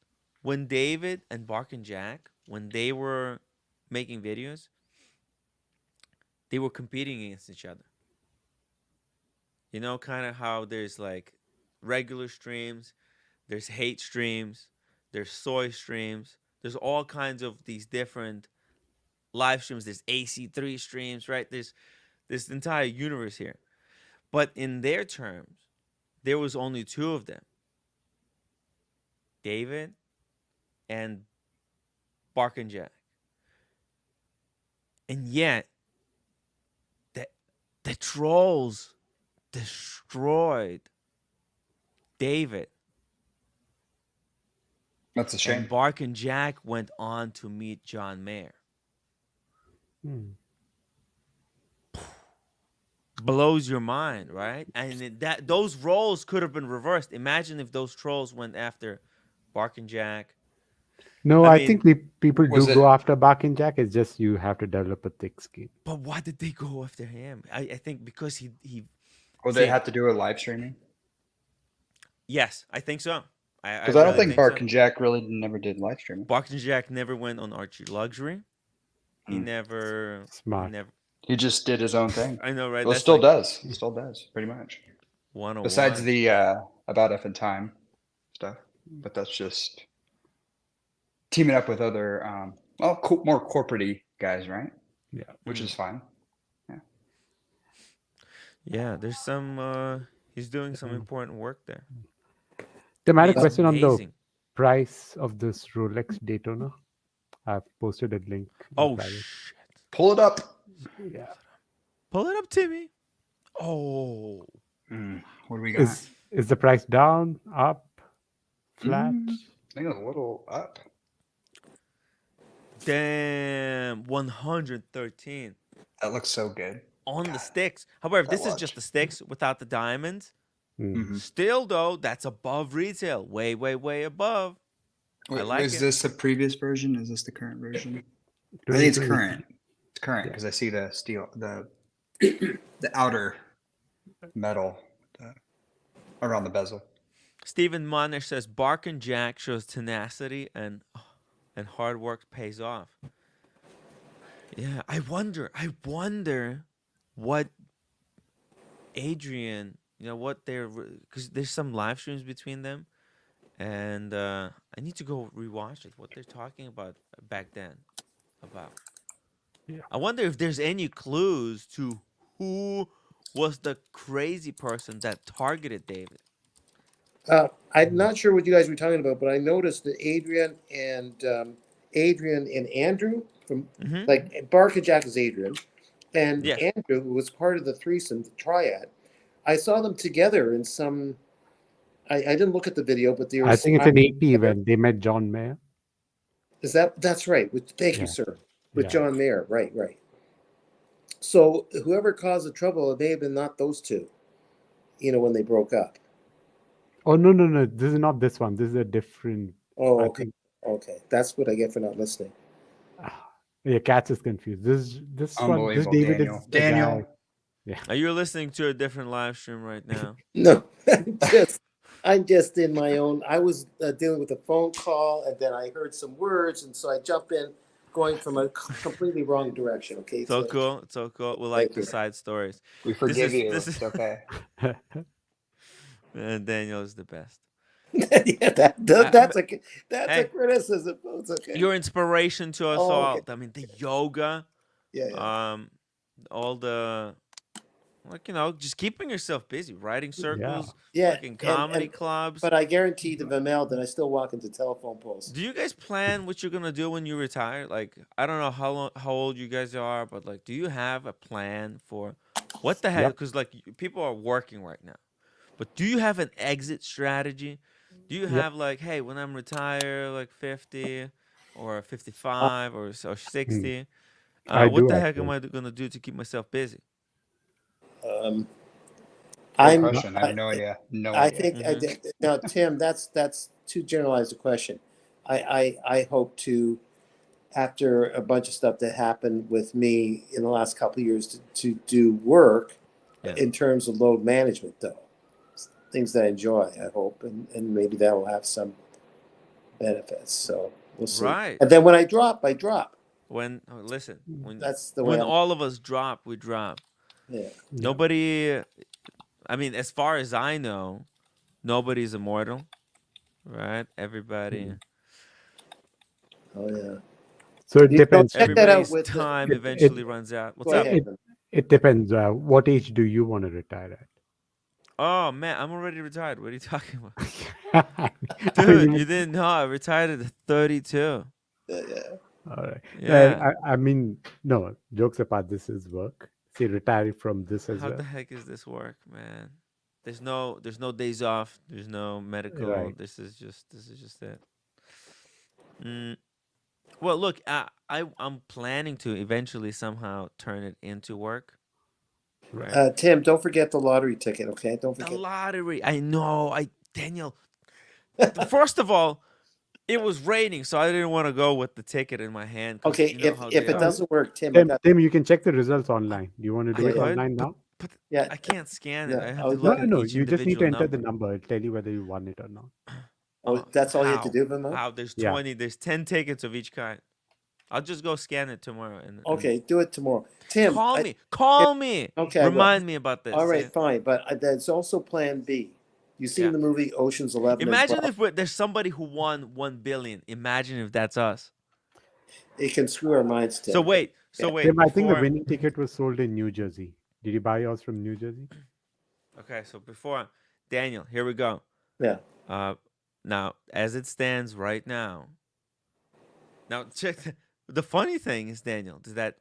when David and Bark and Jack, when they were making videos, they were competing against each other. You know, kind of how there's like regular streams, there's hate streams, there's soy streams, there's all kinds of these different live streams. There's AC3 streams, right? There's this entire universe here. But in their terms, there was only two of them, David and Bark and Jack. And yet, the trolls destroyed David. That's a And shame. Bark and Jack went on to meet John Mayer. Hmm. Blows your mind, right? And that those roles could have been reversed. Imagine if those trolls went after Bark and Jack. No, I I mean, think people Was do it- go after Bark and Jack. It's just you have to develop a thick skin. but why did they go after him? I think because he Well, they See- have to do a live streaming? yes, I think so. Because I don't really think Bark so. and Jack really never did live streaming. Bark and Jack never went on Archie Luxury. He Hmm. never Smart. never He just did his own thing. I know, right? Well, That's still like does. Still does, pretty much. 101. Besides the About F and Time stuff. But that's just teaming up with other, more corporate guys, right? Yeah. Which is fine. Yeah, there's some he's doing some important work there. Tim, I had a Makes question on the amazing. price of this Rolex Daytona. I've posted a link. in Oh private. shit. Pull it up. Yeah. Pull it up, Timmy. Oh. What do we got? Is the price down, up, flat? I think it's a little up. Damn, 113 That looks so good. on the sticks. However, if That this is just watch. the sticks without the diamonds, Mm. still though, that's above retail. Way, way, way above. I like is it. this the previous version? Is this the current version? I think it's 2020. current. It's current Yeah. because I see the steel, the outer metal around the bezel. Stephen Monish says Bark and Jack shows tenacity and hard work pays off. Yeah, I wonder what Adrian, what they're, because there's some live streams between them, and I need to go rewatch it. What they're talking about back then about. Yeah. I wonder if there's any clues to who was the crazy person that targeted David. I'm not sure what you guys were talking about, but I noticed that Adrian and Andrew from Mhm. like Bark and Jack is Adrian, and Yes. Andrew, who was part of the threesome, the triad. I saw them together in some. I didn't look at the video, but they were. I think it's an AP together. when they met John Mayer. That's right? Thank you, Yeah. sir. With Yeah. John Mayer, right. So whoever caused the trouble, it may have been not those two. When they broke up. Oh no! This is not this one. This is a different. Oh, I okay. think- Okay, that's what I get for not listening. Yeah, Katz is confused. This one. This Unbelievable, David Daniel. is the Daniel. guy. Yeah. Are you listening to a different live stream right now? No, I'm just in my own. I was dealing with a phone call, and then I heard some words, and so I jump in, going from a completely wrong direction. Okay, It's so cool. It's so cool. We like Thank the you. side stories. We forgive is- you. this is- It's okay. And Daniel is the best. yeah, that's Hey. a criticism. It's okay. Your inspiration to us Oh, all. okay. I mean, the yoga, yeah. all the, just keeping yourself busy, writing circles, Yeah, fucking comedy clubs. But I guarantee to Vimel that I still walk into telephone poles. Do you guys plan what you're gonna do when you retire? Like, I don't know how old you guys are, but like, do you have a plan for what the heck? Yep. Because like, people are working right now, but do you have an exit strategy? Do you Yep. have like, hey, when I'm retired, like 50 or 55 or 60, I what do, the heck am actually. I gonna do to keep myself busy? Good I'm. question. I have no idea. No I idea. think Mhm. now, Tim, that's too generalized a question. I hope to, after a bunch of stuff that happened with me in the last couple of years, to do work Yeah. in terms of load management, though. Things that I enjoy, I hope, and maybe that will have some benefits. So we'll see. Right. And then when I drop, I drop. Listen, when That's the way when I'm. all of us drop, we drop. Yeah. Yeah. Nobody. I mean, as far as I know, nobody's immortal, right? Everybody. Mm. Oh yeah. So it You know, depends. check that out Everybody's with the. time It eventually it runs out. What's Go up? ahead. it, it depends. What age do you want to retire at? Oh man, I'm already retired. What are you talking about? I Dude, mean, you didn't know I retired at 32. Yeah. all right. Yeah. I mean, no, jokes apart, this is work. See, retire from this as How the well. heck is this work, man? There's no days off. There's no medical. Right. This is just it. Mm. Well, look, I'm planning to eventually somehow turn it into work, right? Tim, don't forget the lottery ticket. Okay, don't The forget. lottery. I know. Daniel. First of all, it was raining, so I didn't want to go with the ticket in my hand. 'Cause Okay, you know how if they it are. doesn't work, Tim, I Tim, got. Tim, you can check the results online. Do you want to I do it Yeah. could, online but now? but Yeah. I can't scan it. No, I have I to was No, look no, at no. each You just need to individual enter the number. number. It'll tell you whether you won it or not. Oh, that's all you have to How? do, Vimo? How? There's Yeah. 20. There's 10 tickets of each kind. I'll just go scan it tomorrow and Okay, do it tomorrow. Tim, call I, me. Call me. okay, I will. Remind me about this. All right, See? fine, but there's also Plan B. You seen Yeah. the movie Ocean's 11 and Imagine 12? if there's somebody who won 1 billion. Imagine if that's us. It can screw our minds, Tim. So wait. Tim, I think the Before. winning ticket was sold in New Jersey. Did you buy yours from New Jersey? Okay. So before Daniel, here we go. Yeah. Now, as it stands right now. Now check. The funny thing is, Daniel, is that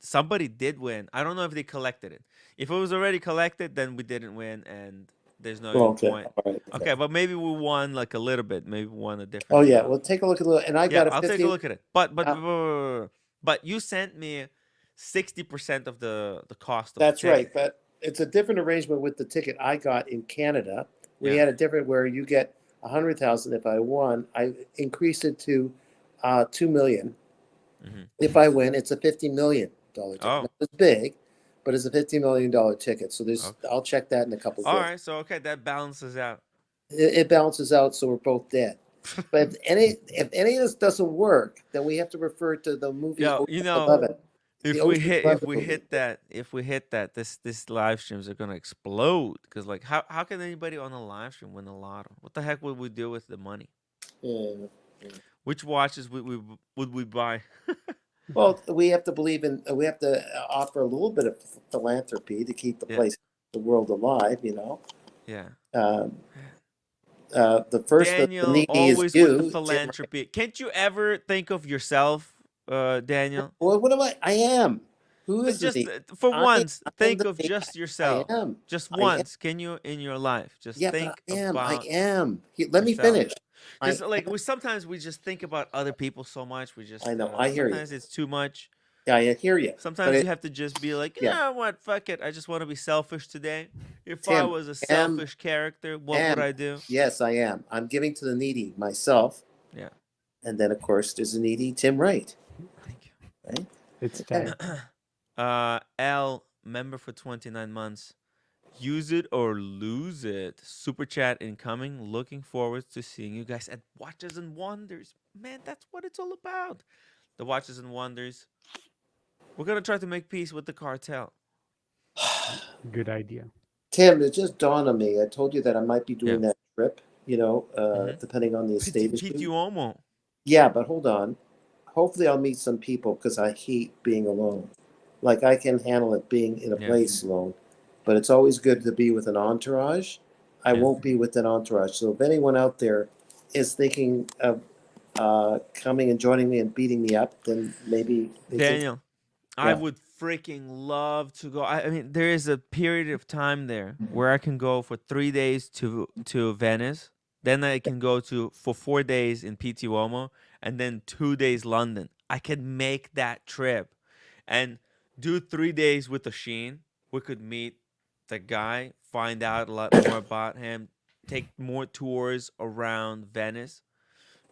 somebody did win. I don't know if they collected it. If it was already collected, then we didn't win, and there's no even Okay. point. All right. Okay, but maybe we won like a little bit. Maybe we won a different Oh yeah. amount. Well, take a look at the. And I Yeah, got a I'll 15. take a look at it. But Uh, you sent me 60% of the cost of That's the right, ticket. but it's a different arrangement with the ticket I got in Canada. We Yeah. had a different where you get 100,000 if I won. I increased it to 2 million. Mhm. If I win, it's a $50 million ticket. Oh. Now, it's big, but it's a $50 million ticket. So there's, Okay. I'll check that in a couple of All days. right. So okay, that balances out. It balances out, so we're both dead. But if any of this doesn't work, then we have to refer to the movie Yo, Ocean's 11. if The we Ocean's hit 11 movie. if we hit that, this live streams are gonna explode. Because like, how can anybody on a live stream win a lotto? What the heck would we do with the money? Yeah. Which watches would we buy? Well, we have to believe in. We have to offer a little bit of philanthropy to keep the Yeah. place, the world alive. You know, Yeah. the first the Daniel, needy is always you, with the Tim. philanthropy. Can't you ever think of yourself, Daniel? Well, what am I? I am. Who But is the just needy? for I once, am think the of needy. just I yourself. am. Just I am. once, can you in your life? Just Yeah, think but I am. I about am. Let me yourself. finish. Because I like am. sometimes we just think about other people so much. We just I know. I hear you. sometimes it's too much. Yeah, I hear you. But Sometimes you have to just be like, you yeah. know what, fuck it. I just want to be selfish today. If I Tim, was a am. selfish character, what would I do? Yes, I am. I'm giving to the needy myself, Yeah. and then of course there's a needy Tim Wright. Thank you. Right? It's Okay. time. L, member for 29 months. Use it or lose it. Super chat incoming. Looking forward to seeing you guys at Watches and Wonders. Man, that's what it's all about. The Watches and Wonders. We're going to try to make peace with the cartel. Good idea. Tim, it just dawned on me. I told you that I might be doing Yeah. that trip, you know, Mhm. depending on the estate issue. Pete Uomo. Yeah, but hold on. Hopefully I'll meet some people because I hate being alone. Like I can handle it being in a Yeah. place alone, but it's always good to be with an entourage. I Yeah. won't be with an entourage. So if anyone out there is thinking of coming and joining me and beating me up, then maybe they think, Daniel, I yeah. would freaking love to go. I mean, there is a period of time there where I can go for 3 days to Venice. Then I can go for 4 days in PT Uomo, and then 2 days London. I could make that trip and do 3 days with Sheen. We could meet the guy, find out a lot more about him, take more tours around Venice.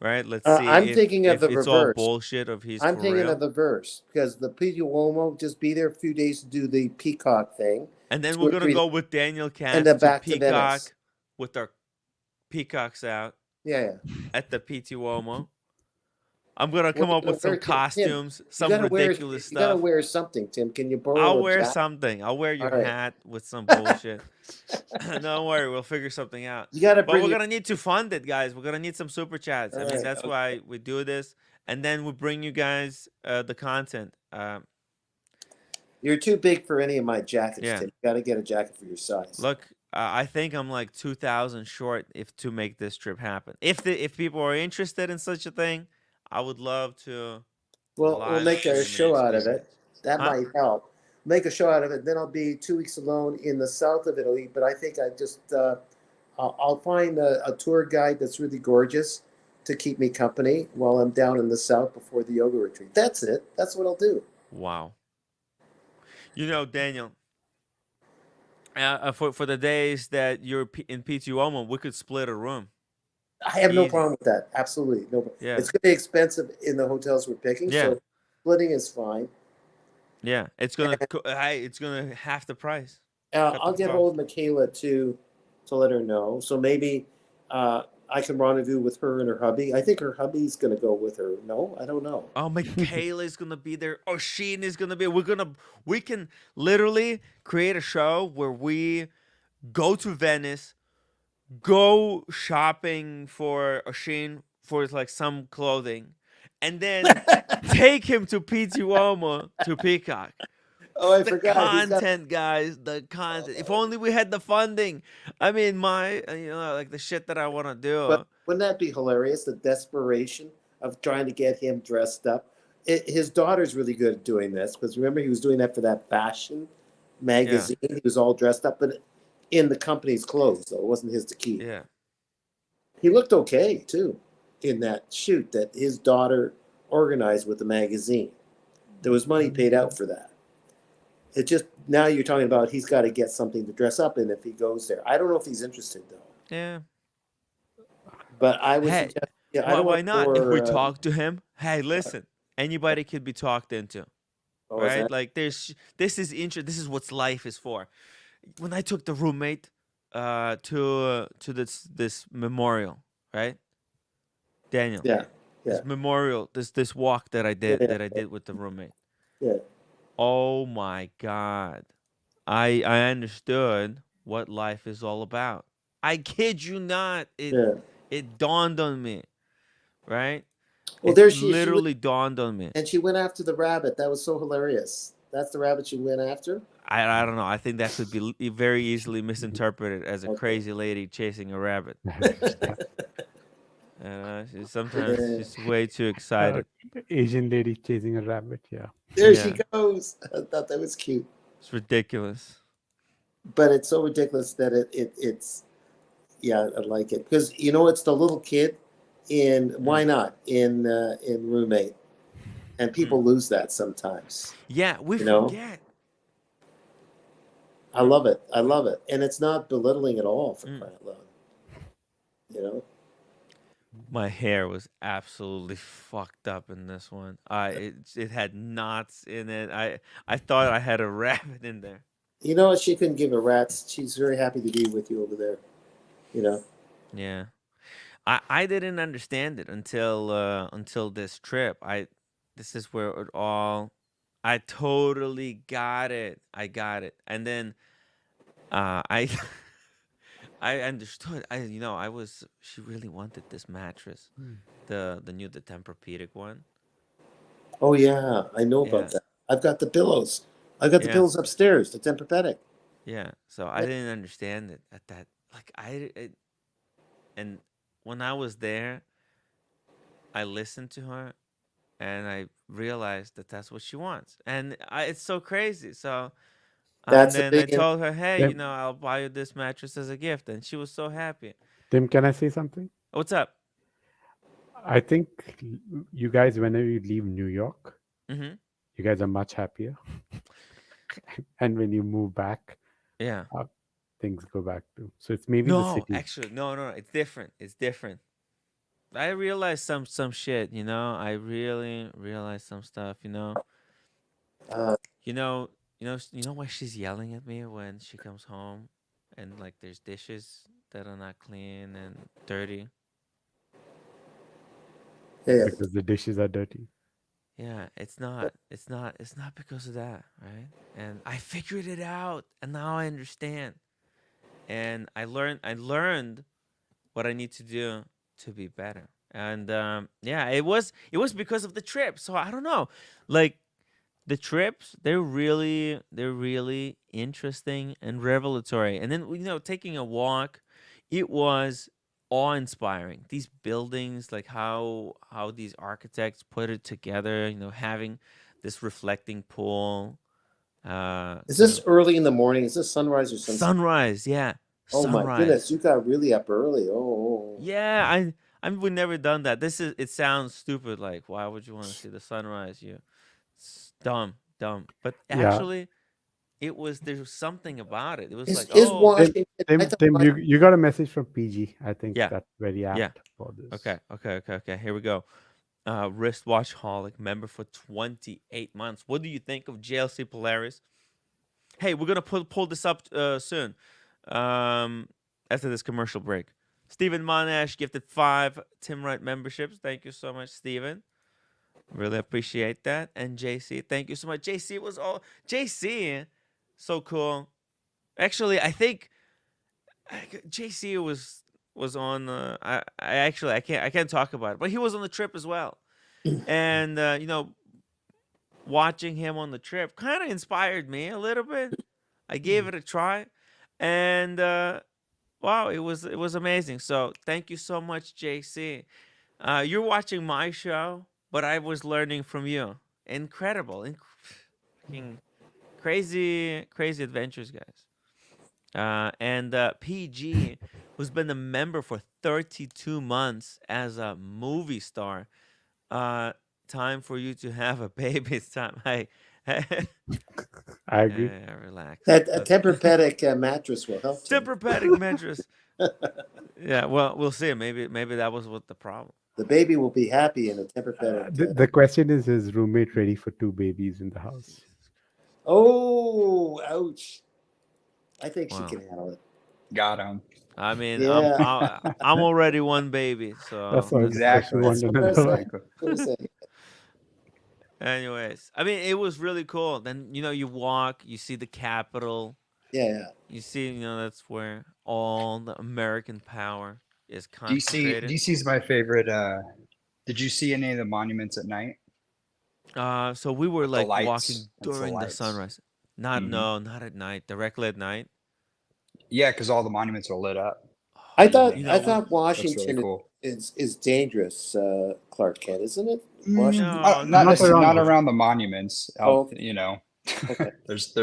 Right? Let's see I'm thinking of if the it's all reverse. bullshit of he's I'm for thinking real. of the verse because the P.T. Uomo just be there a few days to do the peacock thing. And then 2 we're or gonna 3 go with Daniel Katz and then to back to Peacock Venice. with our peacocks out Yeah, at the PT Uomo. I'm gonna What come are you up gonna with some wear, Tim? costumes, You some gotta wear. ridiculous You gotta stuff. wear something, Tim. Can you I'll borrow a wear jacket? something. I'll wear All your right. hat with some bullshit. Don't worry, we'll figure something out. You gotta But bring we're your. gonna need to fund it, guys. We're gonna need some super chats. All I mean, right. that's why we do this, and then we bring you guys the content. You're too big for any of my jackets, Yeah. Tim. You gotta get a jacket for your size. Look, I think I'm like 2,000 short if to make this trip happen. If people are interested in such a thing, I would love to Well, we'll live make a stream and show out of experience. it. That Huh? might help. Make a show out of it. Then I'll be 2 weeks alone in the south of Italy. But I think I just I'll find a tour guide that's really gorgeous to keep me company while I'm down in the south before the yoga retreat. That's it. That's what I'll do. Wow. You know, Daniel, for the days that you're in PTUomo, we could split a room. I have no Easy. problem with that. Absolutely no. Yeah. It's going to be expensive in the hotels we're picking, Yeah. so splitting is fine. Yeah. It's gonna half the price. I'll get hold of Michaela to let her know. So maybe I can rendezvous with her and her hubby. I think her hubby's going to go with her. No, I don't know. Oh, Michaela is gonna be there. Oshin is gonna be. We can literally create a show where we go to Venice, go shopping for Oshin for like some clothing, and then take him to PTUomo to Peacock. Oh, I The forgot. content, guys. The content. If only we had the funding. I mean, my like the shit that I want to But do. wouldn't that be hilarious? The desperation of trying to get him dressed up. His daughter's really good at doing this because remember he was doing that for that fashion magazine. He was all dressed up, but in the company's clothes, though it wasn't his to keep. Yeah. He looked okay too in that shoot that his daughter organized with the magazine. There was money paid out for that. It just now you're talking about he's got to get something to dress up in if he goes there. I don't know if he's interested though. Yeah. But I would Hey, suggest. Yeah, I don't why want not? If we more. talk to him, hey, listen, anybody could be talked into, Oh, is right? that? Like this is what life is for. When I took the roommate to this memorial, right? Daniel, Yeah, yeah, this memorial, this walk that I did yeah, with the roommate. yeah. Oh my God. I understood what life is all about. I kid you not. Yeah. It dawned on me, right? Well, It there she went, literally dawned on me. and she went after the rabbit. That was so hilarious. That's the rabbit she went after. I don't know. I think that could be very easily misinterpreted as a Okay. crazy lady chasing a rabbit. Sometimes Yeah. she's way too excited. Asian lady chasing a rabbit. Yeah. There Yeah. she goes. I thought that was cute, It's ridiculous. but it's so ridiculous that it's yeah, I like it because it's the little kid in why not in roommate, and people lose that sometimes. Yeah, we You know? forget. I love it. I love it, and it's not belittling at all for Mm. crying out loud. You know. My hair was absolutely fucked up in this one. It had knots in it. I thought I had a rabbit in there. You know what? She couldn't give a rat's. She's very happy to be with you over there. You know. Yeah. I didn't understand it until this trip. This is where it all I totally got it. I got it. And then I I understood. She really wanted this mattress. The Tempur-Pedic one. Oh yeah, I know Yeah. about that. I've got the pillows. I've got the Yeah. pillows upstairs. The Tempur-Pedic. Yeah. So I didn't understand it at that like and when I was there, I listened to her and I realized that that's what she wants. And it's so crazy. So and That's a then I big. told her, "Hey, Tim, I'll buy you this mattress as a gift." And she was so happy. Tim, can I say something? What's up? I think you guys, whenever you leave New York, Mhm. you guys are much happier. And when you move back, Yeah. things go back to. So it's maybe the No, city. actually, no. It's different. It's different. I realized some shit, I really realized some stuff, Uh, why she's yelling at me when she comes home and like there's dishes that are not clean and dirty. Yeah. because the dishes are dirty. Yeah, it's not. It's not because of that, right? And I figured it out, and now I understand. And I learned what I need to do to be better. And yeah, it was because of the trip. So I don't know, like the trips, they're really interesting and revelatory. And then taking a walk, it was awe-inspiring. These buildings, like how these architects put it together. Having this reflecting pool. Is You this know, early in the morning? Is this sunrise or sunset? sunrise. Yeah, Oh my sunrise. goodness, you got really up early. Oh. Yeah, I would never done that. It sounds stupid. Like, why would you want to see the sunrise? It's dumb, dumb. But Yeah. actually, there was something about it. It was like, Is oh, Tim, Washington? I Tim, thought Tim, Wash- you got a message from PG. I think yeah, that's very yeah. apt for this. Okay. Here we go. Wristwatch holic member for 28 months. What do you think of JLC Polaris? Hey, we're gonna pull this up soon. Um, after this commercial break. Stephen Monash gifted 5 Tim Wright memberships. Thank you so much, Stephen. Really appreciate that. And JC, thank you so much. JC, so cool. Actually, I think JC was on. I can't talk about it, but he was on the trip as well. And watching him on the trip kind of inspired me a little bit. I gave it a try, and wow, it was amazing. So thank you so much, JC. You're watching my show, but I was learning from you. Incredible, freaking crazy, crazy adventures, guys. And PG, who's been a member for 32 months as a movie star. Uh, Time for you to have a baby. It's time. Hey, I agree. relax. that a Tempur-Pedic mattress will help. Tim. Tempur-Pedic mattress. Yeah, well, we'll see. Maybe that was what the problem. The baby will be happy in a Tempur-Pedic. The question is his roommate ready for 2 babies in the house? Oh, ouch! I think she Wow. can handle it. Got him. I mean, Yeah. I'm already one baby, so That's what Exactly. that's That's one what I another. said. Exactly. That's what I said. anyways, I mean, it was really cool. Then you walk, you see the Capitol, Yeah. you see that's where all the American power is DC concentrated. DC's my favorite. Did you see any of the monuments at night? So we were With the like lights. walking It's the during the lights. sunrise. Not Mhm. no, not at night. Directly at night. Yeah, because all the monuments are lit up. I at thought night. I thought That's really Washington cool. is dangerous, Clark Kent, isn't it? Mm, Washington. No, not not necessarily, not around. around the monuments. Out, Oh, you know, okay. there's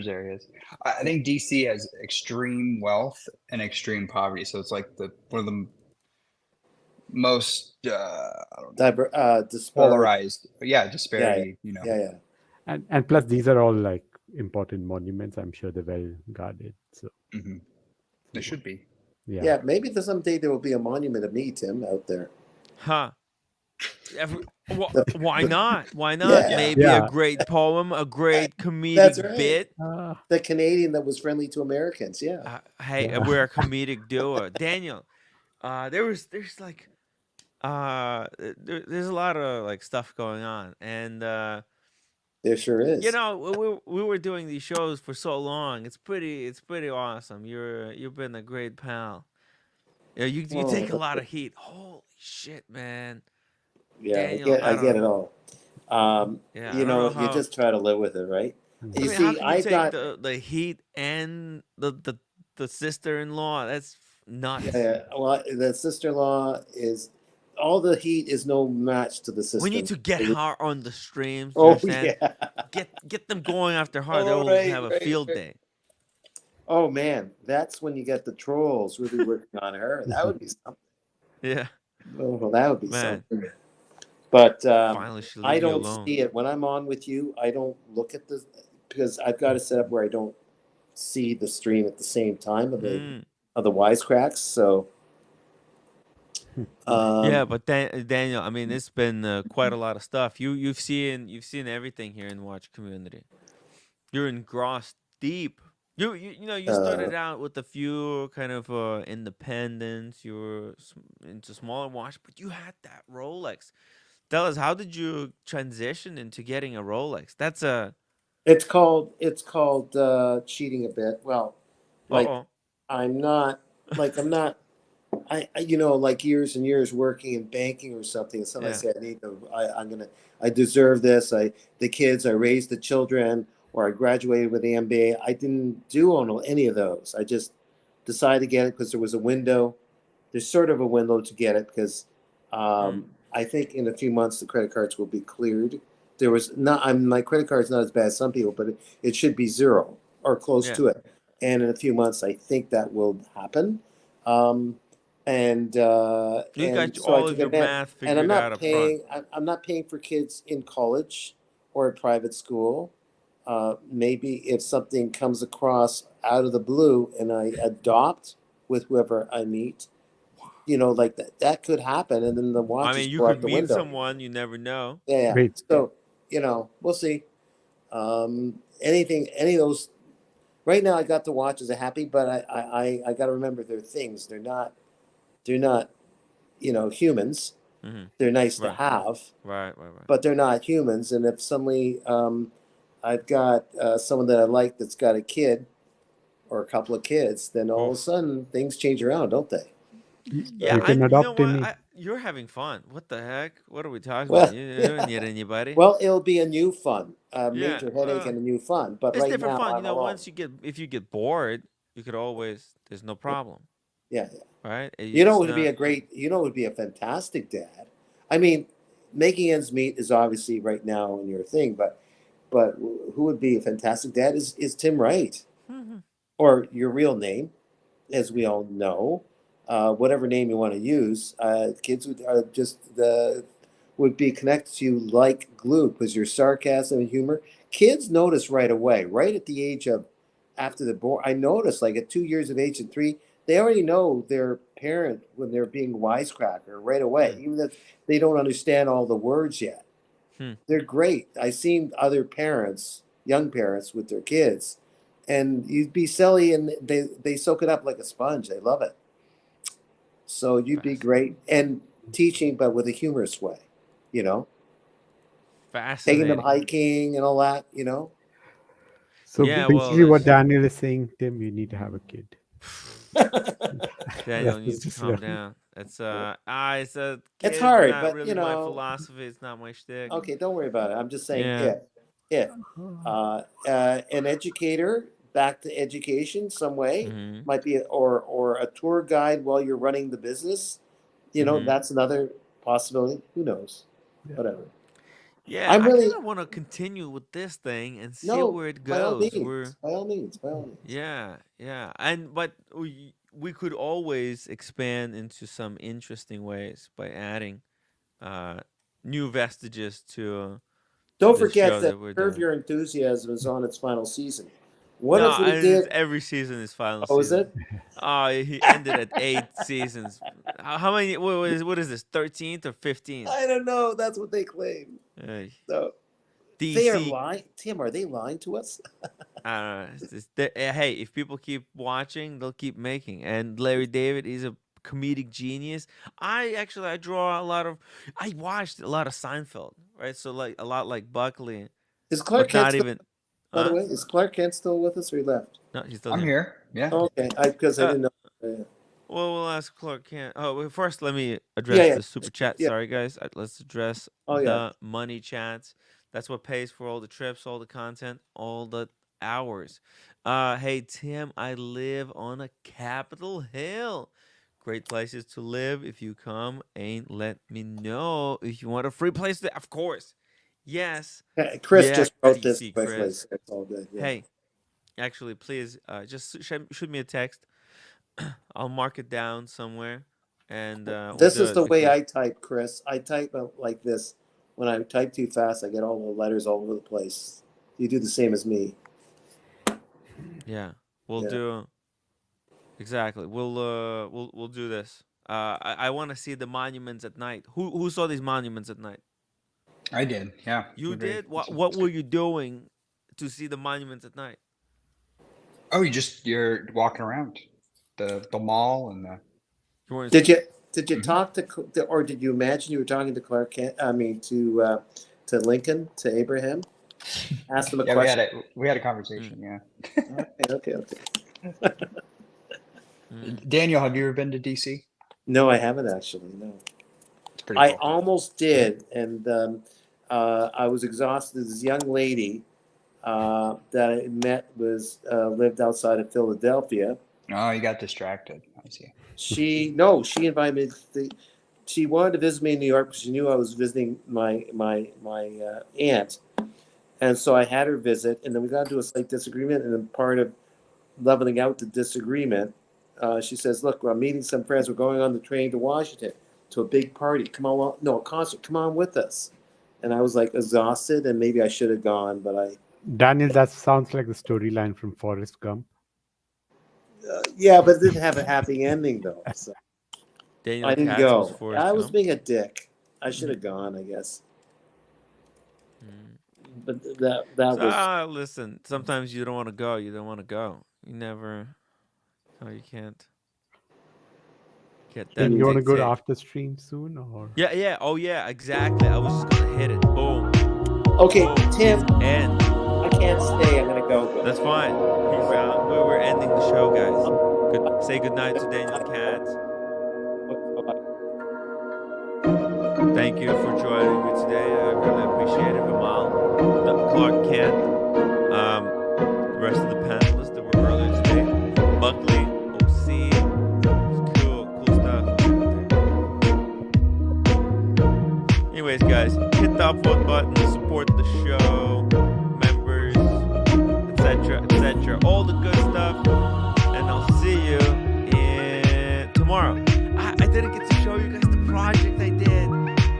areas. I think DC has extreme wealth and extreme poverty, so it's like one of the most I don't know, Disparity. polarized. Yeah, Yeah. disparity. You know. Yeah. And plus these are all like important monuments. I'm sure they're well guarded. So Mhm. They should be. yeah. Yeah. Maybe someday there will be a monument of me, Tim, out there. Huh. The- Why not? Why not? Yeah. Maybe Yeah. a great poem, a great That's comedic right. bit. The Canadian that was friendly to Americans. Yeah. Hey, Yeah. we're a comedic duo. Daniel, there's like there's a lot of like stuff going on, and There sure is. we were doing these shows for so long. It's pretty awesome. You've been a great pal. You take a lot of heat. Holy shit, man. Yeah. Daniel, I get it all. Yeah, I You don't know, know you how. just try to live with it, right? I You mean, how see, can you I take got the heat and the sister-in-law? That's nuts. well, the sister-in-law is all the heat is no match to the sister. We need to get her on the streams. You Oh understand? yeah. Get them going after her. They Oh, will right, have a right, field right. day. Oh man, that's when you get the trolls really working on her. That would be something. Yeah, Oh, well, that would be man. something. But Finally, she'll I leave you don't alone. see it when I'm on with you. I don't look at this because I've got it set up where I don't see the stream at the same time of Mm. the wisecracks. So Yeah, but Daniel, I mean, it's been quite a lot of stuff. You've seen everything here in the watch community. You're engrossed deep You started out with a few kind of independents. You were into smaller watch, but you had that Rolex. Tell us, how did you transition into getting a Rolex? That's a It's called cheating a bit. Well, like oh I'm not I'm not like years and years working in banking or something. And sometimes I yeah. say I deserve this. The kids, I raised the children, or I graduated with the MBA. I didn't do on any of those. I just decided to get it because there was a window. There's sort of a window to get it because Mm, I think in a few months the credit cards will be cleared. There was not. My credit card's not as bad as some people, but it should be zero or close yeah. to it. And in a few months, I think that will happen. Um, You got and so I all of took your advantage. math And I'm figured out not up front. paying. I'm not paying for kids in college or at private school. Maybe if something comes across out of the blue and I adopt with whoever I meet, like that could happen, and then the I watches mean, you go could out the meet window. someone you never know. Yeah, yeah. Wait, So we'll see. Any of those. Right now, I got the watches. I'm happy, but I got to remember they're things. They're not humans. Hmm. They're nice to Right, have, right. but they're not humans. And if suddenly I've got someone that I like that's got a kid or a couple of kids, then all of a Oof. sudden things change around, don't they? Yeah, you So, can you know adopt what? any. You're having fun. What the heck? What are we talking about? well, You don't yeah. need anybody. Well, it'll be a new fun, a Yeah, major headache well, and a new fun. But it's right different now, fun. I'm alone. If you get bored, you could always. There's no Yeah, problem, yeah. right? It It's would be not. a great. It would be a fantastic dad. I mean, making ends meet is obviously right now in your thing, but who would be a fantastic dad is Tim Wright, Mhm. or your real name, as we all know, whatever name you want to use. Kids would be connected to you like glue because your sarcasm and humor. Kids notice right away, right at the age of after the born. I noticed like at 2 years of age and three, they already know their parent when they're being wisecracker right away, Hmm. even if they don't understand all the words yet. Hmm. They're great. I've seen other parents, young parents with their kids, and you'd be silly and they soak it up like a sponge. They love it. So you'd be Fascinating. great and teaching, but with a humorous way, you know, taking them Fascinating. hiking and all that. So Yeah. Well, basically, what there's Daniel is saying, Tim, you need to have a kid. Daniel That's needs to just calm down. It's a It's kid's hard, not but really my philosophy. It's not my shtick. okay, don't worry about it. I'm just saying Yeah. if an educator back to education some way Mm-hmm. might be, or a tour guide while you're running the business. Mm-hmm. That's another possibility. Who knows? yeah. Whatever. Yeah, I'm I kind really of want to continue with this thing and see no, where it by all goes. means, by all means, by all means. Yeah, and but we could always expand into some interesting ways by adding uh new vestiges to Don't this forget show that that we're Curve doing. Your Enthusiasm is on its final season. What No, if we and did? every season is final Oh, is season. it? Oh, he ended at 8 seasons. How many? What is this? 13th or 15th? I don't know. That's what they claim. So they are DC. lying. Tim, are they lying to us? I don't know. Hey, if people keep watching, they'll keep making. And Larry David, he's a comedic genius. I draw a lot of. I watched a lot of Seinfeld, right? So like a lot like Buckley, Is Clark but Kent not still? even. By the Huh? way, is Clark Kent still with us, or he left? No, he's still I'm here. here. Yeah. Oh, okay, because I Uh, didn't know. Yeah, well, we'll ask Clark Kent. Oh, well, first let me yeah, address yeah. the super chat. Yeah. Sorry, guys. Let's address Oh, yeah. the money chats. That's what pays for all the trips, all the content, all the hours. Hey Tim, I live on a Capitol Hill. Great places to live. If you come, ain't let me know. If you want a free place to, of course. Yes. Chris Yeah, just wrote this DC quickly, Chris. so it's all good. Yeah. Hey, actually, please, just shoot me a text. I'll mark it down somewhere, and we'll This do is it the way because I type, Chris. I type like this. When I type too fast, I get all the letters all over the place. You do the same as me. yeah, we'll Yeah. do exactly. We'll do this. I want to see the monuments at night. Who saw these monuments at night? I did. Yeah. You Agreed. did. What were you doing to see the monuments at night? Oh, you're walking around the mall and the. You weren't- Did you Mhm. talk to, or did you imagine you were talking to Clark Kent? I mean, to Lincoln, to Abraham? Asked him a Yeah, question. we had a conversation. Yeah. Okay. Mm. Daniel, have you ever been to DC? No, I haven't actually. No, It's pretty I cool. almost did, and I was exhausted. This young lady that I met lived outside of Philadelphia. Oh, you got distracted. I see. She invited me. She wanted to visit me in New York because she knew I was visiting my aunt, and so I had her visit. And then we got into a slight disagreement, and then part of leveling out the disagreement, she says, "Look, I'm meeting some friends. We're going on the train to Washington to a big party. Come on, no, a concert. Come on with us." And I was like exhausted, and maybe I should have gone, but Daniel, that sounds like the storyline from Forrest Gump. yeah, but it didn't have a happy ending though. So Daniel I didn't Katz was go. Forrest I was Gump. being a dick. I should have gone, I guess. Mm. But that was Listen, sometimes you don't want to go. You don't want to go. You never. No, you can't. Get that. And you want to go to dictate. after stream soon, or? Yeah. Oh, yeah. Exactly. I was just gonna hit it. Boom. okay, Boom. Tim. And I can't stay. I'm gonna go. that's fine. We're ending the show, guys. Say goodnight to Daniel Katz. Thank you for joining me today. I really appreciate it, Vimal, Clark Kent, the rest of the panelists that were earlier today, Buckley, OC, cool stuff. Anyways, guys, hit the upvote button, support the show, members, etc., all the good stuff, and I'll see you tomorrow. I didn't get to show you guys the project I did.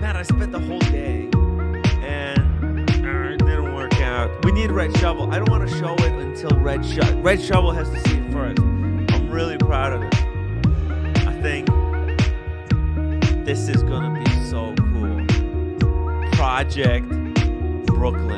Man, I spent the whole day, and it didn't work out. We need Red Shovel. I don't want to show it until Red Shovel has to see it first. I'm really proud of it. I think this is gonna be so cool. Project Brooklyn.